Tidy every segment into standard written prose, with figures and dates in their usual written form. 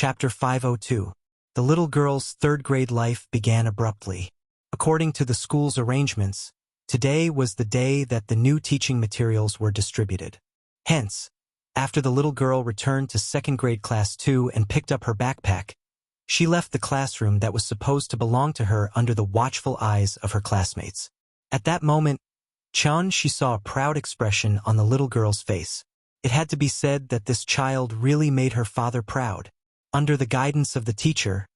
Chapter 502. The little girl's third-grade life began abruptly. According to the school's arrangements, today was the day that the new teaching materials were distributed. Hence, after the little girl returned to second-grade class 2 and picked up her backpack, she left the classroom that was supposed to belong to her under the watchful eyes of her classmates. At that moment, she saw a proud expression on the little girl's face. It had to be said that this child really made her father proud. Under the guidance of the teacher,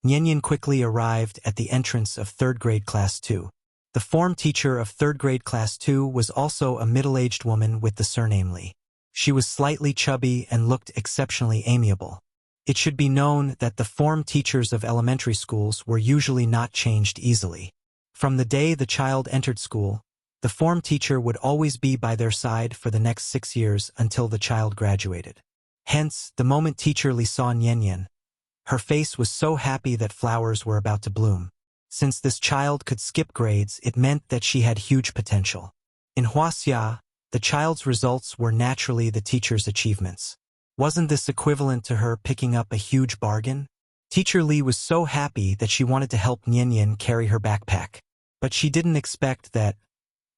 Nian quickly arrived at the entrance of third-grade class 2. The form teacher of third-grade class 2 was also a middle-aged woman with the surname Li. She was slightly chubby and looked exceptionally amiable. It should be known that the form teachers of elementary schools were usually not changed easily. From the day the child entered school, the form teacher would always be by their side for the next 6 years until the child graduated. Hence, the moment teacher Li saw Nian, her face was so happy that flowers were about to bloom. Since this child could skip grades, it meant that she had huge potential. In Wuxia, the child's results were naturally the teacher's achievements. Wasn't this equivalent to her picking up a huge bargain? Teacher Li was so happy that she wanted to help Nian carry her backpack. But she didn't expect that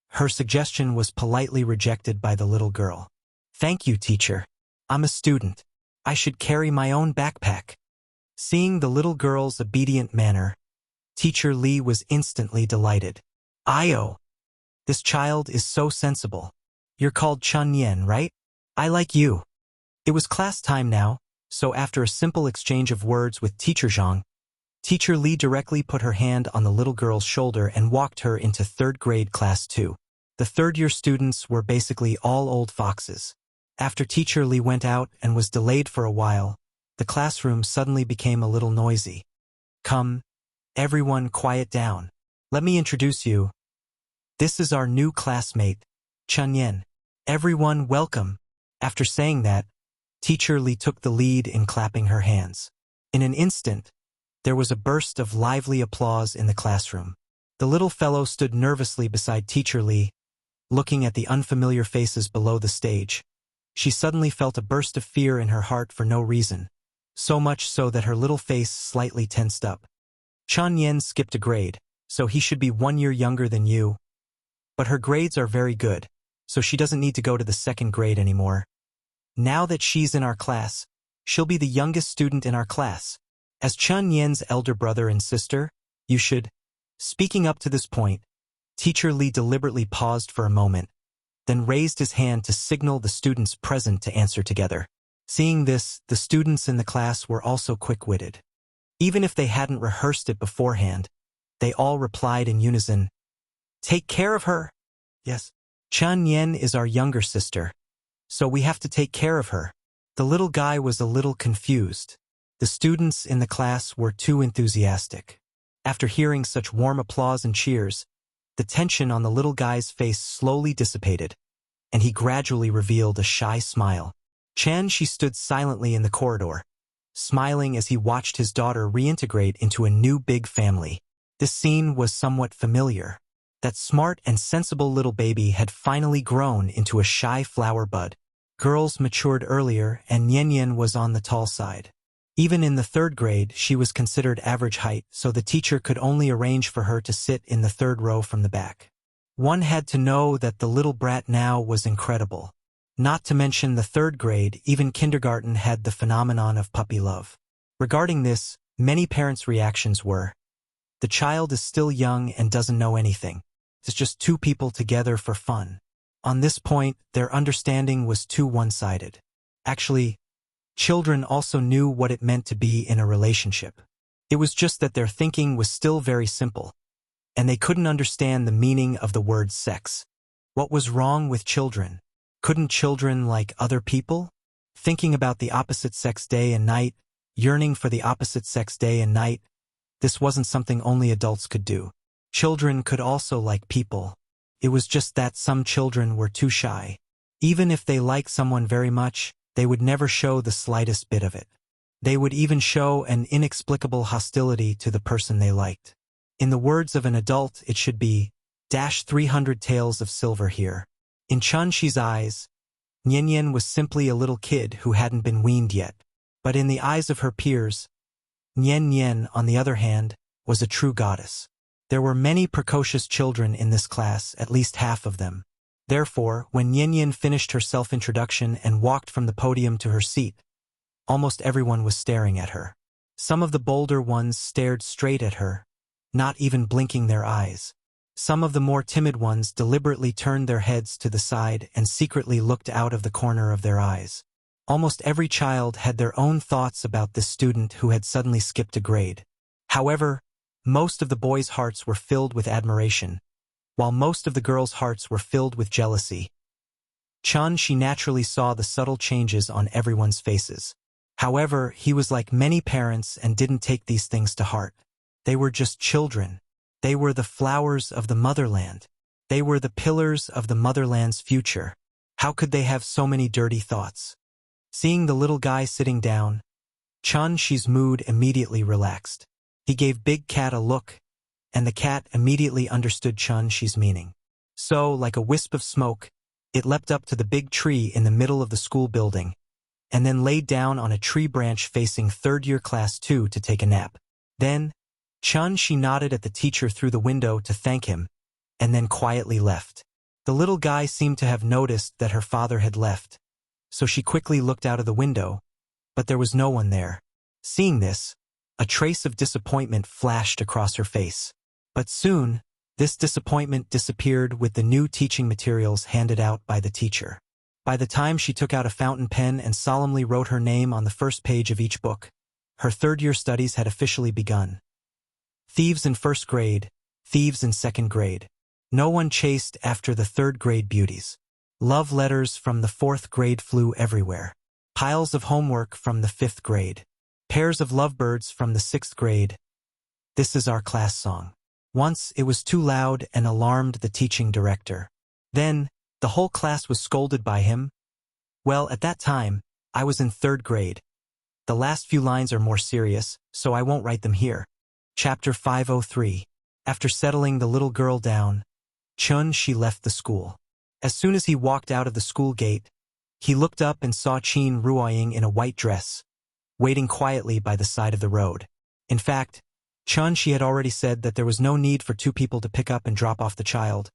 her suggestion was politely rejected by the little girl. "Thank you, teacher. I'm a student. I should carry my own backpack." Seeing the little girl's obedient manner, Teacher Li was instantly delighted. "Io! This child is so sensible. You're called Nian, right? I like you." It was class time now, so after a simple exchange of words with Teacher Zhang, Teacher Li directly put her hand on the little girl's shoulder and walked her into third-grade class 2. The third-year students were basically all old foxes. After Teacher Li went out and was delayed for a while, the classroom suddenly became a little noisy. "Come, everyone quiet down. Let me introduce you. This is our new classmate, Nian. Everyone welcome." After saying that, Teacher Li took the lead in clapping her hands. In an instant, there was a burst of lively applause in the classroom. The little fellow stood nervously beside Teacher Li, looking at the unfamiliar faces below the stage. She suddenly felt a burst of fear in her heart for no reason, so much so that her little face slightly tensed up. Nian skipped a grade, so he should be 1 year younger than you. But her grades are very good, so she doesn't need to go to the second grade anymore. Now that she's in our class, she'll be the youngest student in our class. As Nian's elder brother and sister, you should. Speaking up to this point, Teacher Li deliberately paused for a moment, then raised his hand to signal the students present to answer together. Seeing this, the students in the class were also quick-witted. Even if they hadn't rehearsed it beforehand, they all replied in unison, "Take care of her." "Yes. Nian is our younger sister, so we have to take care of her." The little guy was a little confused. The students in the class were too enthusiastic. After hearing such warm applause and cheers, the tension on the little guy's face slowly dissipated, and he gradually revealed a shy smile. She stood silently in the corridor, smiling as he watched his daughter reintegrate into a new big family. This scene was somewhat familiar. That smart and sensible little baby had finally grown into a shy flower bud. Girls matured earlier, and Nian was on the tall side. Even in the third grade, she was considered average height, so the teacher could only arrange for her to sit in the third row from the back. One had to know that the little brat now was incredible. Not to mention the third grade, even kindergarten had the phenomenon of puppy love. Regarding this, many parents' reactions were, "The child is still young and doesn't know anything. It's just two people together for fun." On this point, their understanding was too one-sided. Actually, children also knew what it meant to be in a relationship. It was just that their thinking was still very simple, and they couldn't understand the meaning of the word sex. What was wrong with children? Couldn't children like other people? Thinking about the opposite sex day and night, yearning for the opposite sex day and night, this wasn't something only adults could do. Children could also like people. It was just that some children were too shy. Even if they liked someone very much, they would never show the slightest bit of it. They would even show an inexplicable hostility to the person they liked. In the words of an adult, it should be, 300 taels of silver here. In Chunxi's eyes, Nian was simply a little kid who hadn't been weaned yet. But in the eyes of her peers, Nian Nian, on the other hand, was a true goddess. There were many precocious children in this class, at least half of them. Therefore, when Nian Nian finished her self-introduction and walked from the podium to her seat, almost everyone was staring at her. Some of the bolder ones stared straight at her, not even blinking their eyes. Some of the more timid ones deliberately turned their heads to the side and secretly looked out of the corner of their eyes. Almost every child had their own thoughts about this student who had suddenly skipped a grade. However, most of the boys' hearts were filled with admiration, while most of the girls' hearts were filled with jealousy. She naturally saw the subtle changes on everyone's faces. However, he was like many parents and didn't take these things to heart. They were just children. They were the flowers of the motherland. They were the pillars of the motherland's future. How could they have so many dirty thoughts? Seeing the little guy sitting down, Shi's mood immediately relaxed. He gave Big Cat a look, and the cat immediately understood Shi's meaning. So, like a wisp of smoke, it leapt up to the big tree in the middle of the school building, and then laid down on a tree branch facing third-year class 2 to take a nap. Then, Shi nodded at the teacher through the window to thank him, and then quietly left. The little guy seemed to have noticed that her father had left, so she quickly looked out of the window, but there was no one there. Seeing this, a trace of disappointment flashed across her face. But soon, this disappointment disappeared with the new teaching materials handed out by the teacher. By the time she took out a fountain pen and solemnly wrote her name on the first page of each book, her third-year studies had officially begun. Thieves in first grade, thieves in second grade. No one chased after the third-grade beauties. Love letters from the fourth grade flew everywhere. Piles of homework from the fifth grade. Pairs of lovebirds from the sixth grade. This is our class song. Once it was too loud and alarmed the teaching director. Then, the whole class was scolded by him. Well, at that time, I was in third grade. The last few lines are more serious, so I won't write them here. Chapter 503. After settling the little girl down, Shi left the school. As soon as he walked out of the school gate, he looked up and saw Qin Ruoying in a white dress, waiting quietly by the side of the road. In fact, Shi had already said that there was no need for two people to pick up and drop off the child,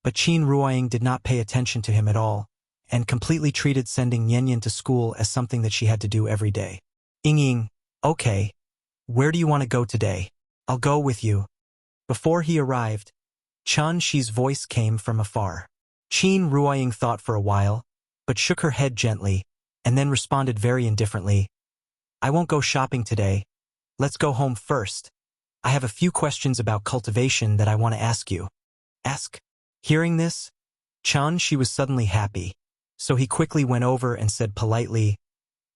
but Qin Ruoying did not pay attention to him at all, and completely treated sending Nian to school as something that she had to do every day. Ying, okay, where do you want to go today? I'll go with you. Before he arrived, Shi's voice came from afar. Qin Ruoying thought for a while, but shook her head gently, and then responded very indifferently. I won't go shopping today. Let's go home first. I have a few questions about cultivation that I want to ask you. Ask? Hearing this, Shi was suddenly happy, so he quickly went over and said politely,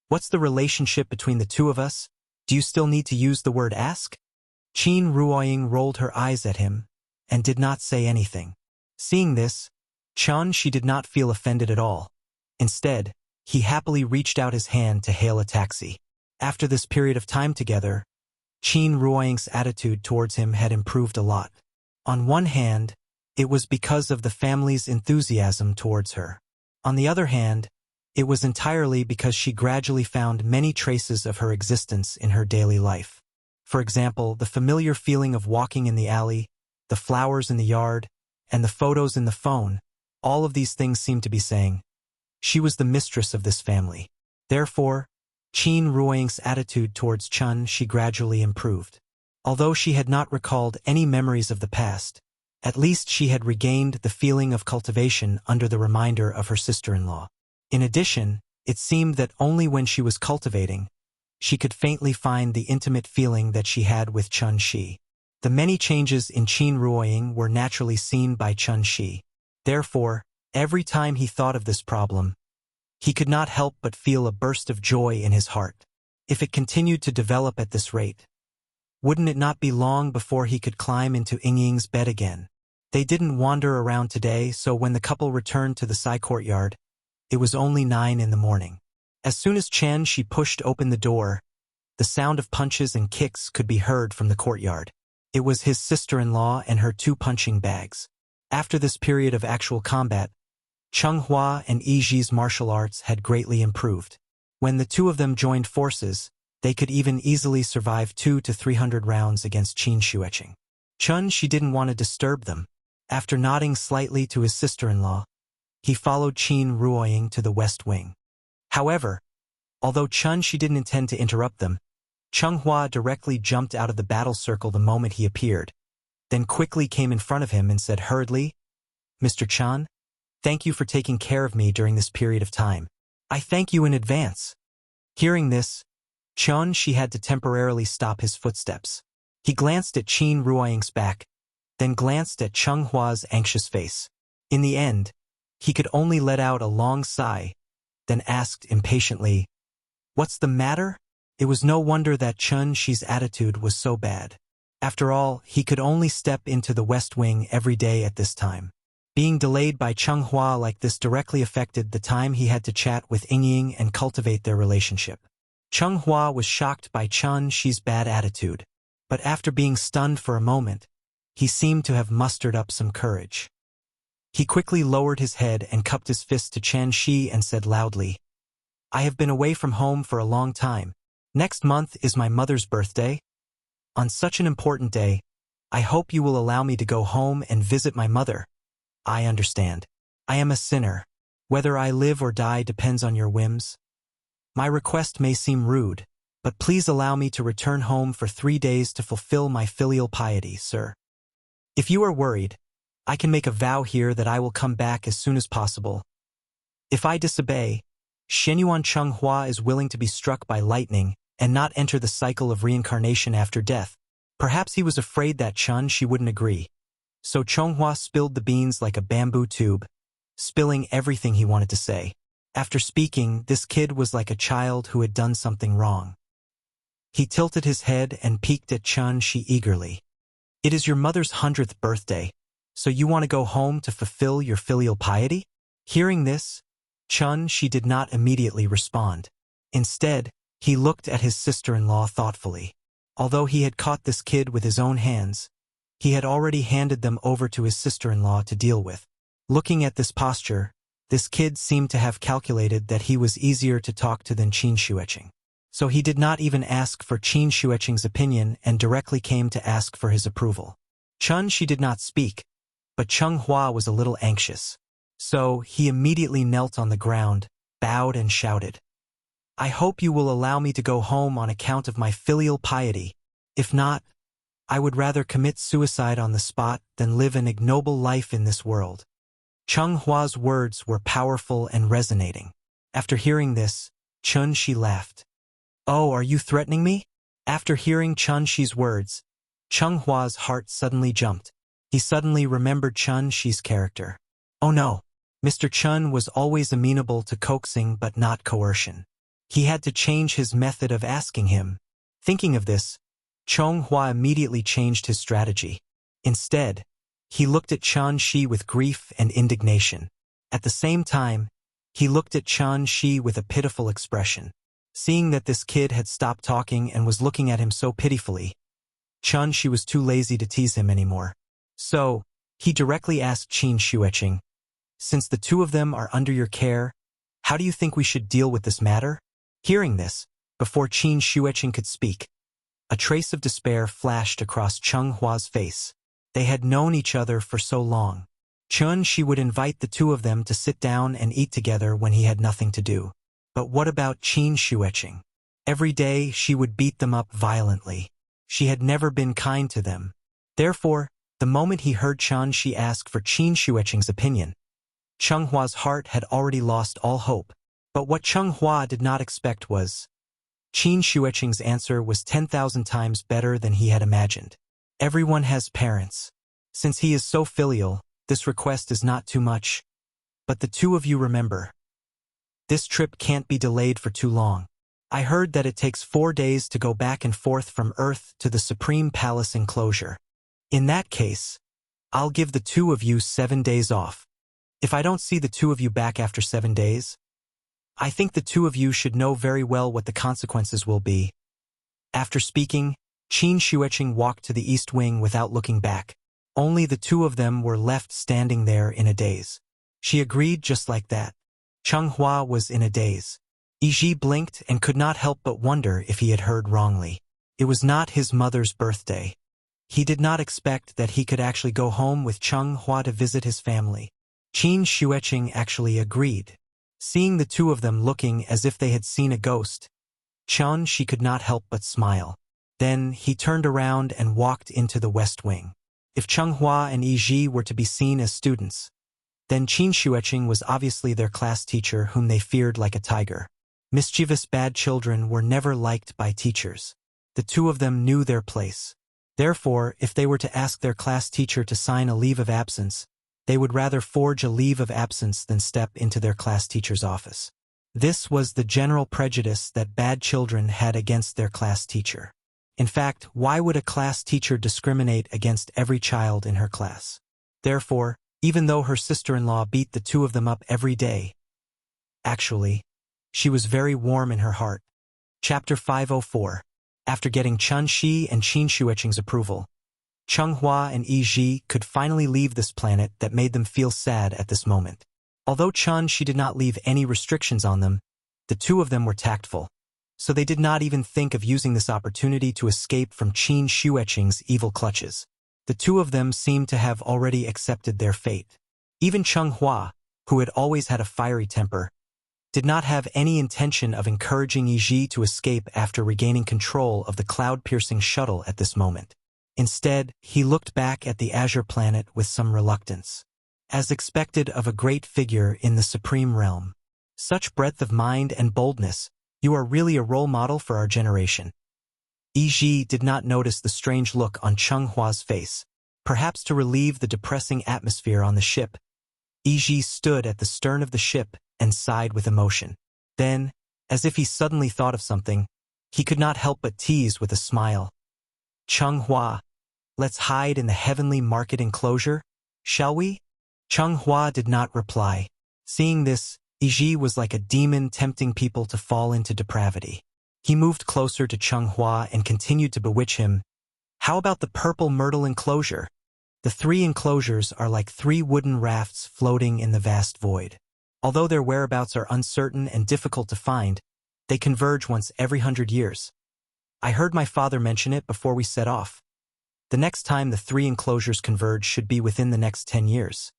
What's the relationship between the two of us? Do you still need to use the word ask? Qin Ruoying rolled her eyes at him, and did not say anything. Seeing this, Shi did not feel offended at all. Instead, he happily reached out his hand to hail a taxi. After this period of time together, Qin Ruoying's attitude towards him had improved a lot. On one hand, it was because of the family's enthusiasm towards her. On the other hand, it was entirely because she gradually found many traces of her existence in her daily life. For example, the familiar feeling of walking in the alley, the flowers in the yard, and the photos in the phone, all of these things seemed to be saying, she was the mistress of this family. Therefore, Qin Ruoying's attitude towards she gradually improved. Although she had not recalled any memories of the past, at least she had regained the feeling of cultivation under the reminder of her sister-in-law. In addition, it seemed that only when she was cultivating, she could faintly find the intimate feeling that she had with Shi. The many changes in Qin Ruoying were naturally seen by Shi. Therefore, every time he thought of this problem, he could not help but feel a burst of joy in his heart. If it continued to develop at this rate, wouldn't it not be long before he could climb into Ying's bed again? They didn't wander around today, so when the couple returned to the side courtyard, it was only 9 in the morning. As soon as Shi pushed open the door, the sound of punches and kicks could be heard from the courtyard. It was his sister-in-law and her 2 punching bags. After this period of actual combat, Cheng Hua and Yiji's martial arts had greatly improved. When the two of them joined forces, they could even easily survive 200 to 300 rounds against Qin Shueqing. She didn't want to disturb them. After nodding slightly to his sister-in-law, he followed Qin Ruoying to the west wing. However, although she didn't intend to interrupt them, Hua directly jumped out of the battle circle the moment he appeared, then quickly came in front of him and said hurriedly, "Mr. Chen, thank you for taking care of me during this period of time. I thank you in advance." Hearing this, she had to temporarily stop his footsteps. He glanced at Qin Ruoying's back, then glanced at Hua's anxious face. In the end, he could only let out a long sigh, then asked impatiently, "What's the matter?" It was no wonder that Shi's attitude was so bad. After all, he could only step into the West Wing every day at this time. Being delayed by Hua like this directly affected the time he had to chat with Ying and cultivate their relationship. Hua was shocked by Shi's bad attitude, but after being stunned for a moment, he seemed to have mustered up some courage. He quickly lowered his head and cupped his fist to Shi and said loudly, "I have been away from home for a long time. Next month is my mother's birthday. On such an important day, I hope you will allow me to go home and visit my mother. I understand. I am a sinner. Whether I live or die depends on your whims. My request may seem rude, but please allow me to return home for 3 days to fulfill my filial piety, sir. If you are worried, I can make a vow here that I will come back as soon as possible. If I disobey, Shenyuan Hua is willing to be struck by lightning and not enter the cycle of reincarnation after death." Perhaps he was afraid that she wouldn't agree. So Hua spilled the beans like a bamboo tube, spilling everything he wanted to say. After speaking, this kid was like a child who had done something wrong. He tilted his head and peeked at Shi eagerly. "It is your mother's 100th birthday, so you want to go home to fulfill your filial piety?" Hearing this, Shi did not immediately respond. Instead, he looked at his sister-in-law thoughtfully. Although he had caught this kid with his own hands, he had already handed them over to his sister-in-law to deal with. Looking at this posture, this kid seemed to have calculated that he was easier to talk to than Qin Shueqing. So he did not even ask for Qin Shueqing's opinion and directly came to ask for his approval. She did not speak, but Hua was a little anxious. So he immediately knelt on the ground, bowed and shouted, "I hope you will allow me to go home on account of my filial piety. If not, I would rather commit suicide on the spot than live an ignoble life in this world." Hua's words were powerful and resonating. After hearing this, Shi laughed. "Oh, are you threatening me?" After hearing Shi's words, Hua's heart suddenly jumped. He suddenly remembered Shi's character. Oh no, Mr. Chen was always amenable to coaxing but not coercion. He had to change his method of asking him. Thinking of this, Hua immediately changed his strategy. Instead, he looked at Shi with grief and indignation. At the same time, he looked at Shi with a pitiful expression. Seeing that this kid had stopped talking and was looking at him so pitifully, Shi was too lazy to tease him anymore. So, he directly asked Qin Shueqing, "Since the two of them are under your care, how do you think we should deal with this matter?" Hearing this, before Qin Shueqing could speak, a trace of despair flashed across Hua's face. They had known each other for so long. She would invite the two of them to sit down and eat together when he had nothing to do. But what about Qin Shueqing? Every day she would beat them up violently. She had never been kind to them. Therefore, the moment he heard Shi ask for Qin Shueqing's opinion, Hua's heart had already lost all hope. But what Hua did not expect was, Qin Shueqing's answer was 10,000 times better than he had imagined. "Everyone has parents. Since he is so filial, this request is not too much. But the two of you remember, this trip can't be delayed for too long. I heard that it takes 4 days to go back and forth from Earth to the Supreme Palace enclosure. In that case, I'll give the two of you 7 days off. If I don't see the two of you back after 7 days, I think the two of you should know very well what the consequences will be." After speaking, Qin Shueqing walked to the East Wing without looking back. Only the two of them were left standing there in a daze. She agreed just like that. Hua was in a daze. Yi blinked and could not help but wonder if he had heard wrongly. It was not his mother's birthday. He did not expect that he could actually go home with Cheng Hua to visit his family. Qin Xueqing actually agreed. Seeing the two of them looking as if they had seen a ghost, she could not help but smile. Then he turned around and walked into the West Wing. If Cheng Hua and Yi were to be seen as students, then Qin Xueqing was obviously their class teacher whom they feared like a tiger. Mischievous bad children were never liked by teachers. The two of them knew their place. Therefore, if they were to ask their class teacher to sign a leave of absence, they would rather forge a leave of absence than step into their class teacher's office. This was the general prejudice that bad children had against their class teacher. In fact, why would a class teacher discriminate against every child in her class? Therefore, even though her sister-in-law beat the two of them up every day, actually, she was very warm in her heart. Chapter 504. After getting Chen Shi and Qin Xueqing's approval, Cheng Hua and Yi could finally leave this planet that made them feel sad at this moment. Although Shi did not leave any restrictions on them, the two of them were tactful, so they did not even think of using this opportunity to escape from Qin Xueqing's evil clutches. The two of them seemed to have already accepted their fate. Even Cheng Hua, who had always had a fiery temper, did not have any intention of encouraging Yi to escape after regaining control of the cloud-piercing shuttle at this moment. Instead, he looked back at the Azure planet with some reluctance. As expected of a great figure in the Supreme Realm. Such breadth of mind and boldness, you are really a role model for our generation. Yi did not notice the strange look on Cheng Hua's face. Perhaps to relieve the depressing atmosphere on the ship, Yi stood at the stern of the ship and sighed with emotion. Then, as if he suddenly thought of something, he could not help but tease with a smile. Cheng Hua, let's hide in the heavenly market enclosure, shall we? Cheng Hua did not reply. Seeing this, Yi was like a demon tempting people to fall into depravity. He moved closer to Cheng Hua and continued to bewitch him. How about the purple myrtle enclosure? The three enclosures are like three wooden rafts floating in the vast void. Although their whereabouts are uncertain and difficult to find, they converge once every 100 years. I heard my father mention it before we set off. The next time the three enclosures converge should be within the next 10 years.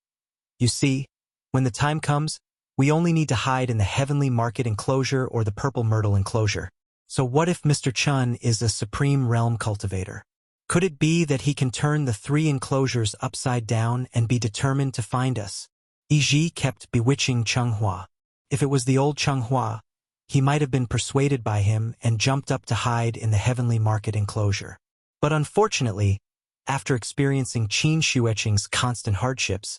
You see, when the time comes, we only need to hide in the heavenly market enclosure or the purple myrtle enclosure. So what if Mr. Chen is a supreme realm cultivator? Could it be that he can turn the three enclosures upside down and be determined to find us? Yi kept bewitching Cheng Hua. If it was the old Cheng Hua, he might have been persuaded by him and jumped up to hide in the heavenly market enclosure. But unfortunately, after experiencing Qin Xueqing's constant hardships,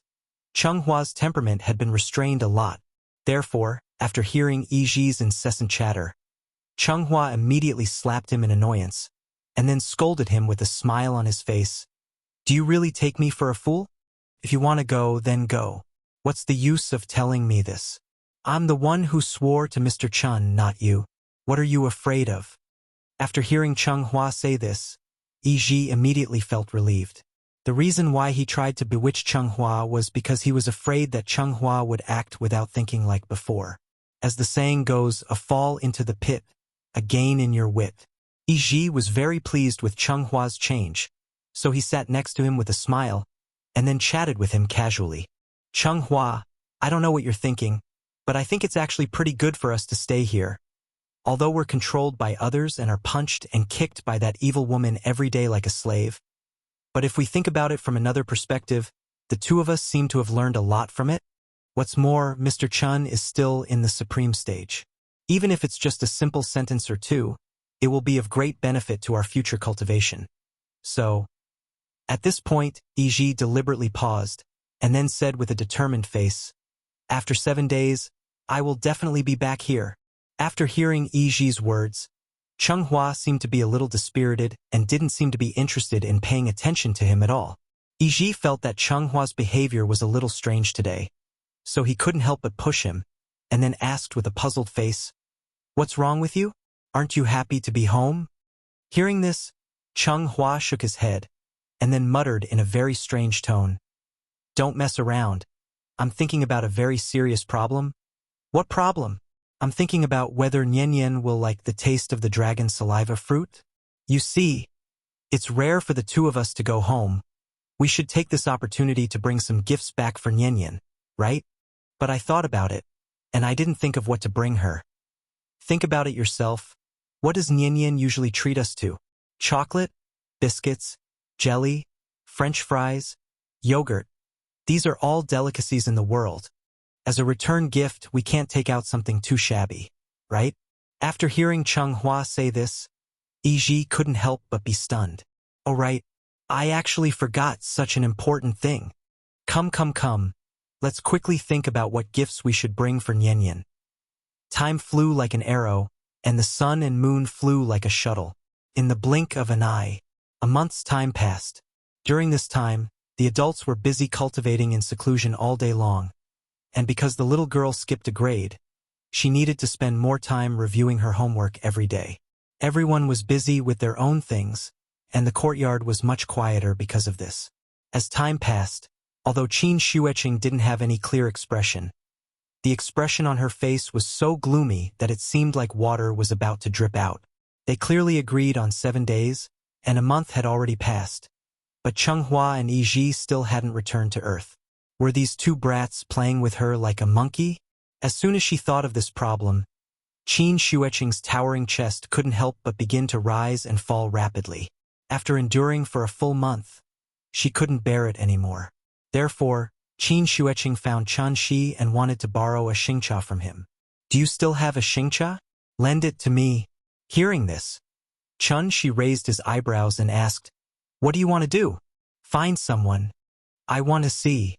Cheng Hua's temperament had been restrained a lot. Therefore, after hearing Yi's incessant chatter, Cheng Hua immediately slapped him in annoyance, and then scolded him with a smile on his face. Do you really take me for a fool? If you want to go, then go. What's the use of telling me this? I'm the one who swore to Mr. Chen, not you. What are you afraid of? After hearing Cheng Hua say this, Yi immediately felt relieved. The reason why he tried to bewitch Cheng Hua was because he was afraid that Cheng Hua would act without thinking like before. As the saying goes, a fall into the pit, a gain in your wit. Yi was very pleased with Cheng Hua's change, so he sat next to him with a smile, and then chatted with him casually. Cheng Hua, I don't know what you're thinking, but I think it's actually pretty good for us to stay here. Although we're controlled by others and are punched and kicked by that evil woman every day like a slave, but if we think about it from another perspective, the two of us seem to have learned a lot from it. What's more, Mr. Chen is still in the supreme stage. Even if it's just a simple sentence or two, it will be of great benefit to our future cultivation. So, at this point, Yi deliberately paused, and then said with a determined face, after 7 days, I will definitely be back here. After hearing Yi's words, Cheng Hua seemed to be a little dispirited and didn't seem to be interested in paying attention to him at all. Yi felt that Cheng Hua's behavior was a little strange today, so he couldn't help but push him, and then asked with a puzzled face, What's wrong with you? Aren't you happy to be home? Hearing this, Cheng Hua shook his head, and then muttered in a very strange tone, Don't mess around. I'm thinking about a very serious problem. What problem? I'm thinking about whether Nian will like the taste of the dragon saliva fruit. You see, it's rare for the two of us to go home. We should take this opportunity to bring some gifts back for Nian, right? But I thought about it, and I didn't think of what to bring her. Think about it yourself. What does Nian usually treat us to? Chocolate, biscuits, jelly, French fries, yogurt. These are all delicacies in the world. As a return gift, we can't take out something too shabby, right? After hearing Changhua say this, Yiji couldn't help but be stunned. Oh right, I actually forgot such an important thing. Come. Let's quickly think about what gifts we should bring for Nian. Time flew like an arrow, and the sun and moon flew like a shuttle. In the blink of an eye, a month's time passed. During this time, the adults were busy cultivating in seclusion all day long. And because the little girl skipped a grade, she needed to spend more time reviewing her homework every day. Everyone was busy with their own things, and the courtyard was much quieter because of this. As time passed, although Qin Shueqing didn't have any clear expression, the expression on her face was so gloomy that it seemed like water was about to drip out. They clearly agreed on 7 days, and a month had already passed. But Changhua and Yiji still hadn't returned to Earth. Were these two brats playing with her like a monkey? As soon as she thought of this problem, Qin Shueqing's towering chest couldn't help but begin to rise and fall rapidly. After enduring for a full month, she couldn't bear it anymore. Therefore, Qin Shueqing found Chen Shi and wanted to borrow a xingcha from him. Do you still have a xingcha? Lend it to me. Hearing this, Chen Shi raised his eyebrows and asked, What do you want to do? Find someone. I want to see.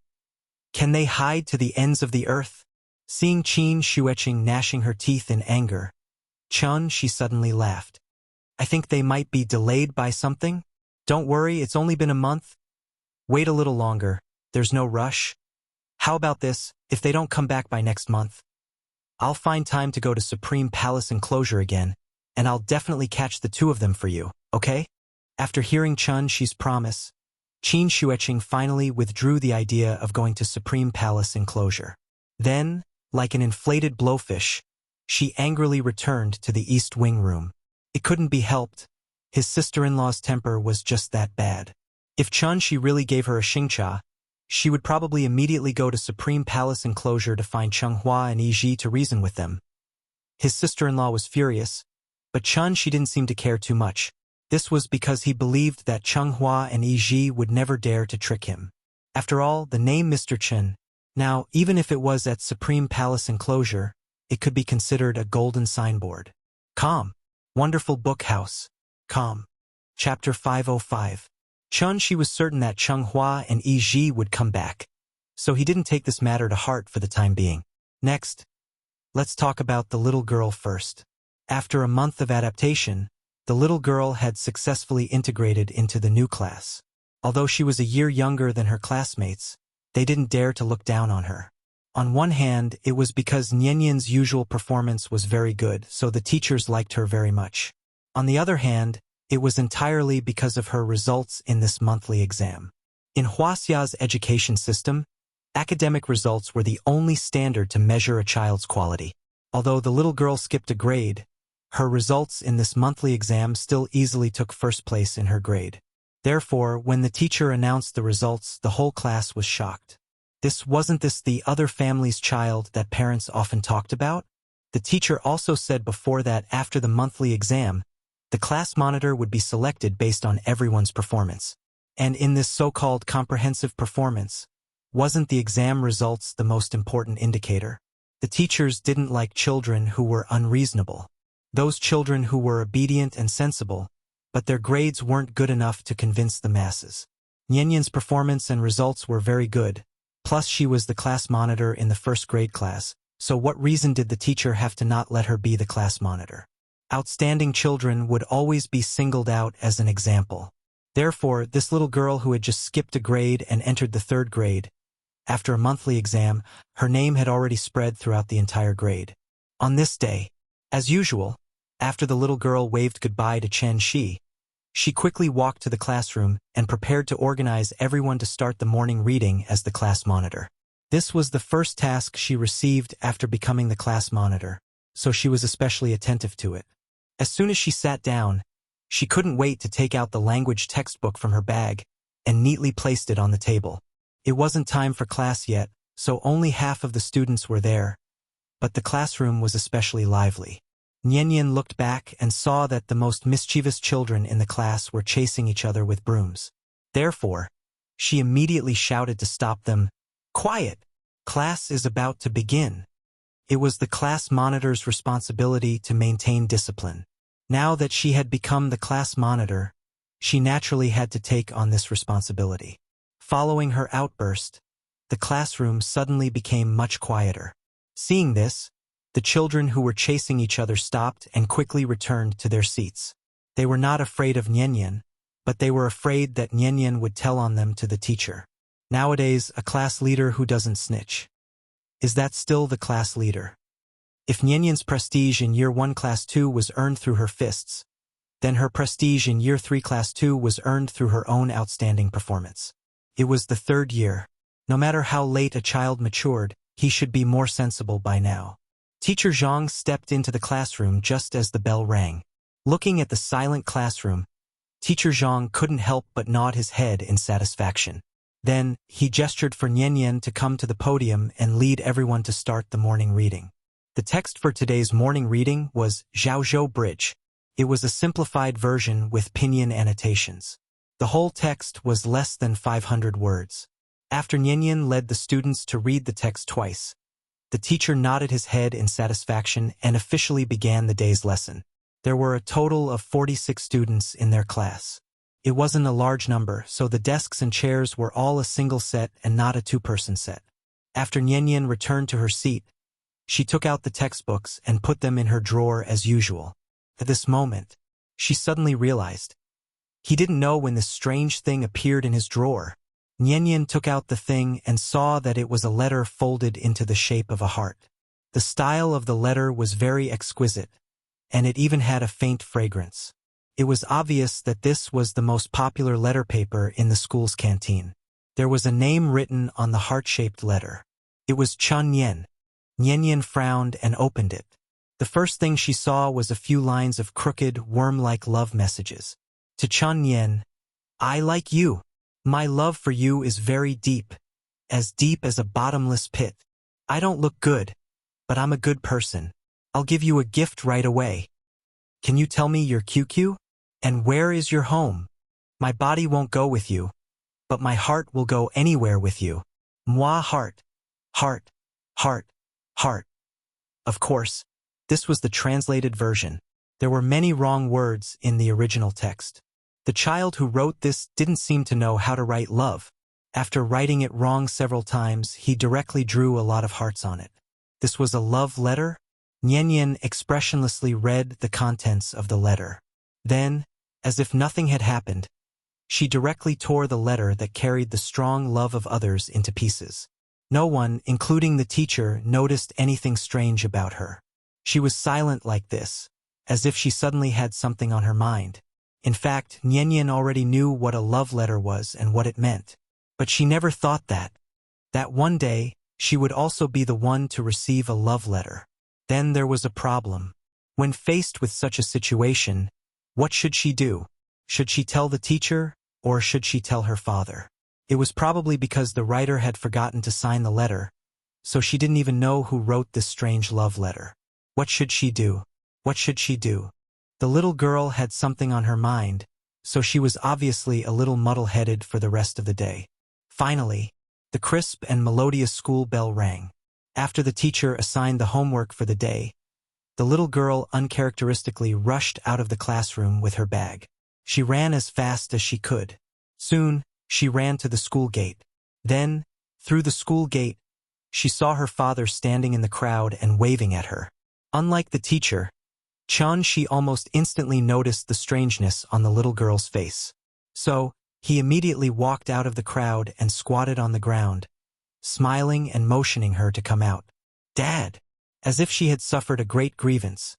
Can they hide to the ends of the earth? Seeing Qin Shueqing gnashing her teeth in anger, Chen Shi suddenly laughed. I think they might be delayed by something. Don't worry, it's only been a month. Wait a little longer. There's no rush. How about this, if they don't come back by next month? I'll find time to go to Supreme Palace Enclosure again, and I'll definitely catch the two of them for you, okay? After hearing Chen Shi's promise, Qin Shueqing finally withdrew the idea of going to Supreme Palace Enclosure. Then, like an inflated blowfish, she angrily returned to the East Wing room. It couldn't be helped. His sister-in-law's temper was just that bad. If Chen Shi really gave her a xingcha, she would probably immediately go to Supreme Palace Enclosure to find Changhua and Yiji to reason with them. His sister-in-law was furious, but Chen Shi didn't seem to care too much. This was because he believed that Changhua and Yiji would never dare to trick him. After all, the name Mr. Chen, now, even if it was at Supreme Palace Enclosure, it could be considered a golden signboard. Calm. Wonderful Book House. Calm. Chapter 505. Chen Shi was certain that Changhua and Yiji would come back, so he didn't take this matter to heart for the time being. Next, let's talk about the little girl first. After a month of adaptation, the little girl had successfully integrated into the new class. Although she was a year younger than her classmates, they didn't dare to look down on her. On one hand, it was because Nian's usual performance was very good, so the teachers liked her very much. On the other hand, it was entirely because of her results in this monthly exam. In Wuxia's education system, academic results were the only standard to measure a child's quality. Although the little girl skipped a grade, her results in this monthly exam still easily took first place in her grade. Therefore, when the teacher announced the results, the whole class was shocked. Wasn't this the other family's child that parents often talked about? The teacher also said before that after the monthly exam, the class monitor would be selected based on everyone's performance. And in this so-called comprehensive performance, wasn't the exam results the most important indicator? The teachers didn't like children who were unreasonable. Those children who were obedient and sensible, but their grades weren't good enough to convince the masses. Nian's performance and results were very good, plus she was the class monitor in the first grade class, so what reason did the teacher have to not let her be the class monitor? Outstanding children would always be singled out as an example. Therefore, this little girl who had just skipped a grade and entered the third grade, after a monthly exam, her name had already spread throughout the entire grade. On this day, as usual, after the little girl waved goodbye to Chen Shi, she quickly walked to the classroom and prepared to organize everyone to start the morning reading as the class monitor. This was the first task she received after becoming the class monitor, so she was especially attentive to it. As soon as she sat down, she couldn't wait to take out the language textbook from her bag and neatly placed it on the table. It wasn't time for class yet, so only half of the students were there, but the classroom was especially lively. Nian looked back and saw that the most mischievous children in the class were chasing each other with brooms. Therefore, she immediately shouted to stop them. "Quiet! Class is about to begin." It was the class monitor's responsibility to maintain discipline. Now that she had become the class monitor, she naturally had to take on this responsibility. Following her outburst, the classroom suddenly became much quieter. Seeing this, the children who were chasing each other stopped and quickly returned to their seats. They were not afraid of Nian, but they were afraid that Nian would tell on them to the teacher. Nowadays, a class leader who doesn't snitch. Is that still the class leader? If Nian's prestige in Year 1 Class 2 was earned through her fists, then her prestige in Year 3 Class 2 was earned through her own outstanding performance. It was the third year. No matter how late a child matured, he should be more sensible by now. Teacher Zhang stepped into the classroom just as the bell rang. Looking at the silent classroom, Teacher Zhang couldn't help but nod his head in satisfaction. Then, he gestured for Nian to come to the podium and lead everyone to start the morning reading. The text for today's morning reading was Zhaozhou Bridge. It was a simplified version with pinyin annotations. The whole text was less than 500 words. After Nian led the students to read the text twice, the teacher nodded his head in satisfaction and officially began the day's lesson. There were a total of 46 students in their class. It wasn't a large number, so the desks and chairs were all a single set and not a two-person set. After Nian returned to her seat, she took out the textbooks and put them in her drawer as usual. At this moment, she suddenly realized. He didn't know when this strange thing appeared in his drawer. Nian took out the thing and saw that it was a letter folded into the shape of a heart. The style of the letter was very exquisite, and it even had a faint fragrance. It was obvious that this was the most popular letter paper in the school's canteen. There was a name written on the heart-shaped letter. It was Chen Nian. Nian frowned and opened it. The first thing she saw was a few lines of crooked, worm-like love messages. To Chen Nian, "I like you. My love for you is very deep as a bottomless pit. I don't look good, but I'm a good person. I'll give you a gift right away. Can you tell me your QQ? And where is your home? My body won't go with you, but my heart will go anywhere with you. Moi heart, heart, heart, heart." Of course, this was the translated version. There were many wrong words in the original text. The child who wrote this didn't seem to know how to write love. After writing it wrong several times, he directly drew a lot of hearts on it. This was a love letter? Nian expressionlessly read the contents of the letter. Then, as if nothing had happened, she directly tore the letter that carried the strong love of others into pieces. No one, including the teacher, noticed anything strange about her. She was silent like this, as if she suddenly had something on her mind. In fact, Nian already knew what a love letter was and what it meant. But she never thought that one day, she would also be the one to receive a love letter. Then there was a problem. When faced with such a situation, what should she do? Should she tell the teacher, or should she tell her father? It was probably because the writer had forgotten to sign the letter, so she didn't even know who wrote this strange love letter. What should she do? What should she do? The little girl had something on her mind, so she was obviously a little muddle-headed for the rest of the day. Finally, the crisp and melodious school bell rang. After the teacher assigned the homework for the day, the little girl uncharacteristically rushed out of the classroom with her bag. She ran as fast as she could. Soon, she ran to the school gate. Then, through the school gate, she saw her father standing in the crowd and waving at her. Unlike the teacher, she almost instantly noticed the strangeness on the little girl's face. So, he immediately walked out of the crowd and squatted on the ground, smiling and motioning her to come out. "Dad!" As if she had suffered a great grievance,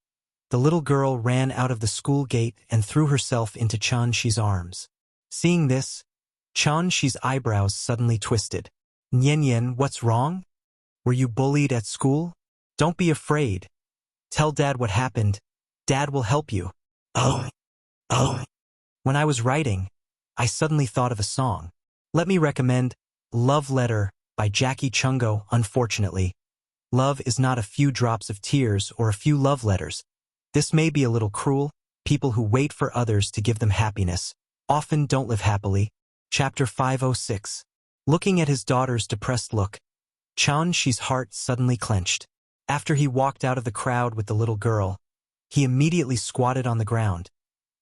the little girl ran out of the school gate and threw herself into Qi's arms. Seeing this, Qi's eyebrows suddenly twisted. "Nian, what's wrong? Were you bullied at school? Don't be afraid. Tell Dad what happened. Dad will help you. Oh. Oh. When I was writing, I suddenly thought of a song. Let me recommend Love Letter by Jackie Chungo. Unfortunately, love is not a few drops of tears or a few love letters. This may be a little cruel. People who wait for others to give them happiness often don't live happily. Chapter 506. Looking at his daughter's depressed look, Chan-shi's heart suddenly clenched. After he walked out of the crowd with the little girl, he immediately squatted on the ground,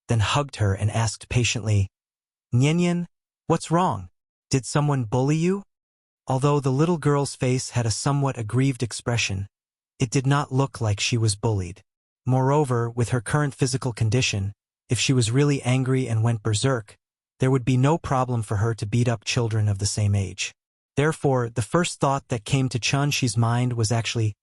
then hugged her and asked patiently, "Nyenyen, what's wrong? Did someone bully you?" Although the little girl's face had a somewhat aggrieved expression, it did not look like she was bullied. Moreover, with her current physical condition, if she was really angry and went berserk, there would be no problem for her to beat up children of the same age. Therefore, the first thought that came to Chan-shi's mind was actually,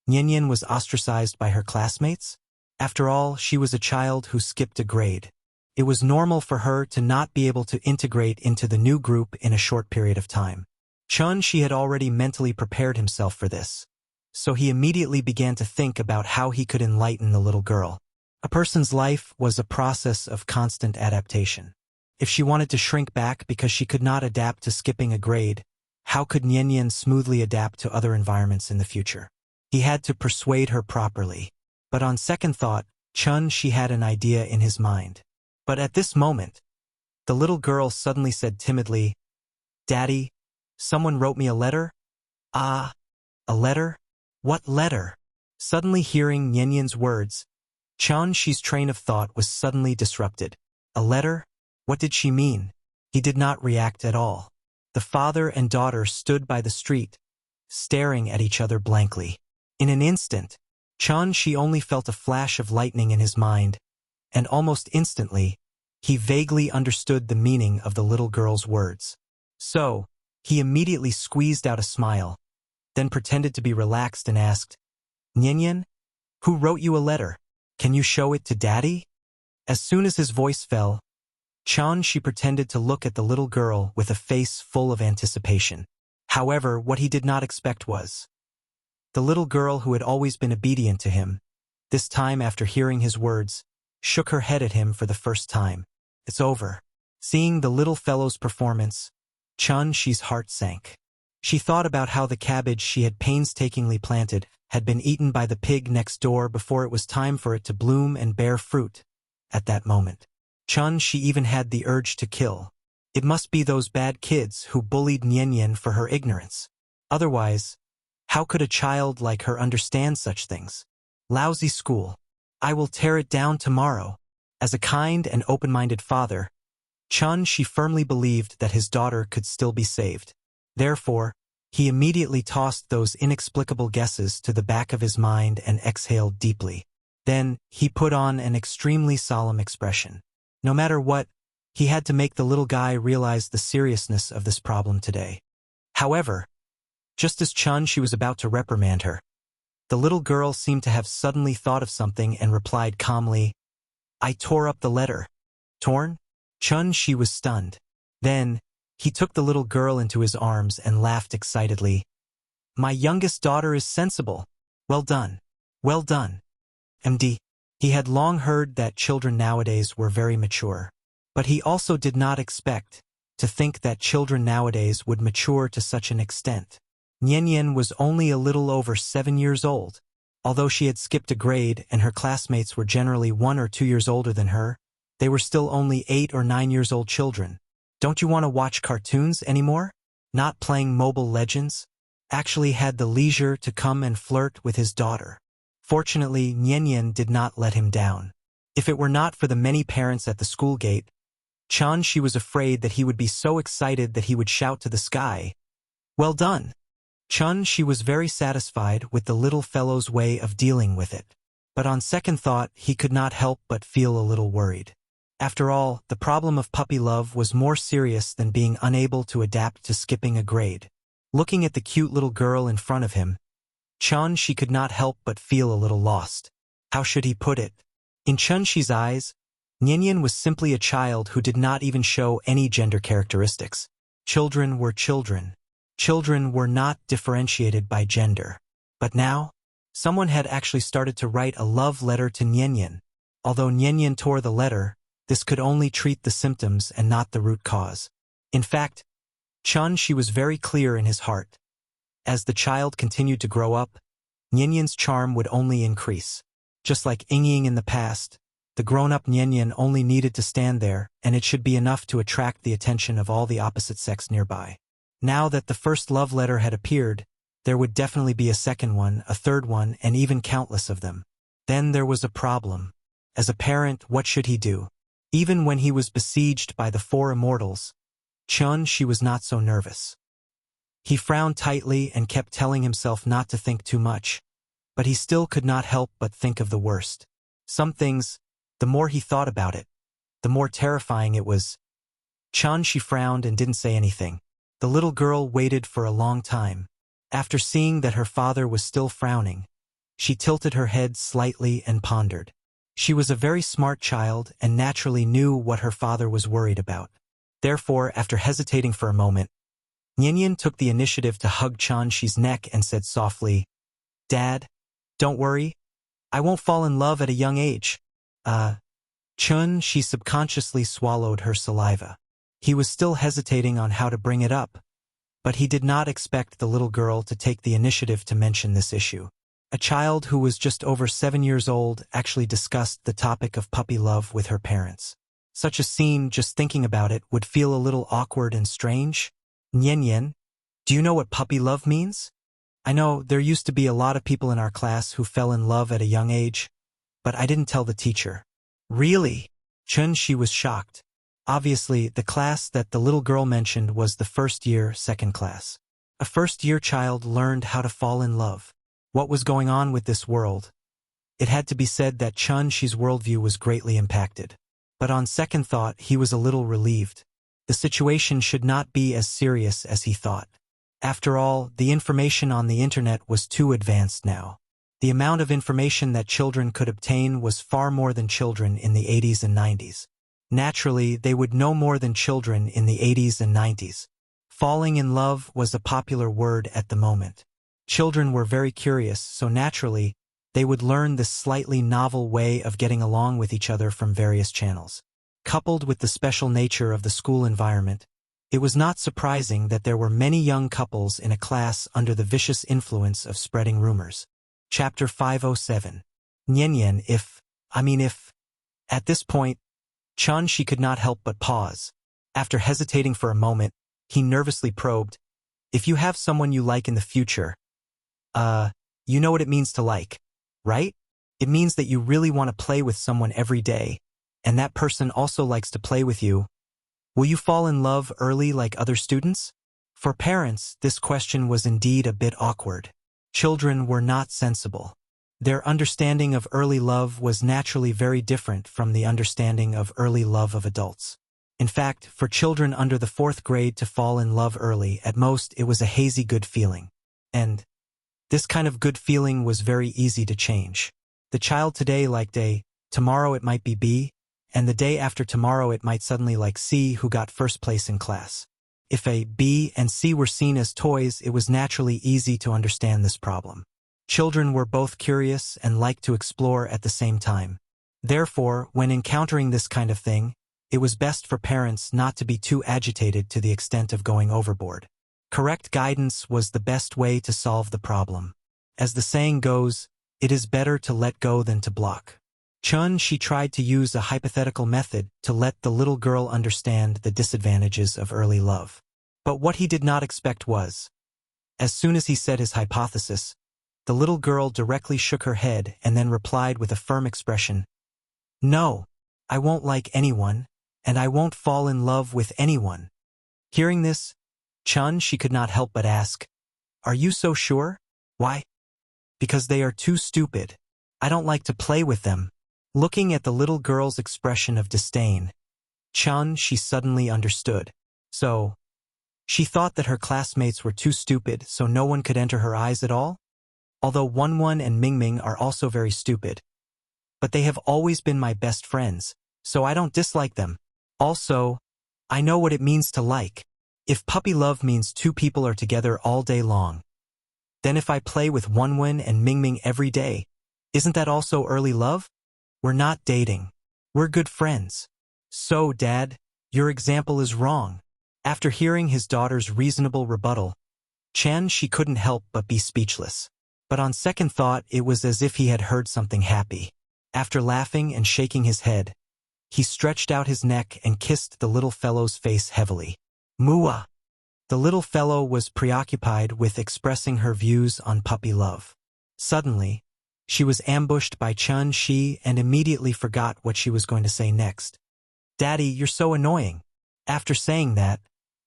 Nyenyen was ostracized by her classmates? After all, she was a child who skipped a grade. It was normal for her to not be able to integrate into the new group in a short period of time. Chan-shi had already mentally prepared himself for this, so he immediately began to think about how he could enlighten the little girl. A person's life was a process of constant adaptation. If she wanted to shrink back because she could not adapt to skipping a grade, how could Nyenyen smoothly adapt to other environments in the future? He had to persuade her properly. But on second thought, Chan-shi had an idea in his mind. But at this moment, the little girl suddenly said timidly, "Daddy, someone wrote me a letter?" "Ah, a letter? What letter?" Suddenly hearing Nyenyen's words, Chan-shi's train of thought was suddenly disrupted. A letter? What did she mean? He did not react at all. The father and daughter stood by the street, staring at each other blankly. In an instant, Chan-shi only felt a flash of lightning in his mind, and almost instantly, he vaguely understood the meaning of the little girl's words. So, he immediately squeezed out a smile, then pretended to be relaxed and asked, "Nyenyen, who wrote you a letter? Can you show it to Daddy?" As soon as his voice fell, Chan-shi pretended to look at the little girl with a face full of anticipation. However, what he did not expect was the little girl who had always been obedient to him, this time after hearing his words, shook her head at him for the first time. "It's over." Seeing the little fellow's performance, Chan-shi's heart sank. She thought about how the cabbage she had painstakingly planted had been eaten by the pig next door before it was time for it to bloom and bear fruit. At that moment, Chan-shi even had the urge to kill. It must be those bad kids who bullied Nyenyen for her ignorance. Otherwise, how could a child like her understand such things? Lousy school. I will tear it down tomorrow. As a kind and open-minded father, Chan-shi firmly believed that his daughter could still be saved. Therefore, he immediately tossed those inexplicable guesses to the back of his mind and exhaled deeply. Then, he put on an extremely solemn expression. No matter what, he had to make the little guy realize the seriousness of this problem today. However, just as Chan-shi was about to reprimand her, the little girl seemed to have suddenly thought of something and replied calmly, "I tore up the letter." Torn? Chan-shi was stunned. Then, he took the little girl into his arms and laughed excitedly. "My youngest daughter is sensible. Well done. Well done." MD. He had long heard that children nowadays were very mature, but he also did not expect to think that children nowadays would mature to such an extent. Nyenyen was only a little over 7 years old. Although she had skipped a grade and her classmates were generally 1 or 2 years older than her, they were still only 8 or 9 years old children. Don't you want to watch cartoons anymore? Not playing Mobile Legends? Actually had the leisure to come and flirt with his daughter. Fortunately, Nyenyen did not let him down. If it were not for the many parents at the school gate, Chan-shi was afraid that he would be so excited that he would shout to the sky, "Well done!" Chan-shi was very satisfied with the little fellow's way of dealing with it. But on second thought, he could not help but feel a little worried. After all, the problem of puppy love was more serious than being unable to adapt to skipping a grade. Looking at the cute little girl in front of him, Chan-shi could not help but feel a little lost. How should he put it? In Chan-shi's eyes, Nyenyen was simply a child who did not even show any gender characteristics. Children were children. Children were not differentiated by gender. But now, Someone had actually started to write a love letter to Nian. Although Nian tore the letter, this could only treat the symptoms and not the root cause. In fact, she was very clear in his heart. As the child continued to grow up, Nian's charm would only increase. Just like Ying in the past, the grown-up Nian only needed to stand there, and it should be enough to attract the attention of all the opposite sex nearby. Now that the first love letter had appeared, there would definitely be a second one, a third one, and even countless of them. Then there was a problem. As a parent, what should he do? Even when he was besieged by the 4 immortals, she was not so nervous. He frowned tightly and kept telling himself not to think too much, but he still could not help but think of the worst. Some things, the more he thought about it, the more terrifying it was. She frowned and didn't say anything. The little girl waited for a long time. After seeing that her father was still frowning, she tilted her head slightly and pondered. She was a very smart child and naturally knew what her father was worried about. Therefore, after hesitating for a moment, Nian took the initiative to hug Shi's neck and said softly, "Dad, don't worry. I won't fall in love at a young age." She subconsciously swallowed her saliva. He was still hesitating on how to bring it up, but he did not expect the little girl to take the initiative to mention this issue. A child who was just over 7 years old actually discussed the topic of puppy love with her parents. Such a scene, just thinking about it, would feel a little awkward and strange. "Nian, do you know what puppy love means? I know there used to be a lot of people in our class who fell in love at a young age, but I didn't tell the teacher." "Really?" She was shocked. Obviously, the class that the little girl mentioned was the first year, second class. A first-year child learned how to fall in love. What was going on with this world? It had to be said that Shi's worldview was greatly impacted. But on second thought, he was a little relieved. The situation should not be as serious as he thought. After all, the information on the internet was too advanced now. The amount of information that children could obtain was far more than children in the 80s and 90s. Naturally, they would know more than children in the 80s and 90s. Falling in love was a popular word at the moment. Children were very curious, so naturally, they would learn this slightly novel way of getting along with each other from various channels. Coupled with the special nature of the school environment, it was not surprising that there were many young couples in a class under the vicious influence of spreading rumors. Chapter 507. Nian, if. At this point, she could not help but pause. After hesitating for a moment, he nervously probed, "If you have someone you like in the future, you know what it means to like, right? It means that you really want to play with someone every day, and that person also likes to play with you. Will you fall in love early like other students?" For parents, this question was indeed a bit awkward. Children were not sensible. Their understanding of early love was naturally very different from the understanding of early love of adults. In fact, for children under the 4th grade to fall in love early, at most it was a hazy good feeling. And this kind of good feeling was very easy to change. The child today liked A, tomorrow it might be B, and the day after tomorrow it might suddenly like C, who got first place in class. If A, B, and C were seen as toys, it was naturally easy to understand this problem. Children were both curious and liked to explore at the same time. Therefore, when encountering this kind of thing, it was best for parents not to be too agitated to the extent of going overboard. Correct guidance was the best way to solve the problem. As the saying goes, it is better to let go than to block. She tried to use a hypothetical method to let the little girl understand the disadvantages of early love. But what he did not expect was, as soon as he said his hypothesis, the little girl directly shook her head and then replied with a firm expression, "No, I won't like anyone, and I won't fall in love with anyone." Hearing this, she could not help but ask, "Are you so sure?" "Why?" "Because they are too stupid. I don't like to play with them." Looking at the little girl's expression of disdain, she suddenly understood. So, she thought that her classmates were too stupid so no one could enter her eyes at all? Although Wenwen and Mingming are also very stupid. But they have always been my best friends, so I don't dislike them. Also, I know what it means to like. If puppy love means 2 people are together all day long, Then if I play with Wenwen and Mingming every day, isn't that also early love? We're not dating. We're good friends. So, Dad, your example is wrong. After hearing his daughter's reasonable rebuttal, she couldn't help but be speechless. But on second thought, it was as if he had heard something happy. After laughing and shaking his head, he stretched out his neck and kissed the little fellow's face heavily. Mua! The little fellow was preoccupied with expressing her views on puppy love. Suddenly, she was ambushed by Chun-Shi and immediately forgot what she was going to say next. Daddy, you're so annoying. After saying that,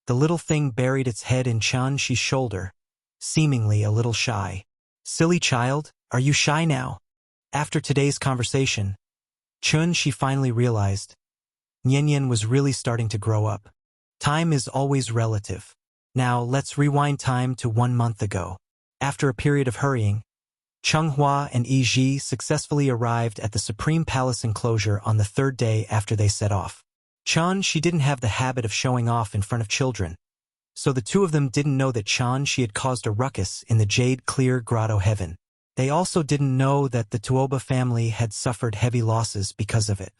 the little thing buried its head in Chun-Shi's shoulder, seemingly a little shy. Silly child, are you shy now? After today's conversation, Chun-Shi finally realized Nian was really starting to grow up. Time is always relative. Now let's rewind time to 1 month ago. After a period of hurrying, Chunghua and Yi successfully arrived at the Supreme Palace enclosure on the 3rd day after they set off. She didn't have the habit of showing off in front of children, so the two of them didn't know that she had caused a ruckus in the jade-clear grotto heaven. They also didn't know that the Tuoba family had suffered heavy losses because of it.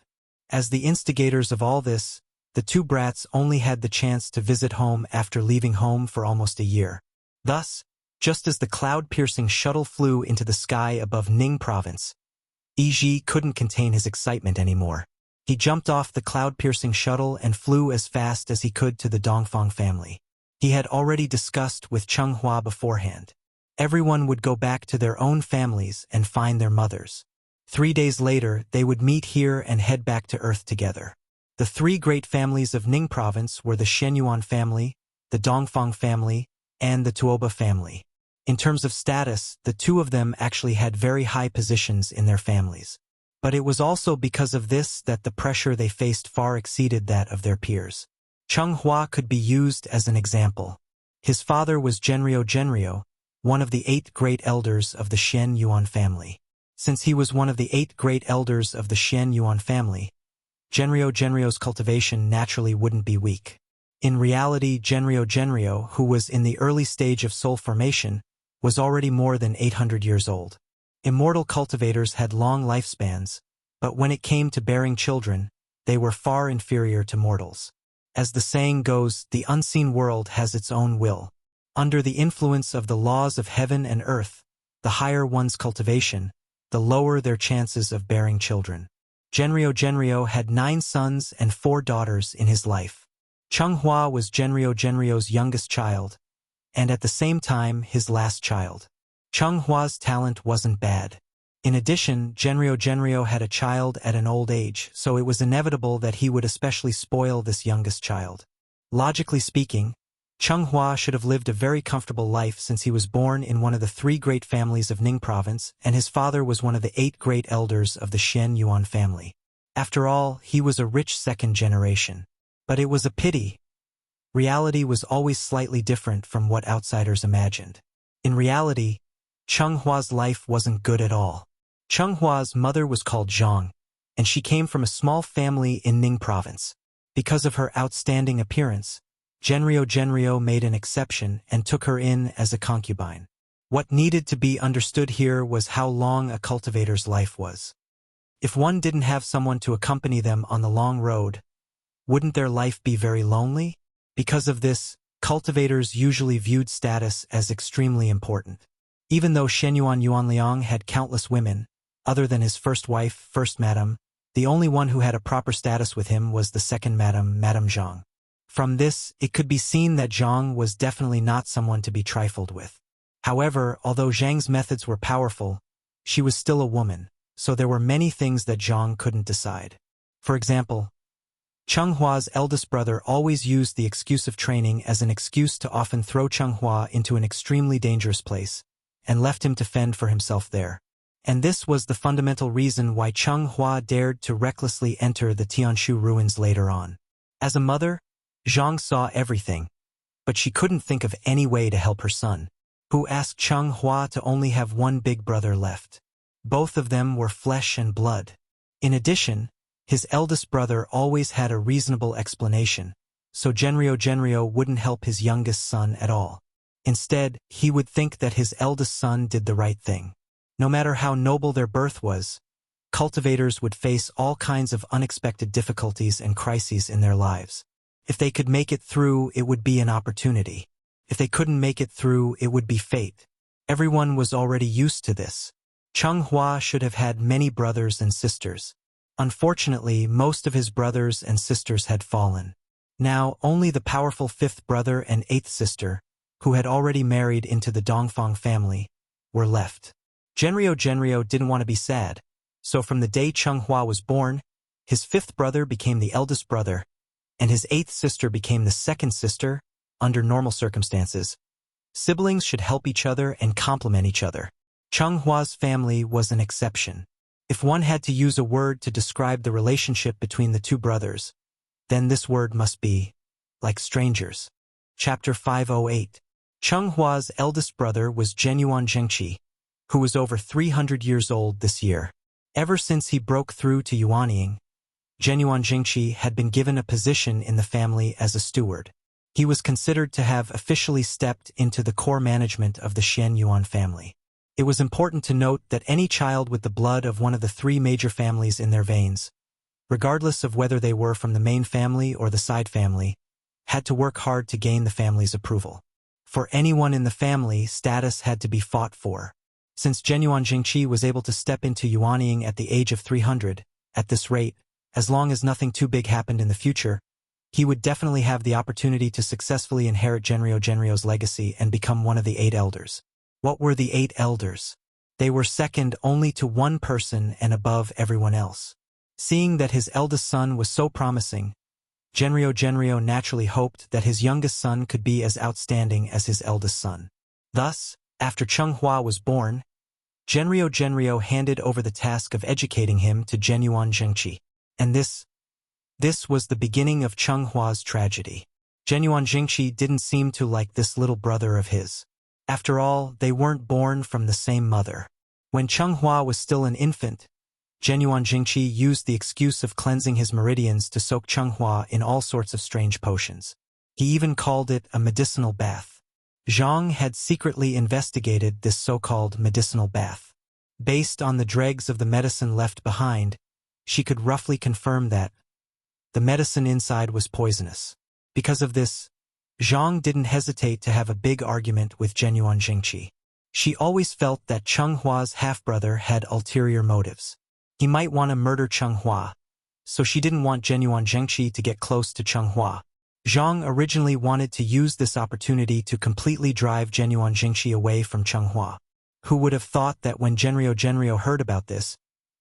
As the instigators of all this, the two brats only had the chance to visit home after leaving home for almost a year. Thus, just as the cloud-piercing shuttle flew into the sky above Ning province, Yi couldn't contain his excitement anymore. He jumped off the cloud-piercing shuttle and flew as fast as he could to the Dongfang family. He had already discussed with Chunghua beforehand. Everyone would go back to their own families and find their mothers. 3 days later, they would meet here and head back to Earth together. The 3 great families of Ning province were the Shenyuan family, the Dongfang family, and the Tuoba family. In terms of status, the two of them actually had very high positions in their families. But it was also because of this that the pressure they faced far exceeded that of their peers. Chunghua could be used as an example. His father was Genryo, one of the 8 great elders of the Shenyuan family. Since he was one of the 8 great elders of the Shenyuan family, Genryo's cultivation naturally wouldn't be weak. In reality, Genryo, who was in the early stage of soul formation, was already more than 800 years old. Immortal cultivators had long lifespans, but when it came to bearing children, they were far inferior to mortals. As the saying goes, the unseen world has its own will. Under the influence of the laws of heaven and earth, the higher one's cultivation, the lower their chances of bearing children. Genryo had 9 sons and 4 daughters in his life. Chunghua was Genryo's youngest child, and at the same time his last child. Chunghua's talent wasn't bad. In addition, Genryo had a child at an old age, so it was inevitable that he would especially spoil this youngest child. Logically speaking, Chunghua should have lived a very comfortable life since he was born in one of the 3 great families of Ning province, and his father was one of the 8 great elders of the Shenyuan family. After all, he was a rich 2nd generation. But it was a pity. Reality was always slightly different from what outsiders imagined. In reality, Chunghua's life wasn't good at all. Chunghua's mother was called Zhang, and she came from a small family in Ning province. Because of her outstanding appearance, Genryo made an exception and took her in as a concubine. What needed to be understood here was how long a cultivator's life was. If one didn't have someone to accompany them on the long road, wouldn't their life be very lonely? Because of this, cultivators usually viewed status as extremely important. Even though Shenyuan Yuanliang had countless women, other than his first wife, First Madam, the only one who had a proper status with him was the second Madam, Madam Zhang. From this, it could be seen that Zhang was definitely not someone to be trifled with. However, although Zhang's methods were powerful, she was still a woman, so there were many things that Zhang couldn't decide. For example, Chunghua's eldest brother always used the excuse of training as an excuse to often throw Chunghua into an extremely dangerous place, and left him to fend for himself there. And this was the fundamental reason why Chunghua dared to recklessly enter the Tianshu ruins later on. As a mother, Zhang saw everything, but she couldn't think of any way to help her son, who asked Chunghua to only have one big brother left. Both of them were flesh and blood. In addition, his eldest brother always had a reasonable explanation, so Genryo wouldn't help his youngest son at all. Instead, he would think that his eldest son did the right thing. No matter how noble their birth was, cultivators would face all kinds of unexpected difficulties and crises in their lives. If they could make it through, it would be an opportunity. If they couldn't make it through, it would be fate. Everyone was already used to this. Cheng Hua should have had many brothers and sisters. Unfortunately, most of his brothers and sisters had fallen. Now, only the powerful fifth brother and eighth sister, who had already married into the Dongfang family, were left. Genrio didn't want to be sad, so from the day Cheng Hua was born, his fifth brother became the eldest brother, and his eighth sister became the second sister, under normal circumstances. Siblings should help each other and complement each other. Cheng Hua's family was an exception. If one had to use a word to describe the relationship between the two brothers, then this word must be, like strangers. Chapter 508. Cheng Hua's eldest brother was Genuan Zhengqi, who was over 300 years old this year. Ever since he broke through to Yuanying, Genuan Zhengqi had been given a position in the family as a steward. He was considered to have officially stepped into the core management of the Xian Yuan family. It was important to note that any child with the blood of one of the three major families in their veins, regardless of whether they were from the main family or the side family, had to work hard to gain the family's approval. For anyone in the family, status had to be fought for. Since Genuan Zhengqi was able to step into Yuanying at the age of 300, at this rate, as long as nothing too big happened in the future, he would definitely have the opportunity to successfully inherit Genrio's legacy and become one of the 8 elders. What were the 8 elders? They were second only to one person and above everyone else. Seeing that his eldest son was so promising, Genrio naturally hoped that his youngest son could be as outstanding as his eldest son. Thus, after Cheng Hua was born, Genrio handed over the task of educating him to Genuan Zhengqi. And this was the beginning of Cheng Hua's tragedy. Genuan Zhengqi didn't seem to like this little brother of his. After all, they weren't born from the same mother. When Cheng Hua was still an infant, Genuan Zhengqi used the excuse of cleansing his meridians to soak Cheng Hua in all sorts of strange potions. He even called it a medicinal bath. Zhang had secretly investigated this so-called medicinal bath. Based on the dregs of the medicine left behind, she could roughly confirm that the medicine inside was poisonous. Because of this, Zhang didn't hesitate to have a big argument with Genuan Zhengqi. She always felt that Cheng Hua's half-brother had ulterior motives. He might want to murder Cheng Hua, so she didn't want Genuan Zhengqi to get close to Cheng Hua. Zhang originally wanted to use this opportunity to completely drive Genuan Zhengqi away from Cheng Hua. Who would have thought that when Genrio heard about this,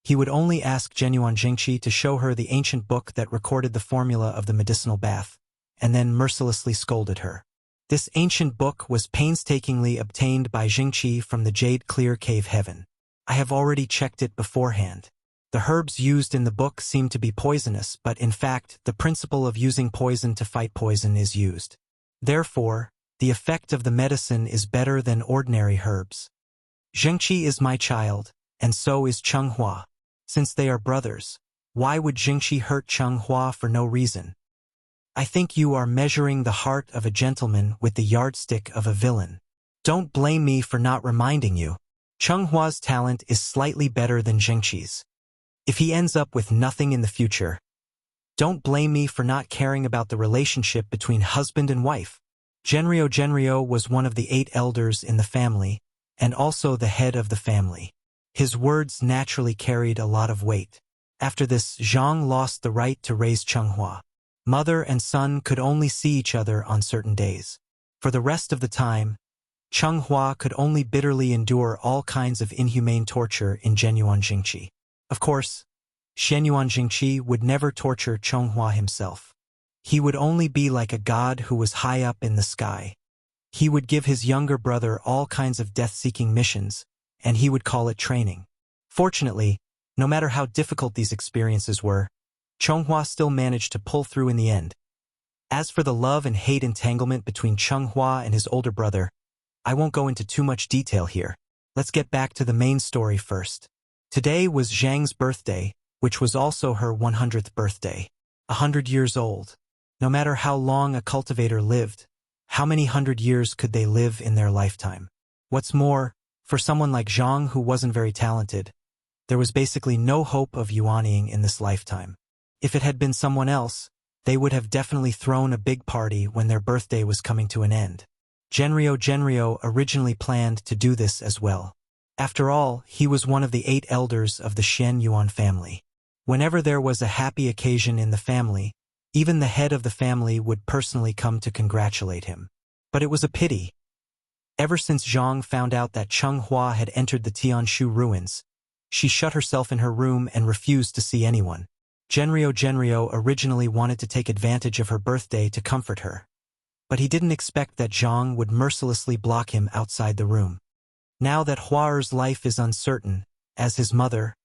he would only ask Genuan Zhengqi to show her the ancient book that recorded the formula of the medicinal bath, and then mercilessly scolded her. This ancient book was painstakingly obtained by Zhengqi from the Jade Clear Cave Heaven. I have already checked it beforehand. The herbs used in the book seem to be poisonous, but in fact, the principle of using poison to fight poison is used. Therefore, the effect of the medicine is better than ordinary herbs. Zhengqi is my child, and so is Cheng Hua. Since they are brothers, why would Zhengqi hurt Cheng Hua for no reason? I think you are measuring the heart of a gentleman with the yardstick of a villain. Don't blame me for not reminding you. Cheng Hua's talent is slightly better than Zhengqi's. If he ends up with nothing in the future, don't blame me for not caring about the relationship between husband and wife. Genrio was one of the 8 elders in the family, and also the head of the family. His words naturally carried a lot of weight. After this, Zhang lost the right to raise Cheng Hua. Mother and son could only see each other on certain days. For the rest of the time, Cheng Hua could only bitterly endure all kinds of inhumane torture in Genuan Zhengqi. Of course, Xianyuan Jingqi would never torture Cheng Hua himself. He would only be like a god who was high up in the sky. He would give his younger brother all kinds of death-seeking missions, and he would call it training. Fortunately, no matter how difficult these experiences were, Cheng Hua still managed to pull through in the end. As for the love and hate entanglement between Cheng Hua and his older brother, I won't go into too much detail here. Let's get back to the main story first. Today was Zhang's birthday, which was also her 100th birthday. 100 years old. No matter how long a cultivator lived, how many hundred years could they live in their lifetime? What's more, for someone like Zhang who wasn't very talented, there was basically no hope of yuaning in this lifetime. If it had been someone else, they would have definitely thrown a big party when their birthday was coming to an end. Genrio originally planned to do this as well. After all, he was one of the 8 elders of the Shen Yuan family. Whenever there was a happy occasion in the family, even the head of the family would personally come to congratulate him. But it was a pity. Ever since Zhang found out that Cheng Hua had entered the Tianshu ruins, she shut herself in her room and refused to see anyone. Genrio originally wanted to take advantage of her birthday to comfort her. But he didn't expect that Zhang would mercilessly block him outside the room. Now that Hua's life is uncertain, as his mother,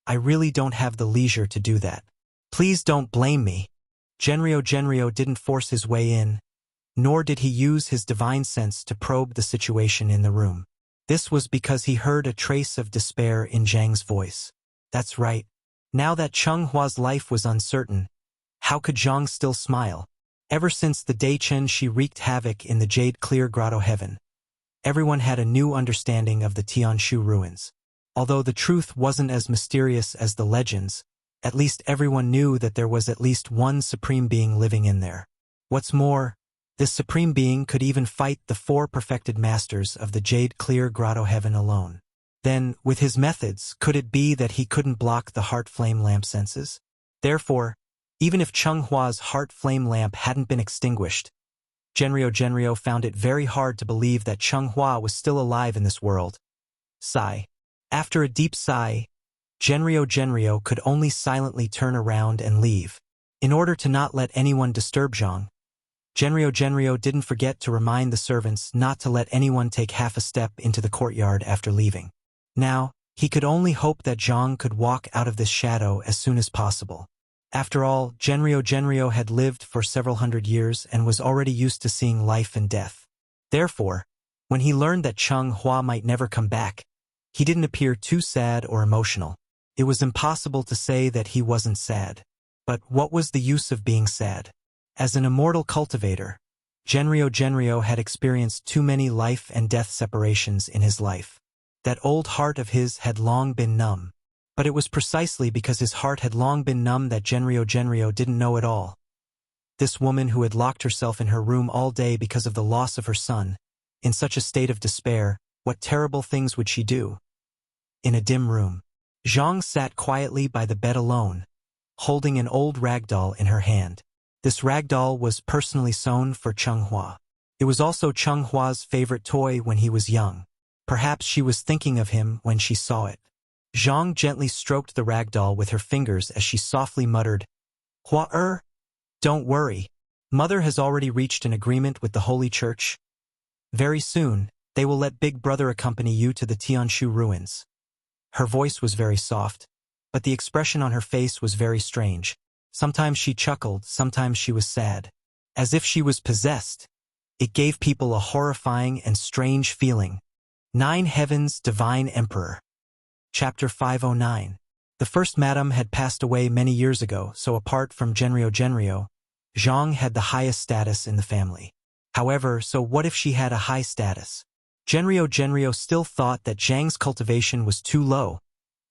I really don't have the leisure to do that. Please don't blame me. Genrio didn't force his way in, nor did he use his divine sense to probe the situation in the room. This was because he heard a trace of despair in Zhang's voice. That's right. Now that Cheng Hua's life was uncertain, how could Zhang still smile? Ever since the day Chen she wreaked havoc in the Jade Clear Grotto Heaven, everyone had a new understanding of the Tianshu ruins. Although the truth wasn't as mysterious as the legends, at least everyone knew that there was at least one supreme being living in there. What's more, this supreme being could even fight the 4 perfected masters of the Jade Clear Grotto Heaven alone. Then, with his methods, could it be that he couldn't block the heart flame lamp senses? Therefore, even if Cheng Hua's heart flame lamp hadn't been extinguished, Genrio found it very hard to believe that Cheng Hua was still alive in this world. Sigh. After a deep sigh, Genrio could only silently turn around and leave. In order to not let anyone disturb Zhang, Genrio didn't forget to remind the servants not to let anyone take half a step into the courtyard after leaving. Now, he could only hope that Zhang could walk out of this shadow as soon as possible. After all, Genrio had lived for several hundred years and was already used to seeing life and death. Therefore, when he learned that Cheng Hua might never come back, he didn't appear too sad or emotional. It was impossible to say that he wasn't sad. But what was the use of being sad? As an immortal cultivator, Genrio had experienced too many life and death separations in his life. That old heart of his had long been numb. But it was precisely because his heart had long been numb that Genrio didn't know it all. This woman who had locked herself in her room all day because of the loss of her son, in such a state of despair, what terrible things would she do? In a dim room, Zhang sat quietly by the bed alone, holding an old rag doll in her hand. This rag doll was personally sewn for Cheng Hua. It was also Cheng Hua's favorite toy when he was young. Perhaps she was thinking of him when she saw it. Zhang gently stroked the rag doll with her fingers as she softly muttered, "Hua don't worry. Mother has already reached an agreement with the Holy Church. Very soon, they will let Big Brother accompany you to the Tianshu ruins." Her voice was very soft, but the expression on her face was very strange. Sometimes she chuckled, sometimes she was sad. As if she was possessed. It gave people a horrifying and strange feeling. 9 Heavens, Divine Emperor. Chapter 509. The first madam had passed away many years ago, so apart from Genrio, Zhang had the highest status in the family. However, so what if she had a high status? Genrio still thought that Zhang's cultivation was too low,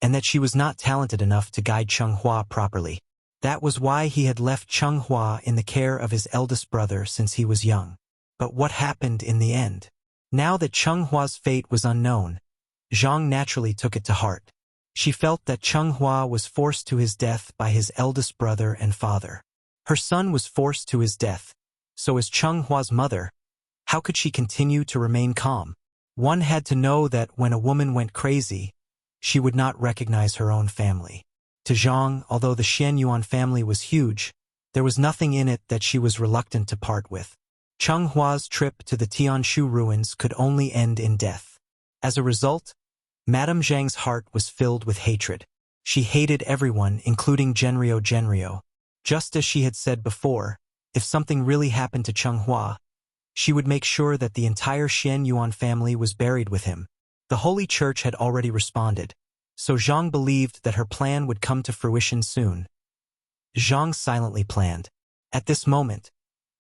and that she was not talented enough to guide Cheng Hua properly. That was why he had left Cheng Hua in the care of his eldest brother since he was young. But what happened in the end? Now that Cheng Hua's fate was unknown, Zhang naturally took it to heart. She felt that Cheng Hua was forced to his death by his eldest brother and father. Her son was forced to his death, so as Cheng Hua's mother, how could she continue to remain calm? One had to know that when a woman went crazy, she would not recognize her own family. To Zhang, although the Shen Yuan family was huge, there was nothing in it that she was reluctant to part with. Cheng Hua's trip to the Tianshu ruins could only end in death. As a result, Madame Zhang's heart was filled with hatred. She hated everyone, including Genrio. Just as she had said before, if something really happened to Cheng Hua, she would make sure that the entire Shen Yuan family was buried with him. The Holy Church had already responded, so Zhang believed that her plan would come to fruition soon. Zhang silently planned. At this moment,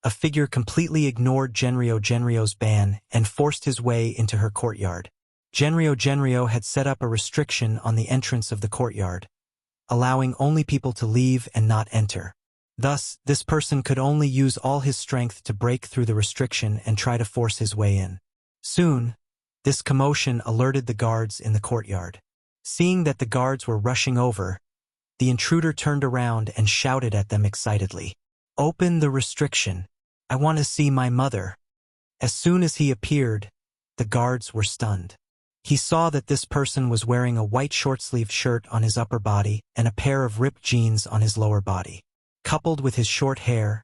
a figure completely ignored Genryo's ban and forced his way into her courtyard. Genryo had set up a restriction on the entrance of the courtyard, allowing only people to leave and not enter. Thus, this person could only use all his strength to break through the restriction and try to force his way in. Soon, this commotion alerted the guards in the courtyard. Seeing that the guards were rushing over, the intruder turned around and shouted at them excitedly, "Open the restriction. I want to see my mother." As soon as he appeared, the guards were stunned. He saw that this person was wearing a white short-sleeved shirt on his upper body and a pair of ripped jeans on his lower body. Coupled with his short hair,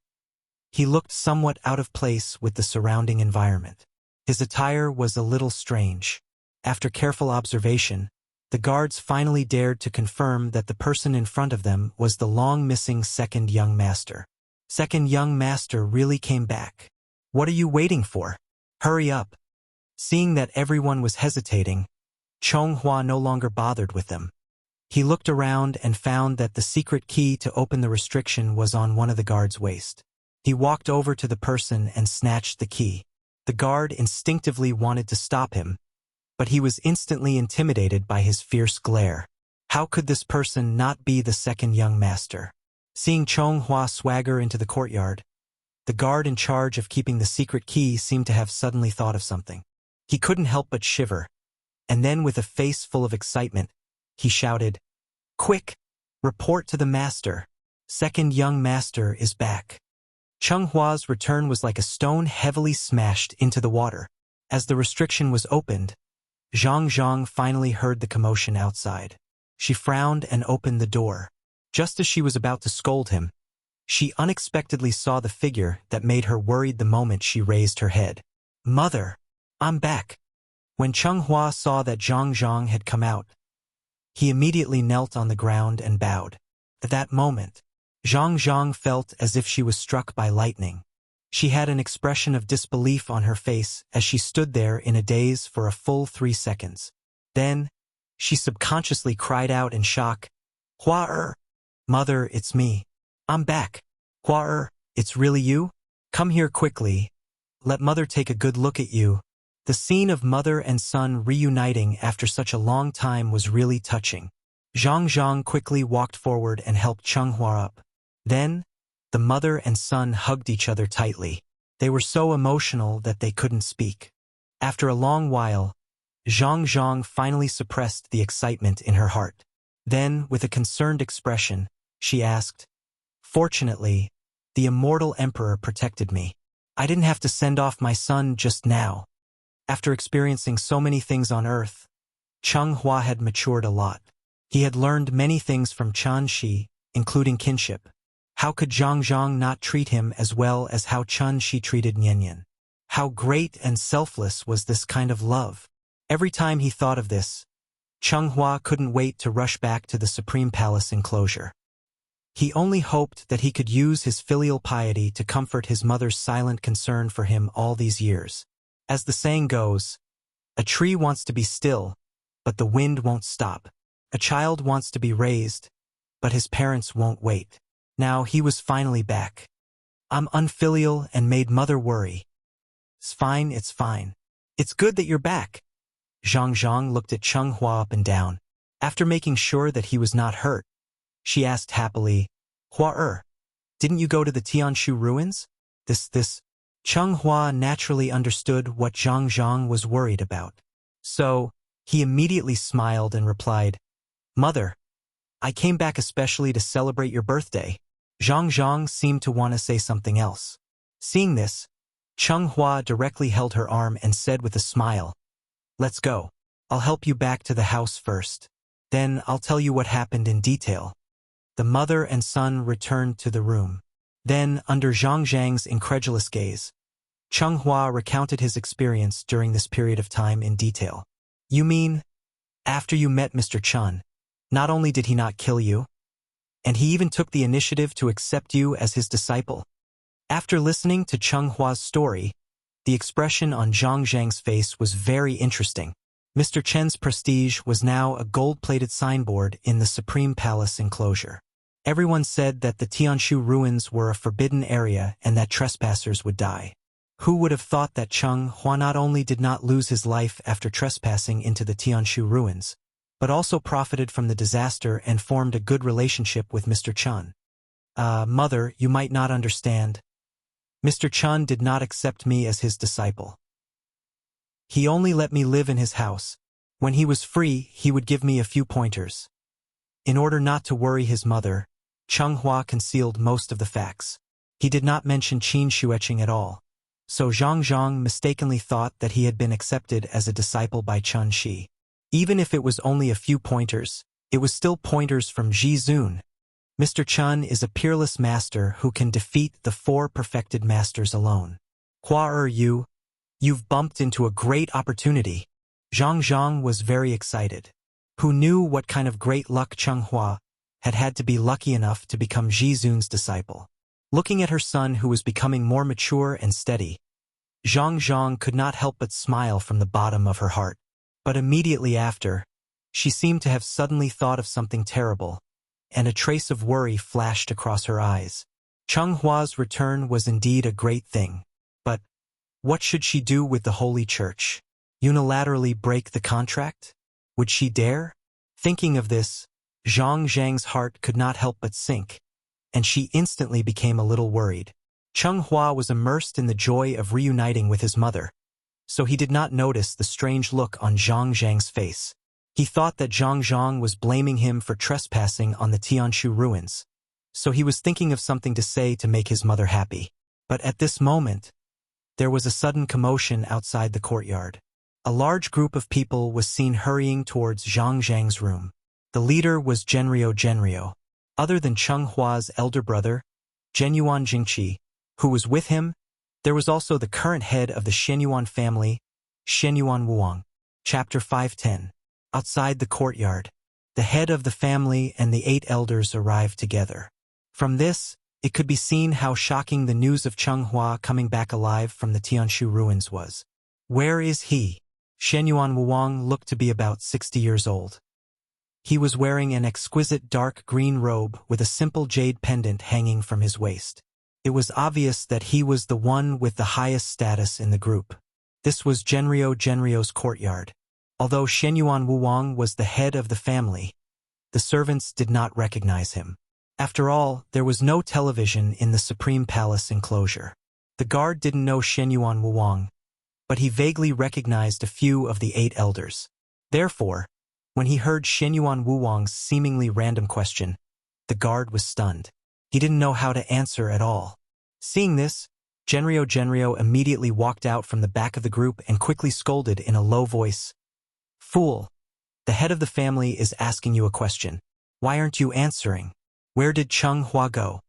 he looked somewhat out of place with the surrounding environment. His attire was a little strange. After careful observation, the guards finally dared to confirm that the person in front of them was the long-missing second young master. Second young master really came back. "What are you waiting for? Hurry up." Seeing that everyone was hesitating, Chonghua no longer bothered with them. He looked around and found that the secret key to open the restriction was on one of the guards' waist. He walked over to the person and snatched the key. The guard instinctively wanted to stop him, but he was instantly intimidated by his fierce glare. How could this person not be the second young master? Seeing Chonghua swagger into the courtyard, the guard in charge of keeping the secret key seemed to have suddenly thought of something. He couldn't help but shiver, and then with a face full of excitement, he shouted, "Quick! Report to the master. Second young master is back." Chenghua's return was like a stone heavily smashed into the water. As the restriction was opened, Zhang finally heard the commotion outside. She frowned and opened the door. Just as she was about to scold him, she unexpectedly saw the figure that made her worried the moment she raised her head. "Mother, I'm back." When Chonghua saw that Zhang had come out, he immediately knelt on the ground and bowed. At that moment, Zhang felt as if she was struck by lightning. She had an expression of disbelief on her face as she stood there in a daze for a full 3 seconds. Then, she subconsciously cried out in shock, "Hua-er! Mother, it's me. I'm back. Hua-er, it's really you? Come here quickly. Let Mother take a good look at you." The scene of mother and son reuniting after such a long time was really touching. Zhang quickly walked forward and helped Chonghua up. Then, the mother and son hugged each other tightly. They were so emotional that they couldn't speak. After a long while, Zhang finally suppressed the excitement in her heart. Then, with a concerned expression, she asked, "Fortunately, the Immortal Emperor protected me. I didn't have to send off my son just now." After experiencing so many things on Earth, Chonghua had matured a lot. He had learned many things from Chun-Shi, including kinship. How could Zhang not treat him as well as how Chun-Shi treated Nianyan? How great and selfless was this kind of love? Every time he thought of this, Chonghua couldn't wait to rush back to the Supreme Palace enclosure. He only hoped that he could use his filial piety to comfort his mother's silent concern for him all these years. As the saying goes, a tree wants to be still, but the wind won't stop. A child wants to be raised, but his parents won't wait. Now he was finally back. "I'm unfilial and made Mother worry." It's fine. It's good that you're back." Zhang looked at Chonghua up and down. After making sure that he was not hurt, she asked happily, "Hua-er, didn't you go to the Tianshu ruins?" This. Chonghua naturally understood what Zhang was worried about. So, he immediately smiled and replied, "Mother, I came back especially to celebrate your birthday." Zhang seemed to want to say something else. Seeing this, Chonghua directly held her arm and said with a smile, "Let's go. I'll help you back to the house first. Then I'll tell you what happened in detail." The mother and son returned to the room. Then, under Zhang's incredulous gaze, Chonghua recounted his experience during this period of time in detail. "You mean, after you met Mr. Chun, not only did he not kill you, and he even took the initiative to accept you as his disciple?" After listening to Chonghua's story, the expression on Zhang's face was very interesting. Mr. Chen's prestige was now a gold-plated signboard in the Supreme Palace enclosure. Everyone said that the Tianshu ruins were a forbidden area and that trespassers would die. Who would have thought that Cheng Hua not only did not lose his life after trespassing into the Tianshu ruins, but also profited from the disaster and formed a good relationship with Mr. Chen. Mother, you might not understand. Mr. Chen did not accept me as his disciple. He only let me live in his house. When he was free, he would give me a few pointers. In order not to worry his mother, Cheng Hua concealed most of the facts. He did not mention Qin Xueqing at all. So Zhang Zhang mistakenly thought that he had been accepted as a disciple by Chen Shi. Even if it was only a few pointers, it was still pointers from Ji Zun. Mr. Chen is a peerless master who can defeat the 4 perfected masters alone. Hua you've bumped into a great opportunity. Zhang Zhang was very excited. Who knew what kind of great luck Cheng Hua had had to be lucky enough to become Ji Zun's disciple. Looking at her son who was becoming more mature and steady, Zhang Zhang could not help but smile from the bottom of her heart. But immediately after, she seemed to have suddenly thought of something terrible, and a trace of worry flashed across her eyes. Cheng Hua's return was indeed a great thing. But what should she do with the Holy Church? Unilaterally break the contract? Would she dare? Thinking of this, Zhang Zhang's heart could not help but sink, and she instantly became a little worried. Cheng Hua was immersed in the joy of reuniting with his mother, so he did not notice the strange look on Zhang Zhang's face. He thought that Zhang Zhang was blaming him for trespassing on the Tianshu ruins, so he was thinking of something to say to make his mother happy. But at this moment, there was a sudden commotion outside the courtyard. A large group of people was seen hurrying towards Zhang Zhang's room. The leader was Zhenrio. Other than Cheng Hua's elder brother, Zhenyuan Jingqi, who was with him, there was also the current head of the Shenyuan family, Shenyuan Wuang. Chapter 510. Outside the courtyard, the head of the family and the 8 elders arrived together. From this, it could be seen how shocking the news of Cheng Hua coming back alive from the Tianshu ruins was. Where is he? Shenyuan Wuang looked to be about 60 years old. He was wearing an exquisite dark green robe with a simple jade pendant hanging from his waist. It was obvious that he was the one with the highest status in the group. This was Zhenrio's courtyard. Although Shenyuan Wuang was the head of the family, the servants did not recognize him. After all, there was no television in the Supreme Palace enclosure. The guard didn't know Shenyuan Wuang, but he vaguely recognized a few of the 8 elders. Therefore, when he heard Shenyuan Wuang's seemingly random question, the guard was stunned. He didn't know how to answer at all. Seeing this, Zhenrio immediately walked out from the back of the group and quickly scolded in a low voice. Fool! The head of the family is asking you a question. Why aren't you answering? Where did Cheng Hua go?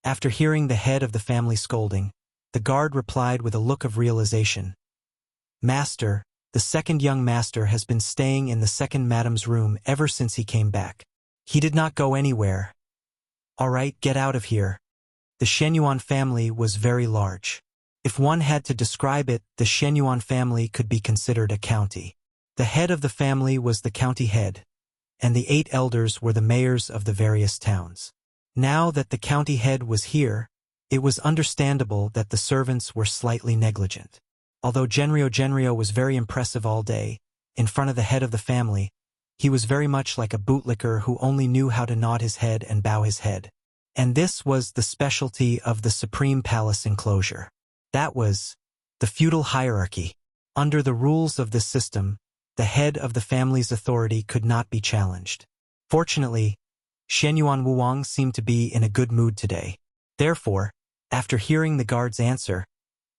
After hearing the head of the family scolding, the guard replied with a look of realization. Master, the second young master has been staying in the second madam's room ever since he came back. He did not go anywhere. All right, get out of here. The Shenyuan family was very large. If one had to describe it, the Shenyuan family could be considered a county. The head of the family was the county head, and the 8 elders were the mayors of the various towns. Now that the county head was here, it was understandable that the servants were slightly negligent. Although Zhenrio was very impressive all day, in front of the head of the family, he was very much like a bootlicker who only knew how to nod his head and bow his head. And this was the specialty of the Supreme Palace enclosure. That was the feudal hierarchy. Under the rules of this system, the head of the family's authority could not be challenged. Fortunately, Shenyuan Wuang seemed to be in a good mood today. Therefore, after hearing the guard's answer,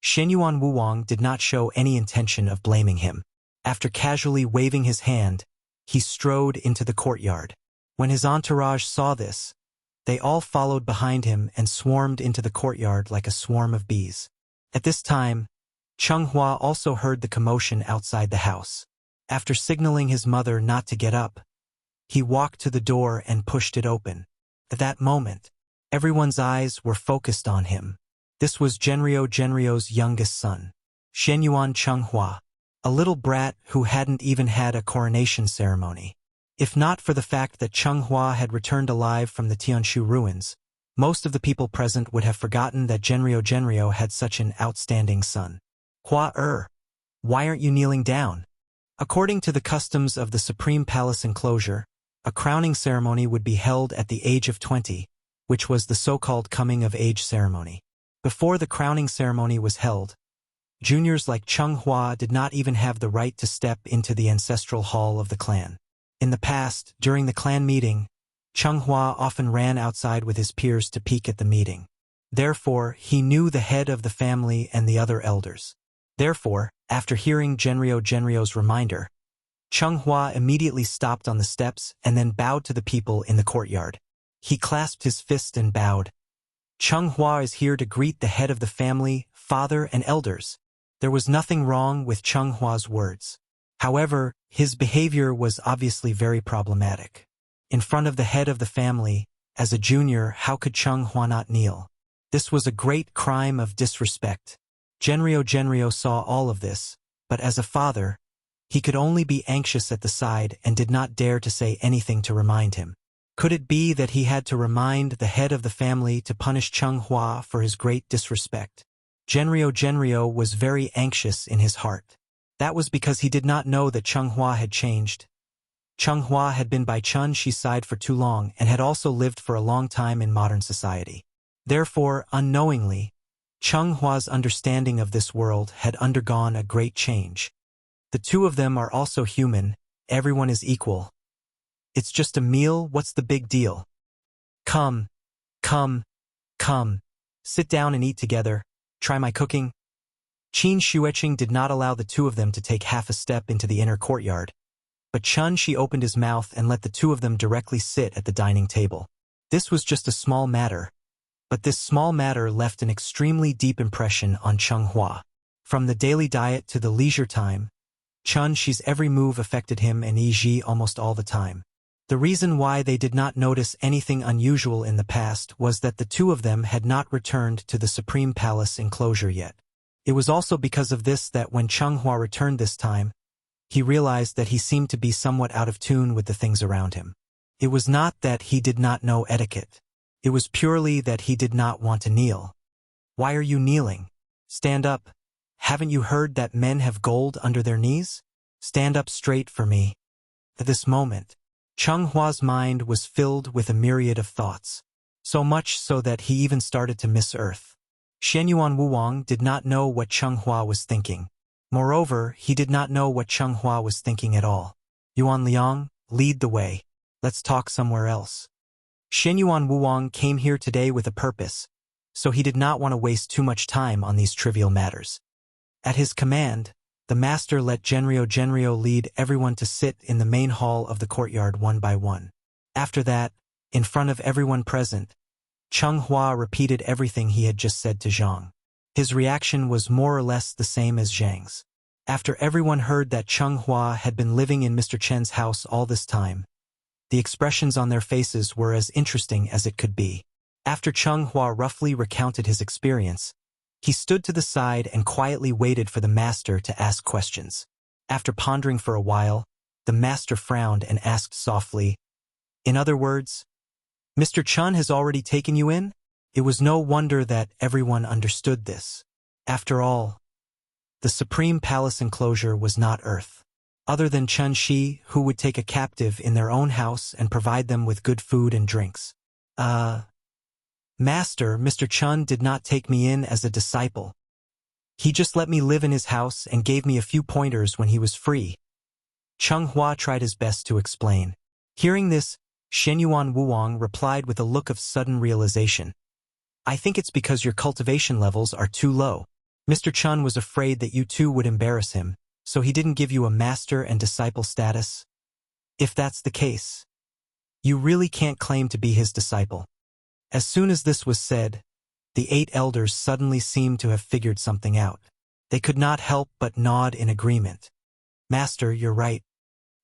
Shenyuan Wuang did not show any intention of blaming him. After casually waving his hand, he strode into the courtyard. When his entourage saw this, they all followed behind him and swarmed into the courtyard like a swarm of bees. At this time, Cheng Hua also heard the commotion outside the house. After signaling his mother not to get up, he walked to the door and pushed it open. At that moment, everyone's eyes were focused on him. This was Zhenrio's youngest son, Shenyuan Cheng Hua, a little brat who hadn't even had a coronation ceremony. If not for the fact that Cheng Hua had returned alive from the Tianshu ruins, most of the people present would have forgotten that Genryo had such an outstanding son. Hua why aren't you kneeling down? According to the customs of the Supreme Palace enclosure, a crowning ceremony would be held at the age of 20, which was the so-called coming-of-age ceremony. Before the crowning ceremony was held, juniors like Cheng Hua did not even have the right to step into the ancestral hall of the clan. In the past, during the clan meeting, Cheng Hua often ran outside with his peers to peek at the meeting. Therefore, he knew the head of the family and the other elders. Therefore, after hearing Genryo's reminder, Cheng Hua immediately stopped on the steps and then bowed to the people in the courtyard. He clasped his fist and bowed. Cheng Hua is here to greet the head of the family, father, and elders. There was nothing wrong with Cheng Hua's words. However, his behavior was obviously very problematic. In front of the head of the family, as a junior, how could Cheng Hua not kneel? This was a great crime of disrespect. Genryo saw all of this, but as a father, he could only be anxious at the side and did not dare to say anything to remind him. Could it be that he had to remind the head of the family to punish Cheng Hua for his great disrespect? Genryo was very anxious in his heart. That was because he did not know that Cheng Hua had changed. Cheng Hua had been by Chun Shi's side for too long and had also lived for a long time in modern society. Therefore, unknowingly, Cheng Hua's understanding of this world had undergone a great change. The two of them are also human, everyone is equal. It's just a meal, what's the big deal? Come. Sit down and eat together. Try my cooking. Qin Shueqing did not allow the two of them to take half a step into the inner courtyard, but Chun Shi opened his mouth and let the two of them directly sit at the dining table. This was just a small matter, but this small matter left an extremely deep impression on Cheng Hua. From the daily diet to the leisure time, Chun Shi's every move affected him and Yi Ji almost all the time. The reason why they did not notice anything unusual in the past was that the two of them had not returned to the Supreme Palace enclosure yet. It was also because of this that when Cheng Hua returned this time, he realized that he seemed to be somewhat out of tune with the things around him. It was not that he did not know etiquette. It was purely that he did not want to kneel. Why are you kneeling? Stand up. Haven't you heard that men have gold under their knees? Stand up straight for me. At this moment, Cheng Hua's mind was filled with a myriad of thoughts, so much so that he even started to miss Earth. Shenyuan Wuwang did not know what Cheng Hua was thinking. Moreover, he did not know what Cheng Hua was thinking at all. Yuan Liang, lead the way. Let's talk somewhere else. Shenyuan Wuwang came here today with a purpose, so he did not want to waste too much time on these trivial matters. At his command, the master let Genryo lead everyone to sit in the main hall of the courtyard one by one. After that, in front of everyone present, Cheng Hua repeated everything he had just said to Zhang. His reaction was more or less the same as Zhang's. After everyone heard that Cheng Hua had been living in Mr. Chen's house all this time, the expressions on their faces were as interesting as it could be. After Cheng Hua roughly recounted his experience, he stood to the side and quietly waited for the master to ask questions. After pondering for a while, the master frowned and asked softly, "In other words, Mr. Chun has already taken you in?" It was no wonder that everyone understood this. After all, the Supreme Palace enclosure was not Earth. Other than Chun Shi, who would take a captive in their own house and provide them with good food and drinks. Master, Mr. Chun did not take me in as a disciple. He just let me live in his house and gave me a few pointers when he was free. Cheng Hua tried his best to explain. Hearing this, Shenyuan Wuwang replied with a look of sudden realization. I think it's because your cultivation levels are too low. Mr. Chun was afraid that you two would embarrass him, so he didn't give you a master and disciple status. If that's the case, you really can't claim to be his disciple. As soon as this was said, the 8 elders suddenly seemed to have figured something out. They could not help but nod in agreement. Master, you're right.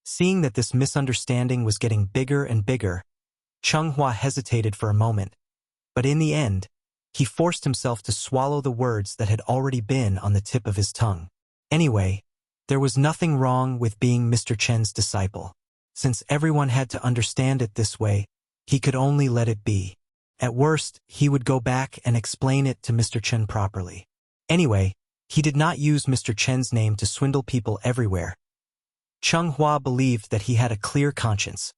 Seeing that this misunderstanding was getting bigger and bigger, Cheng Hua hesitated for a moment, but in the end, he forced himself to swallow the words that had already been on the tip of his tongue. Anyway, there was nothing wrong with being Mr. Chen's disciple. Since everyone had to understand it this way, he could only let it be. At worst, he would go back and explain it to Mr. Chen properly. Anyway, he did not use Mr. Chen's name to swindle people everywhere. Cheng Hua believed that he had a clear conscience,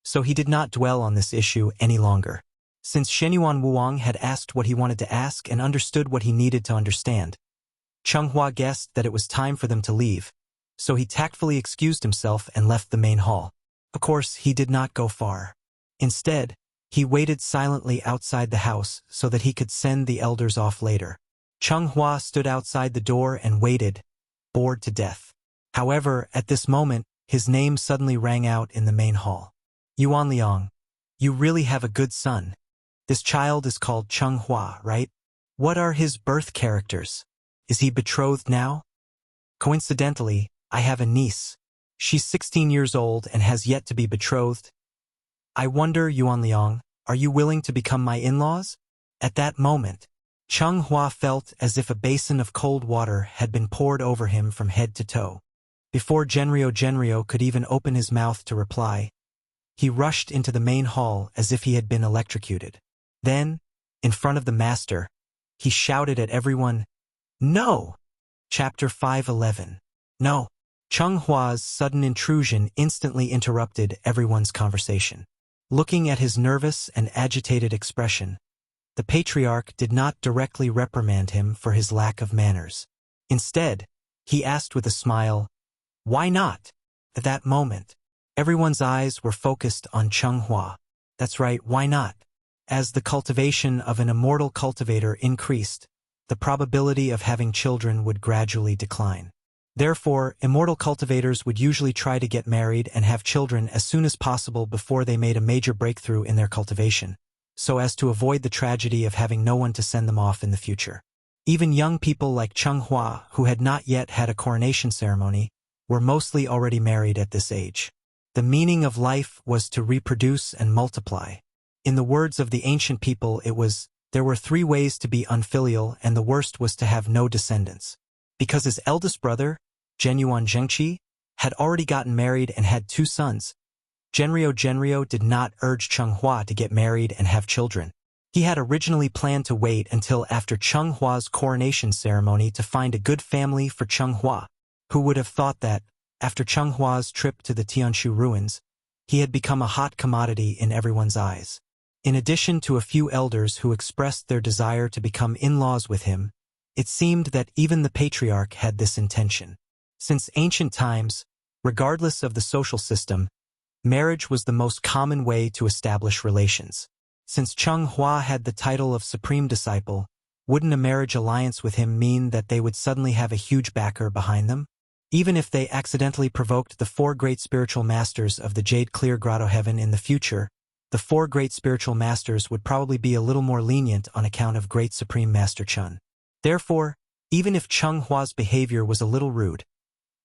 so he did not dwell on this issue any longer. Since Shenyuan Wuang had asked what he wanted to ask and understood what he needed to understand, Cheng Hua guessed that it was time for them to leave, so he tactfully excused himself and left the main hall. Of course, he did not go far. Instead, he waited silently outside the house so that he could send the elders off later. Cheng Hua stood outside the door and waited, bored to death. However, at this moment, his name suddenly rang out in the main hall. Yuan Liang, you really have a good son. This child is called Cheng Hua, right? What are his birth characters? Is he betrothed now? Coincidentally, I have a niece. She's 16 years old and has yet to be betrothed. I wonder, Yuan Liang, are you willing to become my in-laws? At that moment, Cheng Hua felt as if a basin of cold water had been poured over him from head to toe. Before Genrio could even open his mouth to reply, he rushed into the main hall as if he had been electrocuted. Then, in front of the master, he shouted at everyone, "No!" Chapter 5:11. No. Cheng Hua's sudden intrusion instantly interrupted everyone's conversation. Looking at his nervous and agitated expression, the patriarch did not directly reprimand him for his lack of manners. Instead, he asked with a smile, "Why not?" At that moment, everyone's eyes were focused on Cheng Hua. That's right, why not? As the cultivation of an immortal cultivator increased, the probability of having children would gradually decline. Therefore, immortal cultivators would usually try to get married and have children as soon as possible before they made a major breakthrough in their cultivation, so as to avoid the tragedy of having no one to send them off in the future. Even young people like Cheng Hua, who had not yet had a coronation ceremony, were mostly already married at this age. The meaning of life was to reproduce and multiply. In the words of the ancient people, there were 3 ways to be unfilial, and the worst was to have no descendants. Because his eldest brother, Genyuan Zhengqi, had already gotten married and had 2 sons, Genrio did not urge Cheng Hua to get married and have children. He had originally planned to wait until after Cheng Hua's coronation ceremony to find a good family for Cheng Hua. Who would have thought that, after Cheng Hua's trip to the Tianshu ruins, he had become a hot commodity in everyone's eyes. In addition to a few elders who expressed their desire to become in-laws with him, it seemed that even the patriarch had this intention. Since ancient times, regardless of the social system, marriage was the most common way to establish relations. Since Cheng Hua had the title of supreme disciple, wouldn't a marriage alliance with him mean that they would suddenly have a huge backer behind them? Even if they accidentally provoked the 4 great spiritual masters of the Jade Clear Grotto Heaven in the future, the 4 great spiritual masters would probably be a little more lenient on account of Great Supreme Master Chun. Therefore, even if Cheng Hua's behavior was a little rude,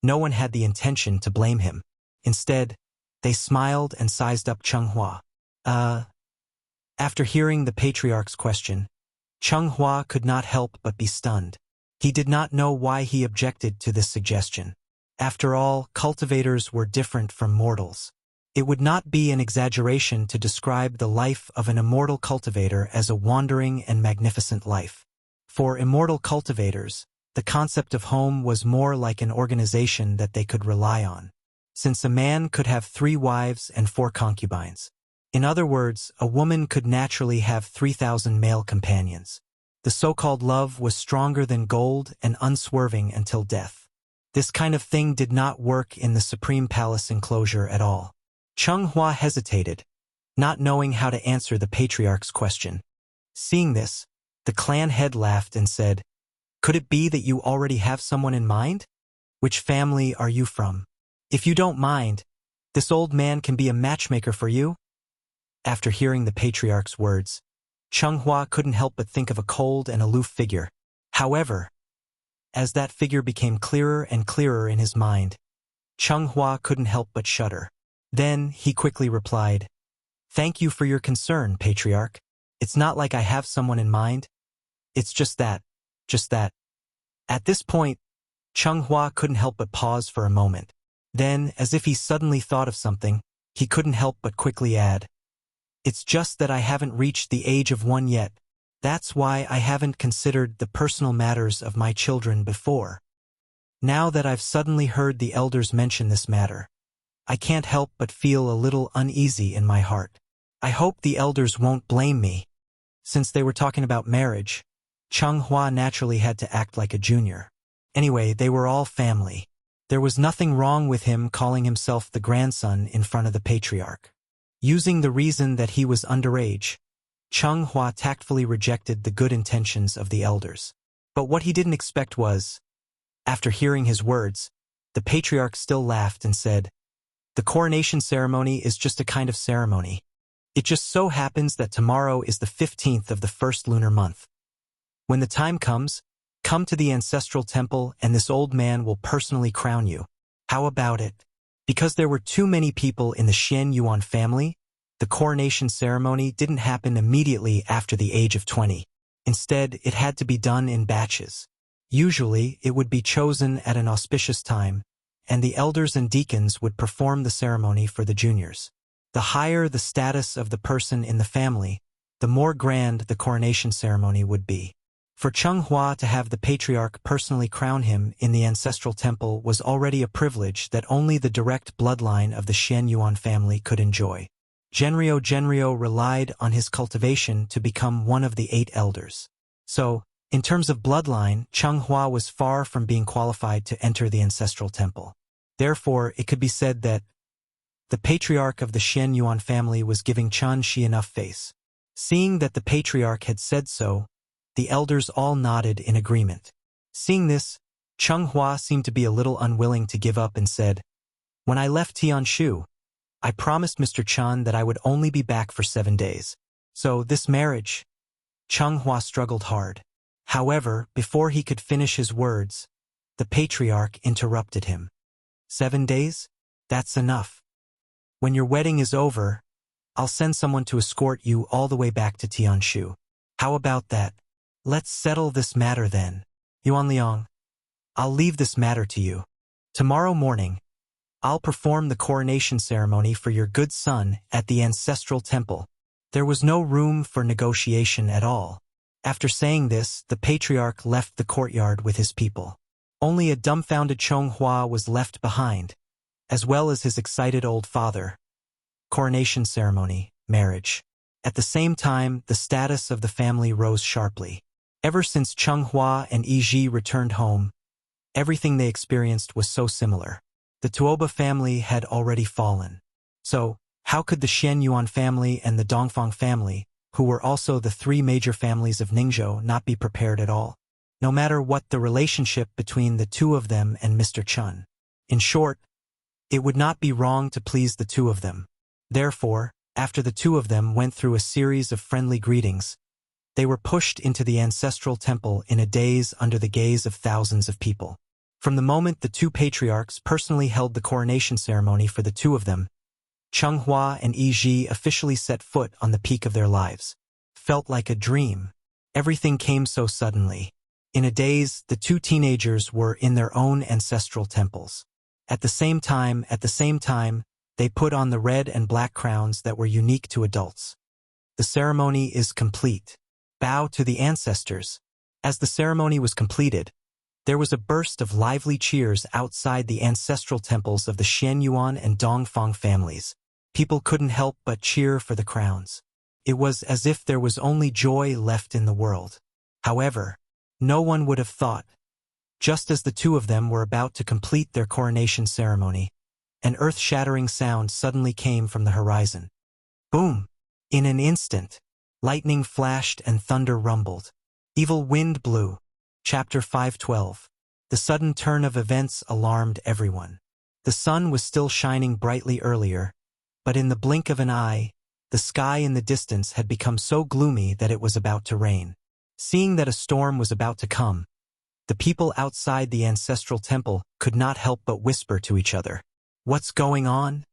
no one had the intention to blame him. Instead, they smiled and sized up Cheng Hua. After hearing the patriarch's question, Cheng Hua could not help but be stunned. He did not know why he objected to this suggestion. After all, cultivators were different from mortals. It would not be an exaggeration to describe the life of an immortal cultivator as a wandering and magnificent life. For immortal cultivators, the concept of home was more like an organization that they could rely on, since a man could have 3 wives and 4 concubines. In other words, a woman could naturally have 3,000 male companions. The so-called love was stronger than gold and unswerving until death. This kind of thing did not work in the Supreme Palace enclosure at all. Cheng Hua hesitated, not knowing how to answer the patriarch's question. Seeing this, the clan head laughed and said, "Could it be that you already have someone in mind? Which family are you from? If you don't mind, this old man can be a matchmaker for you." After hearing the patriarch's words, Cheng Hua couldn't help but think of a cold and aloof figure. However, as that figure became clearer and clearer in his mind, Cheng Hua couldn't help but shudder. Then he quickly replied, "Thank you for your concern, patriarch. It's not like I have someone in mind. It's just that. At this point, Cheng Hua couldn't help but pause for a moment. Then, as if he suddenly thought of something, he couldn't help but quickly add, "It's just that I haven't reached the age of 1 yet. That's why I haven't considered the personal matters of my children before. Now that I've suddenly heard the elders mention this matter, I can't help but feel a little uneasy in my heart. I hope the elders won't blame me." Since they were talking about marriage, Cheng Hua naturally had to act like a junior. Anyway, they were all family. There was nothing wrong with him calling himself the grandson in front of the patriarch. Using the reason that he was underage, Cheng Hua tactfully rejected the good intentions of the elders. But what he didn't expect was, after hearing his words, the patriarch still laughed and said, "The coronation ceremony is just a kind of ceremony. It just so happens that tomorrow is the 15th of the first lunar month. When the time comes, come to the ancestral temple and this old man will personally crown you. How about it?" Because there were too many people in the Xian Yuan family, the coronation ceremony didn't happen immediately after the age of 20. Instead, it had to be done in batches. Usually, it would be chosen at an auspicious time, and the elders and deacons would perform the ceremony for the juniors. The higher the status of the person in the family, the more grand the coronation ceremony would be. For Cheng Hua to have the patriarch personally crown him in the ancestral temple was already a privilege that only the direct bloodline of the Xian Yuan family could enjoy. Genrio relied on his cultivation to become one of the 8 elders. So, in terms of bloodline, Cheng Hua was far from being qualified to enter the ancestral temple. Therefore, it could be said that the patriarch of the Xian Yuan family was giving Chen Shi enough face. Seeing that the patriarch had said so, the elders all nodded in agreement. Seeing this, Cheng Hua seemed to be a little unwilling to give up and said, "When I left Tianshu, I promised Mr. Chen that I would only be back for 7 days. So this marriage..." Cheng Hua struggled hard. However, before he could finish his words, the patriarch interrupted him. "7 days? That's enough. When your wedding is over, I'll send someone to escort you all the way back to Tianshu. How about that? Let's settle this matter then. Yuan Liang, I'll leave this matter to you. Tomorrow morning, I'll perform the coronation ceremony for your good son at the ancestral temple." There was no room for negotiation at all. After saying this, the patriarch left the courtyard with his people. Only a dumbfounded Cheng Hua was left behind, as well as his excited old father. Coronation ceremony, marriage. At the same time, the status of the family rose sharply. Ever since Cheng Hua and Yi Ji returned home, everything they experienced was so similar. The Tuoba family had already fallen. So, how could the Xian Yuan family and the Dongfang family, who were also the 3 major families of Ningzhou, not be prepared at all? No matter what the relationship between the 2 of them and Mr. Chen. In short, it would not be wrong to please the 2 of them. Therefore, after the 2 of them went through a series of friendly greetings, they were pushed into the ancestral temple in a daze under the gaze of thousands of people. From the moment the 2 patriarchs personally held the coronation ceremony for the 2 of them, Cheng Hua and Yi Ji officially set foot on the peak of their lives. Felt like a dream. Everything came so suddenly. In a daze, the 2 teenagers were in their own ancestral temples. At the same time, they put on the red and black crowns that were unique to adults. The ceremony is complete. Bow to the ancestors. As the ceremony was completed, there was a burst of lively cheers outside the ancestral temples of the Xian Yuan and Dongfang families. People couldn't help but cheer for the crowns. It was as if there was only joy left in the world. However, no one would have thought. Just as the 2 of them were about to complete their coronation ceremony, an earth-shattering sound suddenly came from the horizon. Boom! In an instant, lightning flashed and thunder rumbled. Evil wind blew. Chapter 512. The sudden turn of events alarmed everyone. The sun was still shining brightly earlier, but in the blink of an eye, the sky in the distance had become so gloomy that it was about to rain. Seeing that a storm was about to come, the people outside the ancestral temple could not help but whisper to each other. "What's going on?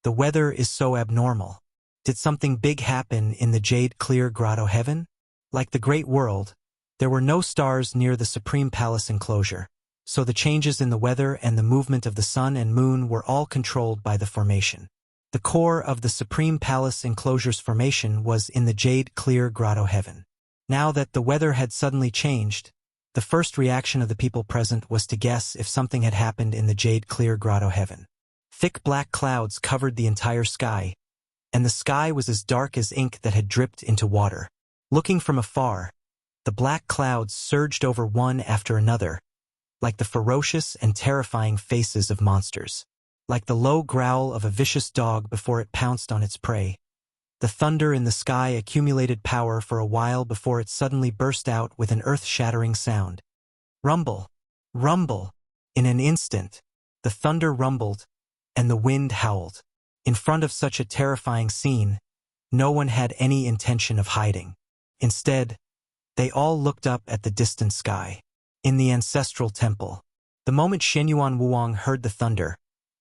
The weather is so abnormal. Did something big happen in the Jade Clear Grotto heaven?" Like the Great World, there were no stars near the Supreme Palace enclosure, so the changes in the weather and the movement of the sun and moon were all controlled by the formation. The core of the Supreme Palace enclosure's formation was in the Jade Clear Grotto Heaven. Now that the weather had suddenly changed, the first reaction of the people present was to guess if something had happened in the Jade Clear Grotto Heaven. Thick black clouds covered the entire sky, and the sky was as dark as ink that had dripped into water. Looking from afar, the black clouds surged over one after another, like the ferocious and terrifying faces of monsters. Like the low growl of a vicious dog before it pounced on its prey. The thunder in the sky accumulated power for a while before it suddenly burst out with an earth-shattering sound. Rumble! Rumble! In an instant, the thunder rumbled, and the wind howled. In front of such a terrifying scene, no one had any intention of hiding. Instead, they all looked up at the distant sky. In the ancestral temple, the moment Xianyuan Wuong heard the thunder,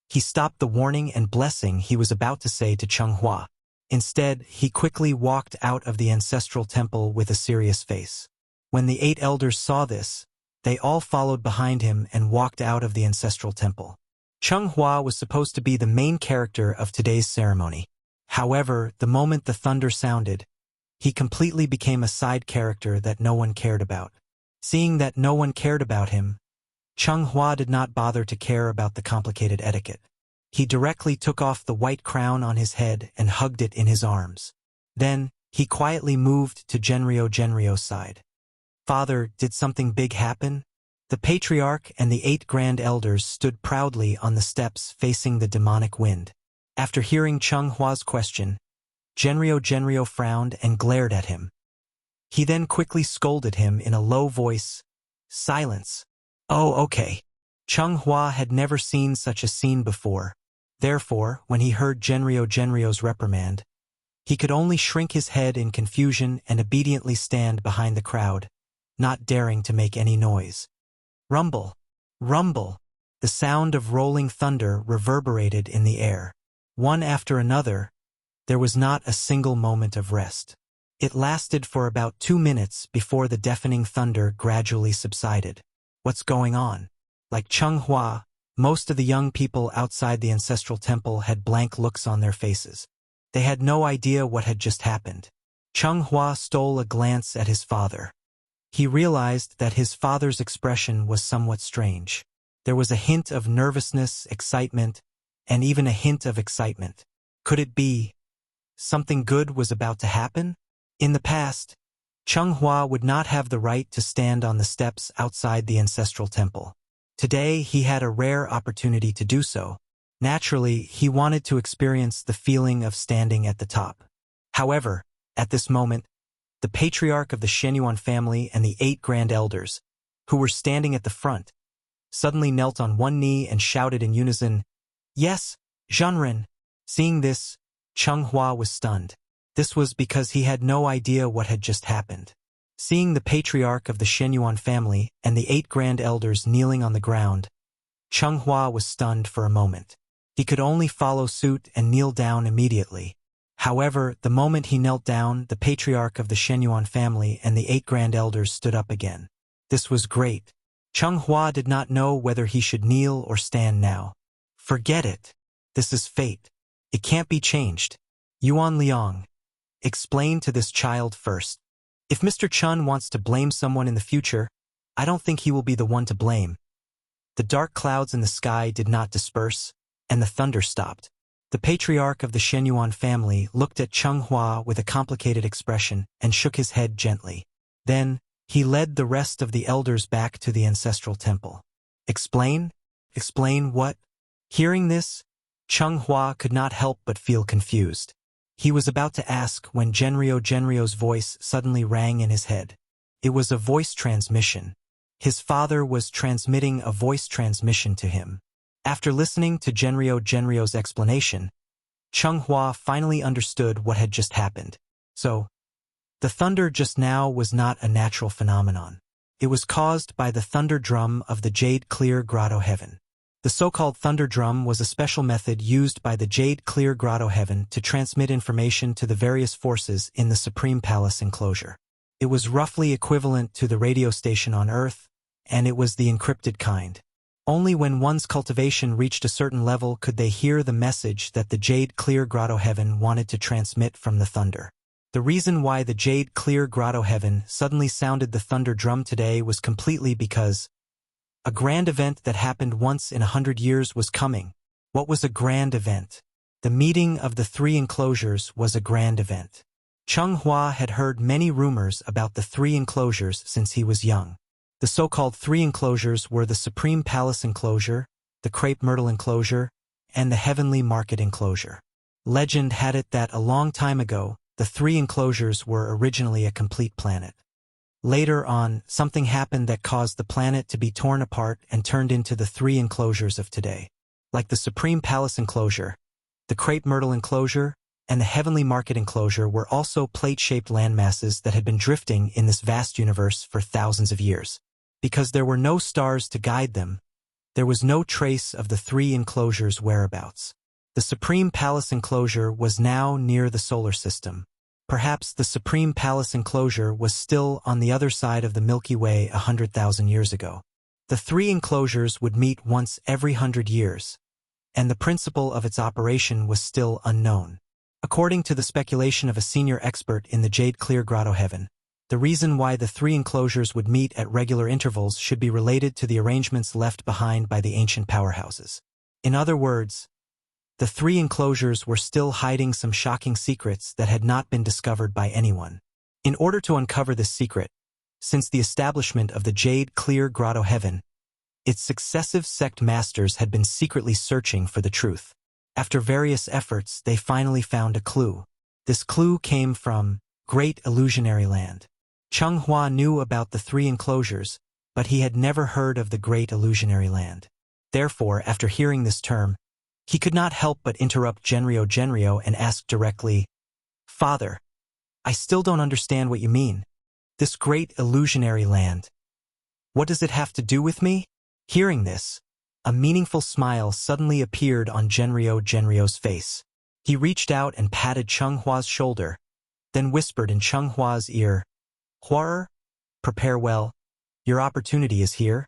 he stopped the warning and blessing he was about to say to Cheng-Hua. Instead, he quickly walked out of the ancestral temple with a serious face. When the 8 elders saw this, they all followed behind him and walked out of the ancestral temple. Cheng-Hua was supposed to be the main character of today's ceremony. However, the moment the thunder sounded, he completely became a side character that no one cared about. Seeing that no one cared about him, Cheng-Hua did not bother to care about the complicated etiquette. He directly took off the white crown on his head and hugged it in his arms. Then, he quietly moved to Genryo's side. "Father, did something big happen?" The patriarch and the 8 grand elders stood proudly on the steps facing the demonic wind. After hearing Cheng-Hua's question, Genryo frowned and glared at him. He then quickly scolded him in a low voice, "Silence." "Oh, okay." Cheng-Hua had never seen such a scene before. Therefore, when he heard Genryo's reprimand, he could only shrink his head in confusion and obediently stand behind the crowd, not daring to make any noise. Rumble! Rumble! The sound of rolling thunder reverberated in the air. One after another, there was not a single moment of rest. It lasted for about 2 minutes before the deafening thunder gradually subsided. What's going on? Like Cheng-Hua, most of the young people outside the ancestral temple had blank looks on their faces. They had no idea what had just happened. Cheng-Hua stole a glance at his father. He realized that his father's expression was somewhat strange. There was a hint of nervousness, excitement, and even a hint of excitement. Could it be something good was about to happen? In the past, Cheng-Hua would not have the right to stand on the steps outside the ancestral temple. Today, he had a rare opportunity to do so. Naturally, he wanted to experience the feeling of standing at the top. However, at this moment, the patriarch of the Xianyuan family and the 8 grand elders, who were standing at the front, suddenly knelt on one knee and shouted in unison, "Yes, Zhenren." Seeing this, Cheng-Hua was stunned. This was because he had no idea what had just happened. Seeing the patriarch of the Xianyuan family and the 8 grand elders kneeling on the ground, Cheng-Hua was stunned for a moment. He could only follow suit and kneel down immediately. However, the moment he knelt down, the patriarch of the Xianyuan family and the 8 grand elders stood up again. This was great. Cheng-Hua did not know whether he should kneel or stand now. Forget it. This is fate. It can't be changed. Yuan Liang, explain to this child first. If Mr. Chun wants to blame someone in the future, I don't think he will be the one to blame. The dark clouds in the sky did not disperse, and the thunder stopped. The patriarch of the Xianyuan family looked at Cheng-Hua with a complicated expression and shook his head gently. Then, he led the rest of the elders back to the ancestral temple. Explain? Explain what? Hearing this, Cheng-Hua could not help but feel confused. He was about to ask when Genryo's voice suddenly rang in his head. It was a voice transmission. His father was transmitting a voice transmission to him. After listening to Genryo's explanation, Cheng-Hua finally understood what had just happened. So, the thunder just now was not a natural phenomenon. It was caused by the thunder drum of the Jade Clear Grotto Heaven. The so-called thunder drum was a special method used by the Jade Clear Grotto Heaven to transmit information to the various forces in the Supreme Palace enclosure. It was roughly equivalent to the radio station on Earth, and it was the encrypted kind. Only when one's cultivation reached a certain level could they hear the message that the jade-clear grotto heaven wanted to transmit from the thunder. The reason why the jade-clear grotto heaven suddenly sounded the thunder drum today was completely because a grand event that happened once in 100 years was coming. What was a grand event? The meeting of the three enclosures was a grand event. Cheng Hua had heard many rumors about the three enclosures since he was young. The so-called three enclosures were the Supreme Palace Enclosure, the Crepe Myrtle Enclosure, and the Heavenly Market Enclosure. Legend had it that a long time ago, the three enclosures were originally a complete planet. Later on, something happened that caused the planet to be torn apart and turned into the three enclosures of today. Like the Supreme Palace Enclosure, the Crepe Myrtle Enclosure, and the Heavenly Market Enclosure were also plate-shaped landmasses that had been drifting in this vast universe for thousands of years. Because there were no stars to guide them, there was no trace of the three enclosures' whereabouts. The Supreme Palace Enclosure was now near the solar system. Perhaps the Supreme Palace Enclosure was still on the other side of the Milky Way 100,000 years ago. The three enclosures would meet once every 100 years, and the principle of its operation was still unknown. According to the speculation of a senior expert in the Jade-Clear Grotto Heaven, the reason why the three enclosures would meet at regular intervals should be related to the arrangements left behind by the ancient powerhouses. In other words, the three enclosures were still hiding some shocking secrets that had not been discovered by anyone. In order to uncover this secret, since the establishment of the Jade-Clear Grotto Heaven, its successive sect masters had been secretly searching for the truth. After various efforts, they finally found a clue. This clue came from Great Illusionary Land. Cheng Hua knew about the three enclosures, but he had never heard of the Great Illusionary Land. Therefore, after hearing this term, he could not help but interrupt Genryo and ask directly, "Father, I still don't understand what you mean. This Great Illusionary Land. What does it have to do with me?" Hearing this, a meaningful smile suddenly appeared on Genryo's face. He reached out and patted Cheng Hua's shoulder, then whispered in Cheng Hua's ear, "Hua, prepare well. Your opportunity is here."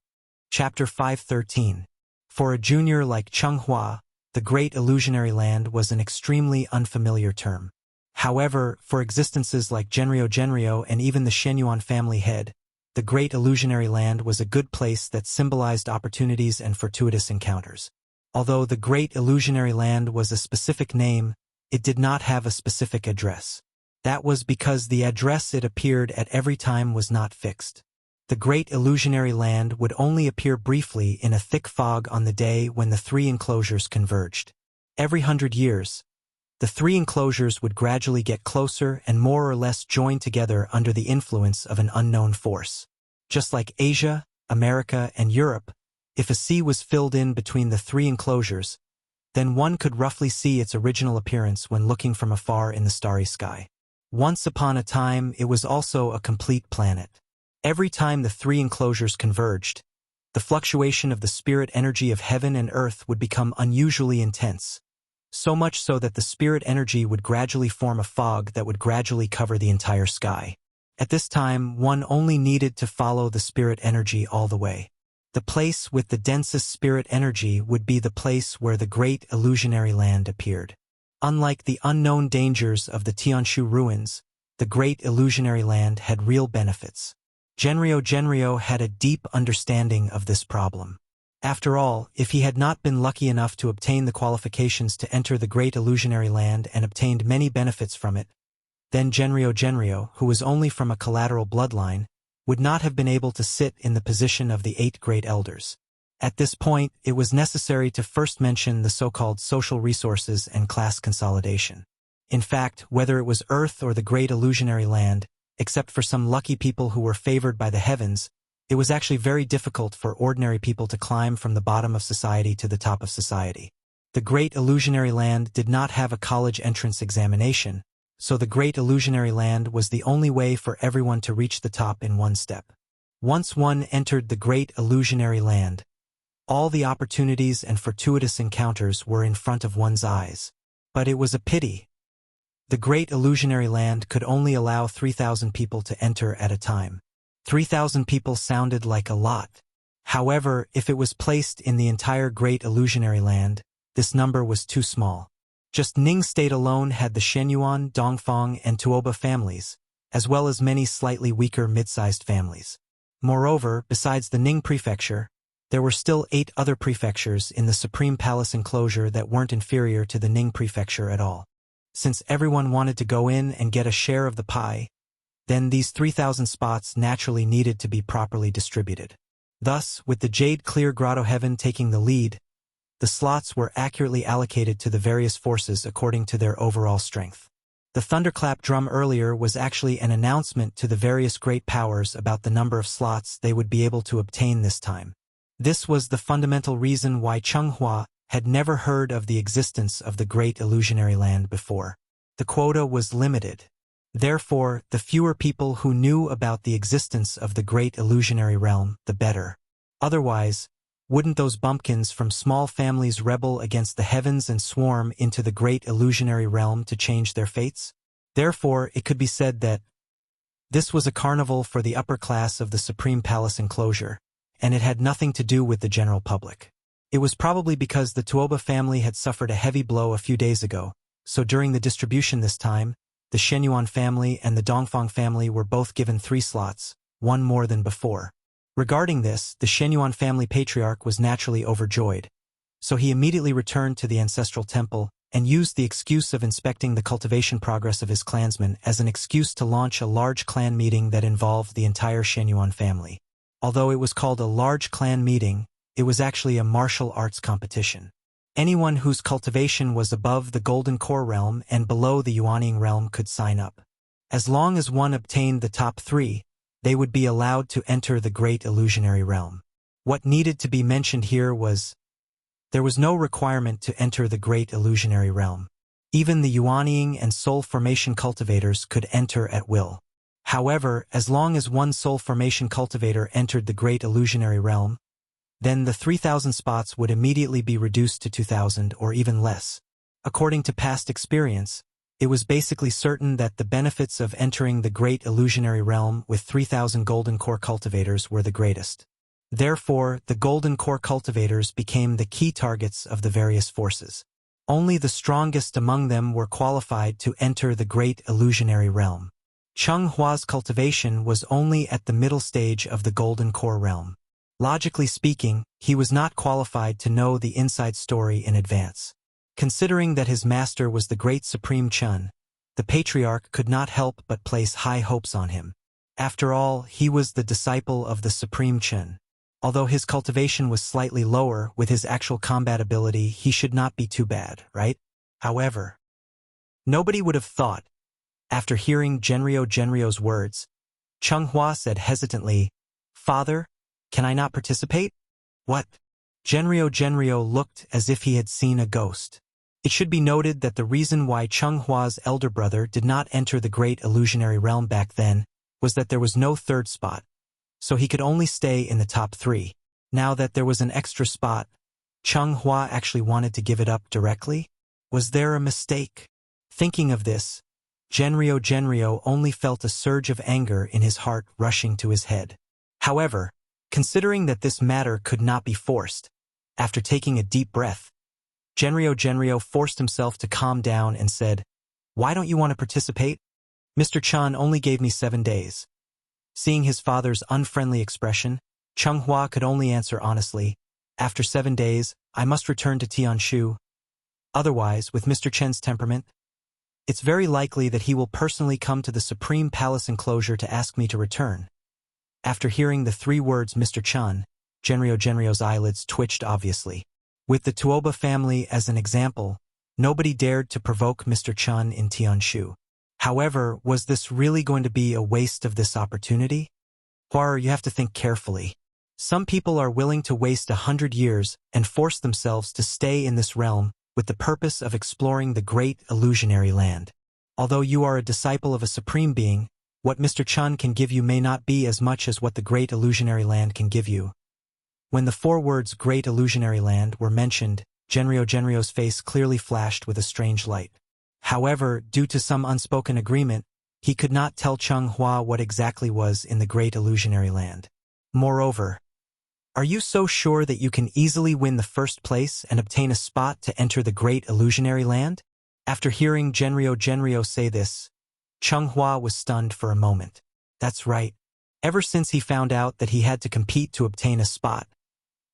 Chapter 513. For a junior like Cheng Hua, the Great Illusionary Land was an extremely unfamiliar term. However, for existences like Genryo and even the Shenyuan family head, the Great Illusionary Land was a good place that symbolized opportunities and fortuitous encounters. Although the Great Illusionary Land was a specific name, it did not have a specific address. That was because the address it appeared at every time was not fixed. The Great Illusionary Land would only appear briefly in a thick fog on the day when the three enclosures converged. Every 100 years, the three enclosures would gradually get closer and more or less join together under the influence of an unknown force. Just like Asia, America, and Europe, if a sea was filled in between the three enclosures, then one could roughly see its original appearance when looking from afar in the starry sky. Once upon a time, it was also a complete planet. Every time the three enclosures converged, the fluctuation of the spirit energy of heaven and earth would become unusually intense. So much so that the spirit energy would gradually form a fog that would gradually cover the entire sky. At this time, one only needed to follow the spirit energy all the way. The place with the densest spirit energy would be the place where the Great Illusionary Land appeared. Unlike the unknown dangers of the Tianshu ruins, the Great Illusionary Land had real benefits. Genryo had a deep understanding of this problem. After all, if he had not been lucky enough to obtain the qualifications to enter the Great Illusionary Land and obtained many benefits from it, then Genryo, who was only from a collateral bloodline, would not have been able to sit in the position of the 8 Great Elders. At this point, it was necessary to first mention the so-called social resources and class consolidation. In fact, whether it was Earth or the Great Illusionary Land, except for some lucky people who were favored by the heavens, it was actually very difficult for ordinary people to climb from the bottom of society to the top of society. The Great Illusionary Land did not have a college entrance examination, so the Great Illusionary Land was the only way for everyone to reach the top in one step. Once one entered the Great Illusionary Land, all the opportunities and fortuitous encounters were in front of one's eyes. But it was a pity. The Great Illusionary Land could only allow 3,000 people to enter at a time. 3,000 people sounded like a lot. However, if it was placed in the entire Great Illusionary Land, this number was too small. Just Ning State alone had the Shenyuan, Dongfang, and Tuoba families, as well as many slightly weaker mid-sized families. Moreover, besides the Ning prefecture, there were still 8 other prefectures in the Supreme Palace enclosure that weren't inferior to the Ning prefecture at all. Since everyone wanted to go in and get a share of the pie, then these 3,000 spots naturally needed to be properly distributed. Thus, with the Jade Clear Grotto Heaven taking the lead, the slots were accurately allocated to the various forces according to their overall strength. The thunderclap drum earlier was actually an announcement to the various great powers about the number of slots they would be able to obtain this time. This was the fundamental reason why Chenghua had never heard of the existence of the Great Illusionary Land before. The quota was limited. Therefore, the fewer people who knew about the existence of the Great Illusionary Realm, the better. Otherwise, wouldn't those bumpkins from small families rebel against the heavens and swarm into the Great Illusionary Realm to change their fates? Therefore, it could be said that this was a carnival for the upper class of the Supreme Palace enclosure, and it had nothing to do with the general public. It was probably because the Tuoba family had suffered a heavy blow a few days ago, so during the distribution this time, the Shenyuan family and the Dongfang family were both given 3 slots, one more than before. Regarding this, the Shenyuan family patriarch was naturally overjoyed, so he immediately returned to the ancestral temple and used the excuse of inspecting the cultivation progress of his clansmen as an excuse to launch a large clan meeting that involved the entire Shenyuan family. Although it was called a large clan meeting, it was actually a martial arts competition. Anyone whose cultivation was above the Golden Core realm and below the Yuanying realm could sign up. As long as one obtained the top 3, they would be allowed to enter the Great Illusionary Realm. What needed to be mentioned here was, there was no requirement to enter the Great Illusionary Realm. Even the Yuanying and Soul Formation cultivators could enter at will. However, as long as one Soul Formation cultivator entered the Great Illusionary Realm, then the 3,000 spots would immediately be reduced to 2,000 or even less. According to past experience, it was basically certain that the benefits of entering the Great Illusionary Realm with 3,000 Golden Core cultivators were the greatest. Therefore, the Golden Core cultivators became the key targets of the various forces. Only the strongest among them were qualified to enter the Great Illusionary Realm. Chenghua's cultivation was only at the middle stage of the Golden Core realm. Logically speaking, he was not qualified to know the inside story in advance. Considering that his master was the great Supreme Chun, the patriarch could not help but place high hopes on him. After all, he was the disciple of the Supreme Chun. Although his cultivation was slightly lower, with his actual combat ability, he should not be too bad, right? However, nobody would have thought, after hearing Genryo's words, Chenghua said hesitantly, "Father, can I not participate?" "What?" Genryo looked as if he had seen a ghost. It should be noted that the reason why Chenghua's elder brother did not enter the Great Illusionary Realm back then was that there was no third spot, so he could only stay in the top 3. Now that there was an extra spot, Chenghua actually wanted to give it up directly? Was there a mistake? Thinking of this, Genryo only felt a surge of anger in his heart rushing to his head. However, considering that this matter could not be forced, after taking a deep breath, Genryo forced himself to calm down and said, "Why don't you want to participate? Mr. Chan only gave me 7 days." Seeing his father's unfriendly expression, Chenghua could only answer honestly, "After 7 days, I must return to Tianshu. Otherwise, with Mr. Chen's temperament, it's very likely that he will personally come to the Supreme Palace enclosure to ask me to return." After hearing the 3 words Mr. Chan, Genryo's eyelids twitched obviously. With the Tuoba family as an example, nobody dared to provoke Mr. Chan in Tianshu. However, was this really going to be a waste of this opportunity? Huar, you have to think carefully. Some people are willing to waste 100 years and force themselves to stay in this realm with the purpose of exploring the Great Illusionary Land. Although you are a disciple of a supreme being, what Mr. Chun can give you may not be as much as what the Great Illusionary Land can give you. When the 4 words Great Illusionary Land were mentioned, Genryo's face clearly flashed with a strange light. However, due to some unspoken agreement, he could not tell Chenghua what exactly was in the Great Illusionary Land. Moreover, Are you so sure that you can easily win the first place and obtain a spot to enter the great illusionary land? After hearing Genryo say this, Chunghua was stunned for a moment. That's right. Ever since he found out that he had to compete to obtain a spot,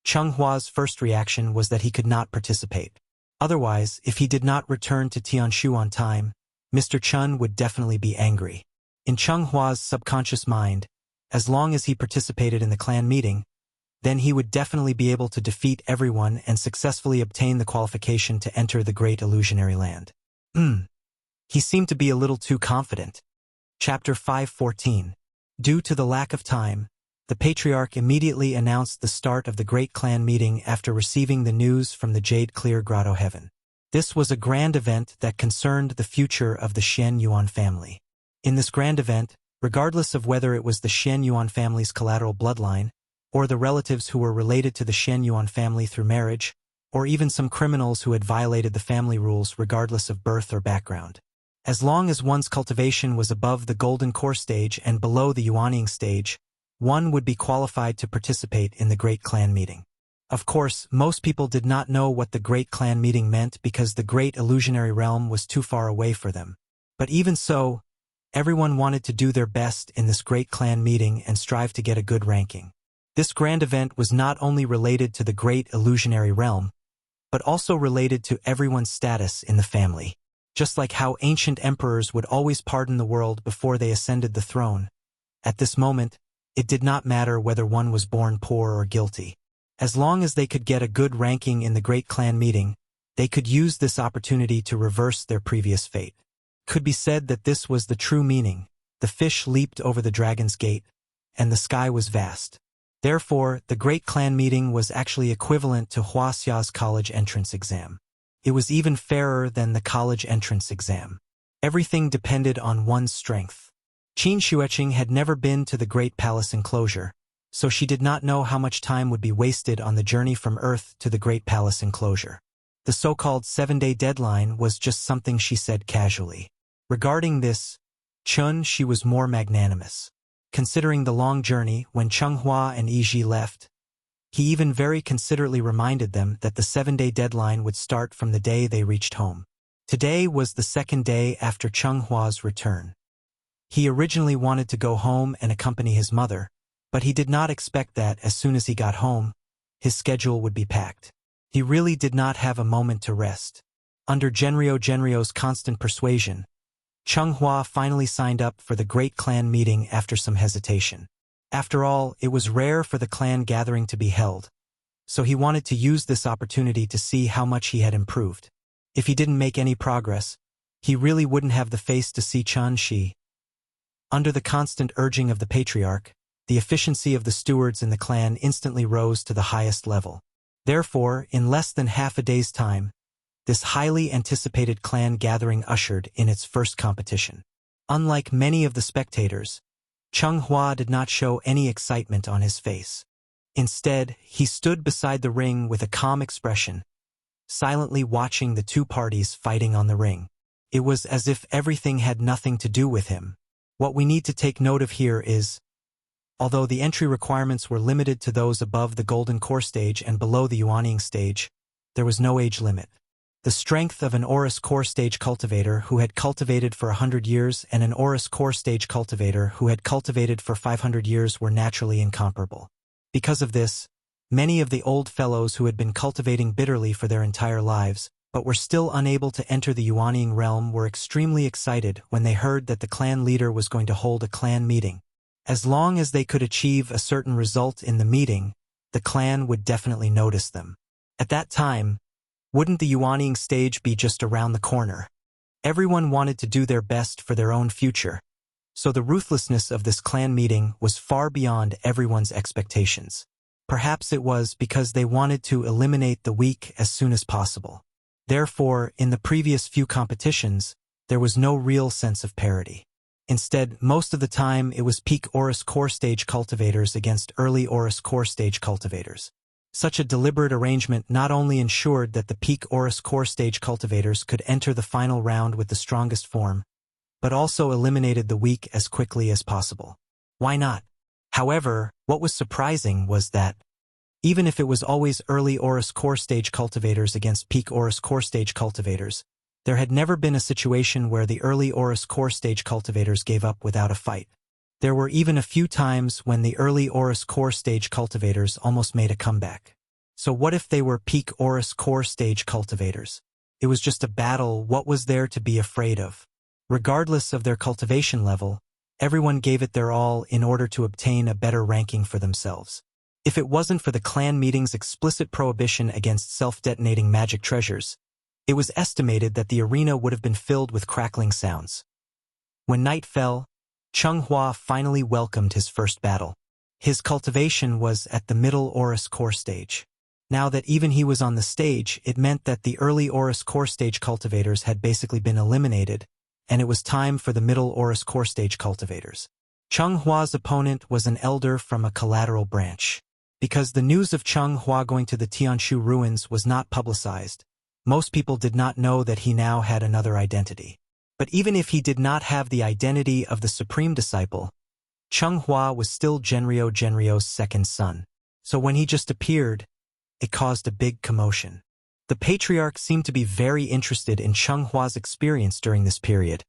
Chunghua's first reaction was that he could not participate. Otherwise, if he did not return to Tianshu on time, Mr. Chun would definitely be angry. In Chunghua's subconscious mind, as long as he participated in the clan meeting, then he would definitely be able to defeat everyone and successfully obtain the qualification to enter the great illusionary land. He seemed to be a little too confident. Chapter 5:14. Due to the lack of time, the patriarch immediately announced the start of the great clan meeting after receiving the news from the Jade Clear Grotto Heaven. This was a grand event that concerned the future of the Shen Yuan family. In this grand event, regardless of whether it was the Shen Yuan family's collateral bloodline, or the relatives who were related to the Shen Yuan family through marriage, or even some criminals who had violated the family rules regardless of birth or background. As long as one's cultivation was above the Golden Core stage and below the Yuanying stage, one would be qualified to participate in the Great Clan Meeting. Of course, most people did not know what the Great Clan Meeting meant because the Great Illusionary Realm was too far away for them. But even so, everyone wanted to do their best in this Great Clan Meeting and strive to get a good ranking. This grand event was not only related to the Great Illusionary Realm, but also related to everyone's status in the family. Just like how ancient emperors would always pardon the world before they ascended the throne, at this moment, it did not matter whether one was born poor or guilty. As long as they could get a good ranking in the Great Clan Meeting, they could use this opportunity to reverse their previous fate. Could be said that this was the true meaning. The fish leaped over the dragon's gate, and the sky was vast. Therefore, the Great Clan Meeting was actually equivalent to Wuxia's college entrance exam. It was even fairer than the college entrance exam. Everything depended on one's strength. Qin Xueqing had never been to the Great Palace enclosure, so she did not know how much time would be wasted on the journey from Earth to the Great Palace enclosure. The so-called 7-day deadline was just something she said casually. Regarding this, she was more magnanimous. Considering the long journey, when Chunghua and Yiji left, he even very considerately reminded them that the 7-day deadline would start from the day they reached home. Today was the second day after Chunghua's return. He originally wanted to go home and accompany his mother, but he did not expect that as soon as he got home, his schedule would be packed. He really did not have a moment to rest. Under Genryo's constant persuasion, Chunghua finally signed up for the Great Clan Meeting after some hesitation. After all, it was rare for the clan gathering to be held, so he wanted to use this opportunity to see how much he had improved. If he didn't make any progress, he really wouldn't have the face to see Shi. Under the constant urging of the patriarch, the efficiency of the stewards in the clan instantly rose to the highest level. Therefore, in less than half a day's time, this highly anticipated clan gathering ushered in its first competition. Unlike many of the spectators, Chunghua did not show any excitement on his face. Instead, he stood beside the ring with a calm expression, silently watching the two parties fighting on the ring. It was as if everything had nothing to do with him. What we need to take note of here is, although the entry requirements were limited to those above the Golden Core stage and below the Yuanying stage, there was no age limit. The strength of an Aurus Core stage cultivator who had cultivated for 100 years and an Aurus Core stage cultivator who had cultivated for 500 years were naturally incomparable. Because of this, many of the old fellows who had been cultivating bitterly for their entire lives, but were still unable to enter the Yuanying realm were extremely excited when they heard that the clan leader was going to hold a clan meeting. As long as they could achieve a certain result in the meeting, the clan would definitely notice them. At that time, wouldn't the Yuanying stage be just around the corner? Everyone wanted to do their best for their own future, so the ruthlessness of this clan meeting was far beyond everyone's expectations. Perhaps it was because they wanted to eliminate the weak as soon as possible. Therefore, in the previous few competitions, there was no real sense of parity. Instead, most of the time it was peak Aurus Core stage cultivators against early Aurus Core stage cultivators. Such a deliberate arrangement not only ensured that the peak Aurus Core stage cultivators could enter the final round with the strongest form, but also eliminated the weak as quickly as possible. Why not? However, what was surprising was that, Even if it was always early Aurus core stage cultivators against peak Aurus core stage cultivators, there had never been a situation where the early Aurus core stage cultivators gave up without a fight. There were even a few times when the early Aurus core stage cultivators almost made a comeback. So what if they were peak Aurus core stage cultivators? It was just a battle. What was there to be afraid of? Regardless of their cultivation level, everyone gave it their all in order to obtain a better ranking for themselves. If it wasn't for the clan meeting's explicit prohibition against self-detonating magic treasures, it was estimated that the arena would have been filled with crackling sounds. When night fell, Chunghua finally welcomed his first battle. His cultivation was at the middle Aurus core stage. Now that even he was on the stage, it meant that the early Aurus core stage cultivators had basically been eliminated, and it was time for the middle Aurus core stage cultivators. Chunghua's opponent was an elder from a collateral branch. Because the news of Chunghua going to the Tianshu ruins was not publicized, most people did not know that he now had another identity. But even if he did not have the identity of the supreme disciple, Chunghua was still Genryo's second son. So when he just appeared, it caused a big commotion. The patriarch seemed to be very interested in Chunghua's experience during this period,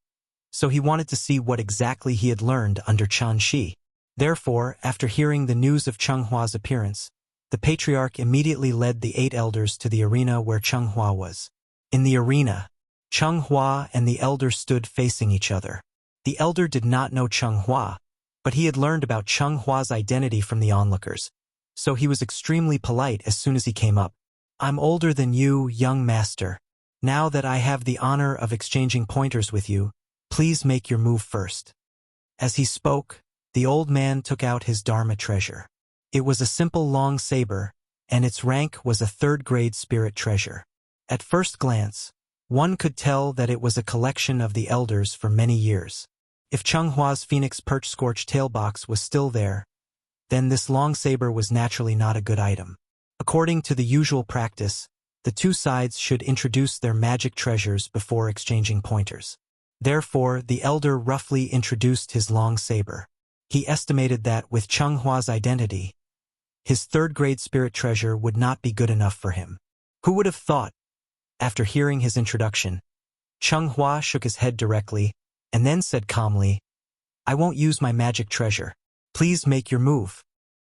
so he wanted to see what exactly he had learned under Chen Shi. Therefore, after hearing the news of Chunghua's appearance, the patriarch immediately led the 8 elders to the arena where Chunghua was. In the arena, Chunghua and the elder stood facing each other. The elder did not know Chunghua, but he had learned about Chunghua's identity from the onlookers, so he was extremely polite as soon as he came up. "I'm older than you, young master. Now that I have the honor of exchanging pointers with you, please make your move first." As he spoke, the old man took out his Dharma treasure. It was a simple long saber, and its rank was a 3rd-grade spirit treasure. At first glance, one could tell that it was a collection of the elders for many years. If Chunghua's phoenix perch scorched tail box was still there, then this long saber was naturally not a good item. According to the usual practice, the 2 sides should introduce their magic treasures before exchanging pointers. Therefore, the elder roughly introduced his long saber. He estimated that, with Chunghua's identity, his 3rd-grade spirit treasure would not be good enough for him. Who would have thought? After hearing his introduction, Chunghua shook his head directly, and then said calmly, "I won't use my magic treasure. Please make your move."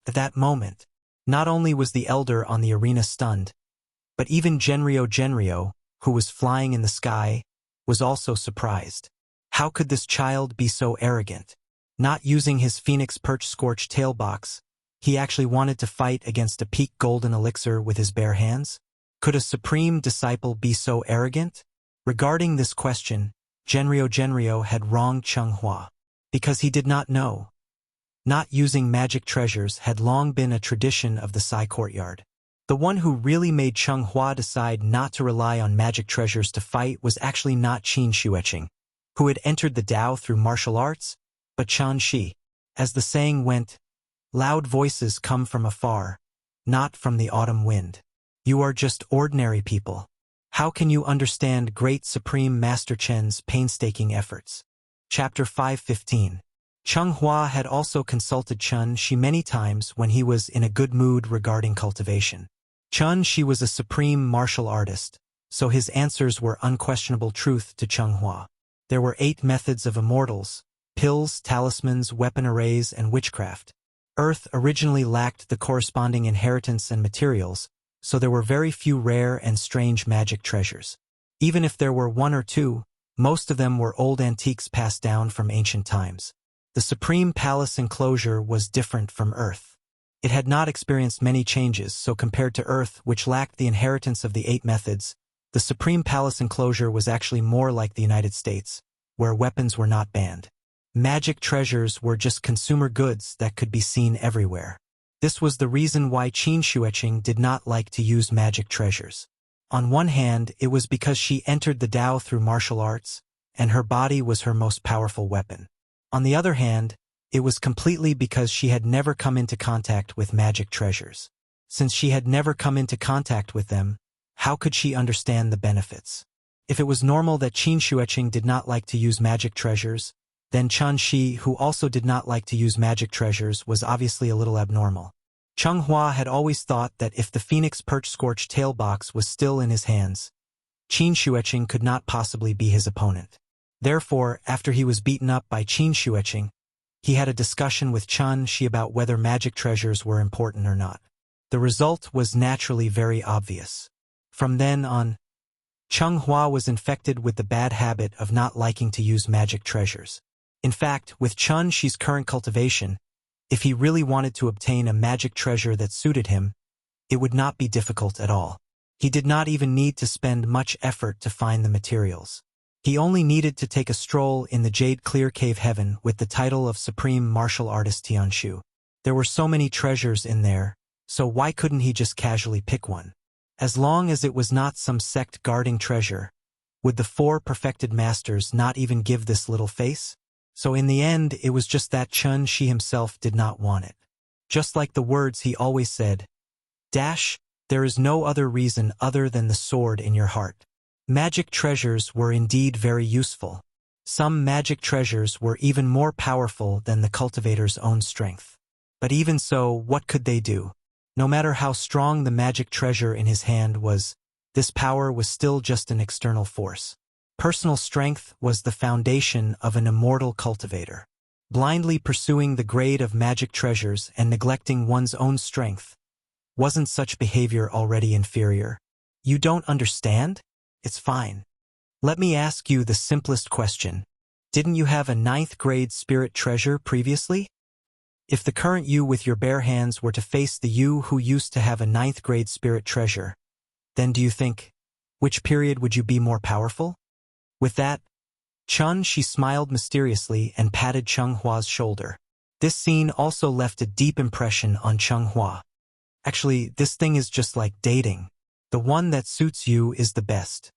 At that moment, not only was the elder on the arena stunned, but even Genryo, who was flying in the sky, was also surprised. How could this child be so arrogant? Not using his phoenix perch scorched tail box, he actually wanted to fight against a peak golden elixir with his bare hands? Could a supreme disciple be so arrogant? Regarding this question, Genryo had wronged Chunghua, because he did not know. Not using magic treasures had long been a tradition of the Sai courtyard. The one who really made Chunghua decide not to rely on magic treasures to fight was actually not Qin Xueqing, who had entered the Dao through martial arts, but Chen Shi. As the saying went, "Loud voices come from afar, not from the autumn wind." You are just ordinary people. How can you understand great Supreme Master Chen's painstaking efforts? Chapter 5:15. Chunghua had also consulted Chen Shi many times when he was in a good mood regarding cultivation. Chen Shi was a supreme martial artist, so his answers were unquestionable truth to Chunghua. There were 8 methods of immortals: pills, talismans, weapon arrays, and witchcraft. Earth originally lacked the corresponding inheritance and materials, so there were very few rare and strange magic treasures. Even if there were 1 or 2, most of them were old antiques passed down from ancient times. The Supreme Palace enclosure was different from Earth. It had not experienced many changes, so compared to Earth, which lacked the inheritance of the 8 methods, the Supreme Palace enclosure was actually more like the United States, where weapons were not banned. Magic treasures were just consumer goods that could be seen everywhere. This was the reason why Qin Xueqing did not like to use magic treasures. On one hand, it was because she entered the Dao through martial arts, and her body was her most powerful weapon. On the other hand, it was completely because she had never come into contact with magic treasures. Since she had never come into contact with them, how could she understand the benefits? If it was normal that Qin Xueqing did not like to use magic treasures, then Chen Shi, who also did not like to use magic treasures, was obviously a little abnormal. Chung Hua had always thought that if the phoenix perch scorched tail box was still in his hands, Qin Shueqing could not possibly be his opponent. Therefore, after he was beaten up by Qin Shueqing, he had a discussion with Chun Shi about whether magic treasures were important or not. The result was naturally very obvious. From then on, Chung Hua was infected with the bad habit of not liking to use magic treasures. In fact, with Chun Shi's current cultivation, if he really wanted to obtain a magic treasure that suited him, it would not be difficult at all. He did not even need to spend much effort to find the materials. He only needed to take a stroll in the Jade Clear Cave Heaven with the title of Supreme Martial Artist Tianshu. There were so many treasures in there, so why couldn't he just casually pick one? As long as it was not some sect guarding treasure, would the 4 perfected masters not even give this little face? So in the end, it was just that Chun Shi himself did not want it. Just like the words he always said, "There is no other reason other than the sword in your heart." Magic treasures were indeed very useful. Some magic treasures were even more powerful than the cultivator's own strength. But even so, what could they do? No matter how strong the magic treasure in his hand was, this power was still just an external force. Personal strength was the foundation of an immortal cultivator. Blindly pursuing the grade of magic treasures and neglecting one's own strength, wasn't such behavior already inferior? You don't understand? It's fine. Let me ask you the simplest question. Didn't you have a 9th grade spirit treasure previously? If the current you with your bare hands were to face the you who used to have a 9th grade spirit treasure, then do you think, which period would you be more powerful? With that, Chun Shi smiled mysteriously and patted Chung Hua's shoulder. This scene also left a deep impression on Chung Hua. Actually, this thing is just like dating. The one that suits you is the best.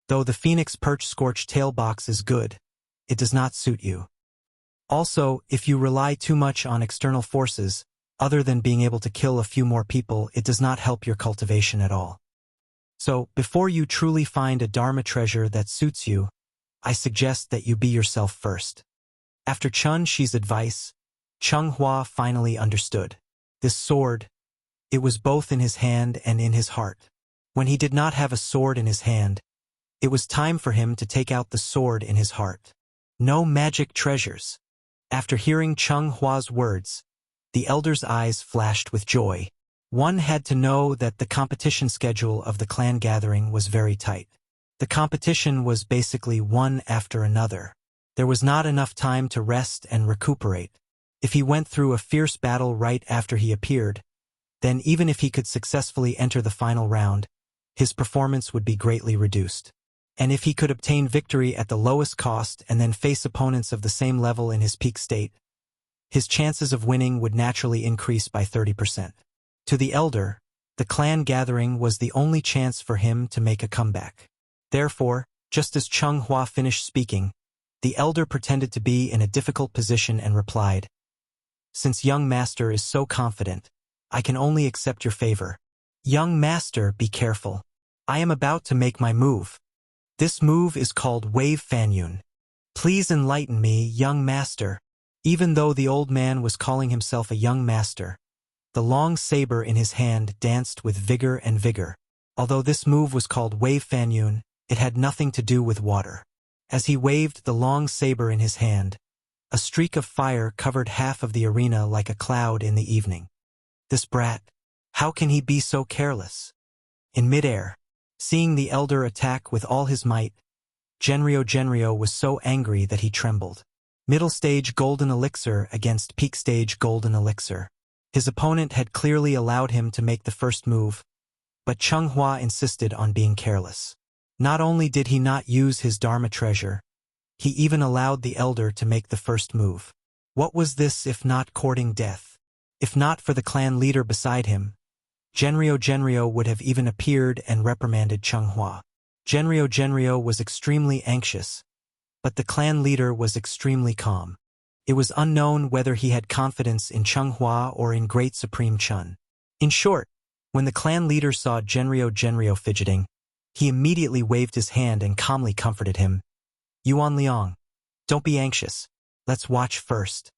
Though the phoenix perch scorched tail box is good, it does not suit you. Also, if you rely too much on external forces, other than being able to kill a few more people, it does not help your cultivation at all. So, before you truly find a Dharma treasure that suits you, I suggest that you be yourself first. After Chun Shi's advice, Chung Hua finally understood. This sword, it was both in his hand and in his heart. When he did not have a sword in his hand, it was time for him to take out the sword in his heart. No magic treasures. After hearing Chung Hua's words, the elder's eyes flashed with joy. One had to know that the competition schedule of the clan gathering was very tight. The competition was basically one after another. There was not enough time to rest and recuperate. If he went through a fierce battle right after he appeared, then even if he could successfully enter the final round, his performance would be greatly reduced. And if he could obtain victory at the lowest cost and then face opponents of the same level in his peak state, his chances of winning would naturally increase by 30%. To the elder, the clan gathering was the only chance for him to make a comeback. Therefore, just as Chung Hua finished speaking, the elder pretended to be in a difficult position and replied, "Since young master is so confident, I can only accept your favor. Young master, be careful. I am about to make my move. This move is called Wave Fanyun. Please enlighten me, young master." Even though the old man was calling himself a young master, the long saber in his hand danced with vigor and vigor. Although this move was called Wave Fanyun, it had nothing to do with water. As he waved the long saber in his hand, a streak of fire covered half of the arena like a cloud in the evening. This brat, how can he be so careless? In midair, seeing the elder attack with all his might, Genryo was so angry that he trembled. Middle stage golden elixir against peak stage golden elixir. His opponent had clearly allowed him to make the first move, but Chung Hua insisted on being careless. Not only did he not use his Dharma treasure, he even allowed the elder to make the first move. What was this if not courting death? If not for the clan leader beside him, Genryo would have even appeared and reprimanded Chung Hua. Genryo was extremely anxious, but the clan leader was extremely calm. It was unknown whether he had confidence in Chung Hua or in Great Supreme Chun. In short, when the clan leader saw Genryo fidgeting, he immediately waved his hand and calmly comforted him. "Yuan Liang, don't be anxious. Let's watch first."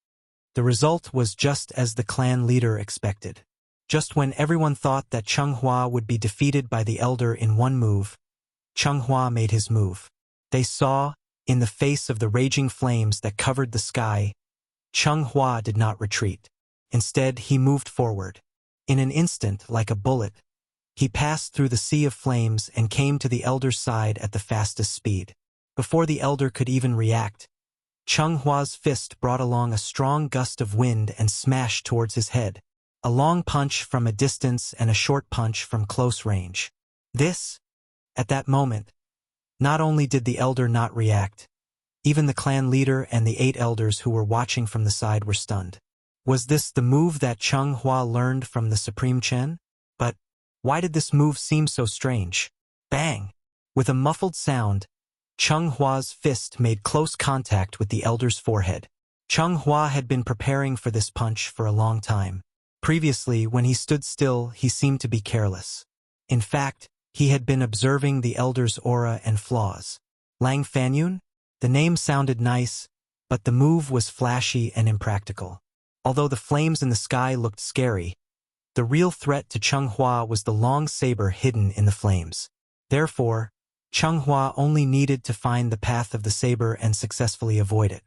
The result was just as the clan leader expected. Just when everyone thought that Cheng Hua would be defeated by the elder in one move, Cheng Hua made his move. They saw, in the face of the raging flames that covered the sky, Cheng Hua did not retreat. Instead, he moved forward. In an instant, like a bullet, he passed through the sea of flames and came to the elder's side at the fastest speed. Before the elder could even react, Cheng Hua's fist brought along a strong gust of wind and smashed towards his head. A long punch from a distance and a short punch from close range. At that moment, not only did the elder not react, even the clan leader and the 8 elders who were watching from the side were stunned. Was this the move that Cheng Hua learned from the Supreme Chen? But why did this move seem so strange? Bang! With a muffled sound, Cheng Hua's fist made close contact with the elder's forehead. Cheng Hua had been preparing for this punch for a long time. Previously, when he stood still, he seemed to be careless. In fact, he had been observing the elder's aura and flaws. Lang Fanyun? The name sounded nice, but the move was flashy and impractical. Although the flames in the sky looked scary, the real threat to Cheng Hua was the long saber hidden in the flames. Therefore, Cheng Hua only needed to find the path of the saber and successfully avoid it.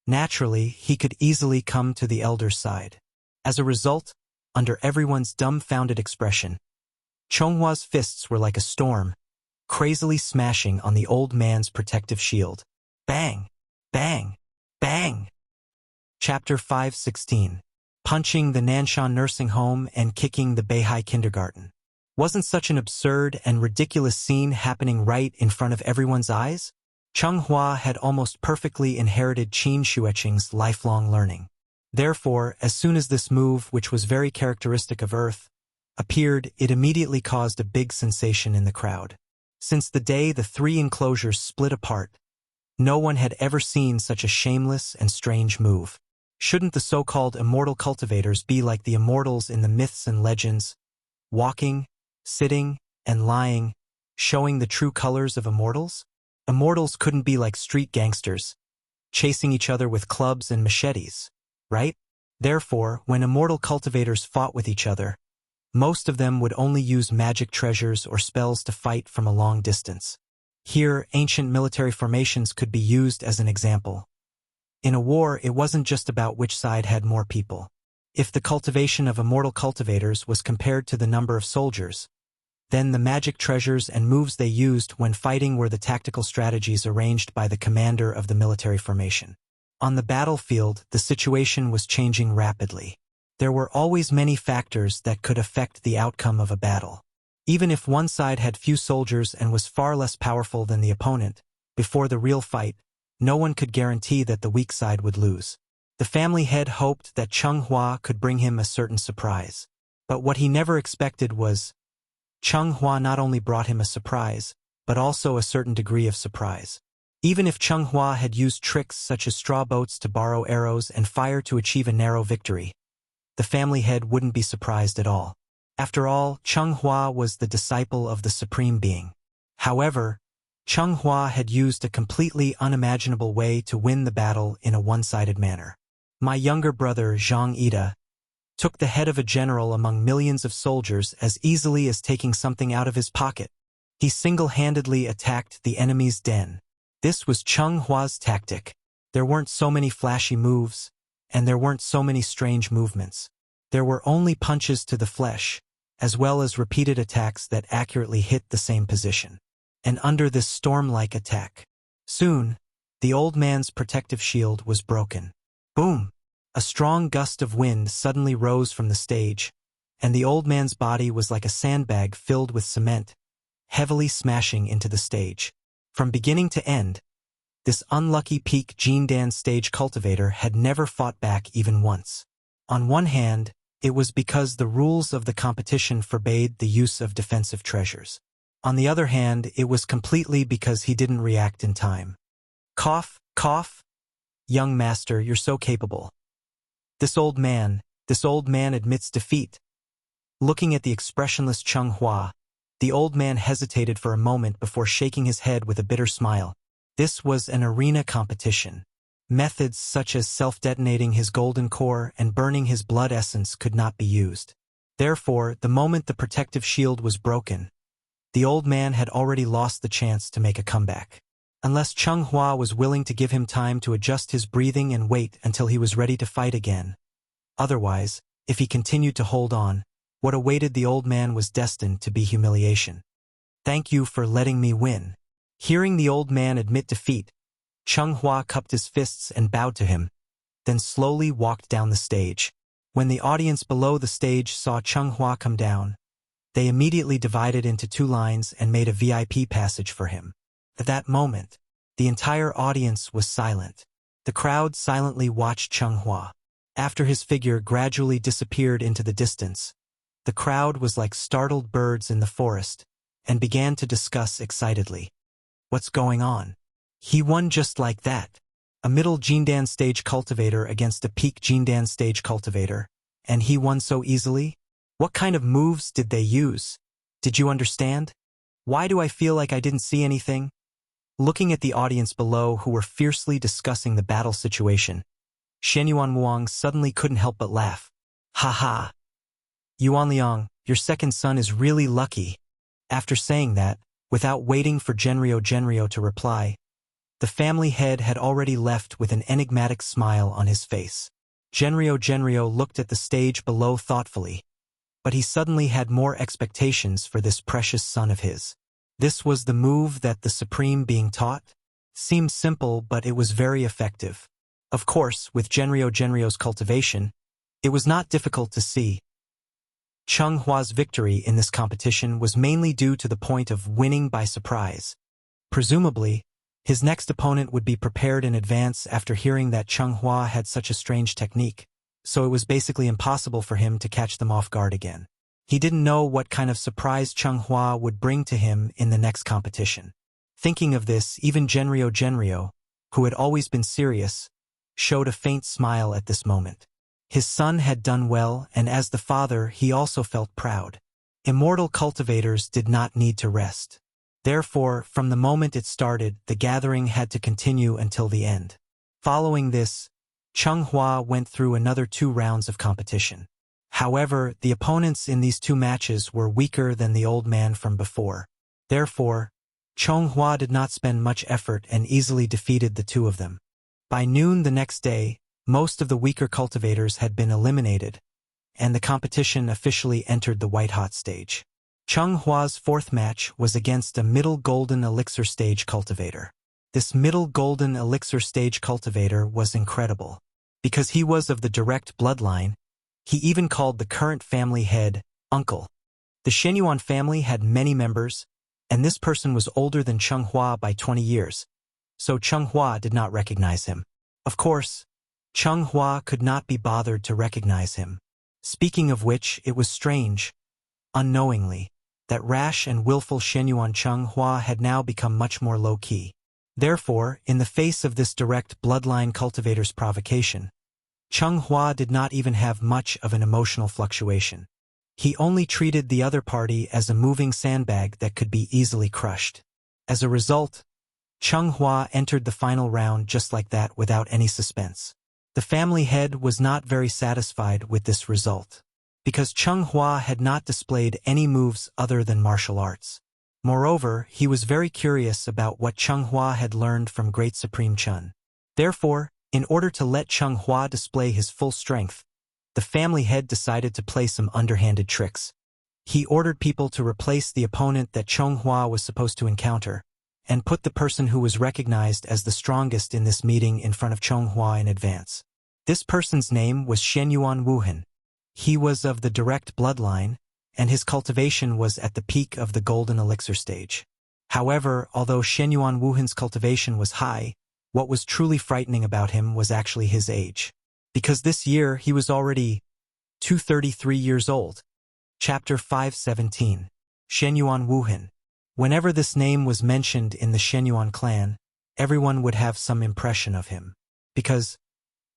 Naturally, he could easily come to the elder's side. As a result, under everyone's dumbfounded expression, Cheng Hua's fists were like a storm, crazily smashing on the old man's protective shield. Bang! Bang! Bang! Chapter 5:16. Punching the Nanshan nursing home and kicking the Beihai kindergarten. Wasn't such an absurd and ridiculous scene happening right in front of everyone's eyes? Cheng Hua had almost perfectly inherited Qin Xueqing's lifelong learning. Therefore, as soon as this move, which was very characteristic of Earth, appeared, it immediately caused a big sensation in the crowd. Since the day the 3 enclosures split apart, no one had ever seen such a shameless and strange move. Shouldn't the so-called immortal cultivators be like the immortals in the myths and legends, walking, sitting, and lying, showing the true colors of immortals? Immortals couldn't be like street gangsters, chasing each other with clubs and machetes, right? Therefore, when immortal cultivators fought with each other, most of them would only use magic treasures or spells to fight from a long distance. Here, ancient military formations could be used as an example. In a war, it wasn't just about which side had more people. If the cultivation of immortal cultivators was compared to the number of soldiers, then the magic treasures and moves they used when fighting were the tactical strategies arranged by the commander of the military formation. On the battlefield, the situation was changing rapidly. There were always many factors that could affect the outcome of a battle. Even if one side had few soldiers and was far less powerful than the opponent, before the real fight, no one could guarantee that the weak side would lose. The family head hoped that Cheng Hua could bring him a certain surprise. But what he never expected was, Cheng Hua not only brought him a surprise, but also a certain degree of surprise. Even if Cheng Hua had used tricks such as straw boats to borrow arrows and fire to achieve a narrow victory, the family head wouldn't be surprised at all. After all, Cheng Hua was the disciple of the Supreme Being. However, Cheng Hua had used a completely unimaginable way to win the battle in a one-sided manner. My younger brother, Zhang Ida, took the head of a general among millions of soldiers as easily as taking something out of his pocket. He single-handedly attacked the enemy's den. This was Cheng Hua's tactic. There weren't so many flashy moves, and there weren't so many strange movements. There were only punches to the flesh, as well as repeated attacks that accurately hit the same position. And under this storm-like attack, soon, the old man's protective shield was broken. Boom! A strong gust of wind suddenly rose from the stage, and the old man's body was like a sandbag filled with cement, heavily smashing into the stage. From beginning to end, this unlucky peak Jindan stage cultivator had never fought back even once. On one hand, it was because the rules of the competition forbade the use of defensive treasures. On the other hand, it was completely because he didn't react in time. Cough, cough. Young master, you're so capable. This old man admits defeat. Looking at the expressionless Cheng Hua, the old man hesitated for a moment before shaking his head with a bitter smile. This was an arena competition. Methods such as self-detonating his golden core and burning his blood essence could not be used. Therefore, the moment the protective shield was broken, the old man had already lost the chance to make a comeback. Unless Cheng Hua was willing to give him time to adjust his breathing and wait until he was ready to fight again. Otherwise, if he continued to hold on, what awaited the old man was destined to be humiliation. "Thank you for letting me win." Hearing the old man admit defeat, Cheng Hua cupped his fists and bowed to him, then slowly walked down the stage. When the audience below the stage saw Cheng Hua come down, they immediately divided into two lines and made a VIP passage for him. At that moment, the entire audience was silent. The crowd silently watched Cheng Hua. After his figure gradually disappeared into the distance, the crowd was like startled birds in the forest and began to discuss excitedly. "What's going on? He won just like that. A middle Jindan stage cultivator against a peak Jindan stage cultivator, and he won so easily? What kind of moves did they use? Did you understand? Why do I feel like I didn't see anything?" Looking at the audience below who were fiercely discussing the battle situation, Shenyuan Wuang suddenly couldn't help but laugh. "Ha ha! Yuan Liang, your second son is really lucky." After saying that, without waiting for Genrio to reply, the family head had already left with an enigmatic smile on his face. Genrio looked at the stage below thoughtfully, but he suddenly had more expectations for this precious son of his. This was the move that the supreme being taught? Seemed simple, but it was very effective. Of course, with Genrio's cultivation, it was not difficult to see. Cheng Hua's victory in this competition was mainly due to the point of winning by surprise. Presumably, his next opponent would be prepared in advance after hearing that Cheng Hua had such a strange technique, so it was basically impossible for him to catch them off guard again. He didn't know what kind of surprise Cheng Hua would bring to him in the next competition. Thinking of this, even Genrio, who had always been serious, showed a faint smile at this moment. His son had done well, and as the father, he also felt proud. Immortal cultivators did not need to rest. Therefore, from the moment it started, the gathering had to continue until the end. Following this, Cheng Hua went through another 2 rounds of competition. However, the opponents in these 2 matches were weaker than the old man from before. Therefore, Cheng Hua did not spend much effort and easily defeated the 2 of them. By noon the next day, most of the weaker cultivators had been eliminated, and the competition officially entered the white-hot stage. Cheng Hua's 4th match was against a middle golden elixir stage cultivator. This middle golden elixir stage cultivator was incredible. Because he was of the direct bloodline, he even called the current family head uncle. The Shenyuan family had many members, and this person was older than Cheng Hua by 20 years, so Cheng Hua did not recognize him. Of course, Cheng Hua could not be bothered to recognize him. Speaking of which, it was strange, unknowingly, that rash and willful Shenyuan Cheng Hua had now become much more low-key. Therefore, in the face of this direct bloodline cultivator's provocation, Cheng Hua did not even have much of an emotional fluctuation. He only treated the other party as a moving sandbag that could be easily crushed. As a result, Cheng Hua entered the final round just like that without any suspense. The family head was not very satisfied with this result, because Cheng Hua had not displayed any moves other than martial arts. Moreover, he was very curious about what Cheng Hua had learned from Great Supreme Chun. Therefore, in order to let Cheng Hua display his full strength, the family head decided to play some underhanded tricks. He ordered people to replace the opponent that Cheng Hua was supposed to encounter, and put the person who was recognized as the strongest in this meeting in front of Cheng Hua in advance. This person's name was Shenyuan Wuhan. He was of the direct bloodline, and his cultivation was at the peak of the golden elixir stage. However, although Shenyuan Wuhan's cultivation was high, what was truly frightening about him was actually his age. Because this year he was already 233 years old. Chapter 517. Shenyuan Wuhan. Whenever this name was mentioned in the Shenyuan clan, everyone would have some impression of him, because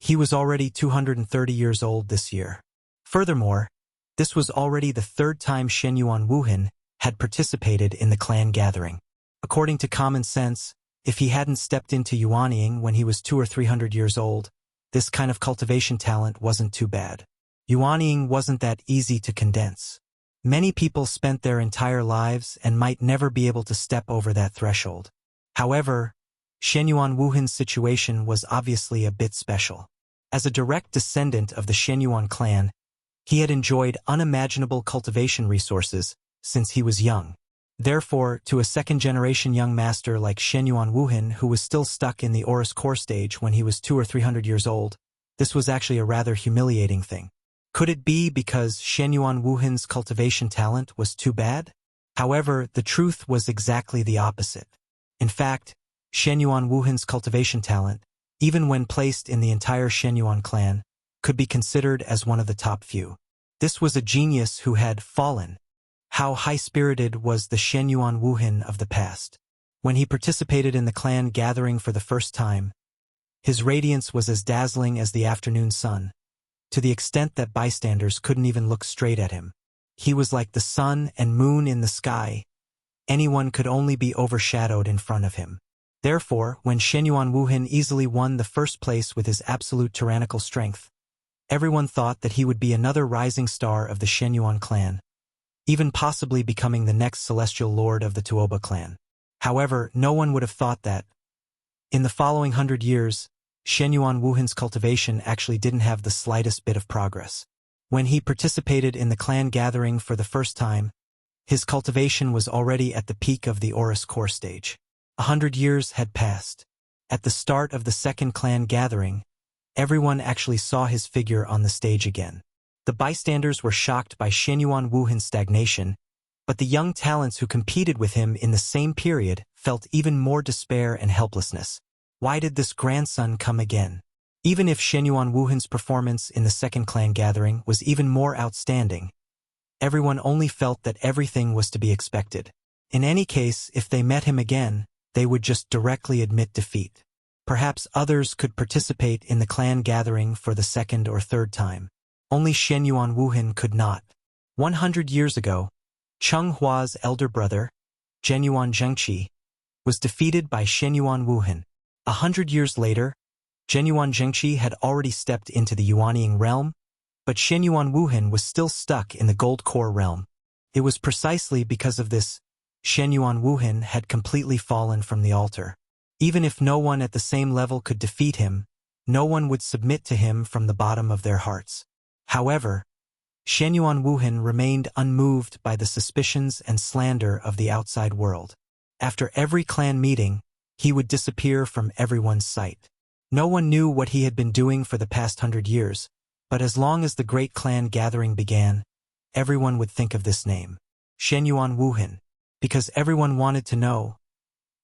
he was already 230 years old this year. Furthermore, this was already the 3rd time Shenyuan Wuhan had participated in the clan gathering. According to common sense, if he hadn't stepped into Yuanying when he was 200 or 300 years old, this kind of cultivation talent wasn't too bad. Yuanying wasn't that easy to condense. Many people spent their entire lives and might never be able to step over that threshold. However, Shenyuan Wuhan's situation was obviously a bit special. As a direct descendant of the Shenyuan clan, he had enjoyed unimaginable cultivation resources since he was young. Therefore, to a second-generation young master like Shenyuan Wuhan, who was still stuck in the Oris core stage when he was 200 or 300 years old, this was actually a rather humiliating thing. Could it be because Shenyuan Wuhan's cultivation talent was too bad? However, the truth was exactly the opposite. In fact, Shenyuan Wuhan's cultivation talent, even when placed in the entire Shenyuan clan, could be considered as one of the top few. This was a genius who had fallen. How high-spirited was the Shenyuan Wuhan of the past. When he participated in the clan gathering for the first time, his radiance was as dazzling as the afternoon sun, to the extent that bystanders couldn't even look straight at him. He was like the sun and moon in the sky. Anyone could only be overshadowed in front of him. Therefore, when Shenyuan Wuhan easily won the first place with his absolute tyrannical strength, everyone thought that he would be another rising star of the Shenyuan clan, even possibly becoming the next celestial lord of the Tuoba clan. However, no one would have thought that. In the following 100 years, Shenyuan Wuhan's cultivation actually didn't have the slightest bit of progress. When he participated in the clan gathering for the first time, his cultivation was already at the peak of the Oris core stage. 100 years had passed. At the start of the second clan gathering, everyone actually saw his figure on the stage again. The bystanders were shocked by Shenyuan Wuhan's stagnation, but the young talents who competed with him in the same period felt even more despair and helplessness. Why did this grandson come again? Even if Shenyuan Wuhan's performance in the second clan gathering was even more outstanding, everyone only felt that everything was to be expected. In any case, if they met him again, they would just directly admit defeat. Perhaps others could participate in the clan gathering for the second or third time. Only Shenyuan Wuhan could not. 100 years ago, Cheng Hua's elder brother, Genyuan Zhengqi, was defeated by Shenyuan Wuhan. 100 years later, Genyuan Zhengqi had already stepped into the Yuanying realm, but Shenyuan Wuhan was still stuck in the Gold Core realm. It was precisely because of this Shenyuan Wuhan had completely fallen from the altar. Even if no one at the same level could defeat him, no one would submit to him from the bottom of their hearts. However, Shenyuan Wuhan remained unmoved by the suspicions and slander of the outside world. After every clan meeting, he would disappear from everyone's sight. No one knew what he had been doing for the past 100 years, but as long as the great clan gathering began, everyone would think of this name, Shenyuan Wuhan, because everyone wanted to know.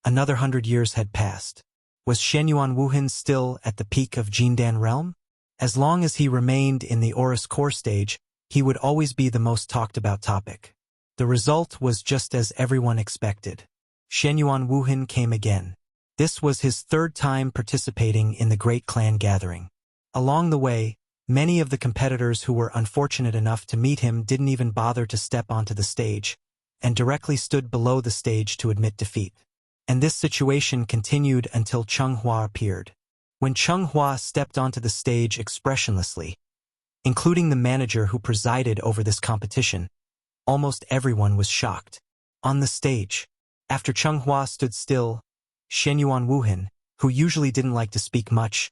Another 100 years had passed. Was Shenyuan Wuhan still at the peak of Jindan realm? As long as he remained in the Oris core stage, he would always be the most talked about topic. The result was just as everyone expected. Shenyuan Wuhan came again. This was his third time participating in the great clan gathering. Along the way, many of the competitors who were unfortunate enough to meet him didn't even bother to step onto the stage, and directly stood below the stage to admit defeat. And this situation continued until Cheng Hua appeared. When Cheng Hua stepped onto the stage expressionlessly, including the manager who presided over this competition, almost everyone was shocked. On the stage, after Cheng Hua stood still, Shenyuan Wuhan, who usually didn't like to speak much,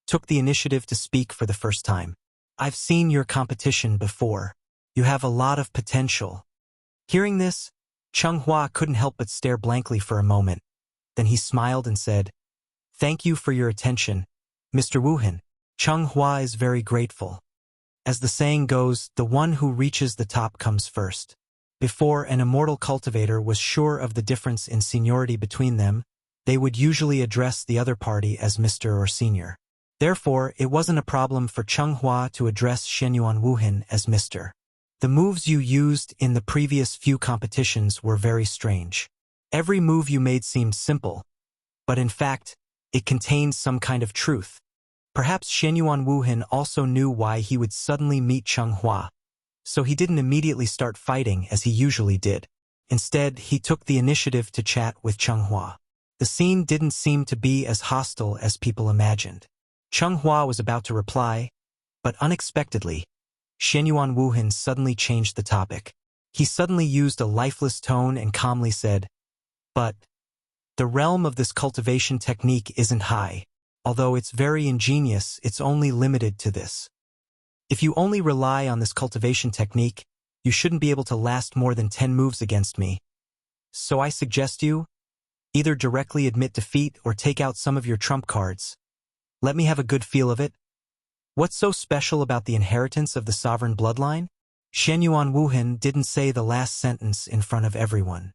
took the initiative to speak for the first time. I've seen your competition before. You have a lot of potential. Hearing this, Cheng Hua couldn't help but stare blankly for a moment. Then he smiled and said, "Thank you for your attention, Mr. Wuhan." Cheng Hua is very grateful. As the saying goes, the one who reaches the top comes first. Before an immortal cultivator was sure of the difference in seniority between them, they would usually address the other party as Mr. or Senior. Therefore, it wasn't a problem for Cheng Hua to address Shenyuan Wuhan as Mr. The moves you used in the previous few competitions were very strange. Every move you made seemed simple, but in fact, it contained some kind of truth. Perhaps Shenyuan Wuhan also knew why he would suddenly meet Cheng Hua, so he didn't immediately start fighting as he usually did. Instead, he took the initiative to chat with Cheng Hua. The scene didn't seem to be as hostile as people imagined. Cheng Hua was about to reply, but unexpectedly, Shenyuan Wuhan suddenly changed the topic. He suddenly used a lifeless tone and calmly said, "But the realm of this cultivation technique isn't high. Although it's very ingenious, it's only limited to this. If you only rely on this cultivation technique, you shouldn't be able to last more than 10 moves against me. So I suggest you either directly admit defeat or take out some of your trump cards. Let me have a good feel of it. What's so special about the inheritance of the sovereign bloodline?" Shenyuan Wuhan didn't say the last sentence in front of everyone.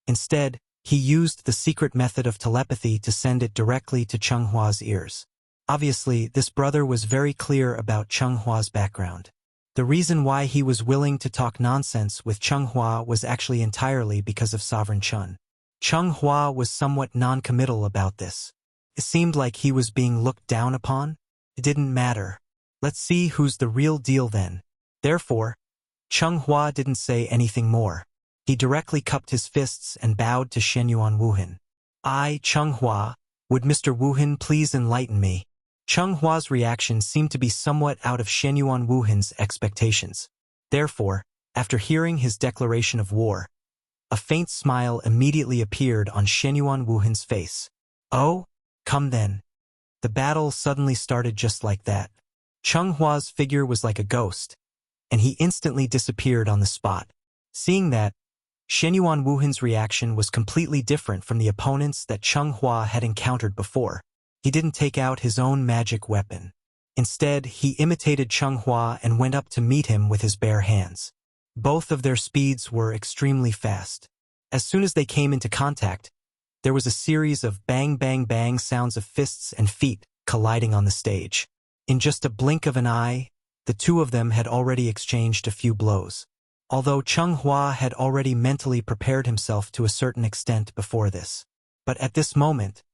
Instead, he used the secret method of telepathy to send it directly to Chenghua's ears. Obviously, this brother was very clear about Chenghua's background. The reason why he was willing to talk nonsense with Chenghua was actually entirely because of Sovereign Chun. Chenghua was somewhat non-committal about this. It seemed like he was being looked down upon. It didn't matter. Let's see who's the real deal then. Therefore, Chenghua didn't say anything more. He directly cupped his fists and bowed to Shenyuan Wuhan. "I, Chenghua, would Mr. Wuhan please enlighten me?" Chenghua's reaction seemed to be somewhat out of Shenyuan Wuhan's expectations. Therefore, after hearing his declaration of war, a faint smile immediately appeared on Shenyuan Wuhan's face. "Oh, come then." The battle suddenly started just like that. Chenghua's figure was like a ghost, and he instantly disappeared on the spot. Seeing that, Shenyuan Wuhan's reaction was completely different from the opponents that Chenghua had encountered before. He didn't take out his own magic weapon. Instead, he imitated Chenghua and went up to meet him with his bare hands. Both of their speeds were extremely fast. As soon as they came into contact, there was a series of bang bang bang sounds of fists and feet colliding on the stage. In just a blink of an eye, the two of them had already exchanged a few blows. Although Chenghua had already mentally prepared himself to a certain extent before this. But at this moment,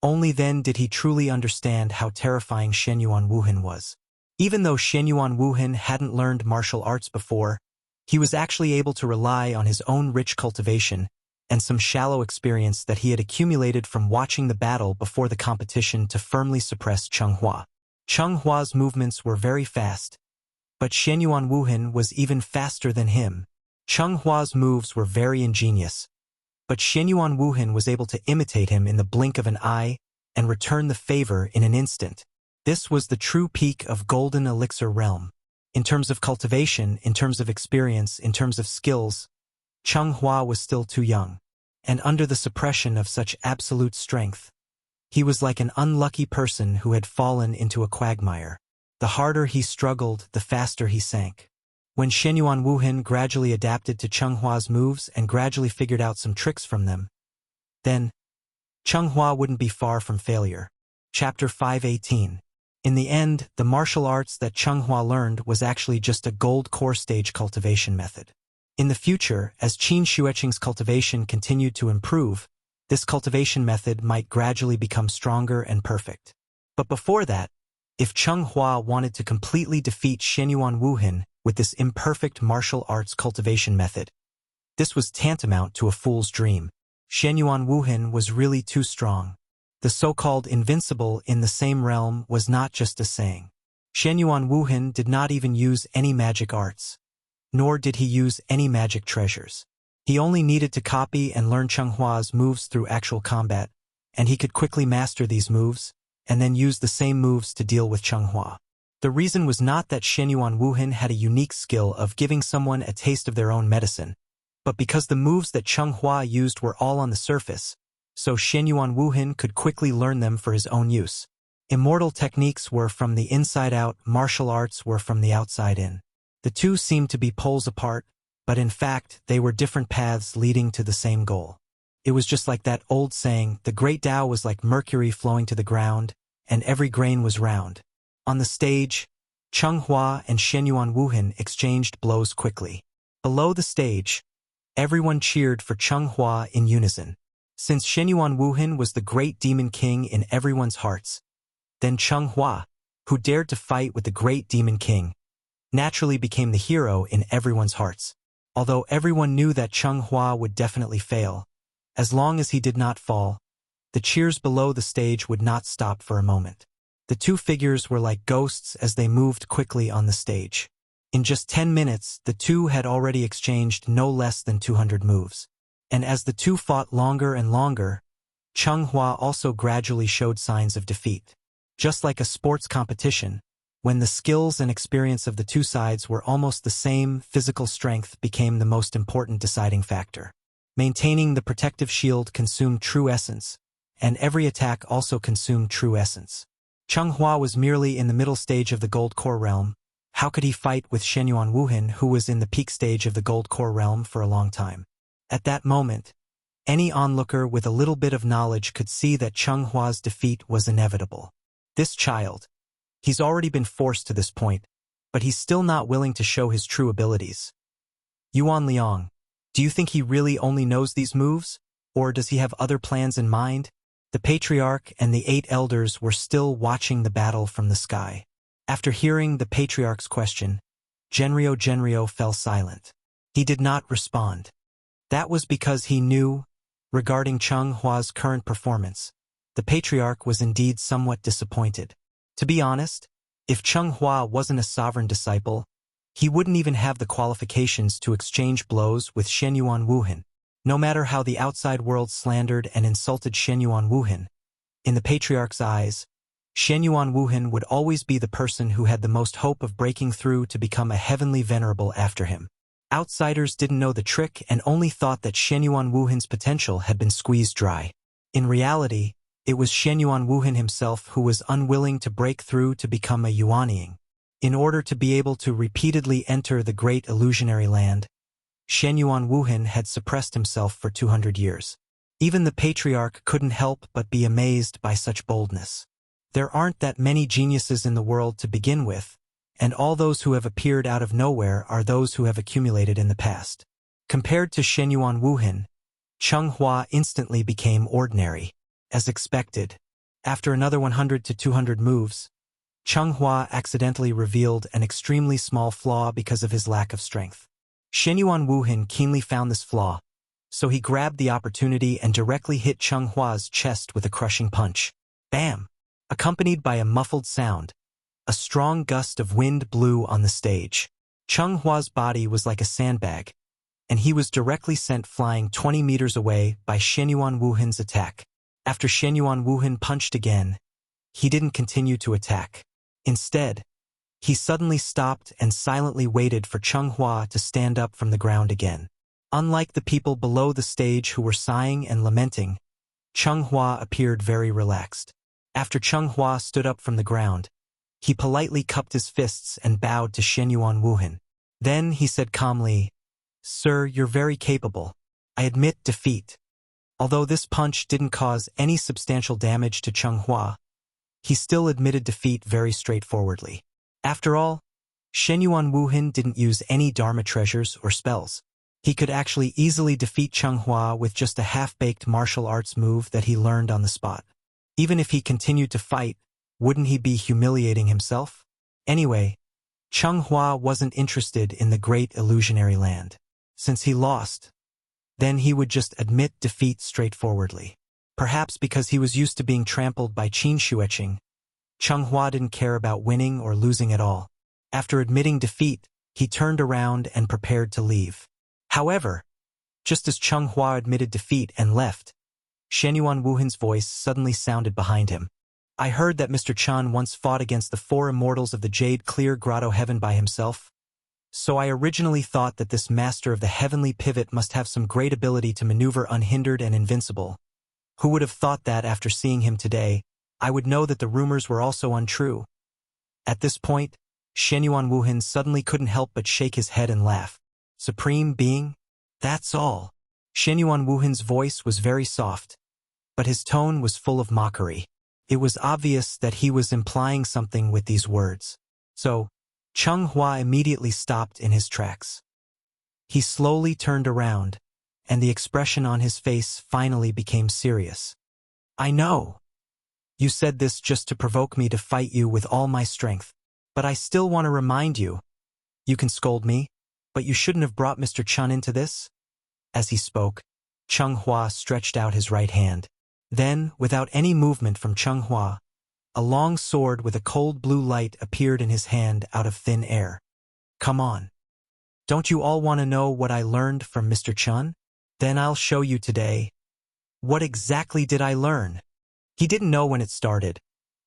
only then did he truly understand how terrifying Shenyuan Wuhan was. Even though Shenyuan Wuhan hadn't learned martial arts before, he was actually able to rely on his own rich cultivation and some shallow experience that he had accumulated from watching the battle before the competition to firmly suppress Chenghua. Chenghua's movements were very fast, but Shenyuan Wuhan was even faster than him. Chenghua's moves were very ingenious, but Shenyuan Wuhan was able to imitate him in the blink of an eye and return the favor in an instant. This was the true peak of Golden Elixir realm. In terms of cultivation, in terms of experience, in terms of skills, Chenghua was still too young, and under the suppression of such absolute strength, he was like an unlucky person who had fallen into a quagmire. The harder he struggled, the faster he sank. When Shenyuan Wuhan gradually adapted to Chenghua's moves and gradually figured out some tricks from them, then Chenghua wouldn't be far from failure. Chapter 518. In the end, the martial arts that Chenghua learned was actually just a gold core stage cultivation method. In the future, as Qin Shueqing's cultivation continued to improve, this cultivation method might gradually become stronger and perfect. But before that, if Chenghua wanted to completely defeat Shenyuan Wuhan with this imperfect martial arts cultivation method, this was tantamount to a fool's dream. Shenyuan Wuhan was really too strong. The so-called invincible in the same realm was not just a saying. Shenyuan Wuhan did not even use any magic arts, nor did he use any magic treasures. He only needed to copy and learn Chenghua's moves through actual combat, and he could quickly master these moves, and then use the same moves to deal with Chenghua. The reason was not that Shenyuan Wuhan had a unique skill of giving someone a taste of their own medicine, but because the moves that Chenghua used were all on the surface, so Shenyuan Wuhan could quickly learn them for his own use. Immortal techniques were from the inside out, martial arts were from the outside in. The two seemed to be poles apart, but in fact, they were different paths leading to the same goal. It was just like that old saying, the great Tao was like mercury flowing to the ground, and every grain was round. On the stage, Chenghua and Shenyuan Wuhan exchanged blows quickly. Below the stage, everyone cheered for Chenghua in unison. Since Shenyuan Wuhan was the great demon king in everyone's hearts, then Chenghua, who dared to fight with the great demon king, naturally became the hero in everyone's hearts. Although everyone knew that Chenghua would definitely fail, as long as he did not fall, the cheers below the stage would not stop for a moment. The two figures were like ghosts as they moved quickly on the stage. In just 10 minutes, the two had already exchanged no less than 200 moves. And as the two fought longer and longer, Cheng Hua also gradually showed signs of defeat. Just like a sports competition, when the skills and experience of the two sides were almost the same, physical strength became the most important deciding factor. Maintaining the protective shield consumed true essence, and every attack also consumed true essence. Cheng Hua was merely in the middle stage of the Gold Core realm. How could he fight with Shenyuan Wuhan, who was in the peak stage of the Gold Core realm for a long time? At that moment, any onlooker with a little bit of knowledge could see that Cheng Hua's defeat was inevitable. This child, he's already been forced to this point, but he's still not willing to show his true abilities. Yuan Liang, do you think he really only knows these moves, or does he have other plans in mind? The patriarch and the 8 elders were still watching the battle from the sky. After hearing the patriarch's question, Genryo fell silent. He did not respond. That was because he knew, regarding Cheng Hua's current performance, the patriarch was indeed somewhat disappointed. To be honest, if Cheng Hua wasn't a sovereign disciple, he wouldn't even have the qualifications to exchange blows with Shenyuan Wuhan. No matter how the outside world slandered and insulted Shenyuan Wuhan, in the patriarch's eyes, Shenyuan Wuhan would always be the person who had the most hope of breaking through to become a heavenly venerable after him. Outsiders didn't know the trick and only thought that Shenyuan Wuhan's potential had been squeezed dry. In reality, it was Shenyuan Wuhan himself who was unwilling to break through to become a Yuanying. In order to be able to repeatedly enter the great illusionary land, Shenyuan Wuhan had suppressed himself for 200 years. Even the patriarch couldn't help but be amazed by such boldness. There aren't that many geniuses in the world to begin with, and all those who have appeared out of nowhere are those who have accumulated in the past. Compared to Shenyuan Wuhan, Cheng Hua instantly became ordinary. As expected, after another 100 to 200 moves, Cheng Hua accidentally revealed an extremely small flaw because of his lack of strength. Shenyuan Wuhan keenly found this flaw, so he grabbed the opportunity and directly hit Cheng Hua's chest with a crushing punch. Bam! Accompanied by a muffled sound, a strong gust of wind blew on the stage. Cheng Hua's body was like a sandbag, and he was directly sent flying 20 meters away by Shenyuan Wuhan's attack. After Shenyuan Wuhan punched again, he didn't continue to attack. Instead, he suddenly stopped and silently waited for Cheng Hua to stand up from the ground again. Unlike the people below the stage who were sighing and lamenting, Cheng Hua appeared very relaxed. After Cheng Hua stood up from the ground, he politely cupped his fists and bowed to Shenyuan Wuhan. Then he said calmly, "Sir, you're very capable. I admit defeat." Although this punch didn't cause any substantial damage to Cheng Hua, he still admitted defeat very straightforwardly. After all, Shenyuan Wuhan didn't use any Dharma treasures or spells. He could actually easily defeat Cheng Hua with just a half-baked martial arts move that he learned on the spot. Even if he continued to fight, wouldn't he be humiliating himself? Anyway, Cheng Hua wasn't interested in the great illusionary land. Since he lost, then he would just admit defeat straightforwardly. Perhaps because he was used to being trampled by Qin Shueqing, Cheng Hua didn't care about winning or losing at all. After admitting defeat, he turned around and prepared to leave. However, just as Cheng Hua admitted defeat and left, Shenyuan Wuhan's voice suddenly sounded behind him. "I heard that Mr. Chan once fought against the 4 immortals of the Jade Clear Grotto Heaven by himself. So I originally thought that this master of the heavenly pivot must have some great ability to maneuver unhindered and invincible. Who would have thought that after seeing him today, I would know that the rumors were also untrue?" At this point, Shenyuan Wuhan suddenly couldn't help but shake his head and laugh. "Supreme Being? That's all." Shenyuan Wuhan's voice was very soft, but his tone was full of mockery. It was obvious that he was implying something with these words. So, Cheng Hua immediately stopped in his tracks. He slowly turned around, and the expression on his face finally became serious. "I know. You said this just to provoke me to fight you with all my strength, but I still want to remind you. You can scold me, but you shouldn't have brought Mr. Chun into this." As he spoke, Cheng Hua stretched out his right hand. Then, without any movement from Cheng Hua, a long sword with a cold blue light appeared in his hand out of thin air. Come on. Don't you all want to know what I learned from Mr. Chun? Then I'll show you today. What exactly did I learn? He didn't know when it started,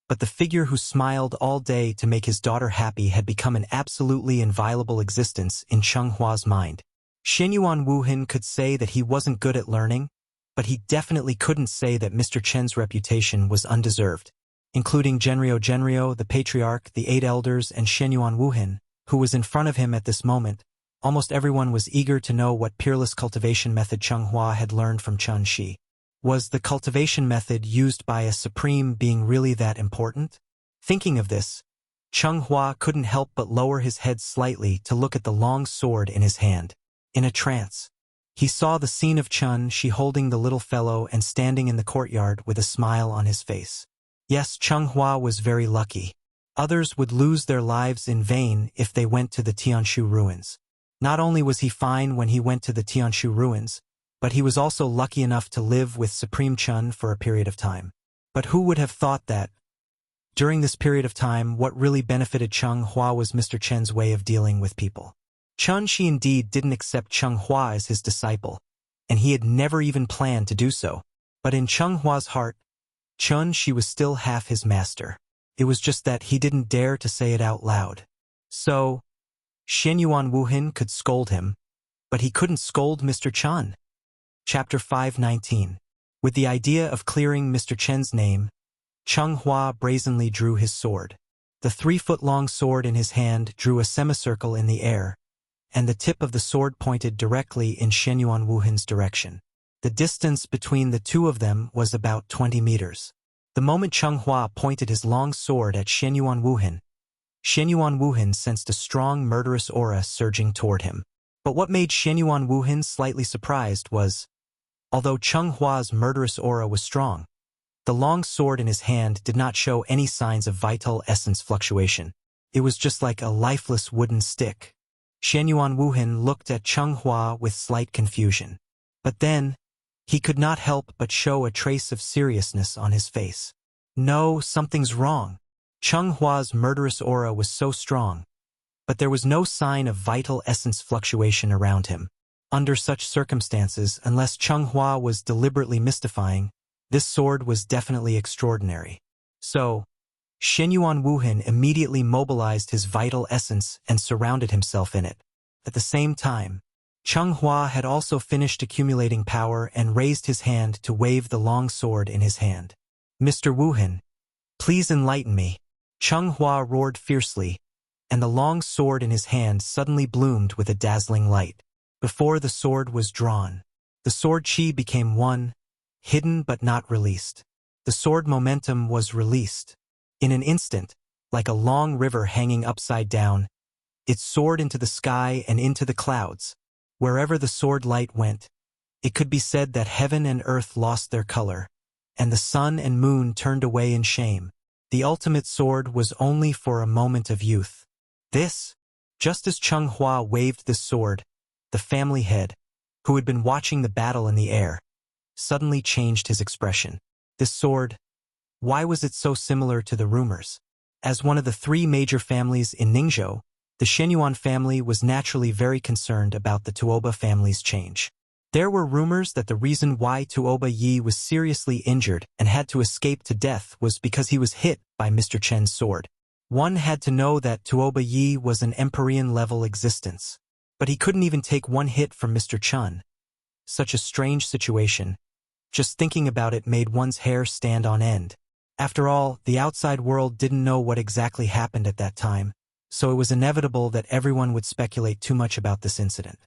but the figure who smiled all day to make his daughter happy had become an absolutely inviolable existence in Cheng Hua's mind. Xinyuan Wuhan could say that he wasn't good at learning, but he definitely couldn't say that Mr. Chen's reputation was undeserved, including Genrio, the patriarch, the 8 elders, and Xinyuan Wuhan, who was in front of him at this moment. Almost everyone was eager to know what peerless cultivation method Cheng Hua had learned from Chun Shi. Was the cultivation method used by a supreme being really that important? Thinking of this, Cheng Hua couldn't help but lower his head slightly to look at the long sword in his hand. In a trance, he saw the scene of Chun Shi holding the little fellow and standing in the courtyard with a smile on his face. Yes, Cheng Hua was very lucky. Others would lose their lives in vain if they went to the Tianshu ruins. Not only was he fine when he went to the Tianshu ruins, but he was also lucky enough to live with Supreme Chun for a period of time. But who would have thought that? During this period of time, what really benefited Cheng Hua was Mr. Chen's way of dealing with people. Chun Shi indeed didn't accept Cheng Hua as his disciple, and he had never even planned to do so. But in Cheng Hua's heart, Chun Shi was still half his master. It was just that he didn't dare to say it out loud. So, Xinyuan Wuhan could scold him, but he couldn't scold Mr. Chun. Chapter 519. With the idea of clearing Mr. Chen's name, Cheng Hua brazenly drew his sword. The 3-foot-long sword in his hand drew a semicircle in the air, and the tip of the sword pointed directly in Xinyuan Wuhan's direction. The distance between the two of them was about 20 meters. The moment Cheng Hua pointed his long sword at Xinyuan Wuhan sensed a strong murderous aura surging toward him. But what made Xinyuan Wuhan slightly surprised was, although Cheng Hua's murderous aura was strong, the long sword in his hand did not show any signs of vital essence fluctuation. It was just like a lifeless wooden stick. Xinyuan Wuhan looked at Cheng Hua with slight confusion. But then, he could not help but show a trace of seriousness on his face. No, something's wrong. Cheng Hua's murderous aura was so strong, but there was no sign of vital essence fluctuation around him. Under such circumstances, unless Cheng Hua was deliberately mystifying, this sword was definitely extraordinary. So, Xinyuan Wuhan immediately mobilized his vital essence and surrounded himself in it. At the same time, Cheng Hua had also finished accumulating power and raised his hand to wave the long sword in his hand. Mr. Wuhan, please enlighten me. Cheng Hua roared fiercely, and the long sword in his hand suddenly bloomed with a dazzling light. Before the sword was drawn, the sword chi became one, hidden but not released. The sword momentum was released. In an instant, like a long river hanging upside down, it soared into the sky and into the clouds. Wherever the sword light went, it could be said that heaven and earth lost their color, and the sun and moon turned away in shame. The ultimate sword was only for a moment of youth. This, just as Cheng Hua waved this sword, the family head, who had been watching the battle in the air, suddenly changed his expression. This sword, why was it so similar to the rumors? As one of the 3 major families in Ningzhou, the Xinyuan family was naturally very concerned about the Tuoba family's change. There were rumors that the reason why Tuoba Yi was seriously injured and had to escape to death was because he was hit by Mr. Chen's sword. One had to know that Tuoba Yi was an Empyrean-level existence, but he couldn't even take one hit from Mr. Chun. Such a strange situation. Just thinking about it made one's hair stand on end. After all, the outside world didn't know what exactly happened at that time, so it was inevitable that everyone would speculate too much about this incident.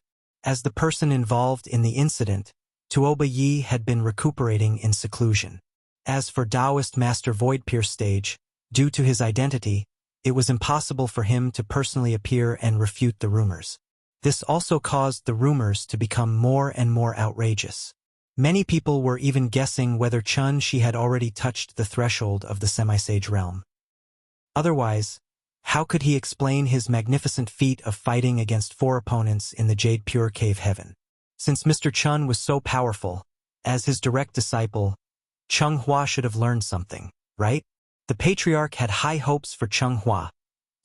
As the person involved in the incident, Tuoba Yi had been recuperating in seclusion. As for Taoist Master Voidpierce stage, due to his identity, it was impossible for him to personally appear and refute the rumors. This also caused the rumors to become more and more outrageous. Many people were even guessing whether Chun Shi had already touched the threshold of the semi-sage realm. Otherwise, how could he explain his magnificent feat of fighting against 4 opponents in the Jade Pure Cave Heaven? Since Mr. Chun was so powerful, as his direct disciple, Cheng Hua should have learned something, right? The patriarch had high hopes for Cheng Hua,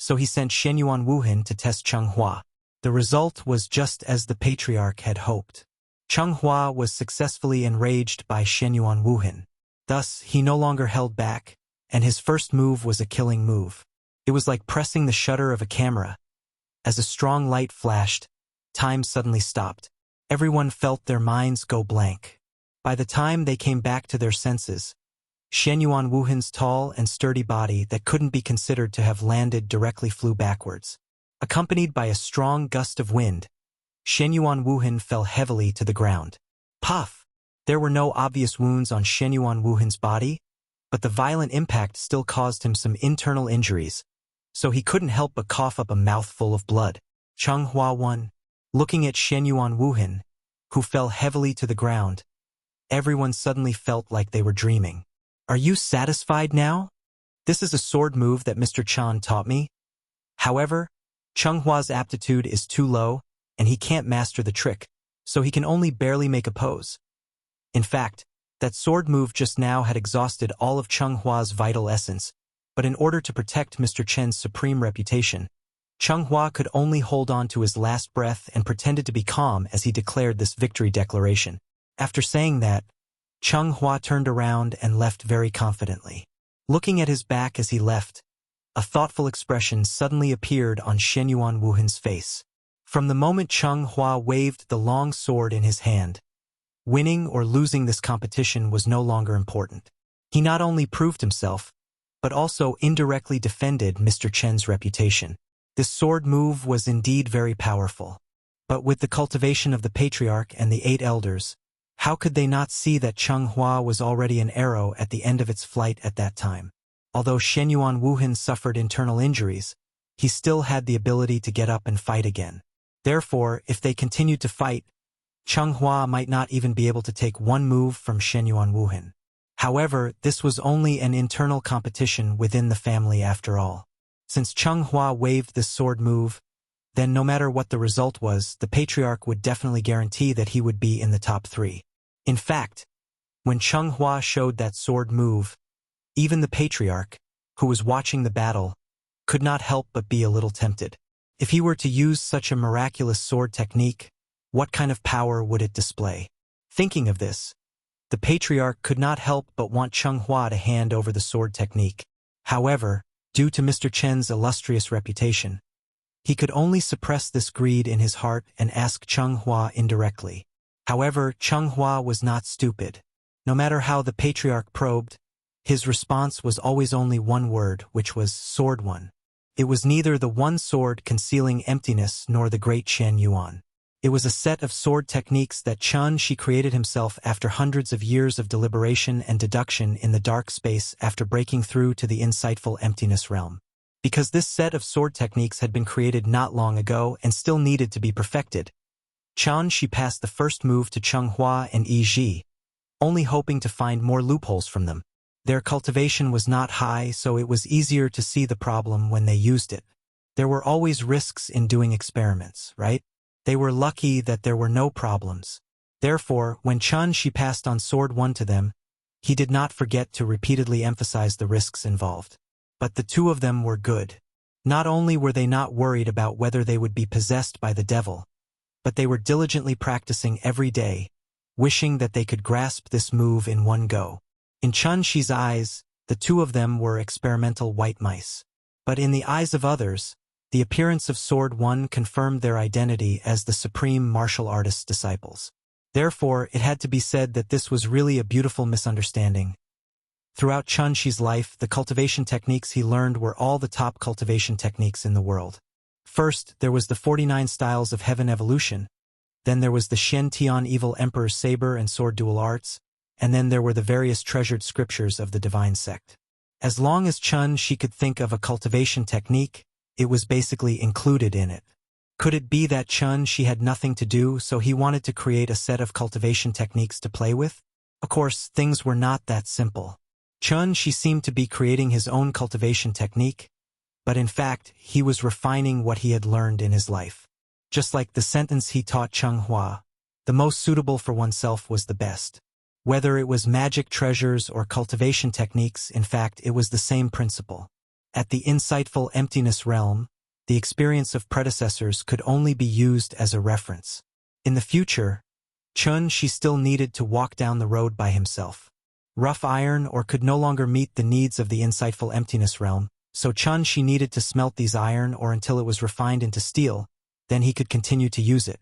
so he sent Shenyuan Wuhan to test Changhua. The result was just as the patriarch had hoped. Changhua was successfully enraged by Shenyuan Wuhan. Thus, he no longer held back, and his first move was a killing move. It was like pressing the shutter of a camera. As a strong light flashed, time suddenly stopped. Everyone felt their minds go blank. By the time they came back to their senses, Shenyuan Wuhan's tall and sturdy body that couldn't be considered to have landed directly flew backwards. Accompanied by a strong gust of wind, Shenyuan Wuhan fell heavily to the ground. Puff! There were no obvious wounds on Shenyuan Wuhan's body, but the violent impact still caused him some internal injuries, so he couldn't help but cough up a mouthful of blood. Changhua won. Looking at Shenyuan Wuhan, who fell heavily to the ground, everyone suddenly felt like they were dreaming. Are you satisfied now? This is a sword move that Mr. Chan taught me. However, Chenghua's aptitude is too low, and he can't master the trick, so he can only barely make a pose. In fact, that sword move just now had exhausted all of Chenghua's vital essence, but in order to protect Mr. Chen's supreme reputation, Changhua could only hold on to his last breath and pretended to be calm as he declared this victory declaration. After saying that, Changhua turned around and left very confidently. Looking at his back as he left, a thoughtful expression suddenly appeared on Shenyuan Wuhan's face. From the moment Changhua waved the long sword in his hand, winning or losing this competition was no longer important. He not only proved himself, but also indirectly defended Mr. Chen's reputation. This sword move was indeed very powerful. But with the cultivation of the patriarch and the 8 elders, how could they not see that Changhua was already an arrow at the end of its flight at that time? Although Shenyuan Wuhan suffered internal injuries, he still had the ability to get up and fight again. Therefore, if they continued to fight, Changhua might not even be able to take one move from Shenyuan Wuhan. However, this was only an internal competition within the family after all. Since Changhua waved this sword move, then no matter what the result was, the patriarch would definitely guarantee that he would be in the top 3. In fact, when Changhua showed that sword move, even the patriarch, who was watching the battle, could not help but be a little tempted. If he were to use such a miraculous sword technique, what kind of power would it display? Thinking of this, the patriarch could not help but want Changhua to hand over the sword technique. However, due to Mr. Chen's illustrious reputation, he could only suppress this greed in his heart and ask Changhua indirectly. However, Changhua was not stupid. No matter how the patriarch probed, his response was always only one word, which was sword one. It was neither the one sword concealing emptiness nor the great Shen Yuan. It was a set of sword techniques that Chun Shi created himself after hundreds of years of deliberation and deduction in the dark space after breaking through to the insightful emptiness realm. Because this set of sword techniques had been created not long ago and still needed to be perfected, Chun Shi passed the first move to Changhua and Yi Ji, only hoping to find more loopholes from them. Their cultivation was not high, so it was easier to see the problem when they used it. There were always risks in doing experiments, right? They were lucky that there were no problems. Therefore, when Chun Shi passed on sword 1 to them, he did not forget to repeatedly emphasize the risks involved. But the two of them were good. Not only were they not worried about whether they would be possessed by the devil, but they were diligently practicing every day, wishing that they could grasp this move in one go. In Chun Shi's eyes, the two of them were experimental white mice. But in the eyes of others, the appearance of Sword 1 confirmed their identity as the supreme martial artist's disciples. Therefore, it had to be said that this was really a beautiful misunderstanding. Throughout Chun Shi's life, the cultivation techniques he learned were all the top cultivation techniques in the world. First, there was the 49 styles of heaven evolution. Then there was the Shen Tian evil emperor's saber and sword dual arts. And then there were the various treasured scriptures of the divine sect. As long as Chun Shi could think of a cultivation technique, it was basically included in it. Could it be that Chun Shi had nothing to do, so he wanted to create a set of cultivation techniques to play with? Of course, things were not that simple. Chun Shi seemed to be creating his own cultivation technique, but in fact, he was refining what he had learned in his life. Just like the sentence he taught Changhua, the most suitable for oneself was the best. Whether it was magic treasures or cultivation techniques, in fact, it was the same principle. At the insightful emptiness realm, the experience of predecessors could only be used as a reference. In the future, she still needed to walk down the road by himself. Rough iron ore could no longer meet the needs of the insightful emptiness realm, so she needed to smelt these iron ore until it was refined into steel, then he could continue to use it.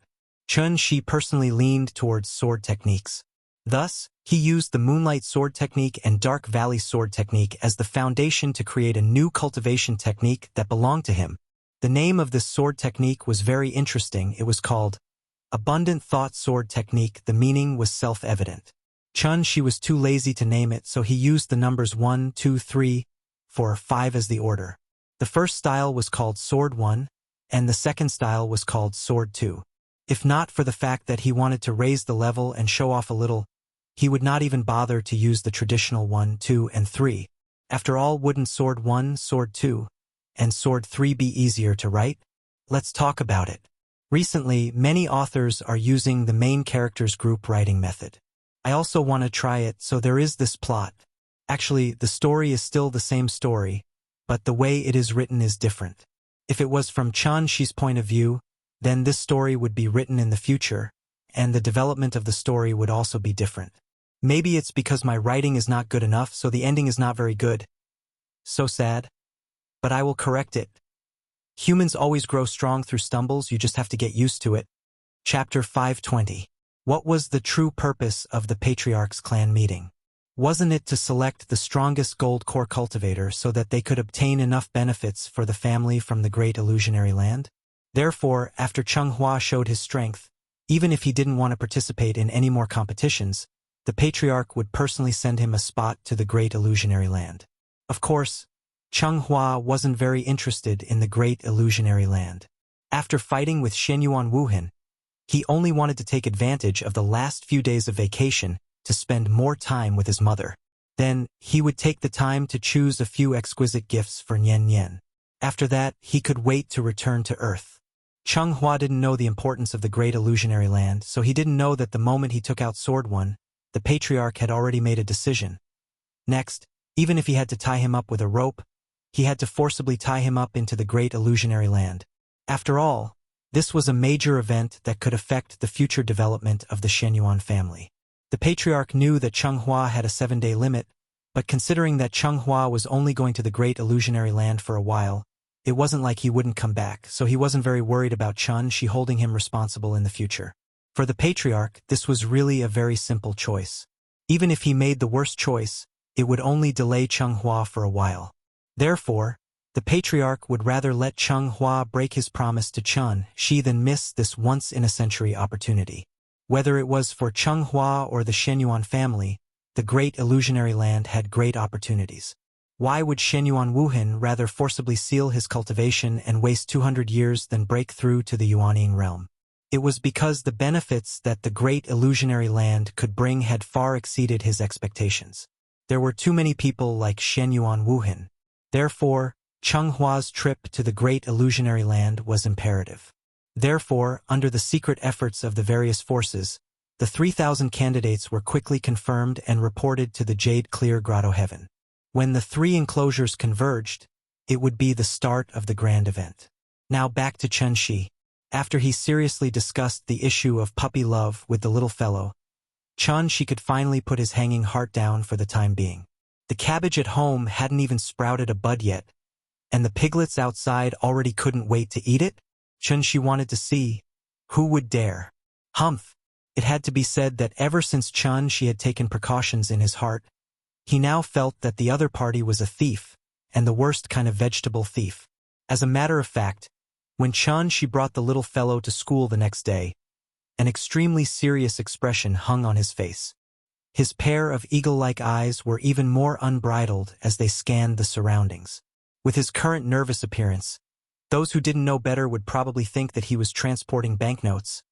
She personally leaned towards sword techniques. Thus, he used the Moonlight Sword Technique and Dark Valley Sword Technique as the foundation to create a new cultivation technique that belonged to him. The name of this sword technique was very interesting. It was called Abundant Thought Sword Technique. The meaning was self-evident. She was too lazy to name it, so he used the numbers 1, 2, 3, 4, 5 as the order. The first style was called Sword 1, and the second style was called Sword 2. If not for the fact that he wanted to raise the level and show off a little, he would not even bother to use the traditional 1, 2, and 3. After all, wouldn't Sword 1, Sword 2, and Sword 3 be easier to write? Let's talk about it. Recently, many authors are using the main character's group writing method. I also want to try it, so there is this plot. Actually, the story is still the same story, but the way it is written is different. If it was from Shi's point of view, then this story would be written in the future, and the development of the story would also be different. Maybe it's because my writing is not good enough, so the ending is not very good. So sad. But I will correct it. Humans always grow strong through stumbles, you just have to get used to it. Chapter 520. What was the true purpose of the Patriarch's clan meeting? Wasn't it to select the strongest gold core cultivator so that they could obtain enough benefits for the family from the great illusionary land? Therefore, after Hua showed his strength, even if he didn't want to participate in any more competitions, the Patriarch would personally send him a spot to the great illusionary land. Of course, Hua wasn't very interested in the great illusionary land. After fighting with Shenyuan Wuhan, he only wanted to take advantage of the last few days of vacation to spend more time with his mother. Then, he would take the time to choose a few exquisite gifts for Nian Nian. After that, he could wait to return to Earth. Hua didn't know the importance of the great illusionary land, so he didn't know that the moment he took out Sword 1, the Patriarch had already made a decision. Next, even if he had to tie him up with a rope, he had to forcibly tie him up into the great illusionary land. After all, this was a major event that could affect the future development of the Shenyuan family. The Patriarch knew that Hua had a 7-day limit, but considering that Hua was only going to the great illusionary land for a while, it wasn't like he wouldn't come back, so he wasn't very worried about Shi holding him responsible in the future. For the Patriarch, this was really a very simple choice. Even if he made the worst choice, it would only delay Hua for a while. Therefore, the Patriarch would rather let Hua break his promise to Shi than miss this once-in-a-century opportunity. Whether it was for Hua or the Shenyuan family, the great illusionary land had great opportunities. Why would Shenyuan Wuhan rather forcibly seal his cultivation and waste 200 years than break through to the Yuanying realm? It was because the benefits that the great illusionary land could bring had far exceeded his expectations. There were too many people like Shenyuan Wuhan. Therefore, Hua's trip to the great illusionary land was imperative. Therefore, under the secret efforts of the various forces, the 3,000 candidates were quickly confirmed and reported to the Jade Clear Grotto Heaven. When the 3 enclosures converged, it would be the start of the grand event. Now back to Shi. After he seriously discussed the issue of puppy love with the little fellow, Shi could finally put his hanging heart down for the time being. The cabbage at home hadn't even sprouted a bud yet, and the piglets outside already couldn't wait to eat it? Shi wanted to see. Who would dare? Humph! It had to be said that ever since Shi had taken precautions in his heart, he now felt that the other party was a thief, and the worst kind of vegetable thief. As a matter of fact, when Shi brought the little fellow to school the next day, an extremely serious expression hung on his face. His pair of eagle-like eyes were even more unbridled as they scanned the surroundings. With his current nervous appearance, those who didn't know better would probably think that he was transporting banknotes.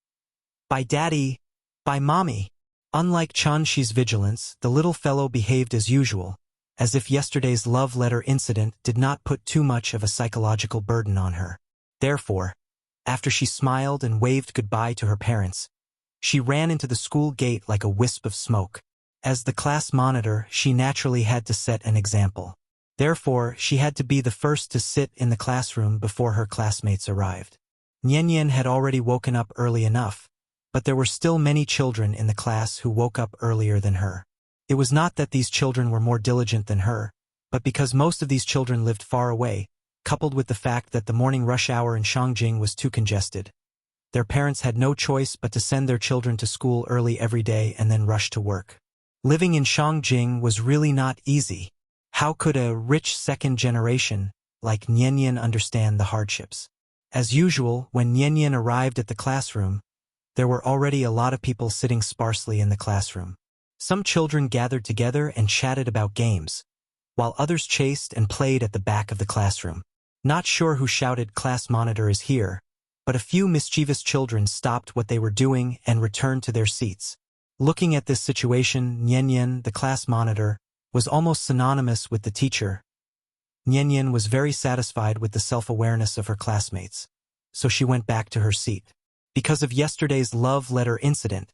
By daddy, by mommy. Unlike Shi's vigilance, the little fellow behaved as usual, as if yesterday's love letter incident did not put too much of a psychological burden on her. Therefore, after she smiled and waved goodbye to her parents, she ran into the school gate like a wisp of smoke. As the class monitor, she naturally had to set an example. Therefore, she had to be the first to sit in the classroom before her classmates arrived. Nian had already woken up early enough, but there were still many children in the class who woke up earlier than her. It was not that these children were more diligent than her, but because most of these children lived far away, coupled with the fact that the morning rush hour in Shangjing was too congested. Their parents had no choice but to send their children to school early every day and then rush to work. Living in Shangjing was really not easy. How could a rich second generation like Nian understand the hardships? As usual, when Nian arrived at the classroom, there were already a lot of people sitting sparsely in the classroom. Some children gathered together and chatted about games, while others chased and played at the back of the classroom. Not sure who shouted "Class monitor is here," but a few mischievous children stopped what they were doing and returned to their seats. Looking at this situation, Nian, the class monitor, was almost synonymous with the teacher. Nian was very satisfied with the self-awareness of her classmates, so she went back to her seat. Because of yesterday's love letter incident,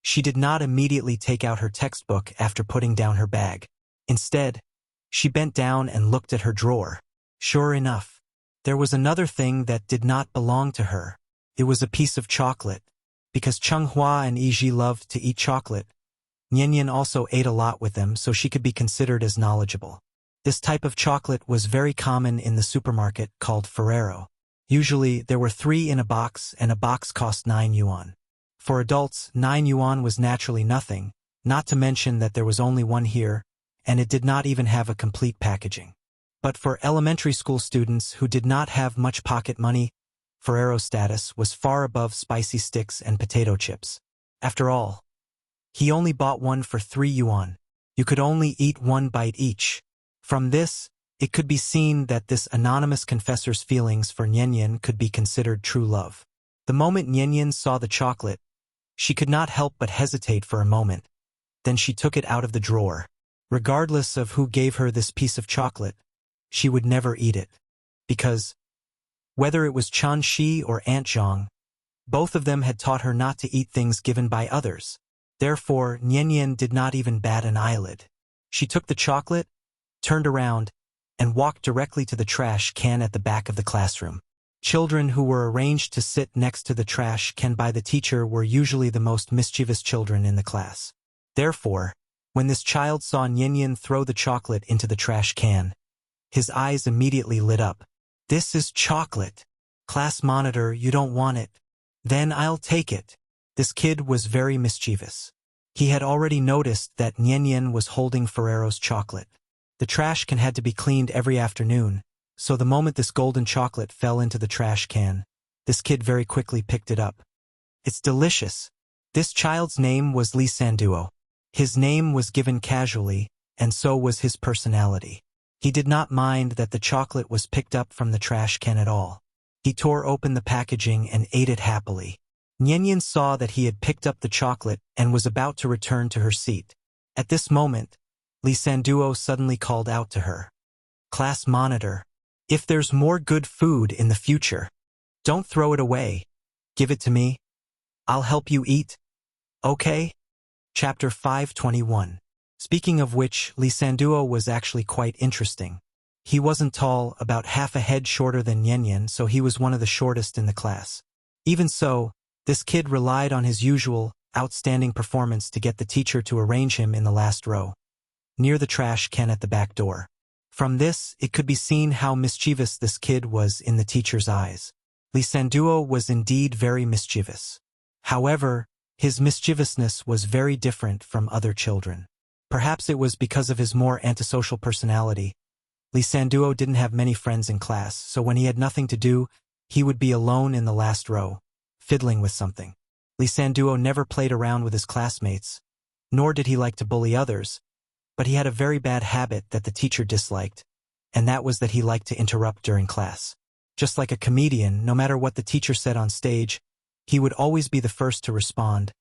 she did not immediately take out her textbook after putting down her bag. Instead, she bent down and looked at her drawer. Sure enough, there was another thing that did not belong to her. It was a piece of chocolate. Because Changhua and Yiji loved to eat chocolate, Nian also ate a lot with them so she could be considered as knowledgeable. This type of chocolate was very common in the supermarket called Ferrero. Usually, there were 3 in a box and a box cost 9 yuan. For adults, 9 yuan was naturally nothing, not to mention that there was only one here, and it did not even have a complete packaging. But for elementary school students who did not have much pocket money, Ferrero's status was far above spicy sticks and potato chips. After all, he only bought one for 3 yuan. You could only eat 1 bite each. From this, it could be seen that this anonymous confessor's feelings for Nian could be considered true love. The moment Nian saw the chocolate, she could not help but hesitate for a moment. Then she took it out of the drawer. Regardless of who gave her this piece of chocolate, she would never eat it. Because, whether it was Chan Shi or Aunt Zhang, both of them had taught her not to eat things given by others. Therefore, Nian did not even bat an eyelid. She took the chocolate, turned around, and walked directly to the trash can at the back of the classroom. Children who were arranged to sit next to the trash can by the teacher were usually the most mischievous children in the class. Therefore, when this child saw Nian throw the chocolate into the trash can, his eyes immediately lit up. "This is chocolate. Class monitor, you don't want it. Then I'll take it." This kid was very mischievous. He had already noticed that Nian was holding Ferrero's chocolate. The trash can had to be cleaned every afternoon, so the moment this golden chocolate fell into the trash can, this kid very quickly picked it up. "It's delicious." This child's name was Li Sanduo. His name was given casually, and so was his personality. He did not mind that the chocolate was picked up from the trash can at all. He tore open the packaging and ate it happily. Nian saw that he had picked up the chocolate and was about to return to her seat. At this moment, Li Sanduo suddenly called out to her. "Class monitor, if there's more good food in the future, don't throw it away. Give it to me. I'll help you eat. Okay?" Chapter 521. Speaking of which, Li Sanduo was actually quite interesting. He wasn't tall, about half a head shorter than Nian, so he was one of the shortest in the class. Even so, this kid relied on his usual, outstanding performance to get the teacher to arrange him in the last row, near the trash can at the back door. From this, it could be seen how mischievous this kid was in the teacher's eyes. Li Sanduo was indeed very mischievous. However, his mischievousness was very different from other children. Perhaps it was because of his more antisocial personality. Li Sanduo didn't have many friends in class, so when he had nothing to do, he would be alone in the last row, fiddling with something. Li Sanduo never played around with his classmates, nor did he like to bully others, but he had a very bad habit that the teacher disliked, and that was that he liked to interrupt during class. Just like a comedian, no matter what the teacher said on stage, he would always be the first to respond,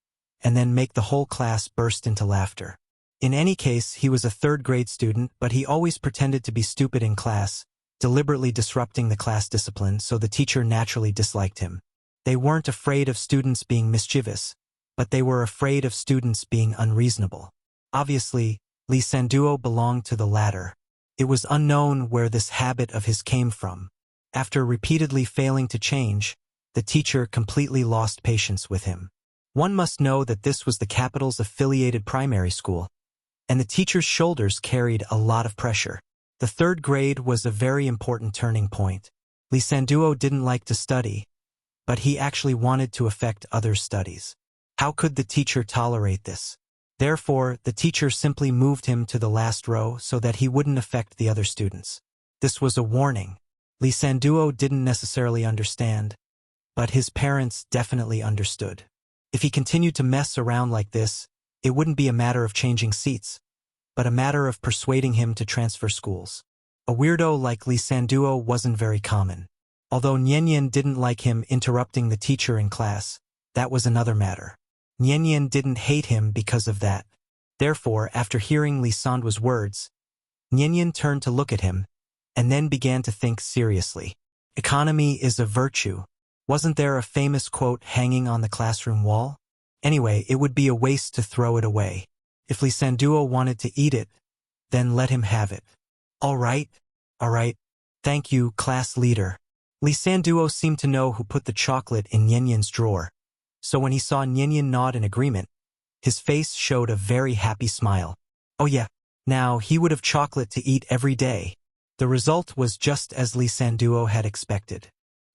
and then make the whole class burst into laughter. In any case, he was a third-grade student, but he always pretended to be stupid in class, deliberately disrupting the class discipline, so the teacher naturally disliked him. They weren't afraid of students being mischievous, but they were afraid of students being unreasonable. Obviously, Li Sanduo belonged to the latter. It was unknown where this habit of his came from. After repeatedly failing to change, the teacher completely lost patience with him. One must know that this was the capital's affiliated primary school, and the teacher's shoulders carried a lot of pressure. The third grade was a very important turning point. Lee Sanduo didn't like to study, but he actually wanted to affect others' studies. How could the teacher tolerate this? Therefore, the teacher simply moved him to the last row so that he wouldn't affect the other students. This was a warning. Lee Sanduo didn't necessarily understand, but his parents definitely understood. If he continued to mess around like this, it wouldn't be a matter of changing seats, but a matter of persuading him to transfer schools. A weirdo like Lee Sanduo wasn't very common. Although Nianyan didn't like him interrupting the teacher in class, that was another matter. Nianyan didn't hate him because of that. Therefore, after hearing Lee Sanduo's words, Nianyan turned to look at him, and then began to think seriously. Economy is a virtue. Wasn't there a famous quote hanging on the classroom wall? Anyway, it would be a waste to throw it away. If Lee Sanduo wanted to eat it, then let him have it. All right. Thank you, class leader. Lee Sanduo seemed to know who put the chocolate in Nianyan's drawer. So when he saw Nianyan nod in agreement, his face showed a very happy smile. Oh yeah, now he would have chocolate to eat every day. The result was just as Lee Sanduo had expected.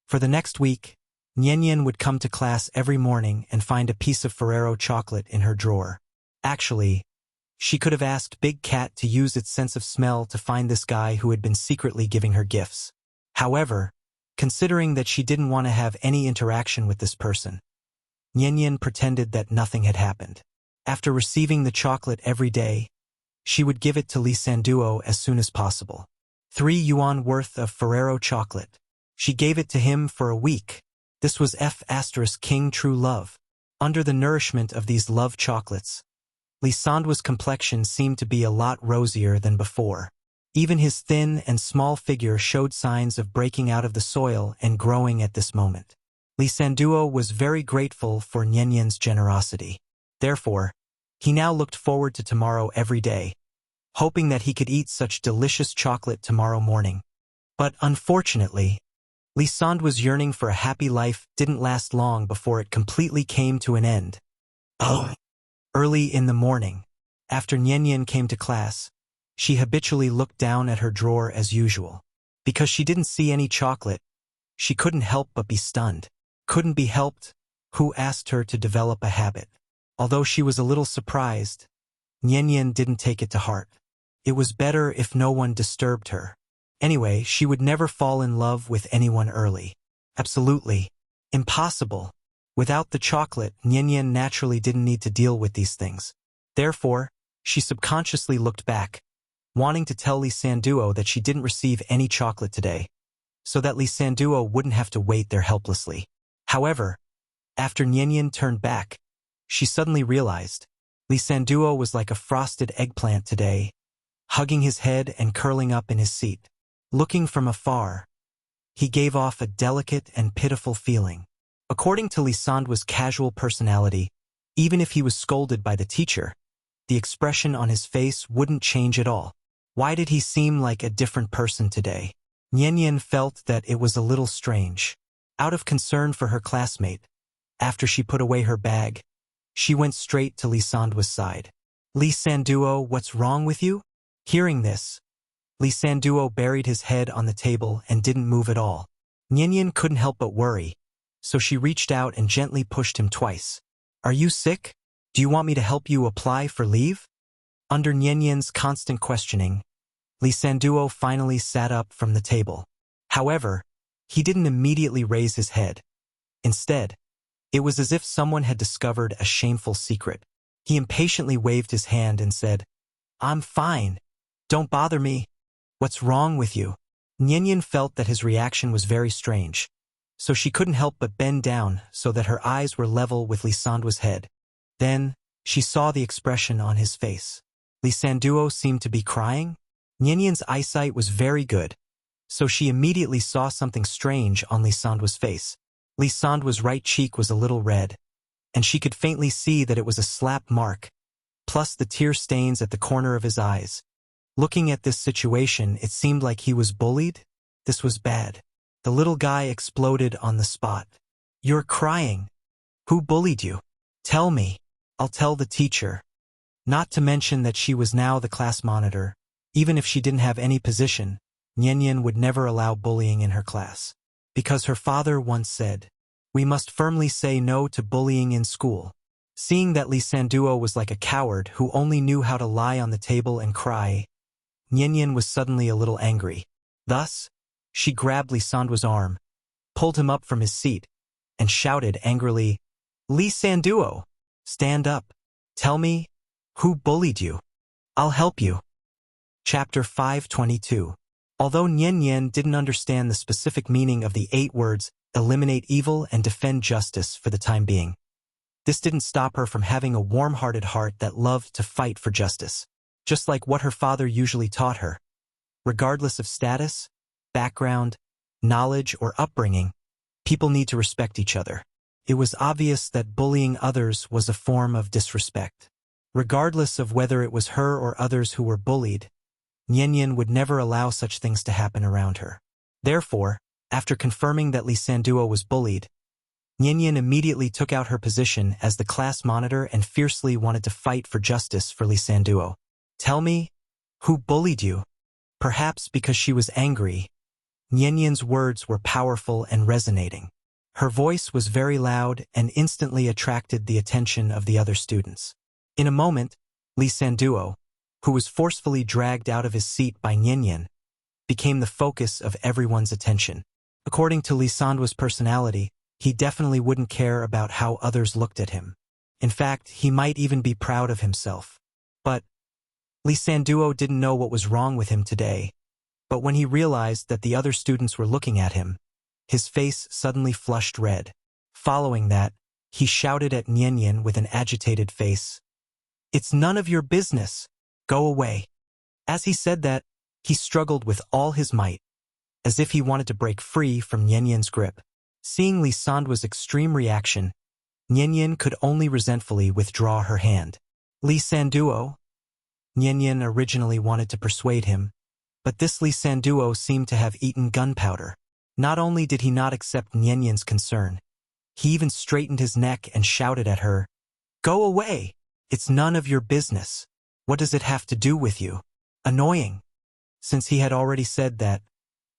For the next week, Nianyan would come to class every morning and find a piece of Ferrero chocolate in her drawer. Actually, she could have asked Big Cat to use its sense of smell to find this guy who had been secretly giving her gifts. However, considering that she didn't want to have any interaction with this person, Nianyan pretended that nothing had happened. After receiving the chocolate every day, she would give it to Lee Sanduo as soon as possible. 3 yuan worth of Ferrero chocolate. She gave it to him for a week. This was King true love. Under the nourishment of these love chocolates, Lee Sanduo's complexion seemed to be a lot rosier than before. Even his thin and small figure showed signs of breaking out of the soil and growing at this moment. Lee Sanduo was very grateful for Nianyan's generosity. Therefore, he now looked forward to tomorrow every day, hoping that he could eat such delicious chocolate tomorrow morning. But unfortunately, Lee Sanduo's yearning for a happy life didn't last long before it completely came to an end. Early in the morning, after Nianyan came to class, she habitually looked down at her drawer as usual. Because she didn't see any chocolate, she couldn't help but be stunned. Couldn't be helped, who asked her to develop a habit. Although she was a little surprised, Nianyan didn't take it to heart. It was better if no one disturbed her. Anyway, she would never fall in love with anyone early. Absolutely. Impossible. Without the chocolate, Nianyan naturally didn't need to deal with these things. Therefore, she subconsciously looked back, wanting to tell Lee Sanduo that she didn't receive any chocolate today, so that Lee Sanduo wouldn't have to wait there helplessly. However, after Nianyan turned back, she suddenly realized Lee Sanduo was like a frosted eggplant today, hugging his head and curling up in his seat. Looking from afar, he gave off a delicate and pitiful feeling. According to Lee Sanduo's casual personality, even if he was scolded by the teacher, the expression on his face wouldn't change at all. Why did he seem like a different person today? Nianyan felt that it was a little strange. Out of concern for her classmate, after she put away her bag, she went straight to Lee Sanduo's side. Lee Sanduo, what's wrong with you? Hearing this, Lee Sanduo buried his head on the table and didn't move at all. Nianyan couldn't help but worry, so she reached out and gently pushed him twice. Are you sick? Do you want me to help you apply for leave? Under Nianyan's constant questioning, Lee Sanduo finally sat up from the table. However, he didn't immediately raise his head. Instead, it was as if someone had discovered a shameful secret. He impatiently waved his hand and said, I'm fine. Don't bother me. What's wrong with you? Nianyan felt that his reaction was very strange, so she couldn't help but bend down so that her eyes were level with Lee Sanduo's head. Then, she saw the expression on his face. Lee Sanduo seemed to be crying. Nianyan's eyesight was very good, so she immediately saw something strange on Lee Sanduo's face. Lee Sanduo's right cheek was a little red, and she could faintly see that it was a slap mark, plus the tear stains at the corner of his eyes. Looking at this situation, it seemed like he was bullied. This was bad. The little guy exploded on the spot. You're crying. Who bullied you? Tell me. I'll tell the teacher. Not to mention that she was now the class monitor. Even if she didn't have any position, Nian would never allow bullying in her class. Because her father once said, "We must firmly say no to bullying in school." Seeing that Lee Sanduo was like a coward who only knew how to lie on the table and cry, Nian was suddenly a little angry. Thus, she grabbed Lee Sanduo's arm, pulled him up from his seat, and shouted angrily, "Lee Sanduo, stand up. Tell me, who bullied you? I'll help you." Chapter 522. Although Nian didn't understand the specific meaning of the 8 words, eliminate evil and defend justice for the time being, this didn't stop her from having a warm-hearted heart that loved to fight for justice, just like what her father usually taught her. Regardless of status, background, knowledge, or upbringing, people need to respect each other. It was obvious that bullying others was a form of disrespect. Regardless of whether it was her or others who were bullied, Nian would never allow such things to happen around her. Therefore, after confirming that Lee Sanduo was bullied, Nian immediately took out her position as the class monitor and fiercely wanted to fight for justice for Lee Sanduo. Tell me, who bullied you? Perhaps because she was angry, Nian's words were powerful and resonating. Her voice was very loud and instantly attracted the attention of the other students. In a moment, Lee Sanduo, who was forcefully dragged out of his seat by Nian, became the focus of everyone's attention. According to Lee Sanduo's personality, he definitely wouldn't care about how others looked at him. In fact, he might even be proud of himself. But Lee Sanduo didn't know what was wrong with him today. But when he realized that the other students were looking at him, his face suddenly flushed red. Following that, he shouted at Nian with an agitated face, "It's none of your business. Go away." As he said that, he struggled with all his might, as if he wanted to break free from Nian's grip. Seeing Lee Sanduo's extreme reaction, Nian could only resentfully withdraw her hand. "Lee Sanduo?" Nian originally wanted to persuade him, but this Lee Sanduo seemed to have eaten gunpowder. Not only did he not accept Nian's concern, he even straightened his neck and shouted at her, "Go away! It's none of your business. What does it have to do with you?" Annoying. Since he had already said that,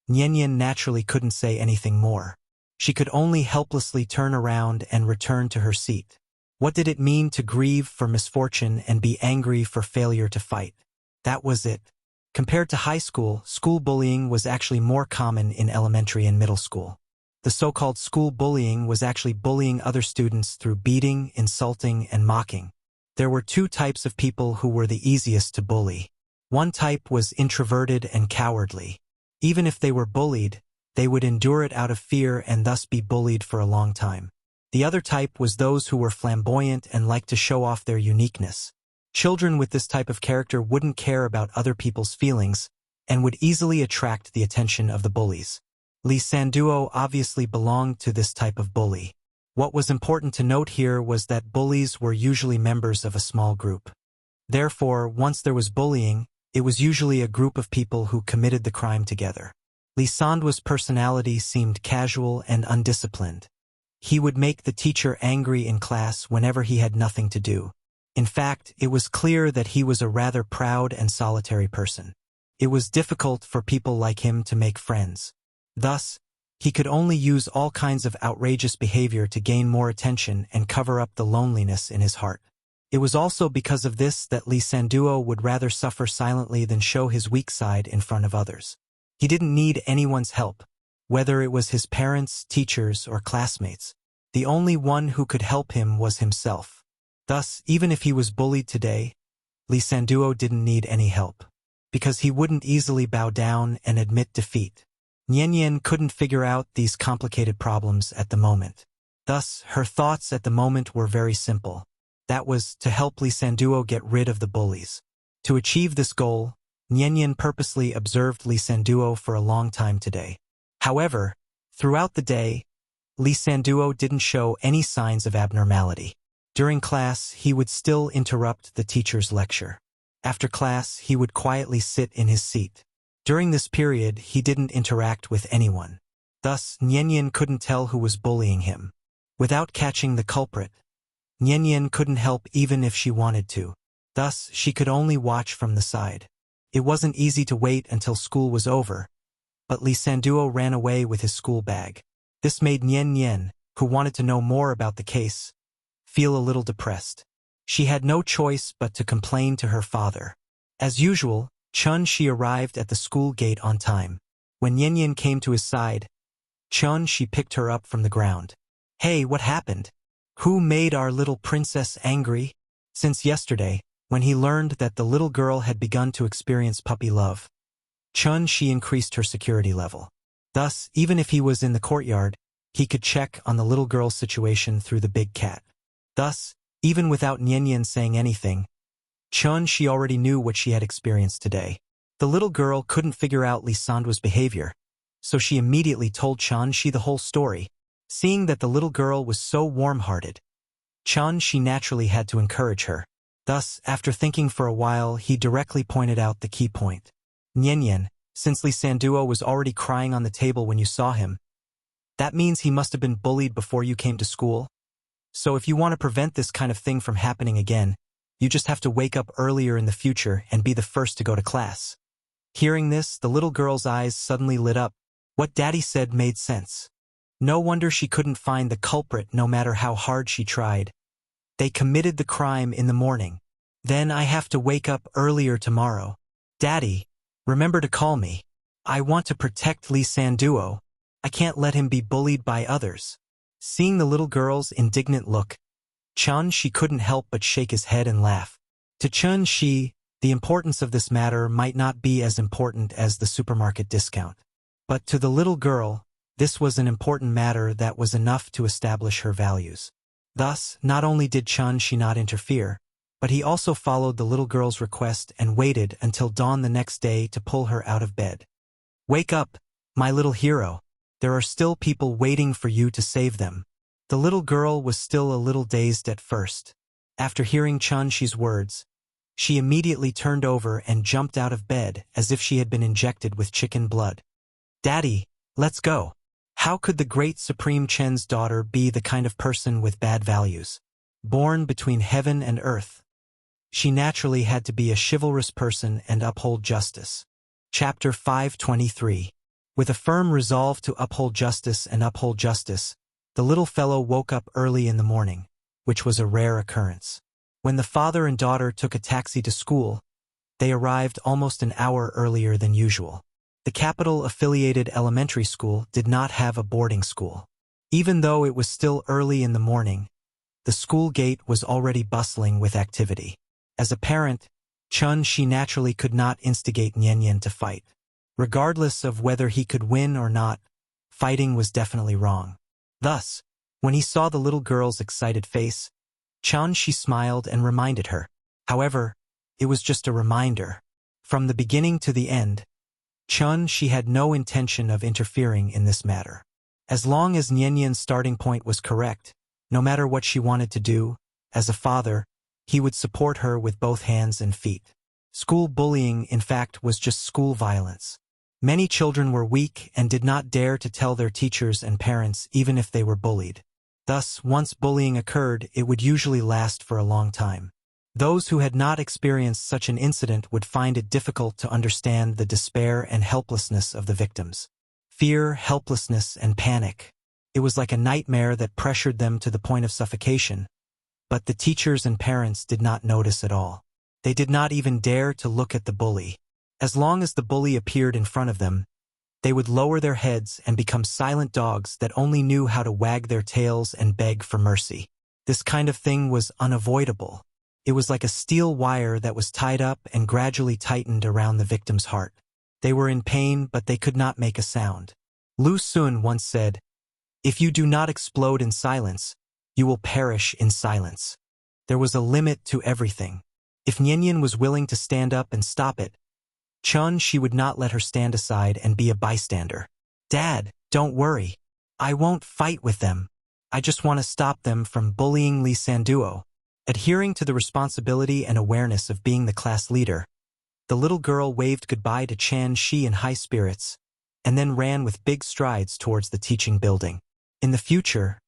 Nian naturally couldn't say anything more. She could only helplessly turn around and return to her seat. What did it mean to grieve for misfortune and be angry for failure to fight? That was it. Compared to high school, school bullying was actually more common in elementary and middle school. The so-called school bullying was actually bullying other students through beating, insulting, and mocking. There were 2 types of people who were the easiest to bully. One type was introverted and cowardly. Even if they were bullied, they would endure it out of fear and thus be bullied for a long time. The other type was those who were flamboyant and liked to show off their uniqueness. Children with this type of character wouldn't care about other people's feelings and would easily attract the attention of the bullies. Lee Sanduo obviously belonged to this type of bully. What was important to note here was that bullies were usually members of a small group. Therefore, once there was bullying, it was usually a group of people who committed the crime together. Lee Sanduo's personality seemed casual and undisciplined. He would make the teacher angry in class whenever he had nothing to do. In fact, it was clear that he was a rather proud and solitary person. It was difficult for people like him to make friends. Thus, he could only use all kinds of outrageous behavior to gain more attention and cover up the loneliness in his heart. It was also because of this that Lee Sanduo would rather suffer silently than show his weak side in front of others. He didn't need anyone's help, whether it was his parents, teachers, or classmates. The only one who could help him was himself. Thus, even if he was bullied today, Lee Sanduo didn't need any help, because he wouldn't easily bow down and admit defeat. Nian couldn't figure out these complicated problems at the moment. Thus, her thoughts at the moment were very simple. That was to help Lee Sanduo get rid of the bullies. To achieve this goal, Nian purposely observed Lee Sanduo for a long time today. However, throughout the day, Lee Sanduo didn't show any signs of abnormality. During class, he would still interrupt the teacher's lecture. After class, he would quietly sit in his seat. During this period, he didn't interact with anyone. Thus, Nian couldn't tell who was bullying him. Without catching the culprit, Nian couldn't help even if she wanted to. Thus, she could only watch from the side. It wasn't easy to wait until school was over, but Lee Sanduo ran away with his school bag. This made Nian, who wanted to know more about the case, feel a little depressed. She had no choice but to complain to her father. As usual, Chun-Shi arrived at the school gate on time. When Nian came to his side, Chun-Shi picked her up from the ground. "Hey, what happened? Who made our little princess angry?" Since yesterday, when he learned that the little girl had begun to experience puppy love, Chun-Shi increased her security level. Thus, even if he was in the courtyard, he could check on the little girl's situation through the big cat. Thus, even without Nian saying anything, Chun-Shi already knew what she had experienced today. The little girl couldn't figure out Lee Sanduo's behavior, so she immediately told Chun-Shi the whole story. Seeing that the little girl was so warm-hearted, Chun-Shi naturally had to encourage her. Thus, after thinking for a while, he directly pointed out the key point. "Nian, since Lee Sanduo was already crying on the table when you saw him, that means he must have been bullied before you came to school. So if you want to prevent this kind of thing from happening again, you just have to wake up earlier in the future and be the first to go to class." Hearing this, the little girl's eyes suddenly lit up. What Daddy said made sense. No wonder she couldn't find the culprit no matter how hard she tried. They committed the crime in the morning. Then I have to wake up earlier tomorrow. Daddy, remember to call me. I want to protect Lee Sanduo. I can't let him be bullied by others. Seeing the little girl's indignant look, Chun-Shi couldn't help but shake his head and laugh. To Chun-Shi, the importance of this matter might not be as important as the supermarket discount. But to the little girl, this was an important matter that was enough to establish her values. Thus, not only did Chun-Shi not interfere, but he also followed the little girl's request and waited until dawn the next day to pull her out of bed. "Wake up, my little hero. There are still people waiting for you to save them." The little girl was still a little dazed at first. After hearing Chun-Shi's words, she immediately turned over and jumped out of bed as if she had been injected with chicken blood. "Daddy, let's go." How could the great Supreme Chen's daughter be the kind of person with bad values? Born between heaven and earth, she naturally had to be a chivalrous person and uphold justice. Chapter 523. With a firm resolve to uphold justice, the little fellow woke up early in the morning, which was a rare occurrence. When the father and daughter took a taxi to school, they arrived almost an hour earlier than usual. The capital-affiliated elementary school did not have a boarding school. Even though it was still early in the morning, the school gate was already bustling with activity. As a parent, Chun-Shi naturally could not instigate Nian to fight. Regardless of whether he could win or not, fighting was definitely wrong. Thus, when he saw the little girl's excited face, Chun-Shi smiled and reminded her. However, it was just a reminder. From the beginning to the end, Chun-Shi had no intention of interfering in this matter. As long as Nian's starting point was correct, no matter what she wanted to do, as a father, he would support her with both hands and feet. School bullying, in fact, was just school violence. Many children were weak and did not dare to tell their teachers and parents even if they were bullied. Thus, once bullying occurred, it would usually last for a long time. Those who had not experienced such an incident would find it difficult to understand the despair and helplessness of the victims. Fear, helplessness, and panic. It was like a nightmare that pressured them to the point of suffocation. But the teachers and parents did not notice at all. They did not even dare to look at the bully. As long as the bully appeared in front of them, they would lower their heads and become silent dogs that only knew how to wag their tails and beg for mercy. This kind of thing was unavoidable. It was like a steel wire that was tied up and gradually tightened around the victim's heart. They were in pain, but they could not make a sound. Lu Sun once said, "If you do not explode in silence, you will perish in silence." There was a limit to everything. If Nian was willing to stand up and stop it, Chun-Shi would not let her stand aside and be a bystander. "Dad, don't worry. I won't fight with them. I just want to stop them from bullying Lee Sanduo." Adhering to the responsibility and awareness of being the class leader, the little girl waved goodbye to Chan Shi in high spirits, and then ran with big strides towards the teaching building. In the future,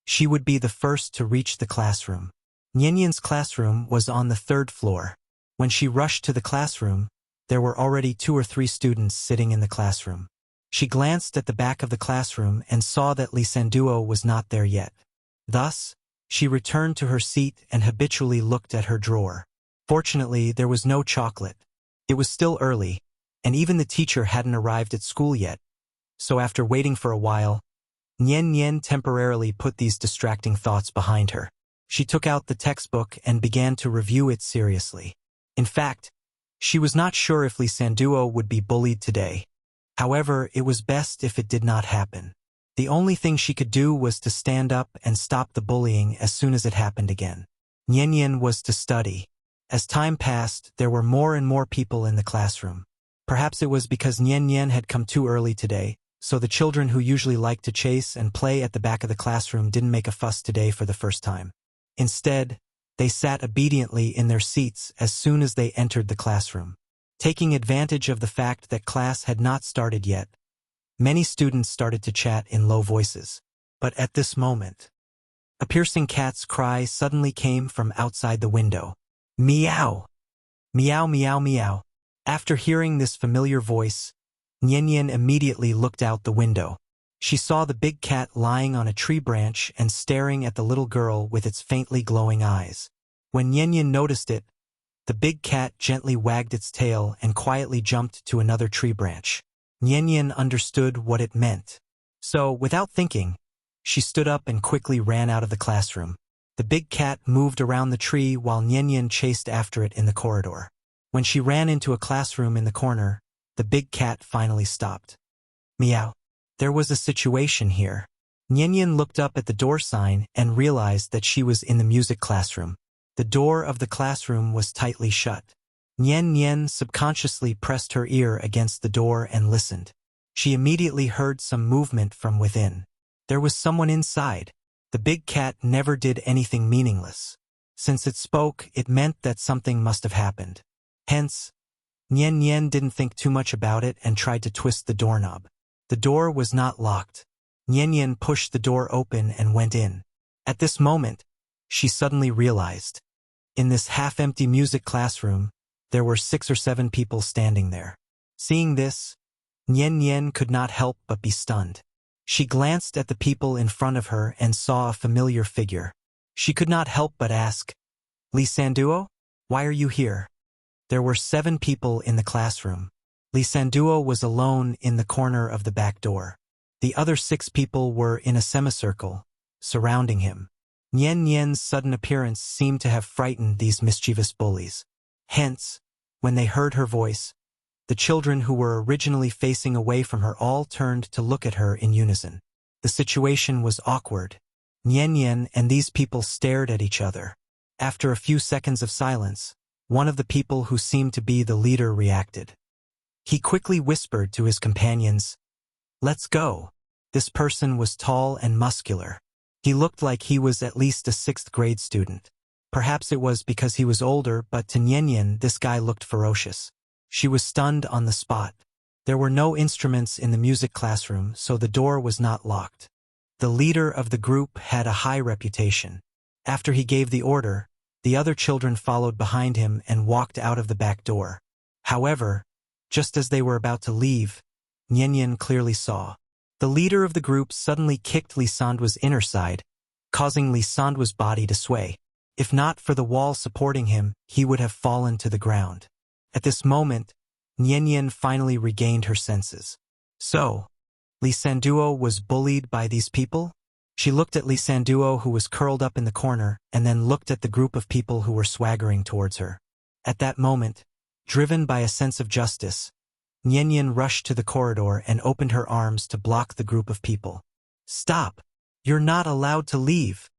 she would be the first to reach the classroom. Nianyan's classroom was on the 3rd floor. When she rushed to the classroom, there were already 2 or 3 students sitting in the classroom. She glanced at the back of the classroom and saw that Lee Sanduo was not there yet. Thus, she returned to her seat and habitually looked at her drawer. Fortunately, there was no chocolate. It was still early, and even the teacher hadn't arrived at school yet. So after waiting for a while, Nian temporarily put these distracting thoughts behind her. She took out the textbook and began to review it seriously. In fact, she was not sure if Lee Sanduo would be bullied today. However, it was best if it did not happen. The only thing she could do was to stand up and stop the bullying as soon as it happened again. Nian was to study. As time passed, there were more and more people in the classroom. Perhaps it was because Nian had come too early today, so the children who usually liked to chase and play at the back of the classroom didn't make a fuss today for the first time. Instead, they sat obediently in their seats as soon as they entered the classroom. Taking advantage of the fact that class had not started yet, many students started to chat in low voices. But at this moment, a piercing cat's cry suddenly came from outside the window. Meow! Meow meow meow. After hearing this familiar voice, Nian immediately looked out the window. She saw the big cat lying on a tree branch and staring at the little girl with its faintly glowing eyes. When Nian noticed it, the big cat gently wagged its tail and quietly jumped to another tree branch. Nian understood what it meant. So, without thinking, she stood up and quickly ran out of the classroom. The big cat moved around the tree while Nian chased after it in the corridor. When she ran into a classroom in the corner, the big cat finally stopped. Meow. There was a situation here. Nian looked up at the door sign and realized that she was in the music classroom. The door of the classroom was tightly shut. Nian subconsciously pressed her ear against the door and listened. She immediately heard some movement from within. There was someone inside. The big cat never did anything meaningless. Since it spoke, it meant that something must have happened. Hence, Nian didn't think too much about it and tried to twist the doorknob. The door was not locked. Nian pushed the door open and went in. At this moment, she suddenly realized. In this half-empty music classroom, there were 6 or 7 people standing there. Seeing this, Nian could not help but be stunned. She glanced at the people in front of her and saw a familiar figure. She could not help but ask, Lee Sanduo, why are you here? There were 7 people in the classroom. Lee Sanduo was alone in the corner of the back door. The other 6 people were in a semicircle, surrounding him. Nian's sudden appearance seemed to have frightened these mischievous bullies. Hence, when they heard her voice, the children who were originally facing away from her all turned to look at her in unison. The situation was awkward. Nian and these people stared at each other. After a few seconds of silence, one of the people who seemed to be the leader reacted. He quickly whispered to his companions, "Let's go." This person was tall and muscular. He looked like he was at least a 6th grade student. Perhaps it was because he was older, but to Nian this guy looked ferocious. She was stunned on the spot. There were no instruments in the music classroom, so the door was not locked. The leader of the group had a high reputation. After he gave the order, the other children followed behind him and walked out of the back door. However, just as they were about to leave, Nian clearly saw. The leader of the group suddenly kicked Lee Sanduo's inner side, causing Lee Sanduo's body to sway. If not for the wall supporting him, he would have fallen to the ground. At this moment, Nian finally regained her senses. So, Lee Sanduo was bullied by these people? She looked at Lee Sanduo, who was curled up in the corner, and then looked at the group of people who were swaggering towards her. At that moment, driven by a sense of justice, Nian rushed to the corridor and opened her arms to block the group of people. "Stop! You're not allowed to leave."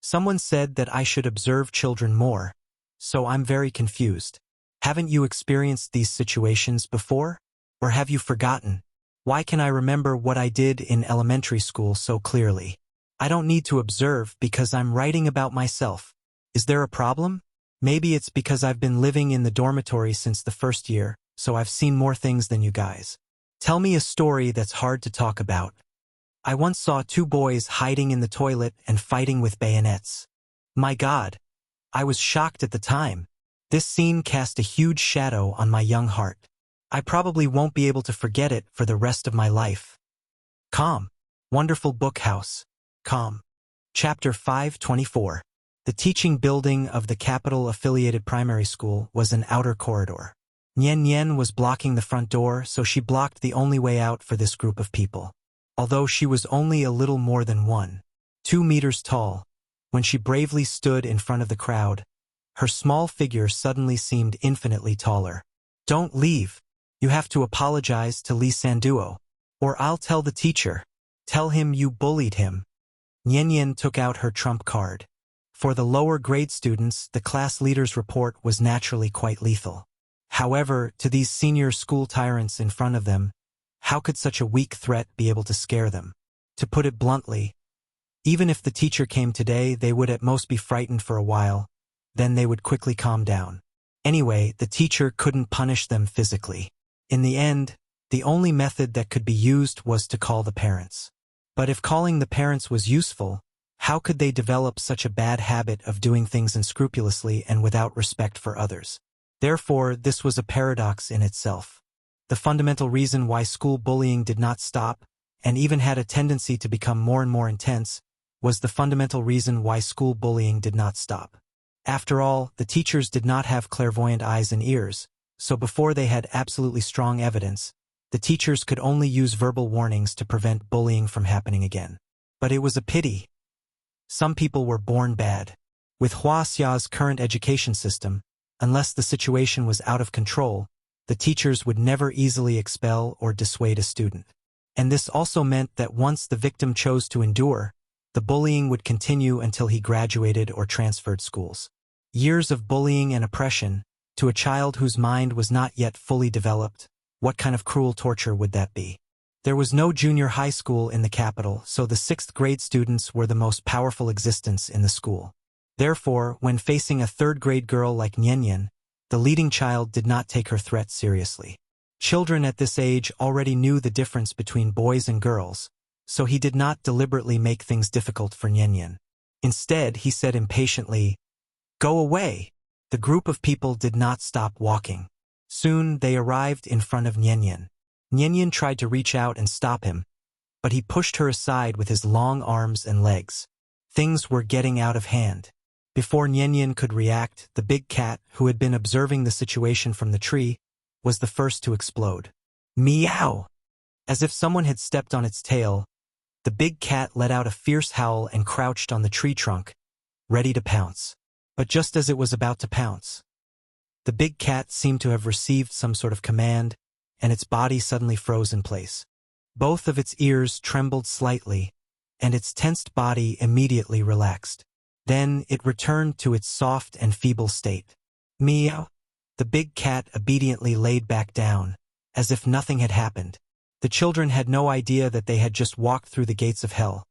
Someone said that I should observe children more, so I'm very confused. Haven't you experienced these situations before? Or have you forgotten? Why can I remember what I did in elementary school so clearly? I don't need to observe because I'm writing about myself. Is there a problem? Maybe it's because I've been living in the dormitory since the first year, so I've seen more things than you guys. Tell me a story that's hard to talk about. I once saw two boys hiding in the toilet and fighting with bayonets. My God. I was shocked at the time. This scene cast a huge shadow on my young heart. I probably won't be able to forget it for the rest of my life. Calm. Wonderful book house. Calm. Chapter 524. The teaching building of the capital-affiliated primary school was an outer corridor. Nian Nian was blocking the front door, so she blocked the only way out for this group of people. Although she was only a little more than 2 meters tall, when she bravely stood in front of the crowd, her small figure suddenly seemed infinitely taller. Don't leave. You have to apologize to Li Sanduo. Or I'll tell the teacher. Tell him you bullied him. Nian Nian took out her trump card. For the lower grade students, the class leader's report was naturally quite lethal. However, to these senior school tyrants in front of them, how could such a weak threat be able to scare them? To put it bluntly, even if the teacher came today, they would at most be frightened for a while, then they would quickly calm down. Anyway, the teacher couldn't punish them physically. In the end, the only method that could be used was to call the parents. But if calling the parents was useful, how could they develop such a bad habit of doing things unscrupulously and without respect for others? Therefore, this was a paradox in itself. The fundamental reason why school bullying did not stop, and even had a tendency to become more and more intense, was the fundamental reason why school bullying did not stop. After all, the teachers did not have clairvoyant eyes and ears, so before they had absolutely strong evidence, the teachers could only use verbal warnings to prevent bullying from happening again. But it was a pity. Some people were born bad. With Wuxia's current education system, unless the situation was out of control, the teachers would never easily expel or dissuade a student. And this also meant that once the victim chose to endure, the bullying would continue until he graduated or transferred schools. Years of bullying and oppression, to a child whose mind was not yet fully developed, what kind of cruel torture would that be? There was no junior high school in the capital, so the 6th grade students were the most powerful existence in the school. Therefore, when facing a 3rd grade girl like Nian Nian, the leading child did not take her threat seriously. Children at this age already knew the difference between boys and girls, so he did not deliberately make things difficult for Nian Nian. Instead, he said impatiently, "Go away!" The group of people did not stop walking. Soon, they arrived in front of Nian Nian. Nian Nian tried to reach out and stop him, but he pushed her aside with his long arms and legs. Things were getting out of hand. Before Nian Nian could react, the big cat, who had been observing the situation from the tree, was the first to explode. Meow! As if someone had stepped on its tail, the big cat let out a fierce howl and crouched on the tree trunk, ready to pounce. But just as it was about to pounce, the big cat seemed to have received some sort of command, and its body suddenly froze in place. Both of its ears trembled slightly, and its tensed body immediately relaxed. Then it returned to its soft and feeble state. Meow! The big cat obediently laid back down, as if nothing had happened. The children had no idea that they had just walked through the gates of hell.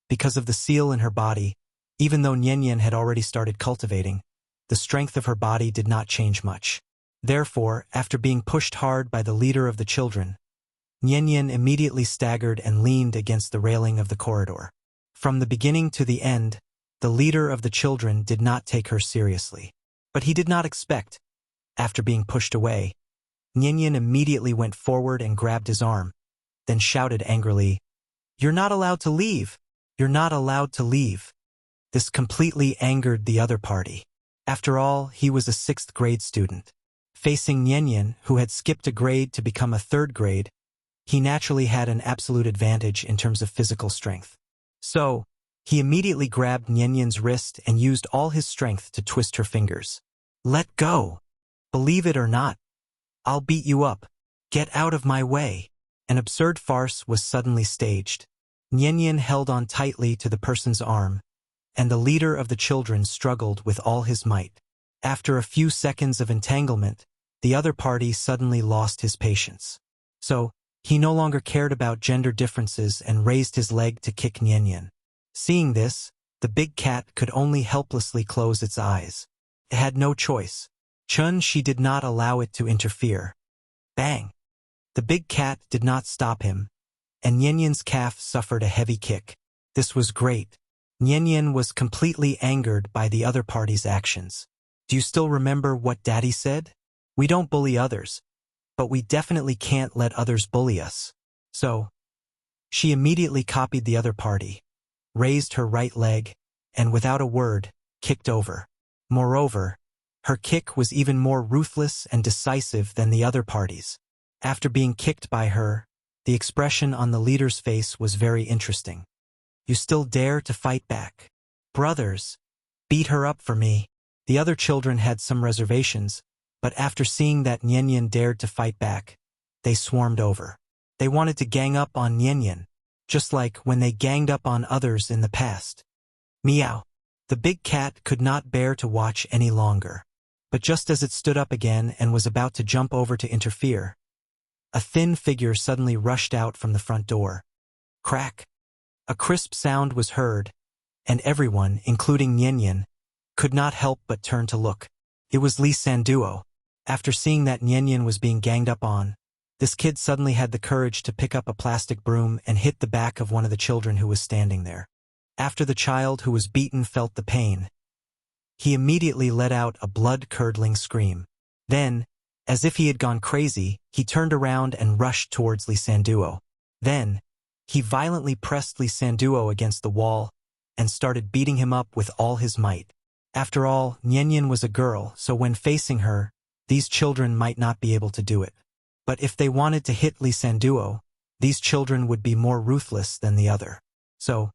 Because of the seal in her body, even though Nian Nian had already started cultivating, the strength of her body did not change much. Therefore, after being pushed hard by the leader of the children, Nian Nian immediately staggered and leaned against the railing of the corridor. From the beginning to the end, the leader of the children did not take her seriously. But he did not expect. After being pushed away, Nian Nian immediately went forward and grabbed his arm, then shouted angrily, "You're not allowed to leave! You're not allowed to leave!" This completely angered the other party. After all, he was a 6th grade student. Facing Nian Nian, who had skipped a grade to become a 3rd grade, he naturally had an absolute advantage in terms of physical strength. So, he immediately grabbed Nian Nian's wrist and used all his strength to twist her fingers. "Let go! Believe it or not, I'll beat you up. Get out of my way." An absurd farce was suddenly staged. Nian Nian held on tightly to the person's arm, and the leader of the children struggled with all his might. After a few seconds of entanglement, the other party suddenly lost his patience. So, he no longer cared about gender differences and raised his leg to kick Nian Nian. Seeing this, The big cat could only helplessly close its eyes. It had no choice. She did not allow it to interfere. Bang! The big cat did not stop him, and Nyenyen's calf suffered a heavy kick. This was great. Nyenyen was completely angered by the other party's actions. Do you still remember what Daddy said? We don't bully others, but we definitely can't let others bully us. So, she immediately copied the other party, raised her right leg, and without a word, kicked over. Moreover, her kick was even more ruthless and decisive than the other party's. After being kicked by her, the expression on the leader's face was very interesting. You still dare to fight back? Brothers, beat her up for me. The other children had some reservations, but after seeing that Nyenyen dared to fight back, they swarmed over. They wanted to gang up on Nyenyen, just like when they ganged up on others in the past. Meow. The big cat could not bear to watch any longer. But just as it stood up again and was about to jump over to interfere, a thin figure suddenly rushed out from the front door. Crack! A crisp sound was heard, and everyone, including Nyenyen, could not help but turn to look. It was Lee Sanduo. After seeing that Nyenyen was being ganged up on, this kid suddenly had the courage to pick up a plastic broom and hit the back of one of the children who was standing there. After the child who was beaten felt the pain, he immediately let out a blood-curdling scream. Then, as if he had gone crazy, he turned around and rushed towards Lee Sanduo. Then, he violently pressed Lee Sanduo against the wall and started beating him up with all his might. After all, Nyenyen was a girl, so when facing her, these children might not be able to do it. But if they wanted to hit Lee Sanduo, these children would be more ruthless than the other. So,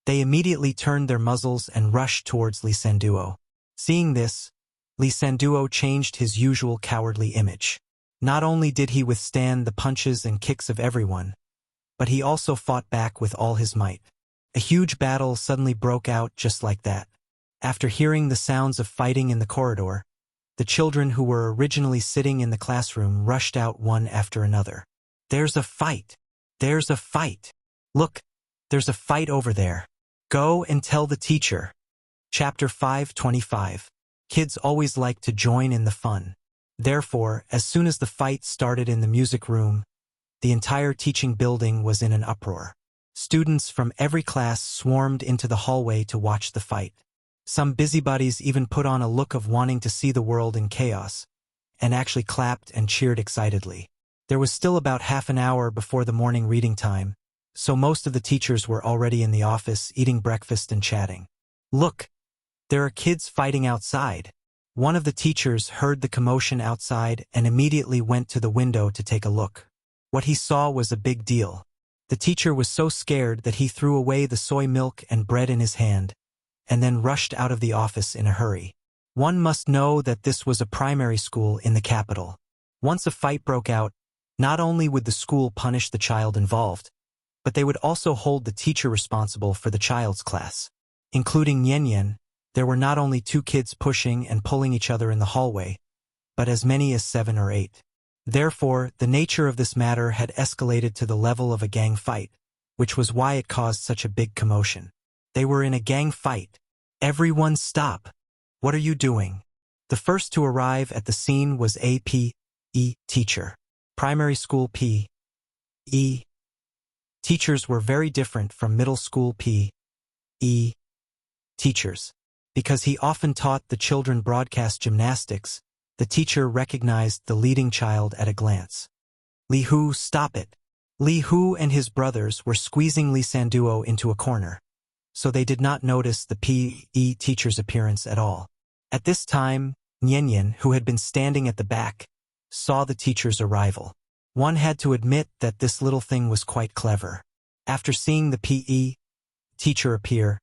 they immediately turned their muzzles and rushed towards Lee Sanduo. Seeing this, Lee Sanduo changed his usual cowardly image. Not only did he withstand the punches and kicks of everyone, but he also fought back with all his might. A huge battle suddenly broke out just like that. After hearing the sounds of fighting in the corridor, the children who were originally sitting in the classroom rushed out one after another. There's a fight! There's a fight! Look, there's a fight over there. Go and tell the teacher. Chapter 525. Kids always like to join in the fun. Therefore, as soon as the fight started in the music room, the entire teaching building was in an uproar. Students from every class swarmed into the hallway to watch the fight. Some busybodies even put on a look of wanting to see the world in chaos, and actually clapped and cheered excitedly. There was still about half an hour before the morning reading time, so most of the teachers were already in the office eating breakfast and chatting. Look, there are kids fighting outside. One of the teachers heard the commotion outside and immediately went to the window to take a look. What he saw was a big deal. The teacher was so scared that he threw away the soy milk and bread in his hand, and then rushed out of the office in a hurry. One must know that this was a primary school in the capital. Once a fight broke out, not only would the school punish the child involved, but they would also hold the teacher responsible for the child's class. Including Nyenyen, there were not only 2 kids pushing and pulling each other in the hallway, but as many as 7 or 8. Therefore, the nature of this matter had escalated to the level of a gang fight, which was why it caused such a big commotion. They were in a gang fight. Everyone stop! What are you doing? The first to arrive at the scene was a P.E. teacher. Primary school P.E. teachers were very different from middle school P.E. teachers. Because he often taught the children broadcast gymnastics, the teacher recognized the leading child at a glance. Li Hu, stop it! Li Hu and his brothers were squeezing Lee Sanduo into a corner, so they did not notice the P.E. teacher's appearance at all. At this time, Nyenyen, who had been standing at the back, saw the teacher's arrival. One had to admit that this little thing was quite clever. After seeing the P.E. teacher appear,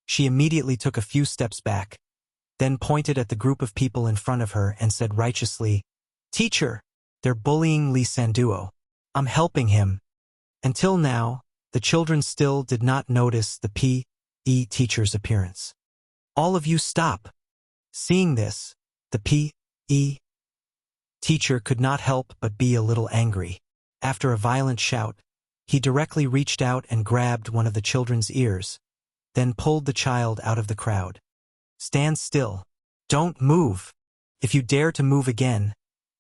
she immediately took a few steps back, then pointed at the group of people in front of her and said righteously, "Teacher, they're bullying Lee Sanduo. I'm helping him." Until now, the children still did not notice the P.E. teacher's appearance. All of you stop! Seeing this, the P.E. teacher could not help but be a little angry. After a violent shout, he directly reached out and grabbed one of the children's ears, then pulled the child out of the crowd. "Stand still. Don't move. If you dare to move again,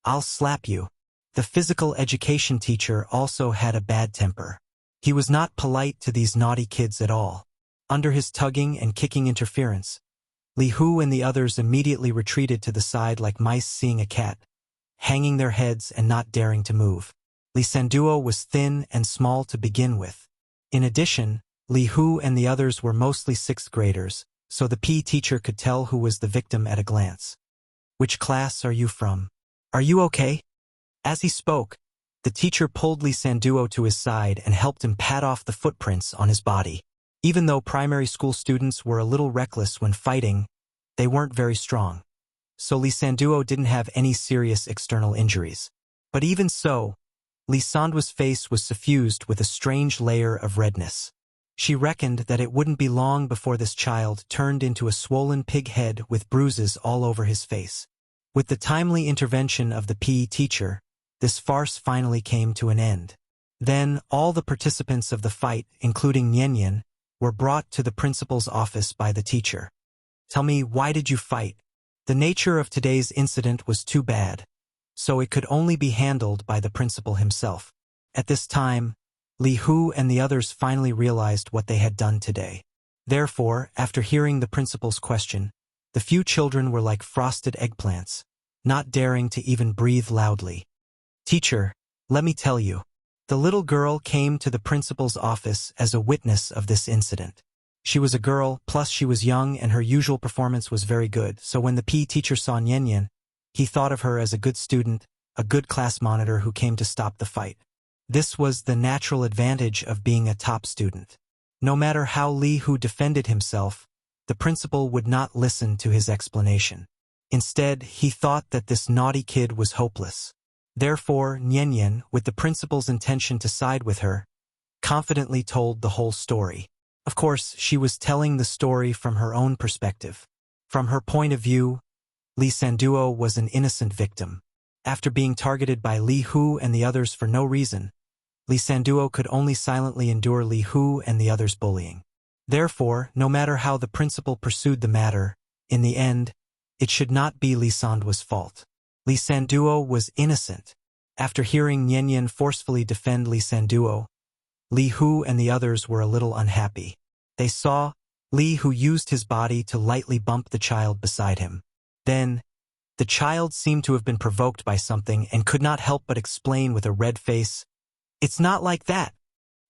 I'll slap you." The physical education teacher also had a bad temper. He was not polite to these naughty kids at all. Under his tugging and kicking interference, Li Hu and the others immediately retreated to the side like mice seeing a cat, hanging their heads and not daring to move. Li Sanduo was thin and small to begin with. In addition, Li Hu and the others were mostly sixth graders, so the PE teacher could tell who was the victim at a glance. "Which class are you from? Are you okay?" As he spoke, the teacher pulled Li Sanduo to his side and helped him pat off the footprints on his body. Even though primary school students were a little reckless when fighting, they weren't very strong. So Li Sanduo didn't have any serious external injuries. But even so, Li Sanduo's face was suffused with a strange layer of redness. She reckoned that it wouldn't be long before this child turned into a swollen pig head with bruises all over his face. With the timely intervention of the PE teacher, this farce finally came to an end. Then all the participants of the fight, including Nian, were brought to the principal's office by the teacher. "Tell me, why did you fight?" The nature of today's incident was too bad, so it could only be handled by the principal himself. At this time, Li Hu and the others finally realized what they had done today. Therefore, after hearing the principal's question, the few children were like frosted eggplants, not daring to even breathe loudly. "Teacher, let me tell you." The little girl came to the principal's office as a witness of this incident. She was a girl, plus she was young and her usual performance was very good, so when the PE teacher saw Nian, he thought of her as a good student, a good class monitor who came to stop the fight. This was the natural advantage of being a top student. No matter how Li Hu defended himself, the principal would not listen to his explanation. Instead, he thought that this naughty kid was hopeless. Therefore, Nian, with the principal's intention to side with her, confidently told the whole story. Of course, she was telling the story from her own perspective. From her point of view, Li Sanduo was an innocent victim. After being targeted by Li Hu and the others for no reason, Li Sanduo could only silently endure Li Hu and the others' bullying. Therefore, no matter how the principal pursued the matter, in the end, it should not be Li Sanduo's fault. Li Sanduo was innocent. After hearing Nian forcefully defend Li Sanduo, Li Hu and the others were a little unhappy. They saw Li Hu used his body to lightly bump the child beside him. Then, the child seemed to have been provoked by something and could not help but explain with a red face, "It's not like that.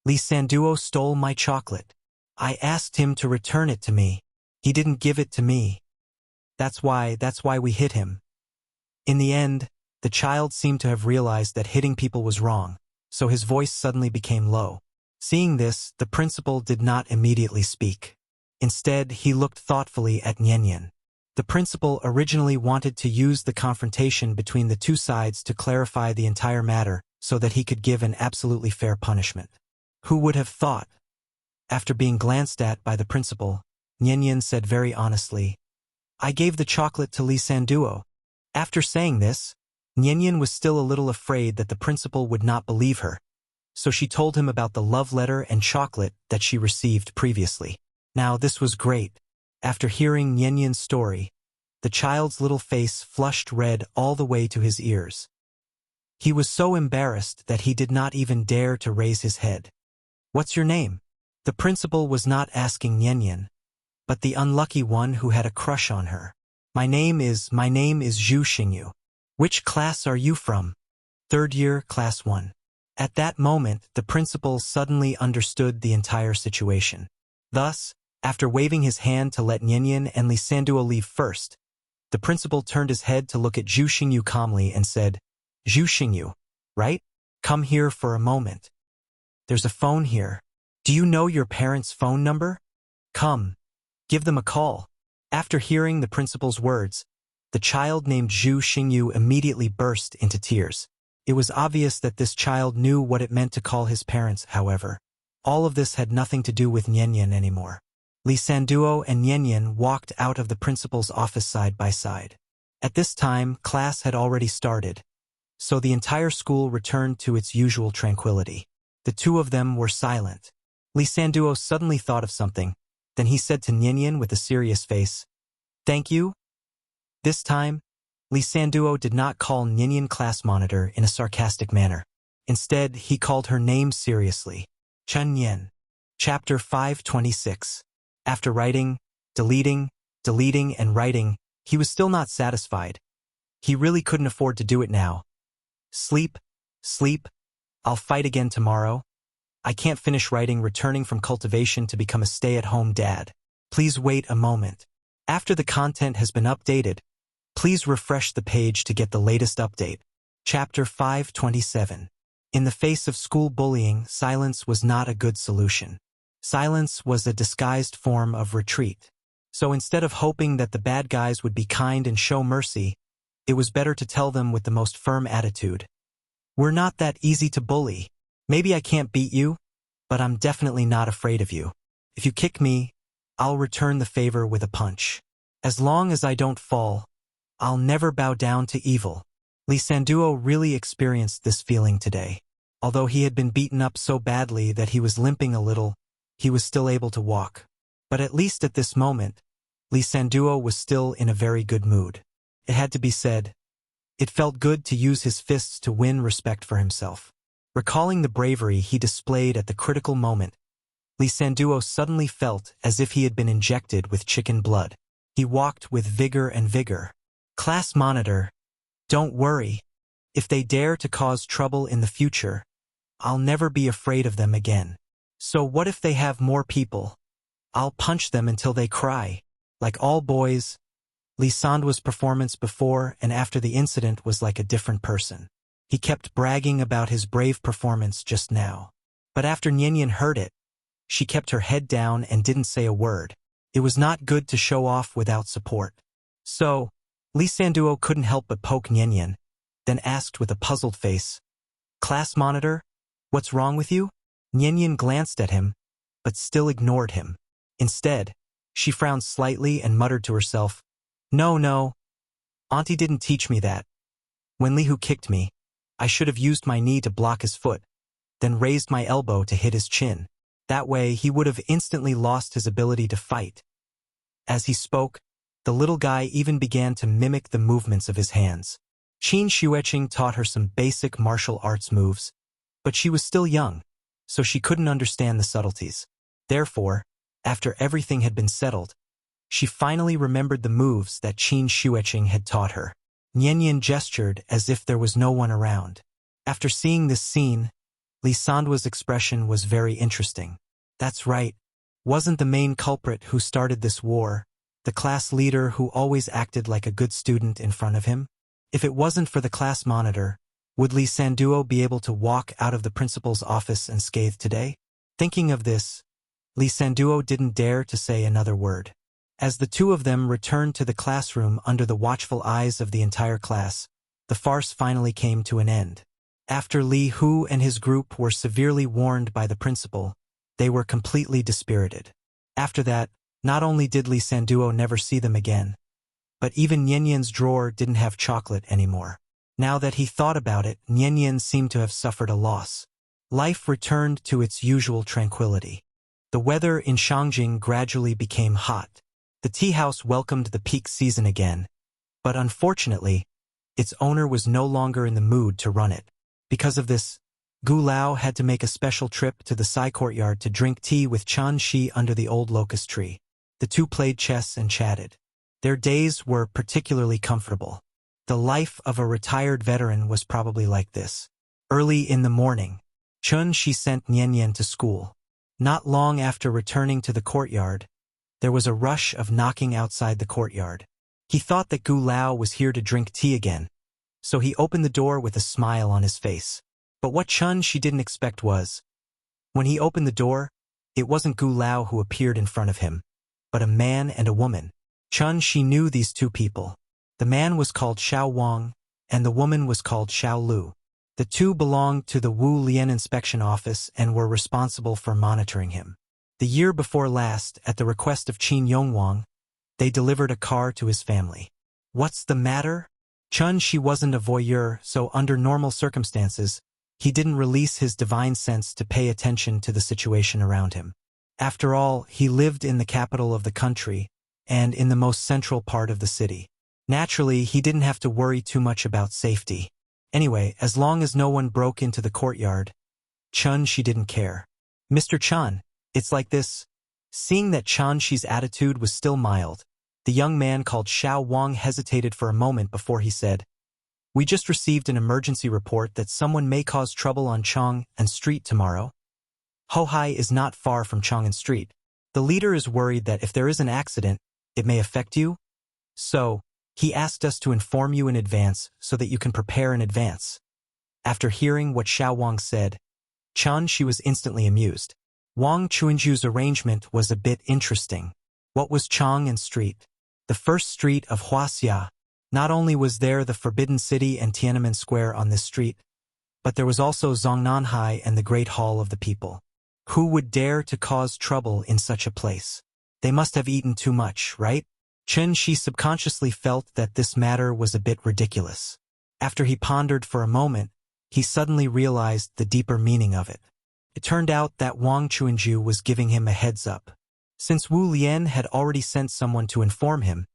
Li Sanduo stole my chocolate. I asked him to return it to me. He didn't give it to me. That's why we hit him." In the end, the child seemed to have realized that hitting people was wrong, so his voice suddenly became low. Seeing this, the principal did not immediately speak. Instead, he looked thoughtfully at Nian. The principal originally wanted to use the confrontation between the two sides to clarify the entire matter so that he could give an absolutely fair punishment. Who would have thought? After being glanced at by the principal, Nian said very honestly, "I gave the chocolate to Li Sanduo." After saying this, Nian was still a little afraid that the principal would not believe her, so she told him about the love letter and chocolate that she received previously. Now this was great. After hearing Nian's story, the child's little face flushed red all the way to his ears. He was so embarrassed that he did not even dare to raise his head. "What's your name?" The principal was not asking Nian, but the unlucky one who had a crush on her. My name is Zhu Xingyu. Which class are you from?" "Third year, class 1. At that moment, the principal suddenly understood the entire situation. Thus, after waving his hand to let Nian and Li Sanduo leave first, the principal turned his head to look at Zhu Xingyu calmly and said, "Zhu Xingyu, right? Come here for a moment. There's a phone here. Do you know your parents' phone number? Come, give them a call." After hearing the principal's words, the child named Zhu Xingyu immediately burst into tears. It was obvious that this child knew what it meant to call his parents, however. All of this had nothing to do with Nian anymore. Li Sanduo and Nian walked out of the principal's office side by side. At this time, class had already started, so the entire school returned to its usual tranquility. The two of them were silent. Li Sanduo suddenly thought of something, Then he said to Nyenyen with a serious face, "Thank you." This time, Lee Sanduo did not call Nyenyen class monitor in a sarcastic manner. Instead, he called her name seriously. Chen Yen. Chapter 526. After writing, deleting, and writing, he was still not satisfied. He really couldn't afford to do it now. Sleep, I'll fight again tomorrow. I can't finish writing returning from cultivation to become a stay-at-home dad. Please wait a moment. After the content has been updated, please refresh the page to get the latest update. Chapter 527. In the face of school bullying, silence was not a good solution. Silence was a disguised form of retreat. So instead of hoping that the bad guys would be kind and show mercy, it was better to tell them with the most firm attitude. We're not that easy to bully. Maybe I can't beat you, but I'm definitely not afraid of you. If you kick me, I'll return the favor with a punch. As long as I don't fall, I'll never bow down to evil. Lee Sanduo really experienced this feeling today. Although he had been beaten up so badly that he was limping a little, he was still able to walk. But at least at this moment, Lee Sanduo was still in a very good mood. It had to be said. It felt good to use his fists to win respect for himself. Recalling the bravery he displayed at the critical moment, Lee Sanduo suddenly felt as if he had been injected with chicken blood. He walked with vigor. Class monitor, don't worry. If they dare to cause trouble in the future, I'll never be afraid of them again. So what if they have more people? I'll punch them until they cry. Like all boys, Lee Sanduo's performance before and after the incident was like a different person. He kept bragging about his brave performance just now. But after Nyenyen heard it, she kept her head down and didn't say a word. It was not good to show off without support. So, Lee Sanduo couldn't help but poke Nyenyen, then asked with a puzzled face, "Class monitor, what's wrong with you?" Nyenyen glanced at him, but still ignored him. Instead, she frowned slightly and muttered to herself, No, Auntie didn't teach me that. When Lihu kicked me, I should have used my knee to block his foot, then raised my elbow to hit his chin. That way, he would have instantly lost his ability to fight. As he spoke, the little guy even began to mimic the movements of his hands. Qin Xueqing taught her some basic martial arts moves, but she was still young, so she couldn't understand the subtleties. Therefore, after everything had been settled, she finally remembered the moves that Qin Xueqing had taught her. Nyenyen gestured as if there was no one around. After seeing this scene, Lee Sanduo's expression was very interesting. That's right. Wasn't the main culprit who started this war the class leader who always acted like a good student in front of him? If it wasn't for the class monitor, would Lee Sanduo be able to walk out of the principal's office unscathed today? Thinking of this, Lee Sanduo didn't dare to say another word. As the two of them returned to the classroom under the watchful eyes of the entire class, the farce finally came to an end. After Li Hu and his group were severely warned by the principal, they were completely dispirited. After that, not only did Lee Sanduo never see them again, but even Nyenyen's drawer didn't have chocolate anymore. Now that he thought about it, Nyenyen seemed to have suffered a loss. Life returned to its usual tranquility. The weather in Shangjing gradually became hot. The tea house welcomed the peak season again, but unfortunately, its owner was no longer in the mood to run it. Because of this, Gu Lao had to make a special trip to the Sai courtyard to drink tea with Chan Shi under the old locust tree. The two played chess and chatted. Their days were particularly comfortable. The life of a retired veteran was probably like this. Early in the morning, Chun Shi sent Nyenyen to school. Not long after returning to the courtyard, there was a rush of knocking outside the courtyard. He thought that Gu Lao was here to drink tea again, so he opened the door with a smile on his face. But what Chun Shi didn't expect was, when he opened the door, it wasn't Gu Lao who appeared in front of him, but a man and a woman. Chun Shi knew these two people. The man was called Xiao Wang, and the woman was called Xiao Lu. The two belonged to the Wu Lian inspection office and were responsible for monitoring him. The year before last, at the request of Qin Yongwang, they delivered a car to his family. What's the matter? Chun Shi wasn't a voyeur, so under normal circumstances, he didn't release his divine sense to pay attention to the situation around him. After all, he lived in the capital of the country, and in the most central part of the city. Naturally, he didn't have to worry too much about safety. Anyway, as long as no one broke into the courtyard, she didn't care. Mr. Chun, it's like this. Seeing that Shi's attitude was still mild, the young man called Xiao Wang hesitated for a moment before he said, "We just received an emergency report that someone may cause trouble on Chang'an Street tomorrow. Hohai is not far from Chang'an Street. The leader is worried that if there is an accident, it may affect you. So, he asked us to inform you in advance so that you can prepare in advance." After hearing what Xiao Wang said, she was instantly amused. Wang Chuanju's arrangement was a bit interesting. What was Chang'an Street? The first street of Wuxia. Not only was there the Forbidden City and Tiananmen Square on this street, but there was also Zongnanhai and the Great Hall of the People. Who would dare to cause trouble in such a place? They must have eaten too much, right? She subconsciously felt that this matter was a bit ridiculous. After he pondered for a moment, he suddenly realized the deeper meaning of it. It turned out that Wang Chuanju was giving him a heads-up. Since Wu Lian had already sent someone to inform him,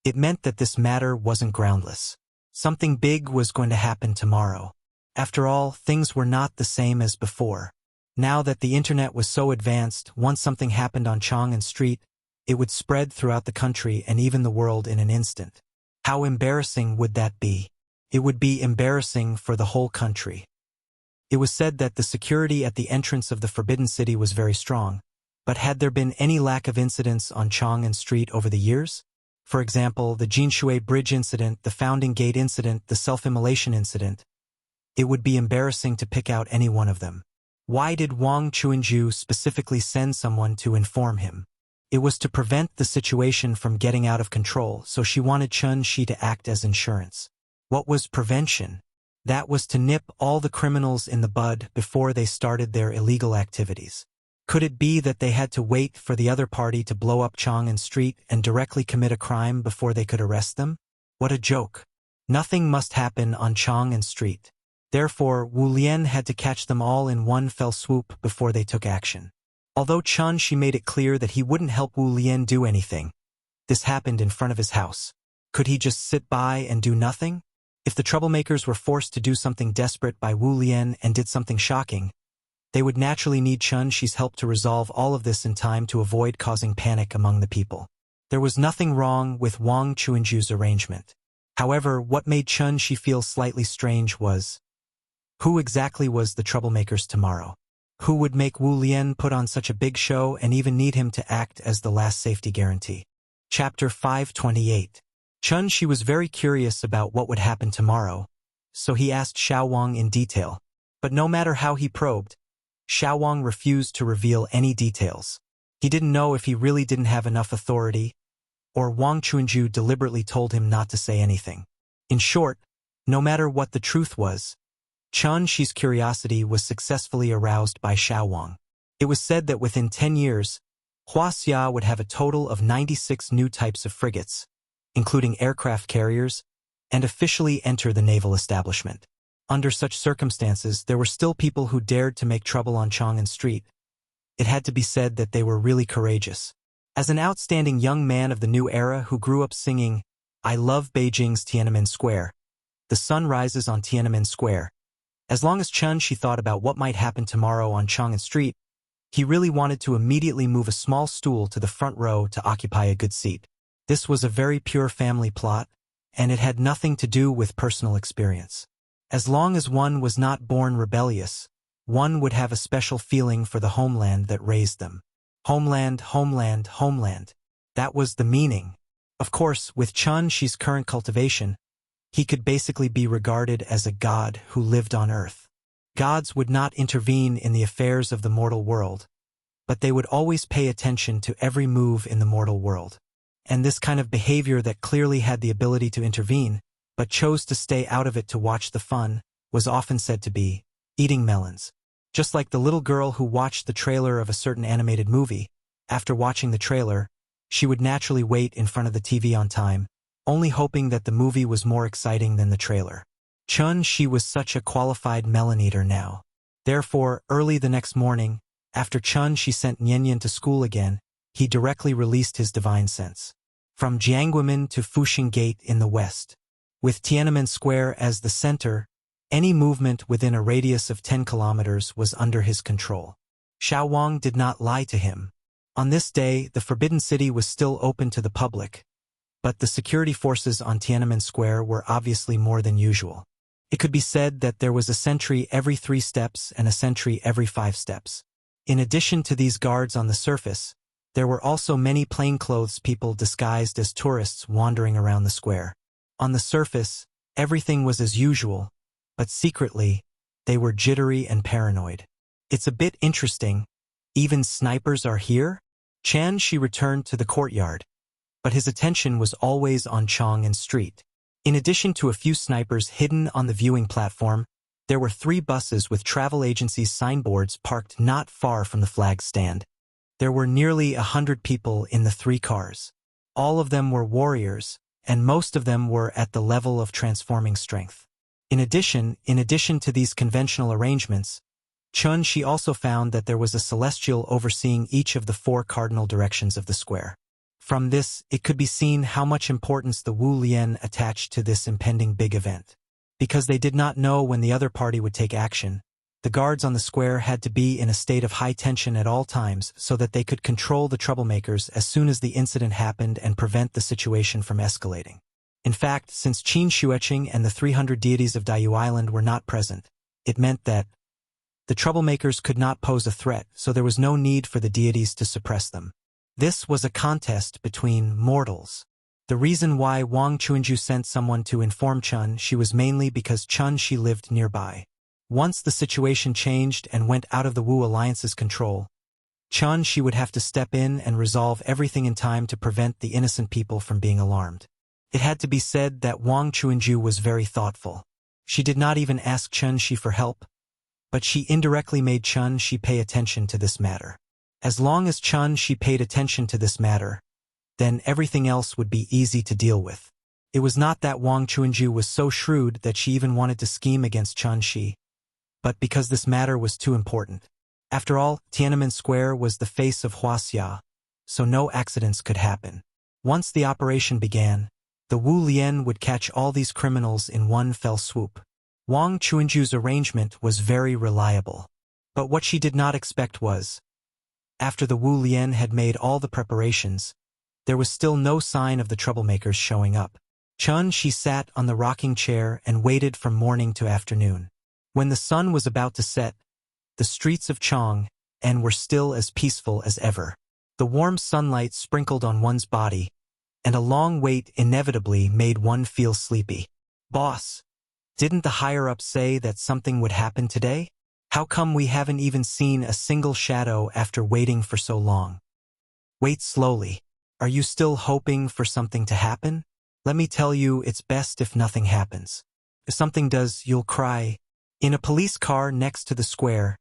it meant that this matter wasn't groundless. Something big was going to happen tomorrow. After all, things were not the same as before. Now that the internet was so advanced, once something happened on Chang'an Street, it would spread throughout the country and even the world in an instant. How embarrassing would that be? It would be embarrassing for the whole country. It was said that the security at the entrance of the Forbidden City was very strong, but had there been any lack of incidents on Chang'an Street over the years? For example, the Jinshui Bridge incident, the Founding Gate incident, the self-immolation incident. It would be embarrassing to pick out any one of them. Why did Wang Chuanju specifically send someone to inform him? It was to prevent the situation from getting out of control, so she wanted Shi to act as insurance. What was prevention? That was to nip all the criminals in the bud before they started their illegal activities. Could it be that they had to wait for the other party to blow up Chang'an Street and directly commit a crime before they could arrest them? What a joke. Nothing must happen on Chang'an Street. Therefore, Wu Lian had to catch them all in one fell swoop before they took action. Although Shi made it clear that he wouldn't help Wu Lian do anything, this happened in front of his house. Could he just sit by and do nothing? If the troublemakers were forced to do something desperate by Wu Lian and did something shocking, they would naturally need Shi's help to resolve all of this in time to avoid causing panic among the people. There was nothing wrong with Wang Chuanju's arrangement. However, what made Shi feel slightly strange was, who exactly was the troublemakers tomorrow? Who would make Wu Lian put on such a big show and even need him to act as the last safety guarantee? Chapter 528. Shi was very curious about what would happen tomorrow, so he asked Xiao Wang in detail. But no matter how he probed, Xiao Wang refused to reveal any details. He didn't know if he really didn't have enough authority, or Wang Chuanju deliberately told him not to say anything. In short, no matter what the truth was, Shi's curiosity was successfully aroused by Xiao Wang. It was said that within 10 years, Wuxia would have a total of 96 new types of frigates, including aircraft carriers, and officially enter the naval establishment. Under such circumstances, there were still people who dared to make trouble on Chang'an Street. It had to be said that they were really courageous. As an outstanding young man of the new era who grew up singing, "I love Beijing's Tiananmen Square. The sun rises on Tiananmen Square." As long as Shi thought about what might happen tomorrow on Chang'an Street, he really wanted to immediately move a small stool to the front row to occupy a good seat. This was a very pure family plot, and it had nothing to do with personal experience. As long as one was not born rebellious, one would have a special feeling for the homeland that raised them. Homeland, homeland, homeland. That was the meaning. Of course, with Shi's current cultivation, he could basically be regarded as a god who lived on Earth. Gods would not intervene in the affairs of the mortal world, but they would always pay attention to every move in the mortal world. And this kind of behavior that clearly had the ability to intervene, but chose to stay out of it to watch the fun, was often said to be eating melons. Just like the little girl who watched the trailer of a certain animated movie, after watching the trailer, she would naturally wait in front of the TV on time, only hoping that the movie was more exciting than the trailer. Shi was such a qualified melon eater now. Therefore, early the next morning, After Chun Shi sent Nianyan to school again, he directly released his divine sense. From Jiangguimen to Fuxing Gate in the west. With Tiananmen Square as the center, any movement within a radius of 10 kilometers was under his control. Xiao Wang did not lie to him. On this day, the Forbidden City was still open to the public, but the security forces on Tiananmen Square were obviously more than usual. It could be said that there was a sentry every 3 steps and a sentry every 5 steps. In addition to these guards on the surface, there were also many plainclothes people disguised as tourists wandering around the square. On the surface, everything was as usual, but secretly, they were jittery and paranoid. It's a bit interesting. Even snipers are here? Chan Shi returned to the courtyard, but his attention was always on Chong and Street. In addition to a few snipers hidden on the viewing platform, there were 3 buses with travel agencies' signboards parked not far from the flag stand. There were nearly 100 people in the 3 cars. All of them were warriors, and most of them were at the level of transforming strength. In addition to these conventional arrangements, Chun Shi also found that there was a celestial overseeing each of the 4 cardinal directions of the square. From this, it could be seen how much importance the Wu Lian attached to this impending big event. Because they did not know when the other party would take action, the guards on the square had to be in a state of high tension at all times so that they could control the troublemakers as soon as the incident happened and prevent the situation from escalating. In fact, since Qin Xueqing and the 300 deities of Daiyu Island were not present, it meant that the troublemakers could not pose a threat, so there was no need for the deities to suppress them. This was a contest between mortals. The reason why Wang Chuanju sent someone to inform Chun Shi was mainly because Chun Shi lived nearby. Once the situation changed and went out of the Wu Alliance's control, Chun Shi would have to step in and resolve everything in time to prevent the innocent people from being alarmed. It had to be said that Wang Chuanju was very thoughtful. She did not even ask Chun Shi for help, but she indirectly made Chun Shi pay attention to this matter. As long as Chun Shi paid attention to this matter, then everything else would be easy to deal with. It was not that Wang Chuanju was so shrewd that she even wanted to scheme against Chun Shi, but because this matter was too important. After all, Tiananmen Square was the face of Wuxia, so no accidents could happen. Once the operation began, the Wu Lian would catch all these criminals in one fell swoop. Wang Chuanju's arrangement was very reliable. But what she did not expect was, after the Wu Lian had made all the preparations, there was still no sign of the troublemakers showing up. Chun Shi sat on the rocking chair and waited from morning to afternoon. When the sun was about to set, the streets of Chang'an were still as peaceful as ever. The warm sunlight sprinkled on one's body, and a long wait inevitably made one feel sleepy. Boss, didn't the higher-ups say that something would happen today? How come we haven't even seen a single shadow after waiting for so long? Wait slowly. Are you still hoping for something to happen? Let me tell you, it's best if nothing happens. If something does, you'll cry. In a police car next to the square,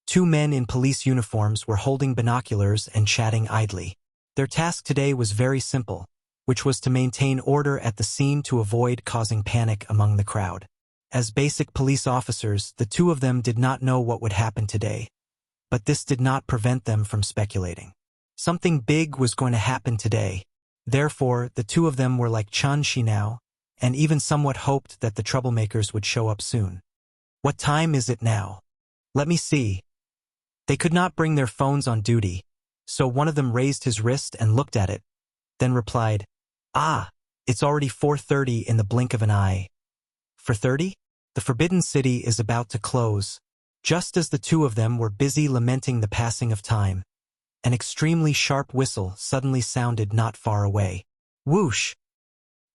2 men in police uniforms were holding binoculars and chatting idly. Their task today was very simple, which was to maintain order at the scene to avoid causing panic among the crowd. As basic police officers, the 2 of them did not know what would happen today, but this did not prevent them from speculating. Something big was going to happen today. Therefore, the 2 of them were like Chun Shi now, and even somewhat hoped that the troublemakers would show up soon. What time is it now? Let me see. They could not bring their phones on duty, so one of them raised his wrist and looked at it, then replied, "Ah, it's already 4:30 in the blink of an eye." 4:30? The Forbidden City is about to close. Just as the 2 of them were busy lamenting the passing of time, an extremely sharp whistle suddenly sounded not far away. Whoosh!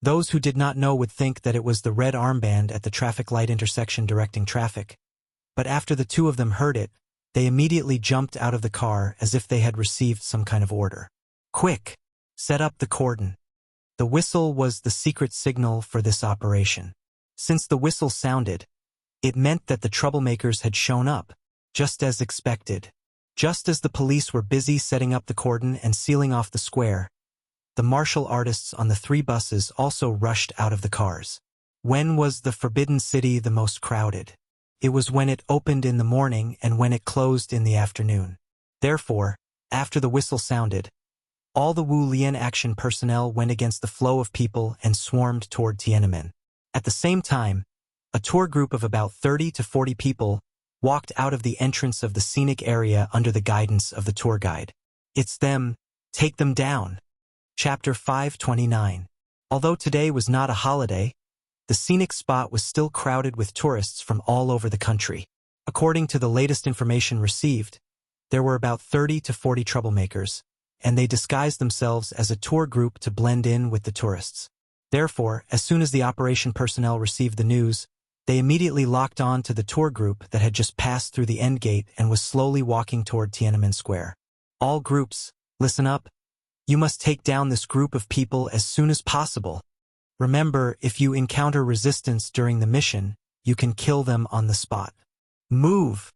Those who did not know would think that it was the red armband at the traffic light intersection directing traffic. But after the 2 of them heard it, they immediately jumped out of the car as if they had received some kind of order. Quick! Set up the cordon. The whistle was the secret signal for this operation. Since the whistle sounded, it meant that the troublemakers had shown up, just as expected. Just as the police were busy setting up the cordon and sealing off the square, the martial artists on the 3 buses also rushed out of the cars. When was the Forbidden City the most crowded? It was when it opened in the morning and when it closed in the afternoon. Therefore, after the whistle sounded, all the Wu Lian action personnel went against the flow of people and swarmed toward Tiananmen. At the same time, a tour group of about 30 to 40 people walked out of the entrance of the scenic area under the guidance of the tour guide. It's them, take them down. Chapter 529. Although today was not a holiday, the scenic spot was still crowded with tourists from all over the country. According to the latest information received, there were about 30 to 40 troublemakers, and they disguised themselves as a tour group to blend in with the tourists. Therefore, as soon as the operation personnel received the news, they immediately locked on to the tour group that had just passed through the end gate and was slowly walking toward Tiananmen Square. All groups, listen up. You must take down this group of people as soon as possible. Remember, if you encounter resistance during the mission, you can kill them on the spot. Move!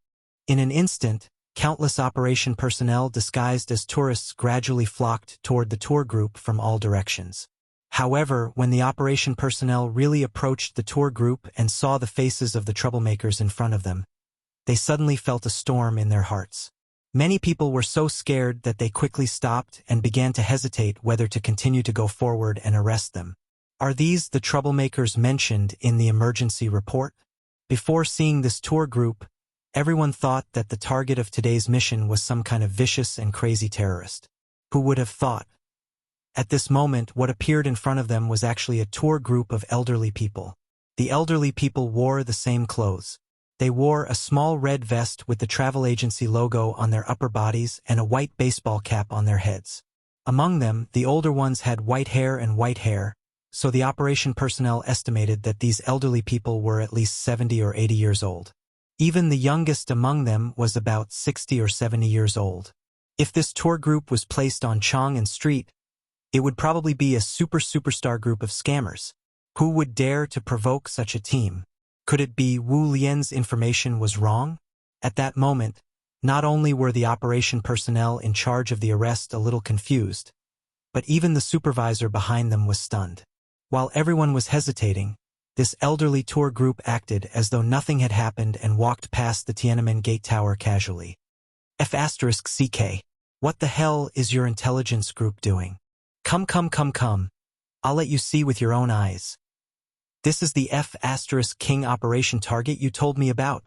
In an instant, countless operation personnel disguised as tourists gradually flocked toward the tour group from all directions. However, when the operation personnel really approached the tour group and saw the faces of the troublemakers in front of them, they suddenly felt a storm in their hearts. Many people were so scared that they quickly stopped and began to hesitate whether to continue to go forward and arrest them. Are these the troublemakers mentioned in the emergency report? Before seeing this tour group, everyone thought that the target of today's mission was some kind of vicious and crazy terrorist. Who would have thought? At this moment, what appeared in front of them was actually a tour group of elderly people. The elderly people wore the same clothes. They wore a small red vest with the travel agency logo on their upper bodies and a white baseball cap on their heads. Among them, the older ones had white hair, so the operation personnel estimated that these elderly people were at least 70 or 80 years old. Even the youngest among them was about 60 or 70 years old. If this tour group was placed on Chang'an Street, it would probably be a superstar group of scammers. Who would dare to provoke such a team? Could it be Wu Lian's information was wrong? At that moment, not only were the operation personnel in charge of the arrest a little confused, but even the supervisor behind them was stunned. While everyone was hesitating, this elderly tour group acted as though nothing had happened and walked past the Tiananmen Gate Tower casually. F***CK. What the hell is your intelligence group doing? Come. I'll let you see with your own eyes. This is the F***King operation target you told me about.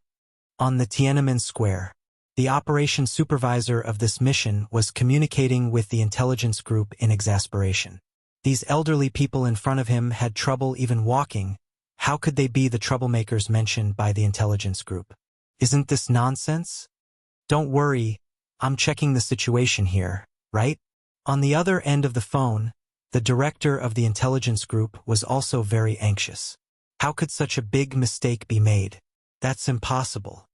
On the Tiananmen Square, the operation supervisor of this mission was communicating with the intelligence group in exasperation. These elderly people in front of him had trouble even walking. How could they be the troublemakers mentioned by the intelligence group? Isn't this nonsense? Don't worry, I'm checking the situation here, right? On the other end of the phone, the director of the intelligence group was also very anxious. How could such a big mistake be made? That's impossible.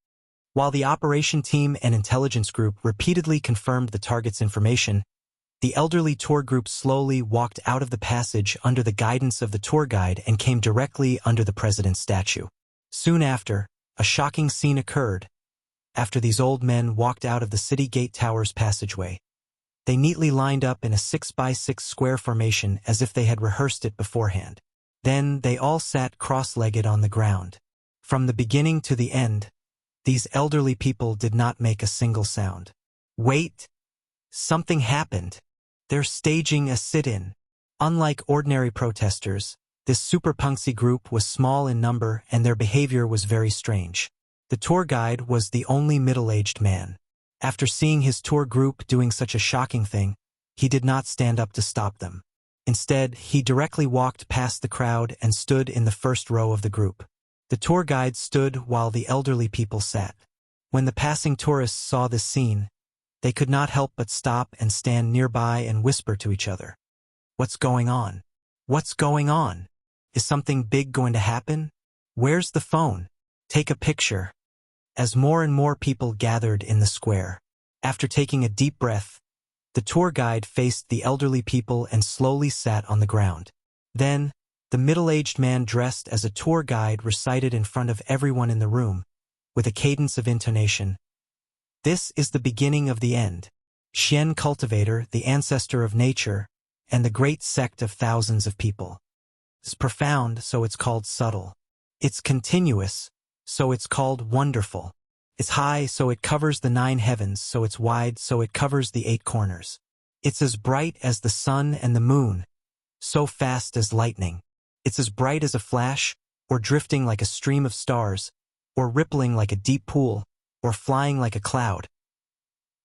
While the operation team and intelligence group repeatedly confirmed the target's information, the elderly tour group slowly walked out of the passage under the guidance of the tour guide and came directly under the president's statue. Soon after, a shocking scene occurred. After these old men walked out of the city gate tower's passageway, they neatly lined up in a 6x6 square formation as if they had rehearsed it beforehand. Then they all sat cross-legged on the ground. From the beginning to the end, these elderly people did not make a single sound. Wait! Something happened. They're staging a sit-in. Unlike ordinary protesters, this super punksy group was small in number and their behavior was very strange. The tour guide was the only middle-aged man. After seeing his tour group doing such a shocking thing, he did not stand up to stop them. Instead, he directly walked past the crowd and stood in the first row of the group. The tour guide stood while the elderly people sat. When the passing tourists saw this scene, they could not help but stop and stand nearby and whisper to each other. What's going on? What's going on? Is something big going to happen? Where's the phone? Take a picture. As more and more people gathered in the square, after taking a deep breath, the tour guide faced the elderly people and slowly sat on the ground. Then, the middle-aged man dressed as a tour guide recited in front of everyone in the room, with a cadence of intonation. This is the beginning of the end. Xian cultivator, the ancestor of nature, and the great sect of thousands of people. It's profound, so it's called subtle. It's continuous, so it's called wonderful. It's high, so it covers the 9 heavens, so it's wide, so it covers the 8 corners. It's as bright as the sun and the moon, so fast as lightning. It's as bright as a flash, or drifting like a stream of stars, or rippling like a deep pool, or flying like a cloud.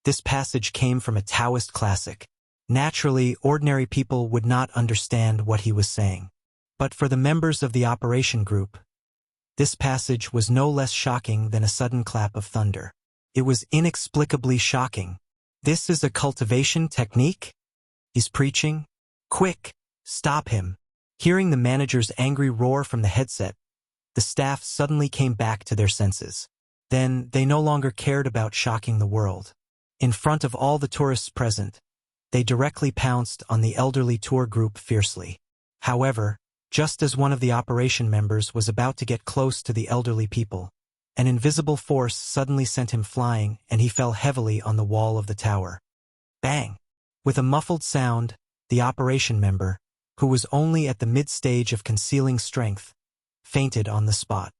This passage came from a Taoist classic. Naturally, ordinary people would not understand what he was saying. But for the members of the operation group, this passage was no less shocking than a sudden clap of thunder. It was inexplicably shocking. This is a cultivation technique? He's preaching? Quick, stop him. Hearing the manager's angry roar from the headset, the staff suddenly came back to their senses. Then, they no longer cared about shocking the world. In front of all the tourists present, they directly pounced on the elderly tour group fiercely. However, just as one of the operation members was about to get close to the elderly people, an invisible force suddenly sent him flying and he fell heavily on the wall of the tower. Bang! With a muffled sound, the operation member, who was only at the mid-stage of concealing strength, fainted on the spot.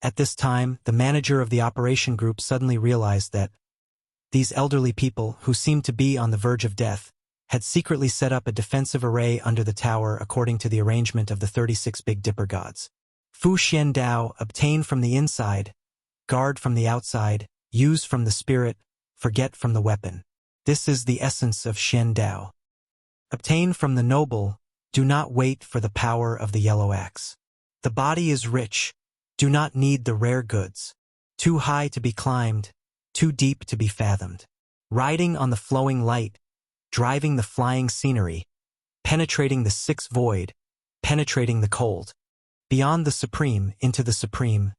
At this time, the manager of the operation group suddenly realized that these elderly people, who seemed to be on the verge of death, had secretly set up a defensive array under the tower according to the arrangement of the 36 Big Dipper gods. Fu Xian Dao, obtain from the inside, guard from the outside, use from the spirit, forget from the weapon. This is the essence of Xian Dao. Obtain from the noble, do not wait for the power of the yellow axe. The body is rich, do not need the rare goods. Too high to be climbed, too deep to be fathomed. Riding on the flowing light, driving the flying scenery, penetrating the sixth void, penetrating the cold. Beyond the supreme, into the supreme.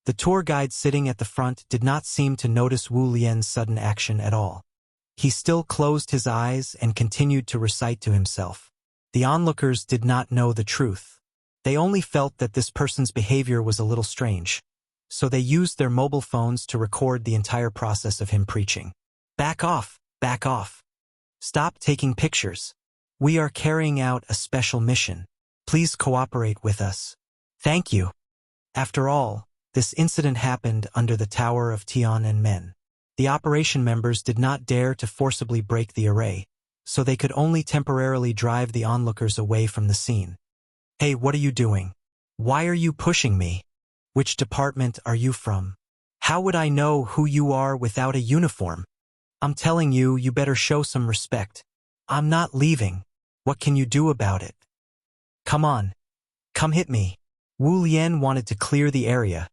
The tour guide sitting at the front did not seem to notice Wu Lian's sudden action at all. He still closed his eyes and continued to recite to himself. The onlookers did not know the truth. They only felt that this person's behavior was a little strange, so they used their mobile phones to record the entire process of him preaching. Back off, back off. Stop taking pictures. We are carrying out a special mission. Please cooperate with us. Thank you. After all, this incident happened under the Tower of Tiananmen. The operation members did not dare to forcibly break the array, so they could only temporarily drive the onlookers away from the scene. Hey, what are you doing? Why are you pushing me? Which department are you from? How would I know who you are without a uniform? I'm telling you, you better show some respect. I'm not leaving. What can you do about it? Come on. Come hit me. Wu Lian wanted to clear the area,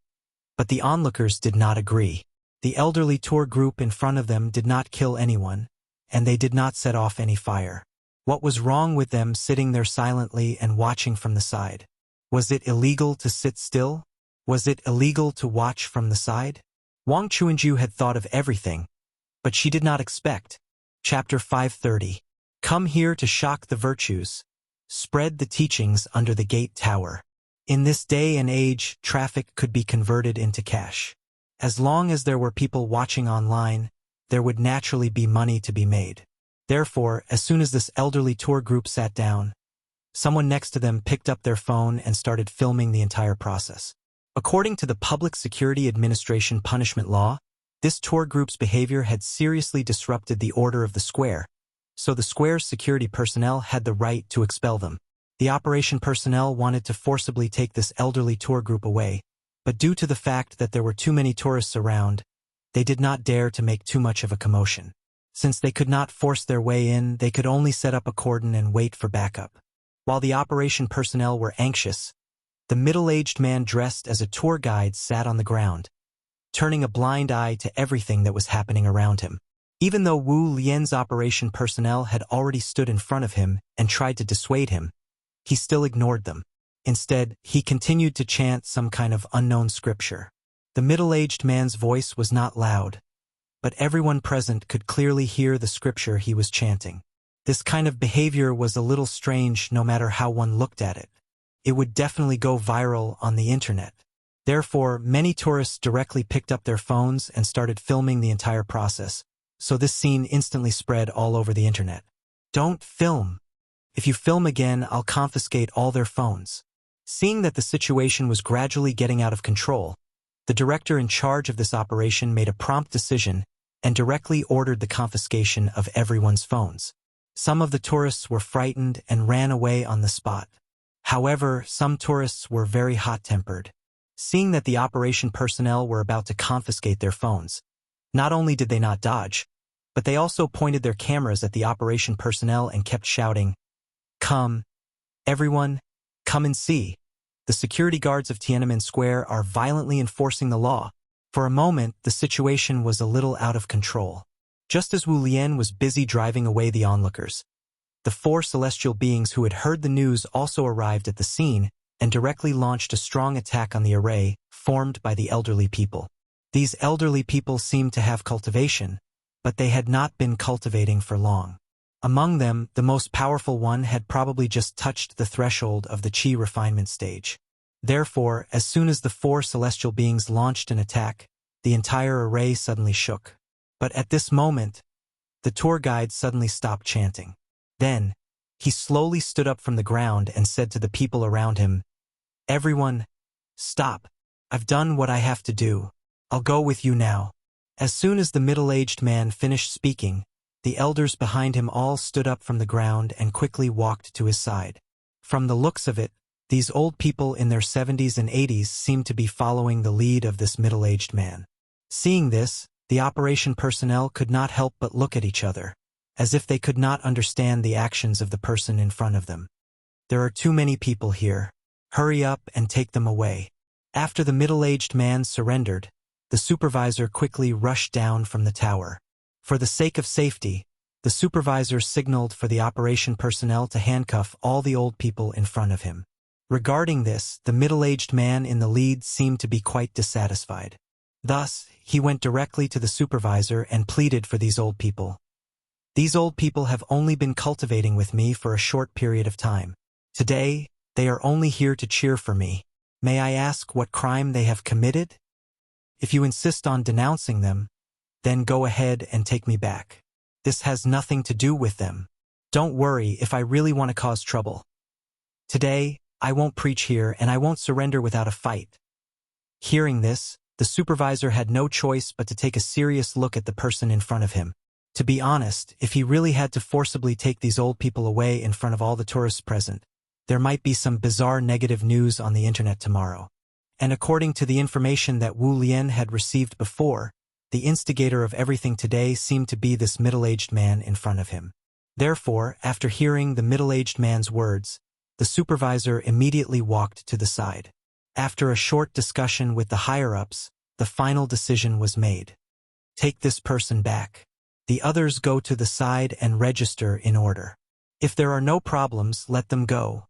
but the onlookers did not agree. The elderly tour group in front of them did not kill anyone, and they did not set off any fire. What was wrong with them sitting there silently and watching from the side? Was it illegal to sit still? Was it illegal to watch from the side? Wang Chuanju had thought of everything, but she did not expect. Chapter 530. Come here to shock the virtues. Spread the teachings under the gate tower. In this day and age, traffic could be converted into cash. As long as there were people watching online, there would naturally be money to be made. Therefore, as soon as this elderly tour group sat down, someone next to them picked up their phone and started filming the entire process. According to the Public Security Administration punishment law, this tour group's behavior had seriously disrupted the order of the square, so the square's security personnel had the right to expel them. The operation personnel wanted to forcibly take this elderly tour group away, but due to the fact that there were too many tourists around, they did not dare to make too much of a commotion. Since they could not force their way in, they could only set up a cordon and wait for backup. While the operation personnel were anxious, the middle-aged man dressed as a tour guide sat on the ground, turning a blind eye to everything that was happening around him. Even though Wu Lian's operation personnel had already stood in front of him and tried to dissuade him, he still ignored them. Instead, he continued to chant some kind of unknown scripture. The middle-aged man's voice was not loud, but everyone present could clearly hear the scripture he was chanting. This kind of behavior was a little strange no matter how one looked at it. It would definitely go viral on the internet. Therefore, many tourists directly picked up their phones and started filming the entire process, so this scene instantly spread all over the internet. Don't film. If you film again, I'll confiscate all their phones. Seeing that the situation was gradually getting out of control, The director in charge of this operation made a prompt decision and directly ordered the confiscation of everyone's phones. Some of the tourists were frightened and ran away on the spot. However, some tourists were very hot-tempered. Seeing that the operation personnel were about to confiscate their phones, not only did they not dodge, but they also pointed their cameras at the operation personnel and kept shouting, "Come, everyone, come and see. The security guards of Tiananmen Square are violently enforcing the law." For a moment, the situation was a little out of control. Just as Wu Lian was busy driving away the onlookers, the four celestial beings who had heard the news also arrived at the scene and directly launched a strong attack on the array formed by the elderly people. These elderly people seemed to have cultivation, but they had not been cultivating for long. Among them, the most powerful one had probably just touched the threshold of the Qi refinement stage. Therefore, as soon as the four celestial beings launched an attack, the entire array suddenly shook. But at this moment, the tour guide suddenly stopped chanting. Then, he slowly stood up from the ground and said to the people around him, "Everyone, stop. I've done what I have to do. I'll go with you now." As soon as the middle-aged man finished speaking, the elders behind him all stood up from the ground and quickly walked to his side. From the looks of it, these old people in their 70s and 80s seemed to be following the lead of this middle-aged man. Seeing this, the operation personnel could not help but look at each other, as if they could not understand the actions of the person in front of them. "There are too many people here. Hurry up and take them away." After the middle-aged man surrendered, the supervisor quickly rushed down from the tower. For the sake of safety, the supervisor signaled for the operation personnel to handcuff all the old people in front of him. Regarding this, the middle-aged man in the lead seemed to be quite dissatisfied. Thus, he went directly to the supervisor and pleaded for these old people. "These old people have only been cultivating with me for a short period of time. Today, they are only here to cheer for me. May I ask what crime they have committed? If you insist on denouncing them, then go ahead and take me back. This has nothing to do with them. Don't worry if I really want to cause trouble. Today, I won't preach here and I won't surrender without a fight." Hearing this, the supervisor had no choice but to take a serious look at the person in front of him. To be honest, if he really had to forcibly take these old people away in front of all the tourists present, there might be some bizarre negative news on the internet tomorrow. And according to the information that Wu Lian had received before, the instigator of everything today seemed to be this middle-aged man in front of him. Therefore, after hearing the middle-aged man's words, the supervisor immediately walked to the side. After a short discussion with the higher-ups, the final decision was made. Take this person back. The others go to the side and register in order. If there are no problems, let them go.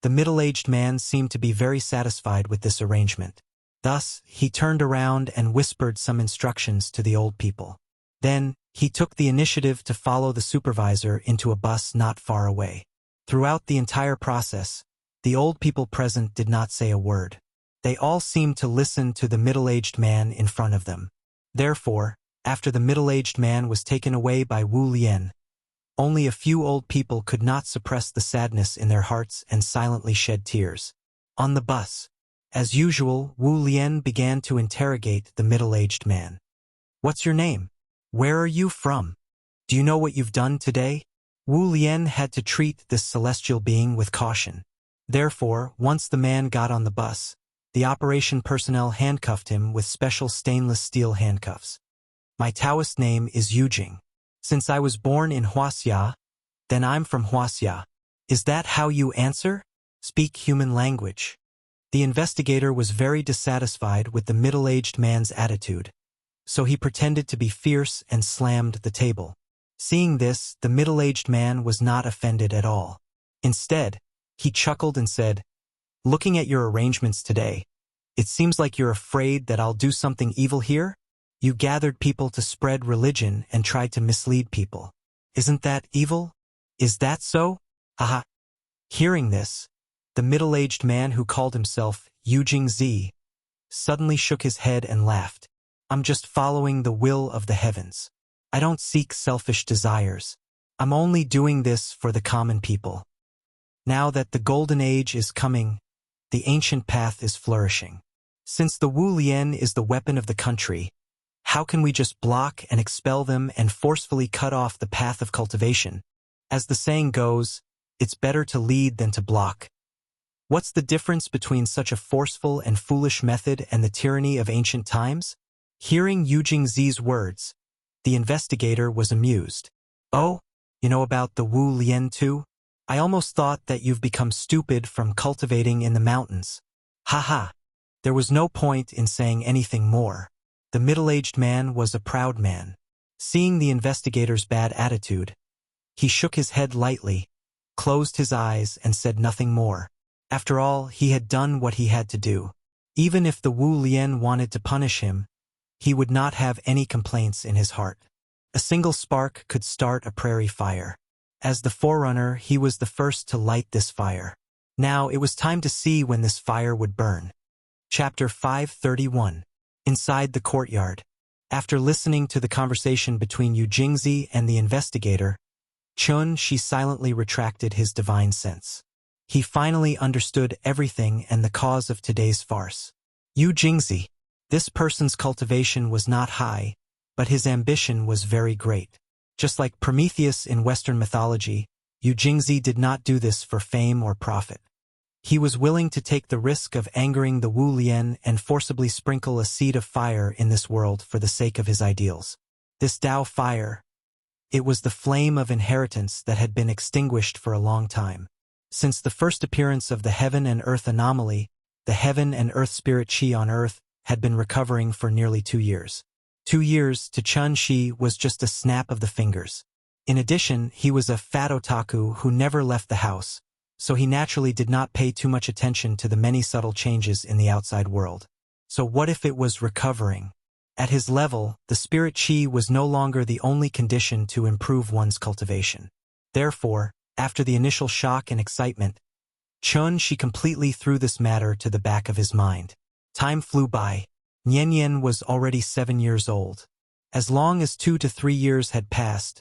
The middle-aged man seemed to be very satisfied with this arrangement. Thus, he turned around and whispered some instructions to the old people. Then, he took the initiative to follow the supervisor into a bus not far away. Throughout the entire process, the old people present did not say a word. They all seemed to listen to the middle-aged man in front of them. Therefore, after the middle-aged man was taken away by Wu Lian, only a few old people could not suppress the sadness in their hearts and silently shed tears. On the bus, as usual, Wu Lian began to interrogate the middle-aged man. "What's your name? Where are you from? Do you know what you've done today?" Wu Lian had to treat this celestial being with caution. Therefore, once the man got on the bus, the operation personnel handcuffed him with special stainless steel handcuffs. "My Taoist name is Yujing. Since I was born in Wuxia, then I'm from Wuxia. Is that how you answer? Speak human language." The investigator was very dissatisfied with the middle-aged man's attitude, so he pretended to be fierce and slammed the table. Seeing this, the middle-aged man was not offended at all. Instead, he chuckled and said, "Looking at your arrangements today, it seems like you're afraid that I'll do something evil here? You gathered people to spread religion and tried to mislead people. Isn't that evil? Is that so? Haha." Hearing this, the middle-aged man who called himself Yujing Zi suddenly shook his head and laughed. "I'm just following the will of the heavens. I don't seek selfish desires. I'm only doing this for the common people. Now that the golden age is coming, the ancient path is flourishing. Since the Wu Lian is the weapon of the country, how can we just block and expel them and forcefully cut off the path of cultivation? As the saying goes, it's better to lead than to block. What's the difference between such a forceful and foolish method and the tyranny of ancient times? Hearing Yu Jingzi's words, the investigator was amused. Oh, you know about the Wu Lian too? I almost thought that you've become stupid from cultivating in the mountains. Ha. There was no point in saying anything more. The middle-aged man was a proud man. Seeing the investigator's bad attitude, he shook his head lightly, closed his eyes, and said nothing more. After all, he had done what he had to do. Even if the Wu Lian wanted to punish him, he would not have any complaints in his heart. A single spark could start a prairie fire. As the forerunner, he was the first to light this fire. Now it was time to see when this fire would burn. Chapter 531. Inside the courtyard. After listening to the conversation between Yu Jingzi and the investigator, She silently retracted his divine sense. He finally understood everything and the cause of today's farce. Yu Jingzi. This person's cultivation was not high, but his ambition was very great. Just like Prometheus in Western mythology, Yu Jingzi did not do this for fame or profit. He was willing to take the risk of angering the Wu Lian and forcibly sprinkle a seed of fire in this world for the sake of his ideals. This Tao fire, it was the flame of inheritance that had been extinguished for a long time. Since the first appearance of the heaven and earth anomaly, the heaven and earth spirit Qi on earth had been recovering for nearly 2 years. 2 years to Chun Shi was just a snap of the fingers. In addition, he was a fat otaku who never left the house, so he naturally did not pay too much attention to the many subtle changes in the outside world. So what if it was recovering? At his level, the spirit Qi was no longer the only condition to improve one's cultivation. Therefore, after the initial shock and excitement, Chun Shi completely threw this matter to the back of his mind. Time flew by. Nian was already 7 years old. As long as 2 to 3 years had passed,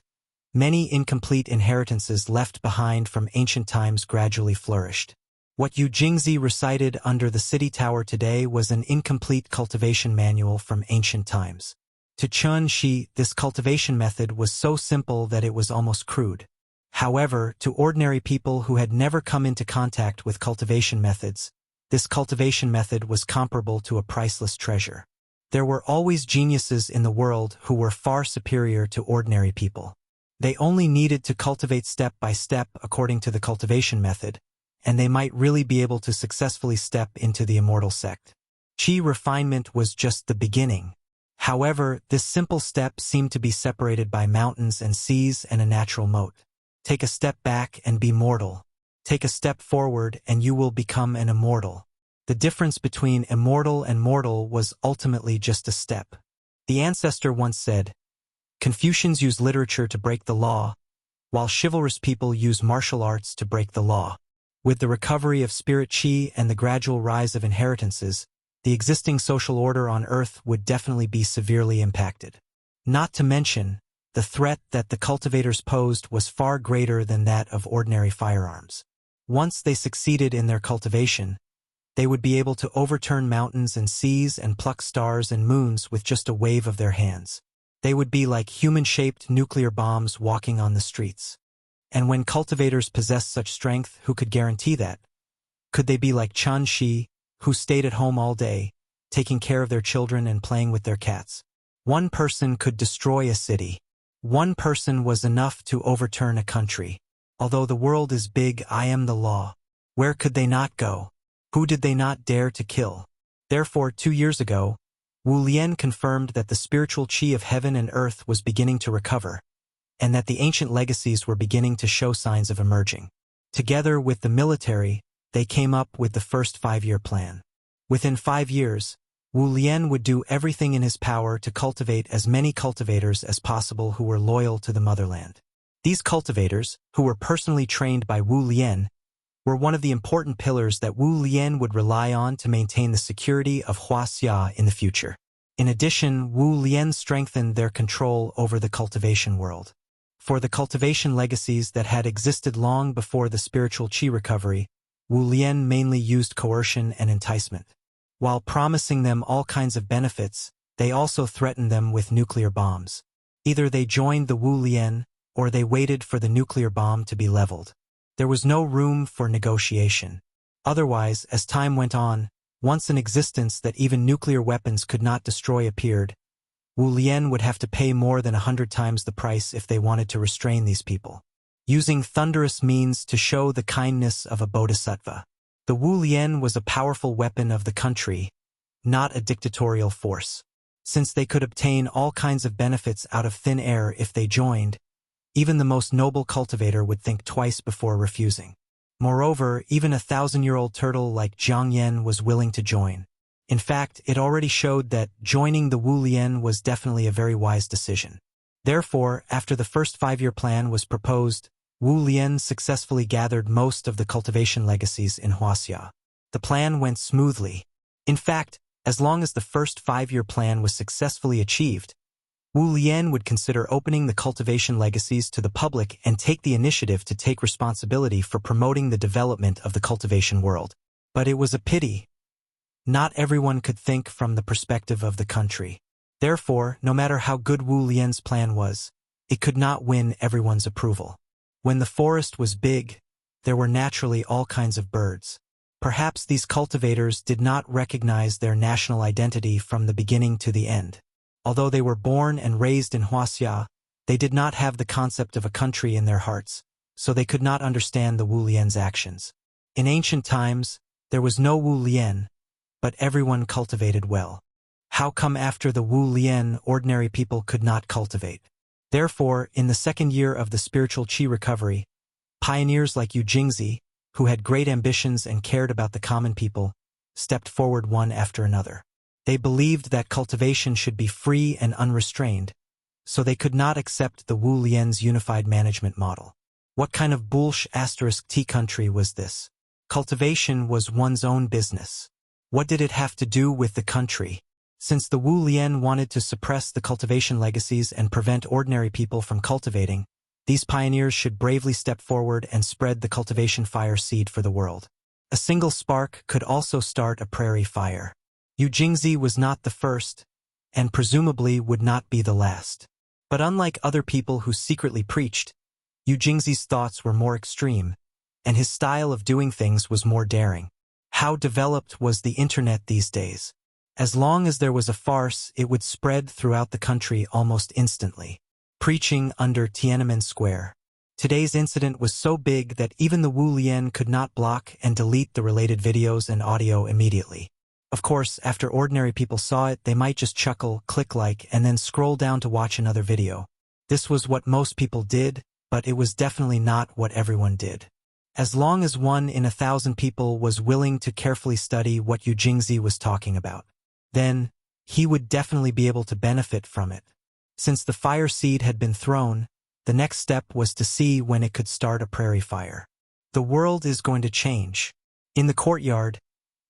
many incomplete inheritances left behind from ancient times gradually flourished. What Yu Jingzi recited under the city tower today was an incomplete cultivation manual from ancient times. To Chun Shi, this cultivation method was so simple that it was almost crude. However, to ordinary people who had never come into contact with cultivation methods, this cultivation method was comparable to a priceless treasure. There were always geniuses in the world who were far superior to ordinary people. They only needed to cultivate step by step according to the cultivation method, and they might really be able to successfully step into the immortal sect. Qi refinement was just the beginning. However, this simple step seemed to be separated by mountains and seas and a natural moat. Take a step back and be mortal. Take a step forward and you will become an immortal. The difference between immortal and mortal was ultimately just a step. The ancestor once said, Confucians use literature to break the law, while chivalrous people use martial arts to break the law. With the recovery of spirit Qi and the gradual rise of inheritances, the existing social order on Earth would definitely be severely impacted. Not to mention, the threat that the cultivators posed was far greater than that of ordinary firearms. Once they succeeded in their cultivation, they would be able to overturn mountains and seas and pluck stars and moons with just a wave of their hands. They would be like human-shaped nuclear bombs walking on the streets. And when cultivators possessed such strength, who could guarantee that? Could they be like Chun Shi, who stayed at home all day, taking care of their children and playing with their cats? One person could destroy a city. One person was enough to overturn a country. Although the world is big, I am the law. Where could they not go? Who did they not dare to kill? Therefore, 2 years ago, Wu Lian confirmed that the spiritual Qi of heaven and earth was beginning to recover, and that the ancient legacies were beginning to show signs of emerging. Together with the military, they came up with the first 5-year plan. Within 5 years, Wu Lian would do everything in his power to cultivate as many cultivators as possible who were loyal to the motherland. These cultivators, who were personally trained by Wu Lian, were one of the important pillars that Wu Lian would rely on to maintain the security of Wuxia in the future. In addition, Wu Lian strengthened their control over the cultivation world. For the cultivation legacies that had existed long before the spiritual Qi recovery, Wu Lian mainly used coercion and enticement. While promising them all kinds of benefits, they also threatened them with nuclear bombs. Either they joined the Wu Lian, or they waited for the nuclear bomb to be leveled. There was no room for negotiation. Otherwise, as time went on, once an existence that even nuclear weapons could not destroy appeared, Wu Lian would have to pay more than 100 times the price if they wanted to restrain these people. Using thunderous means to show the kindness of a bodhisattva. The Wu Lian was a powerful weapon of the country, not a dictatorial force. Since they could obtain all kinds of benefits out of thin air if they joined, even the most noble cultivator would think twice before refusing. Moreover, even a 1,000-year-old turtle like Jiang Yan was willing to join. In fact, it already showed that joining the Wu Lian was definitely a very wise decision. Therefore, after the first 5-year plan was proposed, Wu Lian successfully gathered most of the cultivation legacies in Wuxia. The plan went smoothly. In fact, as long as the first 5-year plan was successfully achieved, Wu Lian would consider opening the cultivation legacies to the public and take the initiative to take responsibility for promoting the development of the cultivation world. But it was a pity. Not everyone could think from the perspective of the country. Therefore, no matter how good Wu Lian's plan was, it could not win everyone's approval. When the forest was big, there were naturally all kinds of birds. Perhaps these cultivators did not recognize their national identity from the beginning to the end. Although they were born and raised in Wuxia, they did not have the concept of a country in their hearts, so they could not understand the Wu Lian's actions. In ancient times, there was no Wu Lian, but everyone cultivated well. How come after the Wu Lian ordinary people could not cultivate? Therefore, in the second year of the spiritual qi recovery, pioneers like Yu Jingzi, who had great ambitions and cared about the common people, stepped forward one after another. They believed that cultivation should be free and unrestrained, so they could not accept the Wu Lian's unified management model. What kind of *T country was this? Cultivation was one's own business. What did it have to do with the country? Since the Wu Lian wanted to suppress the cultivation legacies and prevent ordinary people from cultivating, these pioneers should bravely step forward and spread the cultivation fire seed for the world. A single spark could also start a prairie fire. Yu Jingzi was not the first, and presumably would not be the last. But unlike other people who secretly preached, Yu Jingzi's thoughts were more extreme, and his style of doing things was more daring. How developed was the internet these days? As long as there was a farce, it would spread throughout the country almost instantly. Preaching under Tiananmen Square. Today's incident was so big that even the Wu Lian could not block and delete the related videos and audio immediately. Of course, after ordinary people saw it, they might just chuckle, click like, and then scroll down to watch another video. This was what most people did, but it was definitely not what everyone did. As long as 1 in 1,000 people was willing to carefully study what Yu Jingzi was talking about, then he would definitely be able to benefit from it. Since the fire seed had been thrown, the next step was to see when it could start a prairie fire. The world is going to change. In the courtyard,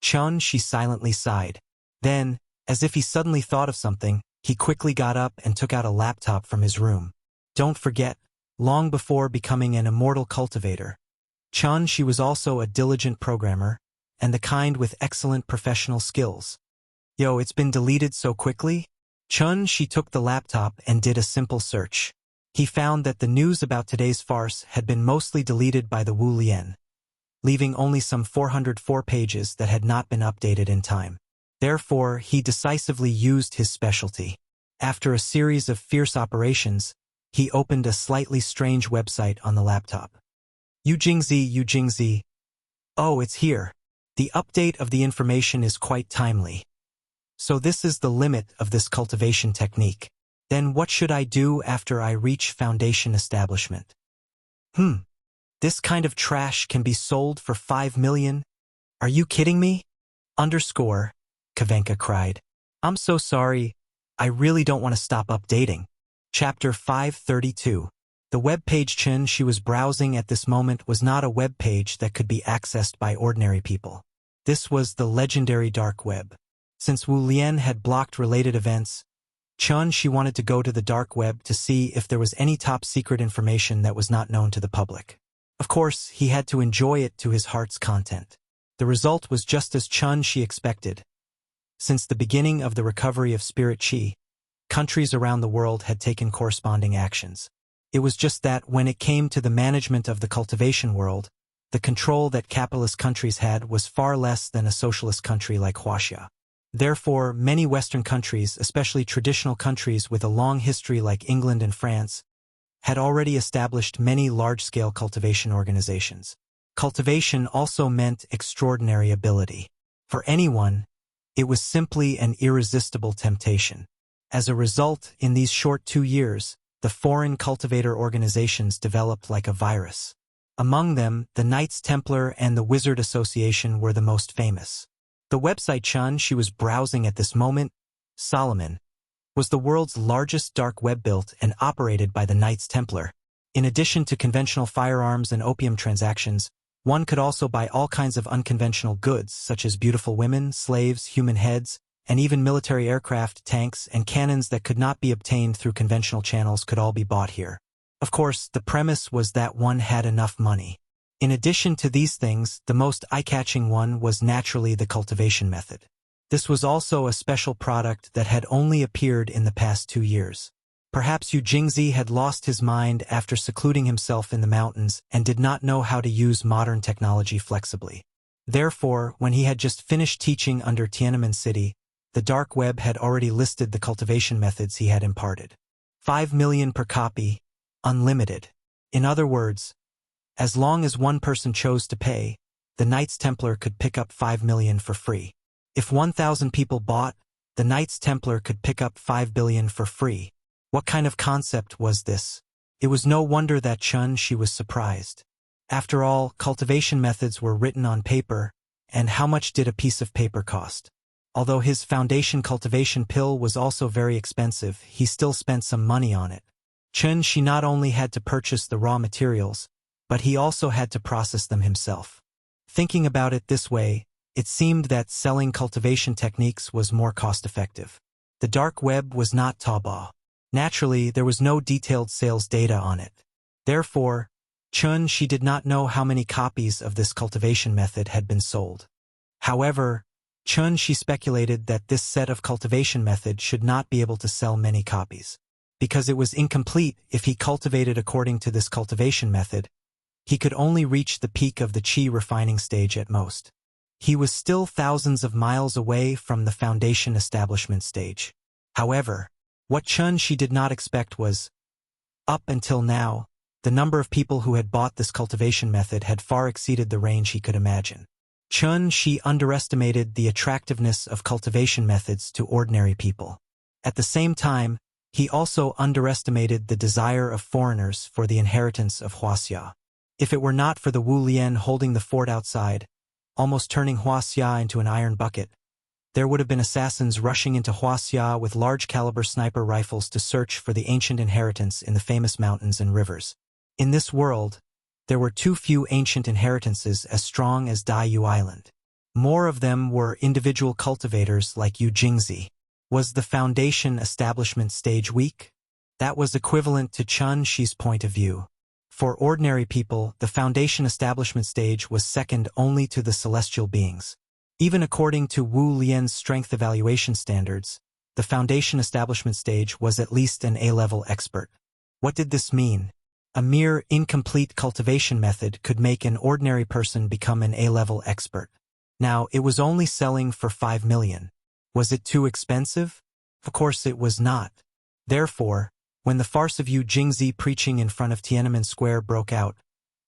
she silently sighed. Then, as if he suddenly thought of something, he quickly got up and took out a laptop from his room. Don't forget, long before becoming an immortal cultivator, she was also a diligent programmer, and the kind with excellent professional skills. Yo, it's been deleted so quickly? She took the laptop and did a simple search. He found that the news about today's farce had been mostly deleted by the Wu Lian, leaving only some 404 pages that had not been updated in time. Therefore, he decisively used his specialty. After a series of fierce operations, he opened a slightly strange website on the laptop. Yu Jingzi. Oh, it's here. The update of the information is quite timely. So this is the limit of this cultivation technique. Then what should I do after I reach foundation establishment? This kind of trash can be sold for 5 million? Are you kidding me? Kavenka cried. I'm so sorry. I really don't want to stop updating. Chapter 532. The web page she was browsing at this moment was not a web page that could be accessed by ordinary people. This was the legendary dark web. Since Wu Lian had blocked related events, she wanted to go to the dark web to see if there was any top-secret information that was not known to the public. Of course, he had to enjoy it to his heart's content. The result was just as she expected. Since the beginning of the recovery of spirit qi, countries around the world had taken corresponding actions. It was just that when it came to the management of the cultivation world, the control that capitalist countries had was far less than a socialist country like Wuxia. Therefore, many Western countries, especially traditional countries with a long history like England and France, had already established many large-scale cultivation organizations. Cultivation also meant extraordinary ability. For anyone, it was simply an irresistible temptation. As a result, in these short 2 years, the foreign cultivator organizations developed like a virus. Among them, the Knights Templar and the Wizard Association were the most famous. The website she was browsing at this moment, Solomon, was the world's largest dark web built and operated by the Knights Templar. In addition to conventional firearms and opium transactions, one could also buy all kinds of unconventional goods such as beautiful women, slaves, human heads, and even military aircraft, tanks, and cannons that could not be obtained through conventional channels could all be bought here. Of course, the premise was that one had enough money. In addition to these things, the most eye-catching one was naturally the cultivation method. This was also a special product that had only appeared in the past 2 years. Perhaps Yu Jingzi had lost his mind after secluding himself in the mountains and did not know how to use modern technology flexibly. Therefore, when he had just finished teaching under Tiananmen City, the dark web had already listed the cultivation methods he had imparted. 5 million per copy, unlimited. In other words, as long as one person chose to pay, the Knights Templar could pick up 5 million for free. If 1,000 people bought, the Knights Templar could pick up 5 billion for free. What kind of concept was this? It was no wonder that she was surprised. After all, cultivation methods were written on paper, and how much did a piece of paper cost? Although his foundation cultivation pill was also very expensive, he still spent some money on it. She not only had to purchase the raw materials, but he also had to process them himself. Thinking about it this way, it seemed that selling cultivation techniques was more cost-effective. The dark web was not Taobao. Naturally, there was no detailed sales data on it. Therefore, she did not know how many copies of this cultivation method had been sold. However, she speculated that this set of cultivation method should not be able to sell many copies. Because it was incomplete if he cultivated according to this cultivation method, he could only reach the peak of the qi refining stage at most. He was still thousands of miles away from the foundation establishment stage. However, what she did not expect was, up until now, the number of people who had bought this cultivation method had far exceeded the range he could imagine. She underestimated the attractiveness of cultivation methods to ordinary people. At the same time, he also underestimated the desire of foreigners for the inheritance of Wuxia. If it were not for the Wu Lian holding the fort outside, almost turning Wuxia into an iron bucket, there would have been assassins rushing into Wuxia with large-caliber sniper rifles to search for the ancient inheritance in the famous mountains and rivers. In this world, there were too few ancient inheritances as strong as Daiyu Island. More of them were individual cultivators like Yu Jingzi. Was the foundation establishment stage weak? That was equivalent to Shi's point of view. For ordinary people, the foundation establishment stage was second only to the celestial beings. Even according to Wu Lian's strength evaluation standards, the foundation establishment stage was at least an A-level expert. What did this mean? A mere incomplete cultivation method could make an ordinary person become an A-level expert. Now, it was only selling for 5 million. Was it too expensive? Of course it was not. Therefore, when the farce of Yu Jingzi preaching in front of Tiananmen Square broke out,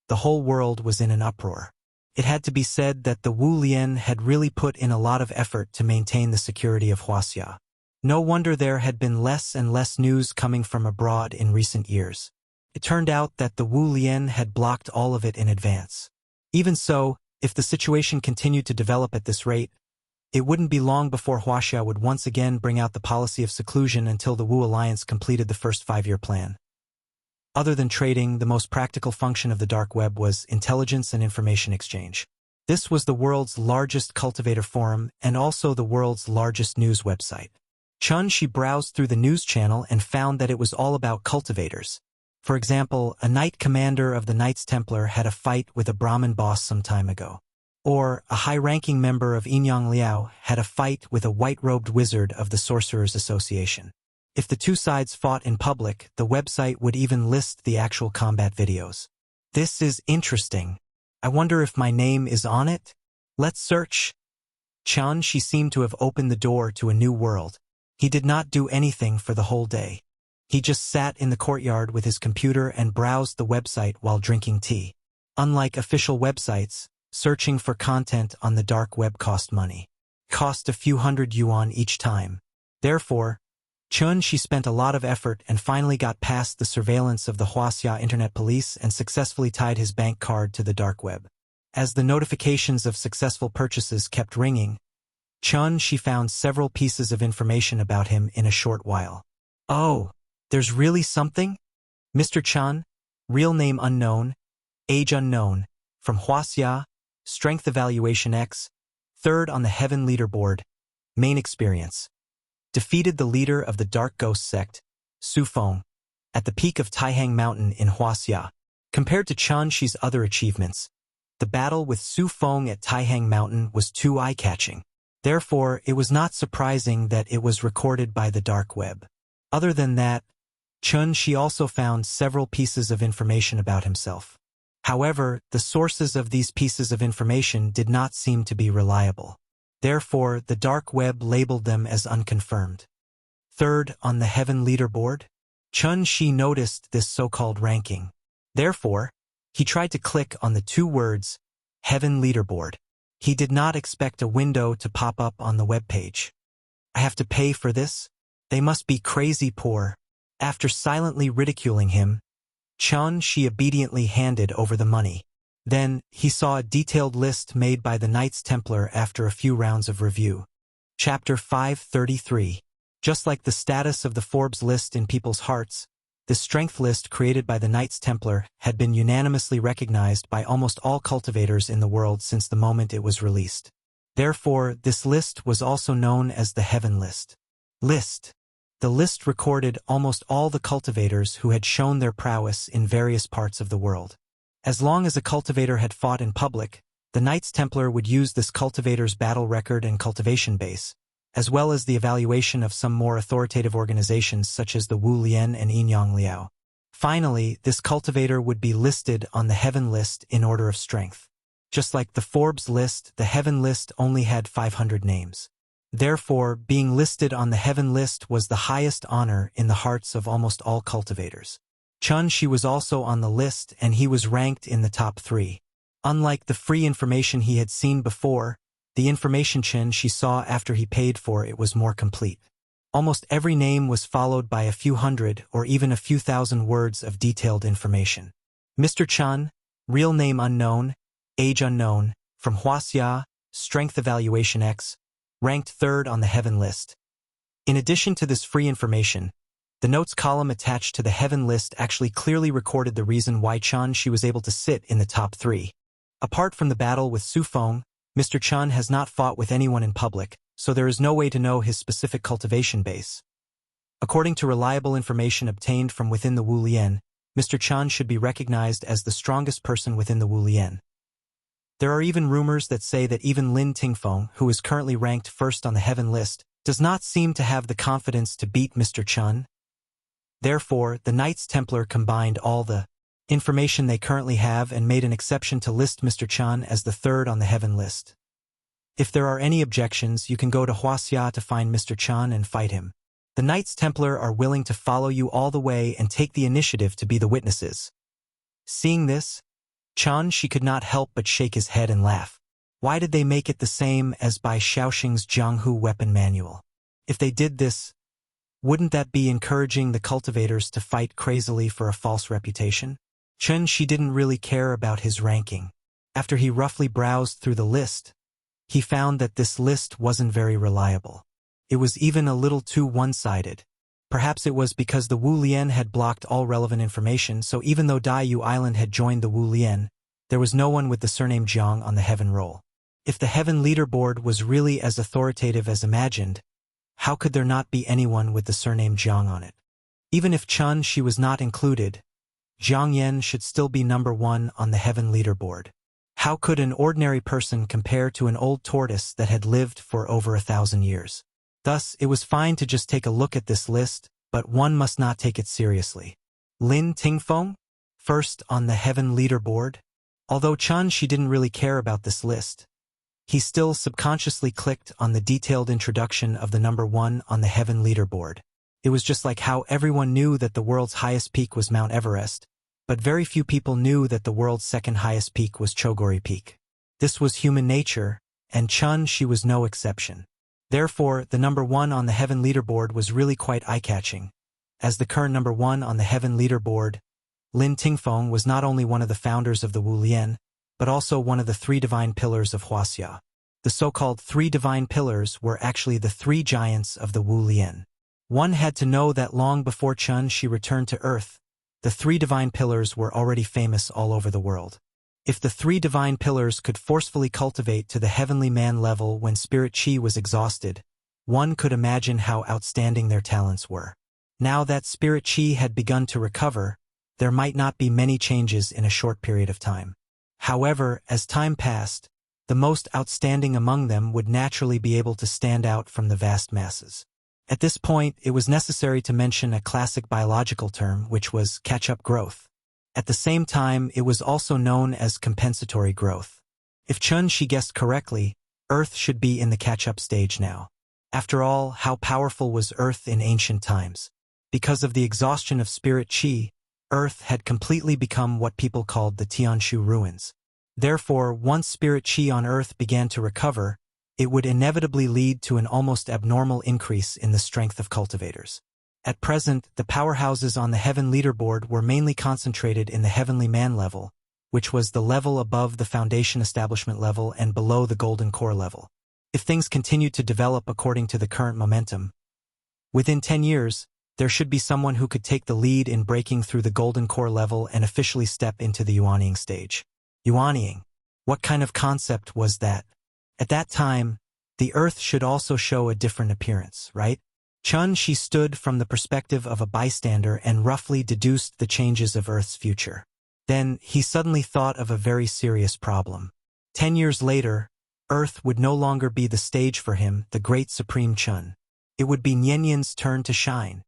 the whole world was in an uproar. It had to be said that the Wu Lian had really put in a lot of effort to maintain the security of Wuxia. No wonder there had been less and less news coming from abroad in recent years. It turned out that the Wu Lian had blocked all of it in advance. Even so, if the situation continued to develop at this rate, it wouldn't be long before Wuxia would once again bring out the policy of seclusion until the Wu Alliance completed the first 5-year plan. Other than trading, the most practical function of the dark web was intelligence and information exchange. This was the world's largest cultivator forum and also the world's largest news website. She browsed through the news channel and found that it was all about cultivators. For example, a knight commander of the Knights Templar had a fight with a Brahmin boss some time ago. Or a high-ranking member of Inyang Liao had a fight with a white-robed wizard of the Sorcerers Association. If the two sides fought in public, the website would even list the actual combat videos. This is interesting. I wonder if my name is on it? Let's search. Chan Shi seemed to have opened the door to a new world. He did not do anything for the whole day. He just sat in the courtyard with his computer and browsed the website while drinking tea. Unlike official websites, searching for content on the dark web cost money. Cost a few hundred yuan each time. Therefore, Chan Shi spent a lot of effort and finally got past the surveillance of the Wuxia internet police and successfully tied his bank card to the dark web. As the notifications of successful purchases kept ringing, Chan Shi found several pieces of information about him in a short while. Oh, there's really something? Mr. Chan, real name unknown, age unknown, from Wuxia, strength evaluation X, third on the heaven leaderboard, main experience. Defeated the leader of the Dark Ghost sect, Su Feng, at the peak of Taihang Mountain in Wuxia. Compared to Chan Shi's other achievements, the battle with Su Feng at Taihang Mountain was too eye-catching. Therefore, it was not surprising that it was recorded by the dark web. Other than that, Chan Shi also found several pieces of information about himself. However, the sources of these pieces of information did not seem to be reliable. Therefore, the dark web labeled them as unconfirmed. Third on the heaven leaderboard? Chan Shi noticed this so-called ranking. Therefore, he tried to click on the two words, heaven leaderboard. He did not expect a window to pop up on the web page. I have to pay for this? They must be crazy poor. After silently ridiculing him, Chan Shi obediently handed over the money. Then, he saw a detailed list made by the Knights Templar after a few rounds of review. Chapter 533. Just like the status of the Forbes list in people's hearts, the strength list created by the Knights Templar had been unanimously recognized by almost all cultivators in the world since the moment it was released. Therefore, this list was also known as the Heaven List. The list recorded almost all the cultivators who had shown their prowess in various parts of the world. As long as a cultivator had fought in public, the Knights Templar would use this cultivator's battle record and cultivation base, as well as the evaluation of some more authoritative organizations such as the Wu Lian and Inyang Liao. Finally, this cultivator would be listed on the Heaven List in order of strength. Just like the Forbes list, the Heaven List only had 500 names. Therefore, being listed on the Heaven List was the highest honor in the hearts of almost all cultivators. Chan Shi was also on the list and he was ranked in the top 3. Unlike the free information he had seen before, the information Chan Shi saw after he paid for it was more complete. Almost every name was followed by a few hundred or even a few thousand words of detailed information. Mr. Chan, real name unknown, age unknown, from Wuxia, strength evaluation X, ranked 3rd on the Heaven List. In addition to this free information, the notes column attached to the Heaven List actually clearly recorded the reason why Chan Shi was able to sit in the top 3. Apart from the battle with Su Feng, Mr. Chan has not fought with anyone in public, so there is no way to know his specific cultivation base. According to reliable information obtained from within the Wu Lian, Mr. Chan should be recognized as the strongest person within the Wu Lian. There are even rumors that say that even Lin Tingfeng, who is currently ranked 1st on the Heaven List, does not seem to have the confidence to beat Mr. Chan. Therefore, the Knights Templar combined all the information they currently have and made an exception to list Mr. Chan as the 3rd on the Heaven List. If there are any objections, you can go to Wuxia to find Mr. Chan and fight him. The Knights Templar are willing to follow you all the way and take the initiative to be the witnesses. Seeing this, Chan Shi could not help but shake his head and laugh. Why did they make it the same as by Shaoxing's Jianghu weapon manual? If they did this, wouldn't that be encouraging the cultivators to fight crazily for a false reputation? Chan Shi didn't really care about his ranking. After he roughly browsed through the list, he found that this list wasn't very reliable. It was even a little too one-sided. Perhaps it was because the Wu Lian had blocked all relevant information, so even though Daiyu Island had joined the Wu Lian, there was no one with the surname Jiang on the Heaven roll. If the Heaven leaderboard was really as authoritative as imagined, how could there not be anyone with the surname Jiang on it? Even if Chan Shi was not included, Jiang Yan should still be number 1 on the Heaven leaderboard. How could an ordinary person compare to an old tortoise that had lived for over 1,000 years? Thus, it was fine to just take a look at this list, but one must not take it seriously. Lin Tingfeng? First on the heaven leaderboard? Although she didn't really care about this list. He still subconsciously clicked on the detailed introduction of the number 1 on the heaven leaderboard. It was just like how everyone knew that the world's highest peak was Mount Everest, but very few people knew that the world's second highest peak was Chogori Peak. This was human nature, and she was no exception. Therefore, the number 1 on the heaven leaderboard was really quite eye-catching. As the current number 1 on the heaven leaderboard, Lin Tingfeng was not only one of the founders of the Wu Lian, but also one of the 3 divine pillars of Wuxia. The so-called 3 divine pillars were actually the 3 giants of the Wu Lian. One had to know that long before she returned to Earth, the 3 divine pillars were already famous all over the world. If the 3 divine pillars could forcefully cultivate to the heavenly man level when spirit chi was exhausted, one could imagine how outstanding their talents were. Now that spirit chi had begun to recover, there might not be many changes in a short period of time. However, as time passed, the most outstanding among them would naturally be able to stand out from the vast masses. At this point, it was necessary to mention a classic biological term, which was catch-up growth. At the same time, it was also known as compensatory growth. If she guessed correctly, Earth should be in the catch-up stage now. After all, how powerful was Earth in ancient times? Because of the exhaustion of spirit chi, Earth had completely become what people called the Tianshu ruins. Therefore, once spirit chi on Earth began to recover, it would inevitably lead to an almost abnormal increase in the strength of cultivators. At present, the powerhouses on the heaven leaderboard were mainly concentrated in the heavenly man level, which was the level above the foundation establishment level and below the golden core level. If things continued to develop according to the current momentum, within 10 years, there should be someone who could take the lead in breaking through the golden core level and officially step into the Yuanying stage. Yuanying. What kind of concept was that? At that time, the Earth should also show a different appearance, right? She stood from the perspective of a bystander and roughly deduced the changes of Earth's future. Then, he suddenly thought of a very serious problem. 10 years later, Earth would no longer be the stage for him, the great supreme Chun. It would be Nianyan's turn to shine.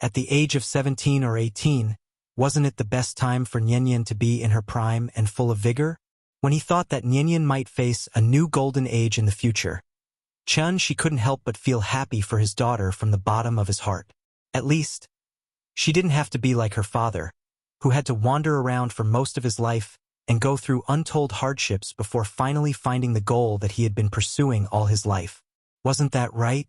At the age of 17 or 18, wasn't it the best time for Nianyan to be in her prime and full of vigor? When he thought that Nianyan might face a new golden age in the future, she couldn't help but feel happy for his daughter from the bottom of his heart. At least, she didn't have to be like her father, who had to wander around for most of his life and go through untold hardships before finally finding the goal that he had been pursuing all his life. Wasn't that right?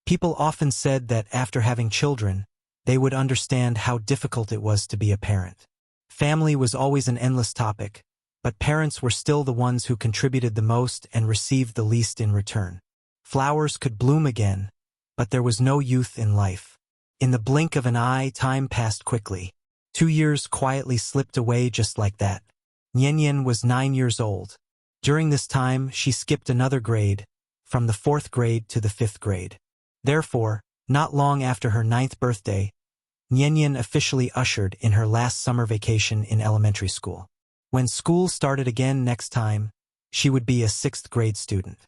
People often said that after having children, they would understand how difficult it was to be a parent. Family was always an endless topic, but parents were still the ones who contributed the most and received the least in return. Flowers could bloom again, but there was no youth in life. In the blink of an eye, time passed quickly. 2 years quietly slipped away just like that. Nianyan was 9 years old. During this time, she skipped another grade, from the 4th grade to the 5th grade. Therefore, not long after her 9th birthday, Nianyan officially ushered in her last summer vacation in elementary school. When school started again next time, she would be a 6th grade student.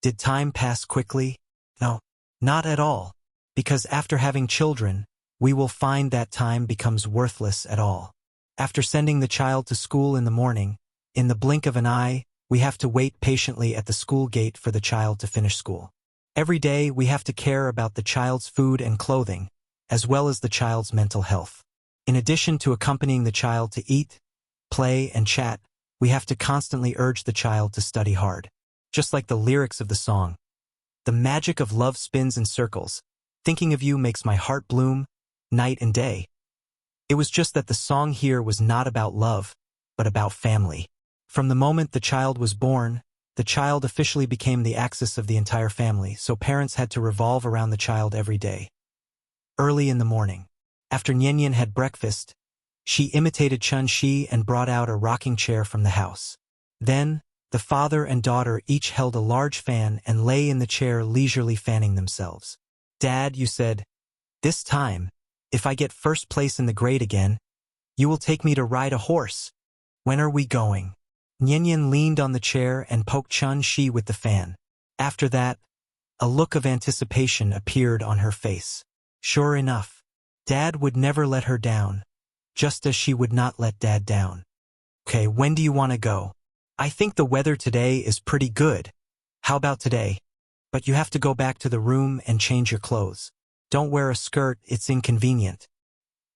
Did time pass quickly? No, not at all. Because after having children, we will find that time becomes worthless at all. After sending the child to school in the morning, in the blink of an eye, we have to wait patiently at the school gate for the child to finish school. Every day, we have to care about the child's food and clothing, as well as the child's mental health. In addition to accompanying the child to eat, play, and chat, we have to constantly urge the child to study hard. Just like the lyrics of the song. The magic of love spins in circles. Thinking of you makes my heart bloom, night and day. It was just that the song here was not about love, but about family. From the moment the child was born, the child officially became the axis of the entire family, so parents had to revolve around the child every day. Early in the morning, after Nianyan had breakfast, she imitated Chun-Shi and brought out a rocking chair from the house. Then, the father and daughter each held a large fan and lay in the chair leisurely fanning themselves. Dad, you said, this time, if I get first place in the grade again, you will take me to ride a horse. When are we going? Nian leaned on the chair and poked Chun-Shi with the fan. After that, a look of anticipation appeared on her face. Sure enough, Dad would never let her down, just as she would not let Dad down. Okay, when do you want to go? I think the weather today is pretty good. How about today? But you have to go back to the room and change your clothes. Don't wear a skirt, it's inconvenient.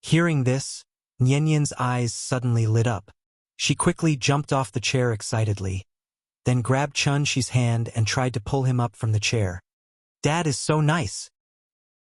Hearing this, Nian's eyes suddenly lit up. She quickly jumped off the chair excitedly, then grabbed Chun-Shi's hand and tried to pull him up from the chair. Dad is so nice.